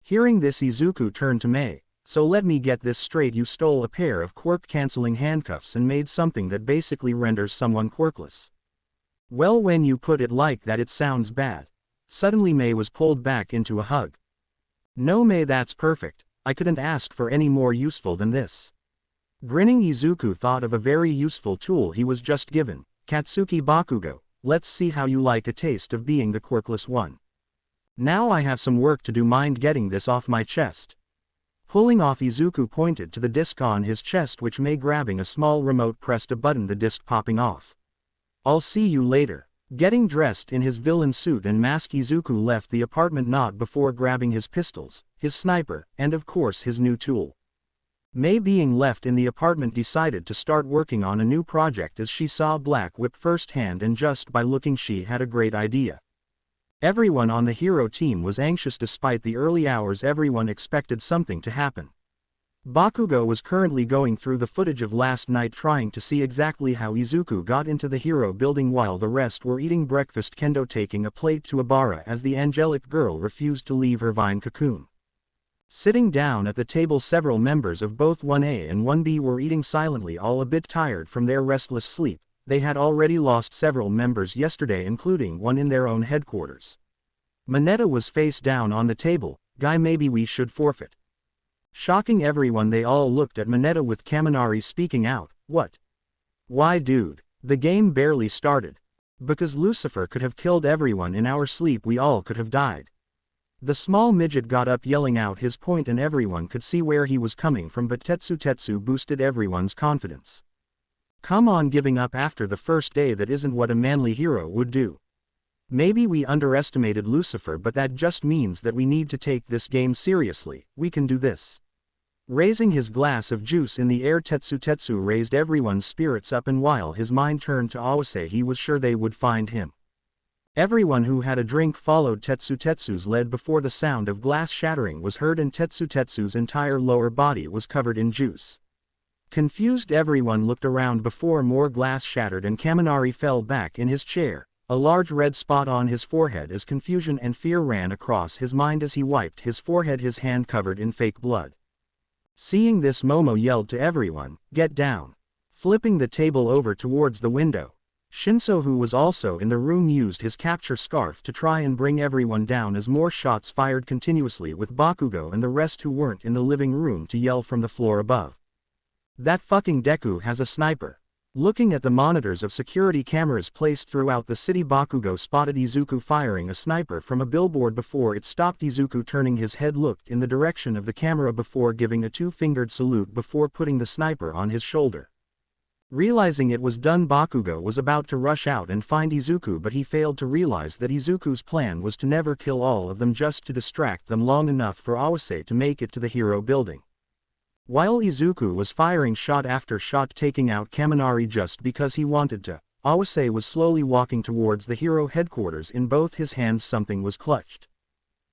Hearing this, Izuku turned to Mei. "So let me get this straight, you stole a pair of quirk-canceling handcuffs and made something that basically renders someone quirkless." "Well, when you put it like that, it sounds bad." Suddenly Mei was pulled back into a hug. "No, Mei, that's perfect. I couldn't ask for any more useful than this." Grinning, Izuku thought of a very useful tool he was just given, Katsuki Bakugo. "Let's see how you like a taste of being the quirkless one." "Now I have some work to do, mind getting this off my chest?" Pulling off, Izuku pointed to the disc on his chest, which Mei, grabbing a small remote, pressed a button, the disc popping off. "I'll see you later." Getting dressed in his villain suit and mask, Izuku left the apartment, not before grabbing his pistols, his sniper, and of course his new tool. Mei, being left in the apartment, decided to start working on a new project as she saw Black Whip firsthand, and just by looking she had a great idea. Everyone on the hero team was anxious. Despite the early hours, everyone expected something to happen. Bakugo was currently going through the footage of last night, trying to see exactly how Izuku got into the hero building, while the rest were eating breakfast, Kendo taking a plate to Abara as the angelic girl refused to leave her vine cocoon. Sitting down at the table, several members of both 1A and 1B were eating silently, all a bit tired from their restless sleep. They had already lost several members yesterday, including one in their own headquarters. Mineta was face down on the table. "Guy, maybe we should forfeit." Shocking everyone, they all looked at Mineta, with Kaminari speaking out. "What? Why, dude? The game barely started. Because Lucifer could have killed everyone in our sleep, we all could have died." The small midget got up, yelling out his point, and everyone could see where he was coming from, but Tetsu boosted everyone's confidence. "Come on, giving up after the first day, that isn't what a manly hero would do. Maybe we underestimated Lucifer, but that just means that we need to take this game seriously. We can do this." Raising his glass of juice in the air, Tetsu raised everyone's spirits up, and while his mind turned to Awase, he was sure they would find him. Everyone who had a drink followed Tetsu's lead before the sound of glass shattering was heard, and Tetsu's entire lower body was covered in juice. Confused, everyone looked around before more glass shattered, and Kaminari fell back in his chair, a large red spot on his forehead as confusion and fear ran across his mind as he wiped his forehead, his hand covered in fake blood. Seeing this, Momo yelled to everyone, "Get down!" Flipping the table over towards the window. Shinso, who was also in the room, used his capture scarf to try and bring everyone down as more shots fired continuously, with Bakugo and the rest who weren't in the living room to yell from the floor above. "That fucking Deku has a sniper!" Looking at the monitors of security cameras placed throughout the city, Bakugo spotted Izuku firing a sniper from a billboard. Before it stopped, Izuku, turning his head, looked in the direction of the camera before giving a two-fingered salute before putting the sniper on his shoulder. Realizing it was done, Bakugo was about to rush out and find Izuku, but he failed to realize that Izuku's plan was to never kill all of them, just to distract them long enough for Awase to make it to the hero building. While Izuku was firing shot after shot, taking out Kaminari just because he wanted to, Awase was slowly walking towards the hero headquarters. In both his hands something was clutched.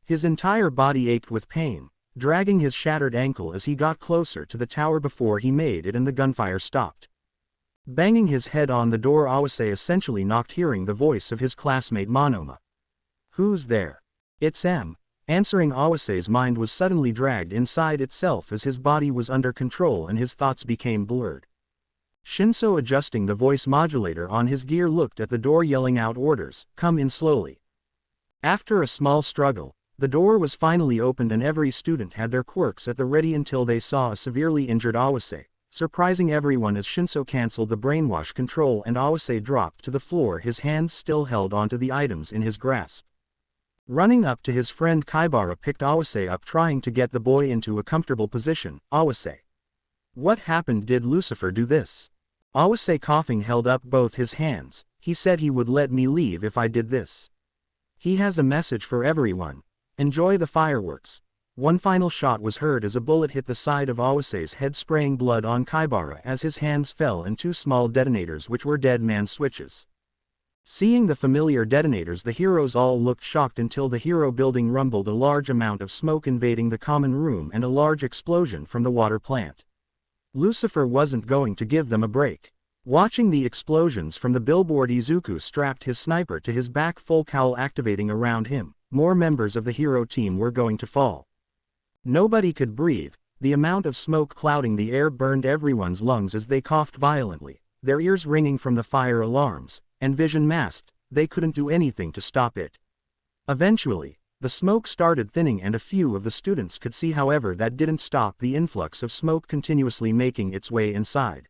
His entire body ached with pain, dragging his shattered ankle as he got closer to the tower before he made it and the gunfire stopped. Banging his head on the door, Awase essentially knocked, hearing the voice of his classmate Monoma. "Who's there?" "It's M." Answering, Awase's mind was suddenly dragged inside itself as his body was under control and his thoughts became blurred. Shinso, adjusting the voice modulator on his gear, looked at the door, yelling out orders, "Come in slowly." After a small struggle, the door was finally opened and every student had their quirks at the ready until they saw a severely injured Awase, surprising everyone as Shinso cancelled the brainwash control and Awase dropped to the floor, his hands still held onto the items in his grasp. Running up to his friend, Kaibara picked Awase up, trying to get the boy into a comfortable position. "Awase. What happened? Did Lucifer do this?" Awase, coughing, held up both his hands. "He said he would let me leave if I did this. He has a message for everyone. Enjoy the fireworks." One final shot was heard as a bullet hit the side of Awase's head, spraying blood on Kaibara as his hands fell in two small detonators, which were dead man switches. Seeing the familiar detonators, the heroes all looked shocked until the hero building rumbled, a large amount of smoke invading the common room and a large explosion from the water plant. Lucifer wasn't going to give them a break. Watching the explosions from the billboard, Izuku strapped his sniper to his back, full cowl activating around him. More members of the hero team were going to fall. Nobody could breathe. The amount of smoke clouding the air burned everyone's lungs as they coughed violently, their ears ringing from the fire alarms, and vision masked. They couldn't do anything to stop it. Eventually, the smoke started thinning and a few of the students could see, however, that didn't stop the influx of smoke continuously making its way inside.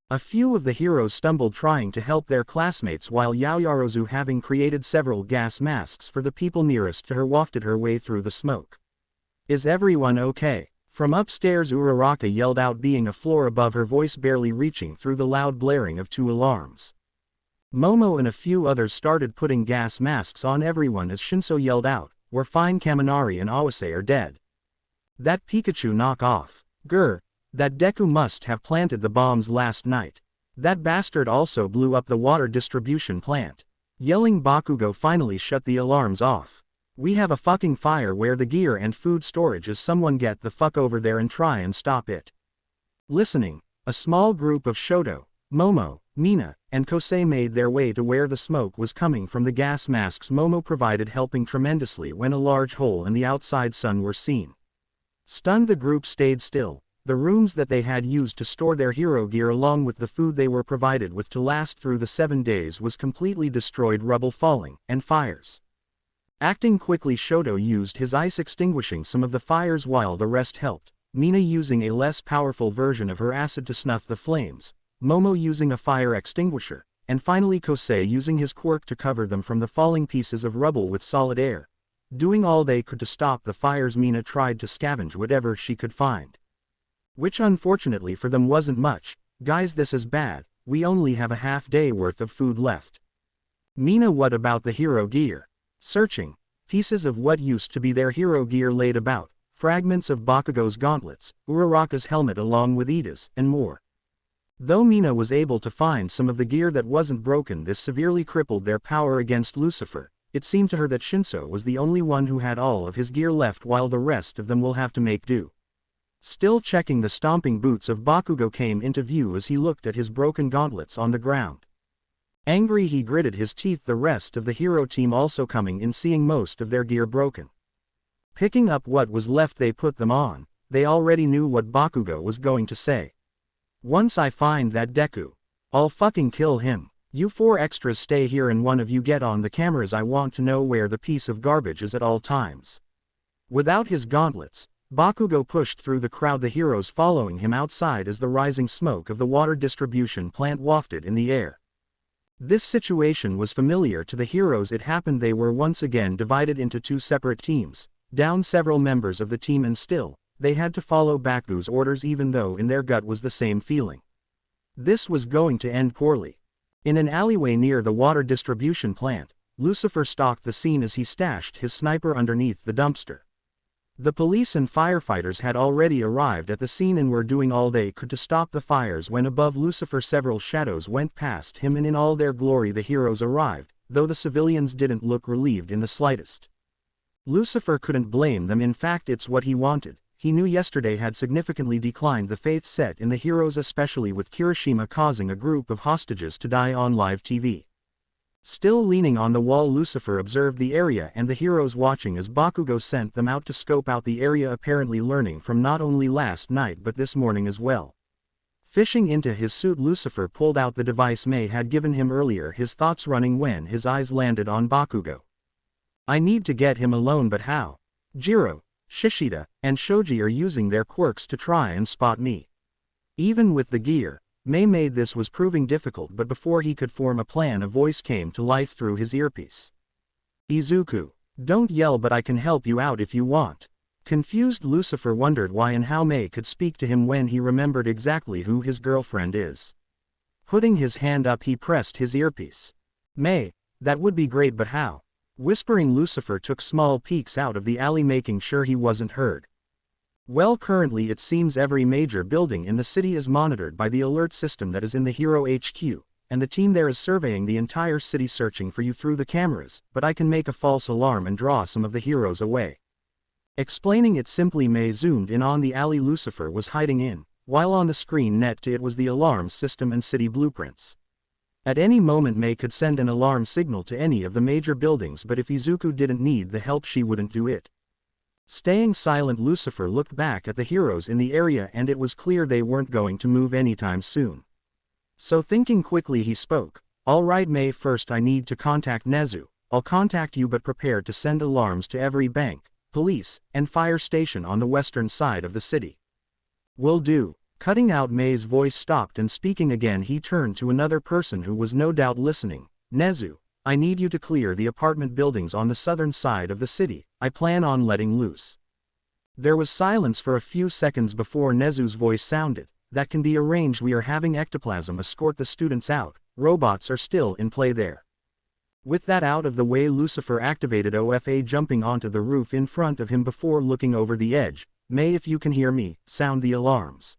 A few of the heroes stumbled trying to help their classmates, while Yaoyorozu, having created several gas masks for the people nearest to her, wafted her way through the smoke. "Is everyone okay?" From upstairs, Uraraka yelled out, being a floor above, her voice barely reaching through the loud blaring of two alarms. Momo and a few others started putting gas masks on everyone as Shinso yelled out, "We're fine, Kaminari and Awase are dead." "That Pikachu knock off. Grr. That Deku must have planted the bombs last night. That bastard also blew up the water distribution plant." Yelling, Bakugo finally shut the alarms off. "We have a fucking fire where the gear and food storage is. Someone get the fuck over there and try and stop it." Listening, a small group of Shoto, Momo, Mina, and Kosei made their way to where the smoke was coming from the gas masks Momo provided, helping tremendously when a large hole in the outside sun were seen. Stunned, the group stayed still. The rooms that they had used to store their hero gear along with the food they were provided with to last through the 7 days was completely destroyed, rubble falling, and fires. Acting quickly, Shoto used his ice, extinguishing some of the fires while the rest helped, Mina using a less powerful version of her acid to snuff the flames, Momo using a fire extinguisher, and finally Kosei using his quirk to cover them from the falling pieces of rubble with solid air. Doing all they could to stop the fires, Mina tried to scavenge whatever she could find. Which unfortunately for them wasn't much. "Guys, this is bad, we only have a half-day worth of food left." "Mina, what about the hero gear?" Searching, pieces of what used to be their hero gear laid about, fragments of Bakugo's gauntlets, Uraraka's helmet along with Ida's, and more. Though Mina was able to find some of the gear that wasn't broken, this severely crippled their power against Lucifer. It seemed to her that Shinso was the only one who had all of his gear left, while the rest of them will have to make do. Still checking, the stomping boots of Bakugo came into view as he looked at his broken gauntlets on the ground. Angry, he gritted his teeth, the rest of the hero team also coming in, seeing most of their gear broken. Picking up what was left, they put them on. they already knew what Bakugo was going to say. Once I find that Deku, I'll fucking kill him. You 4 extras stay here and one of you get on the cameras. I want to know where the piece of garbage is at all times. Without his gauntlets, Bakugo pushed through the crowd, the heroes following him outside as the rising smoke of the water distribution plant wafted in the air. This situation was familiar to the heroes. It happened they were once again divided into 2 separate teams, down several members of the team, and still, they had to follow Bakugo's orders even though in their gut was the same feeling. This was going to end poorly. In an alleyway near the water distribution plant, Lucifer stalked the scene as he stashed his sniper underneath the dumpster. The police and firefighters had already arrived at the scene and were doing all they could to stop the fires when above Lucifer several shadows went past him, and in all their glory the heroes arrived, though the civilians didn't look relieved in the slightest. Lucifer couldn't blame them. In fact, it's what he wanted. He knew yesterday had significantly declined the faith set in the heroes, especially with Kirishima causing a group of hostages to die on live TV. Still leaning on the wall, Lucifer observed the area and the heroes watching as Bakugo sent them out to scope out the area, apparently learning from not only last night but this morning as well. Fishing into his suit, Lucifer pulled out the device Mei had given him earlier, his thoughts running when his eyes landed on Bakugo. I need to get him alone, but how? Jiro, Shishida, and Shoji are using their quirks to try and spot me. Even with the gear Mei made, this was proving difficult, but before he could form a plan a voice came to life through his earpiece. Izuku, don't yell, but I can help you out if you want. Confused, Lucifer wondered why and how Mei could speak to him when he remembered exactly who his girlfriend is. Putting his hand up, he pressed his earpiece. Mei, that would be great, but how? Whispering, Lucifer took small peeks out of the alley, making sure he wasn't heard. Well, currently it seems every major building in the city is monitored by the alert system that is in the Hero HQ, and the team there is surveying the entire city, searching for you through the cameras, but I can make a false alarm and draw some of the heroes away. Explaining it simply, Mei zoomed in on the alley Lucifer was hiding in, while on the screen next to it was the alarm system and city blueprints. At any moment Mei could send an alarm signal to any of the major buildings, but if Izuku didn't need the help she wouldn't do it. Staying silent, Lucifer looked back at the heroes in the area and it was clear they weren't going to move anytime soon. So thinking quickly he spoke. Alright Mei, first I need to contact Nezu. I'll contact you, but prepare to send alarms to every bank, police, and fire station on the western side of the city. Will do. Cutting out, Mei's voice stopped and speaking again he turned to another person who was no doubt listening. Nezu, I need you to clear the apartment buildings on the southern side of the city. I plan on letting loose. There was silence for a few seconds before Nezu's voice sounded. That can be arranged. We are having ectoplasm escort the students out. Robots are still in play there. With that out of the way, Lucifer activated OFA, jumping onto the roof in front of him before looking over the edge. Mei, if you can hear me, sound the alarms.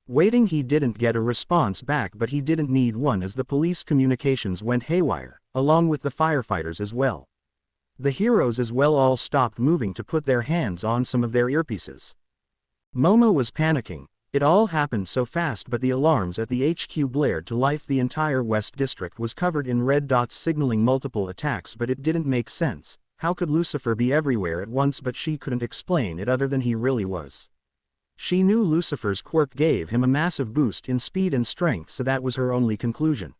Waiting, he didn't get a response back, but he didn't need one as the police communications went haywire, along with the firefighters as well. The heroes as well all stopped moving to put their hands on some of their earpieces. Momo was panicking. It all happened so fast, but the alarms at the HQ blared to life. The entire West District was covered in red dots signaling multiple attacks, but it didn't make sense. How could Lucifer be everywhere at once? But she couldn't explain it other than he really was. She knew Lucifer's quirk gave him a massive boost in speed and strength, so that was her only conclusion.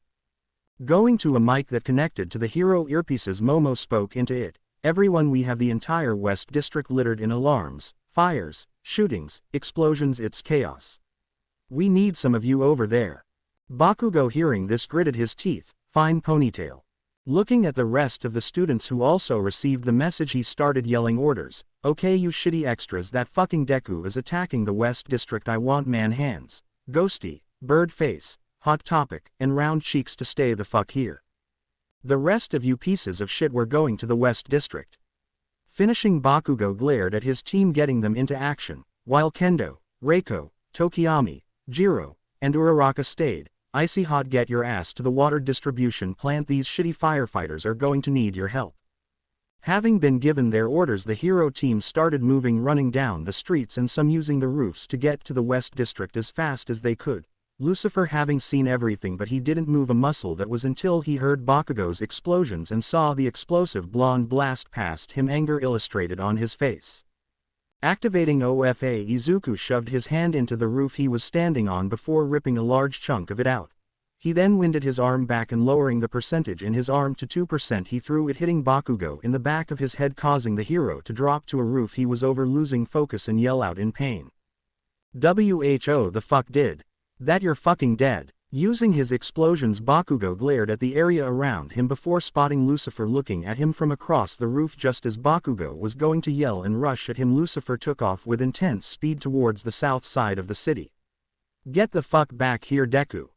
Going to a mic that connected to the hero earpieces, Momo spoke into it. Everyone, we have the entire West District littered in alarms, fires, shootings, explosions. It's chaos. We need some of you over there. Bakugo, hearing this, gritted his teeth. Fine ponytail. Looking at the rest of the students who also received the message, he started yelling orders. Okay, you shitty extras, that fucking Deku is attacking the West District. I want man hands, ghosty, bird face, hot topic, and round cheeks to stay the fuck here. The rest of you pieces of shit, were going to the West District. Finishing, Bakugo glared at his team, getting them into action, while Kendo, Reiko, Tokiyami, Jiro, and Uraraka stayed. Icy hot, get your ass to the water distribution plant. These shitty firefighters are going to need your help. Having been given their orders, the hero team started moving, running down the streets and some using the roofs to get to the West District as fast as they could. Lucifer having seen everything, but he didn't move a muscle. That was until he heard Bakugo's explosions and saw the explosive blonde blast past him, anger illustrated on his face. Activating OFA, Izuku shoved his hand into the roof he was standing on before ripping a large chunk of it out. He then winded his arm back and lowering the percentage in his arm to 2%, he threw it, hitting Bakugo in the back of his head, causing the hero to drop to a roof he was over, losing focus and yell out in pain. "Who the fuck did that? You're fucking dead." Using his explosions, Bakugo glared at the area around him before spotting Lucifer looking at him from across the roof. Just as Bakugo was going to yell and rush at him, Lucifer took off with intense speed towards the south side of the city. "Get the fuck back here, Deku."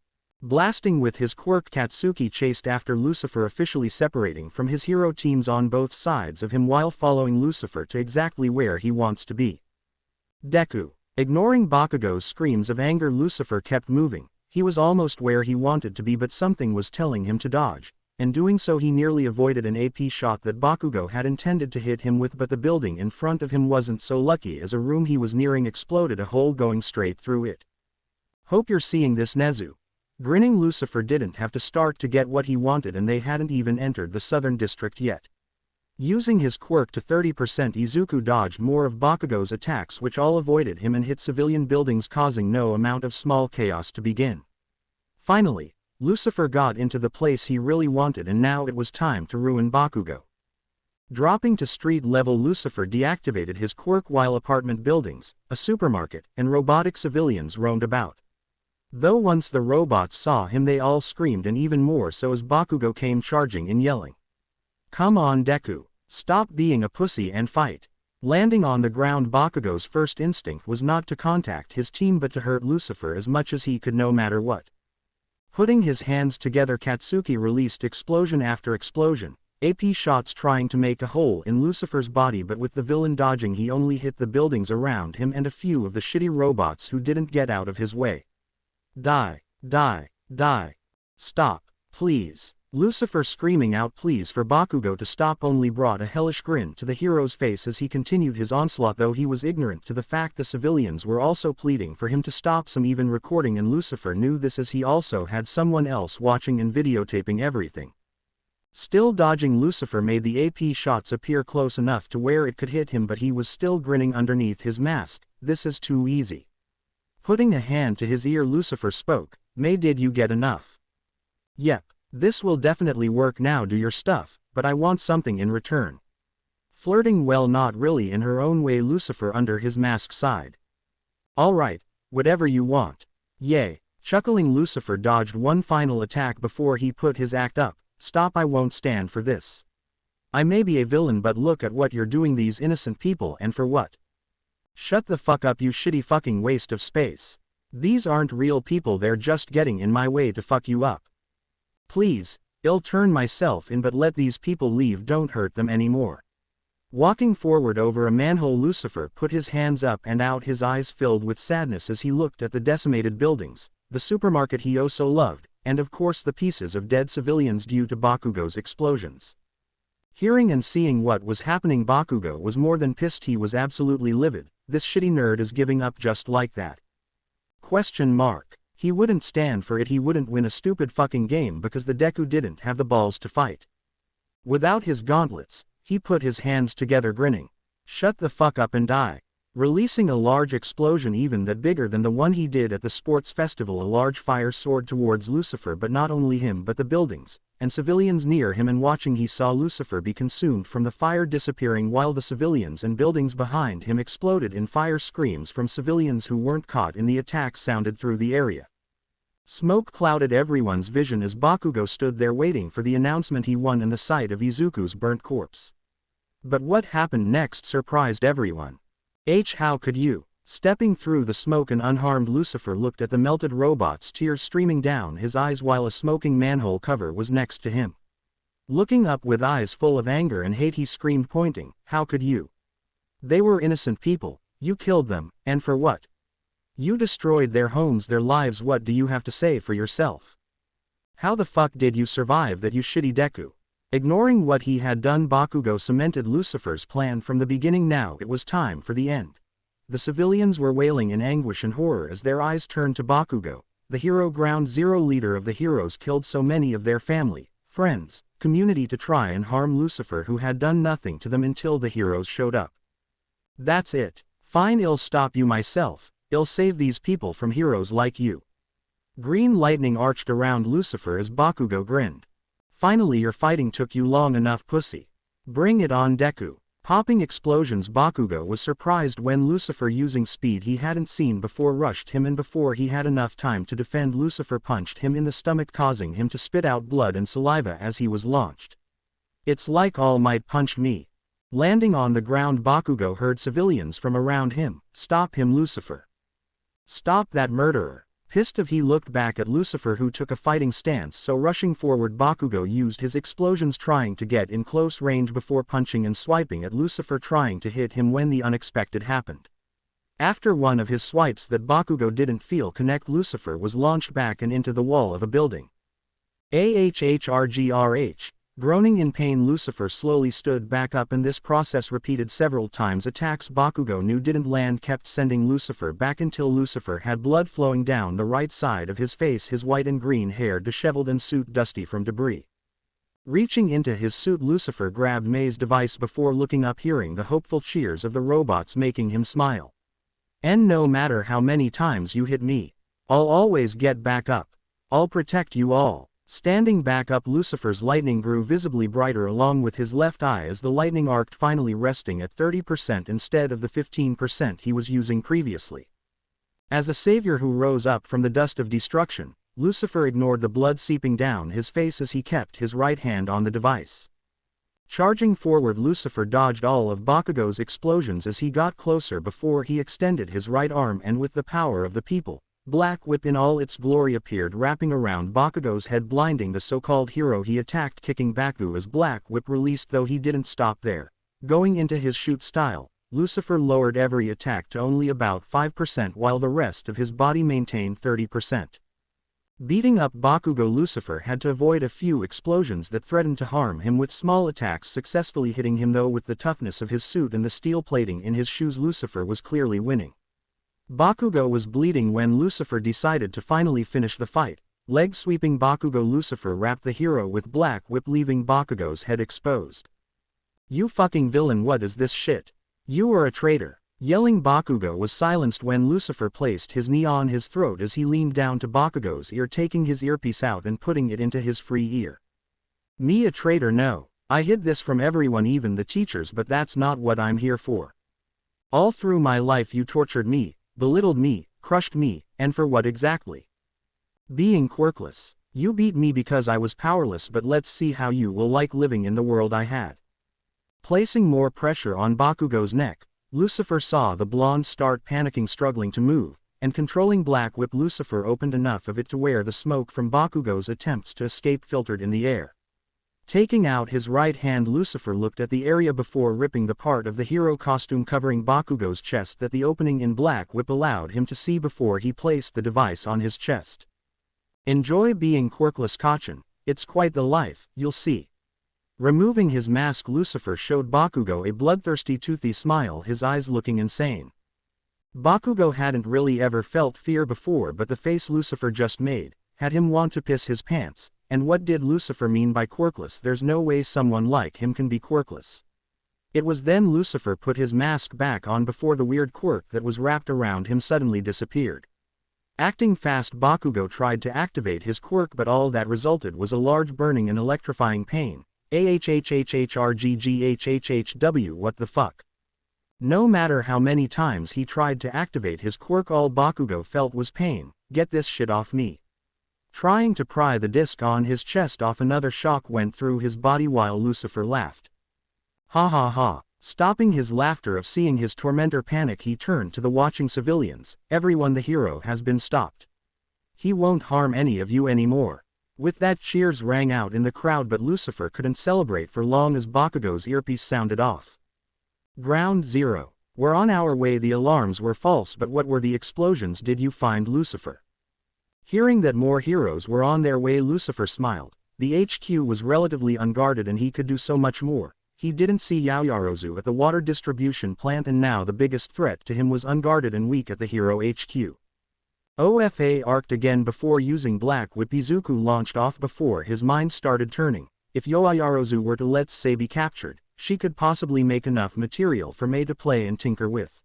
Blasting with his quirk, Katsuki chased after Lucifer, officially separating from his hero teams on both sides of him while following Lucifer to exactly where he wants to be. Deku. Ignoring Bakugo's screams of anger, Lucifer kept moving. He was almost where he wanted to be, but something was telling him to dodge. In doing so, he nearly avoided an AP shot that Bakugo had intended to hit him with, but the building in front of him wasn't so lucky, as a room he was nearing exploded, a hole going straight through it. "Hope you're seeing this, Nezu." Grinning, Lucifer didn't have to start to get what he wanted, and they hadn't even entered the southern district yet. Using his quirk to 30%, Izuku dodged more of Bakugo's attacks, which all avoided him and hit civilian buildings, causing no amount of small chaos to begin. Finally, Lucifer got into the place he really wanted, and now it was time to ruin Bakugo. Dropping to street level, Lucifer deactivated his quirk while apartment buildings, a supermarket, and robotic civilians roamed about. Though once the robots saw him, they all screamed, and even more so as Bakugo came charging in, yelling, "Come on, Deku, stop being a pussy and fight." Landing on the ground, Bakugo's first instinct was not to contact his team but to hurt Lucifer as much as he could, no matter what. Putting his hands together, Katsuki released explosion after explosion, AP shots trying to make a hole in Lucifer's body, but with the villain dodging, he only hit the buildings around him and a few of the shitty robots who didn't get out of his way. "Die, die, die. Stop, please." Lucifer screaming out pleas for Bakugo to stop only brought a hellish grin to the hero's face as he continued his onslaught, though he was ignorant to the fact the civilians were also pleading for him to stop, some even recording, and Lucifer knew this as he also had someone else watching and videotaping everything. Still dodging, Lucifer made the AP shots appear close enough to where it could hit him, but he was still grinning underneath his mask. "This is too easy." Putting a hand to his ear, Lucifer spoke, "Mei, did you get enough?" "Yep. This will definitely work now. Do your stuff, but I want something in return." Flirting, well, not really, in her own way, Lucifer under his mask sighed. "Alright, whatever you want." "Yay." Chuckling, Lucifer dodged one final attack before he put his act up. "Stop, I won't stand for this. I may be a villain, but look at what you're doing these innocent people, and for what?" "Shut the fuck up, you shitty fucking waste of space. These aren't real people, they're just getting in my way to fuck you up. Please, I'll turn myself in, but let these people leave, don't hurt them anymore." Walking forward over a manhole, Lucifer put his hands up and out, his eyes filled with sadness as he looked at the decimated buildings, the supermarket he oh so loved, and of course the pieces of dead civilians due to Bakugo's explosions. Hearing and seeing what was happening, Bakugo was more than pissed, he was absolutely livid. This shitty nerd is giving up just like that. He wouldn't stand for it, he wouldn't win a stupid fucking game because the Deku didn't have the balls to fight. Without his gauntlets, he put his hands together, grinning. "Shut the fuck up and die." Releasing a large explosion, even that bigger than the one he did at the sports festival, a large fire soared towards Lucifer, but not only him but the buildings and civilians near him, and watching he saw Lucifer be consumed from the fire, disappearing while the civilians and buildings behind him exploded in fire. Screams from civilians who weren't caught in the attack sounded through the area. Smoke clouded everyone's vision as Bakugo stood there waiting for the announcement he won and the sight of Izuku's burnt corpse. But what happened next surprised everyone. How could you? Stepping through the smoke, an unharmed Lucifer looked at the melted robots, tears streaming down his eyes while a smoking manhole cover was next to him. Looking up with eyes full of anger and hate, he screamed, pointing, "How could you? They were innocent people, you killed them, and for what? You destroyed their homes, their lives. What do you have to say for yourself? How the fuck did you survive that, you shitty Deku?" Ignoring what he had done, Bakugo cemented Lucifer's plan from the beginning. Now it was time for the end. The civilians were wailing in anguish and horror as their eyes turned to Bakugo, the hero, Ground Zero leader of the heroes, killed so many of their family, friends, community to try and harm Lucifer, who had done nothing to them until the heroes showed up. That's it. Fine, I'll stop you myself, I'll save these people from heroes like you. Green lightning arched around Lucifer as Bakugo grinned. Finally your fighting took you long enough, pussy. Bring it on, Deku. Popping explosions. Bakugo was surprised when Lucifer, using speed he hadn't seen before, rushed him, and before he had enough time to defend, Lucifer punched him in the stomach, causing him to spit out blood and saliva as he was launched. It's like All Might punched me. Landing on the ground, Bakugo heard civilians from around him. Stop him, Lucifer. Stop that murderer. Pissed off, he looked back at Lucifer, who took a fighting stance, so rushing forward Bakugo used his explosions trying to get in close range before punching and swiping at Lucifer, trying to hit him when the unexpected happened. After one of his swipes that Bakugo didn't feel connect, Lucifer was launched back and into the wall of a building. Ahhrgrh. Groaning in pain, Lucifer slowly stood back up, and this process repeated several times. Attacks Bakugo knew didn't land kept sending Lucifer back until Lucifer had blood flowing down the right side of his face, his white and green hair disheveled and suit dusty from debris. Reaching into his suit, Lucifer grabbed Mei's device before looking up, hearing the hopeful cheers of the robots making him smile. And no matter how many times you hit me, I'll always get back up. I'll protect you all. Standing back up, Lucifer's lightning grew visibly brighter along with his left eye as the lightning arced, finally resting at 30% instead of the 15% he was using previously. As a savior who rose up from the dust of destruction, Lucifer ignored the blood seeping down his face as he kept his right hand on the device. Charging forward, Lucifer dodged all of Bakugo's explosions as he got closer before he extended his right arm, and with the power of the people, Black Whip in all its glory appeared, wrapping around Bakugo's head, blinding the so-called hero. He attacked, kicking Baku as Black Whip released, though he didn't stop there. Going into his shoot style, Lucifer lowered every attack to only about 5% while the rest of his body maintained 30%. Beating up Bakugo, Lucifer had to avoid a few explosions that threatened to harm him, with small attacks successfully hitting him, though with the toughness of his suit and the steel plating in his shoes, Lucifer was clearly winning. Bakugo was bleeding when Lucifer decided to finally finish the fight. Leg sweeping Bakugo, Lucifer wrapped the hero with Black Whip, leaving Bakugo's head exposed. You fucking villain, what is this shit? You are a traitor. Yelling, Bakugo was silenced when Lucifer placed his knee on his throat as he leaned down to Bakugo's ear, taking his earpiece out and putting it into his free ear. Me a traitor? No. I hid this from everyone, even the teachers, but that's not what I'm here for. All through my life you tortured me, belittled me, crushed me, and for what exactly? Being quirkless. You beat me because I was powerless, but let's see how you will like living in the world I had. Placing more pressure on Bakugo's neck, Lucifer saw the blonde start panicking, struggling to move, and controlling Black Whip, Lucifer opened enough of it to where the smoke from Bakugo's attempts to escape filtered in the air. Taking out his right hand, Lucifer looked at the area before ripping the part of the hero costume covering Bakugo's chest that the opening in Black Whip allowed him to see before he placed the device on his chest. Enjoy being quirkless, Kachin. It's quite the life, you'll see. Removing his mask, Lucifer showed Bakugo a bloodthirsty, toothy smile, his eyes looking insane. Bakugo hadn't really ever felt fear before, but the face Lucifer just made had him want to piss his pants. And what did Lucifer mean by quirkless? There's no way someone like him can be quirkless. It was then Lucifer put his mask back on before the weird quirk that was wrapped around him suddenly disappeared. Acting fast, Bakugo tried to activate his quirk, but all that resulted was a large burning and electrifying pain. Ahhhhrgghhhw, what the fuck? No matter how many times he tried to activate his quirk, all Bakugo felt was pain. Get this shit off me. Trying to pry the disc on his chest off, another shock went through his body while Lucifer laughed. Ha ha ha. Stopping his laughter of seeing his tormentor panic, he turned to the watching civilians. Everyone, the hero has been stopped. He won't harm any of you anymore. With that, cheers rang out in the crowd, but Lucifer couldn't celebrate for long as Bakugo's earpiece sounded off. Ground Zero. We're on our way. The alarms were false, but what were the explosions? Did you find Lucifer? Hearing that more heroes were on their way, Lucifer smiled. The HQ was relatively unguarded and he could do so much more. He didn't see Yaoyorozu at the water distribution plant, and now the biggest threat to him was unguarded and weak at the hero HQ. OFA arced again before using Black Whip. Izuku launched off before his mind started turning. If Yaoyorozu were to, let's say, be captured, she could possibly make enough material for Mei to play and tinker with.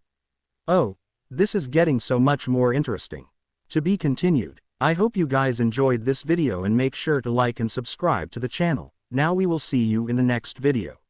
Oh, this is getting so much more interesting. To be continued. I hope you guys enjoyed this video and make sure to like and subscribe to the channel. Now we will see you in the next video.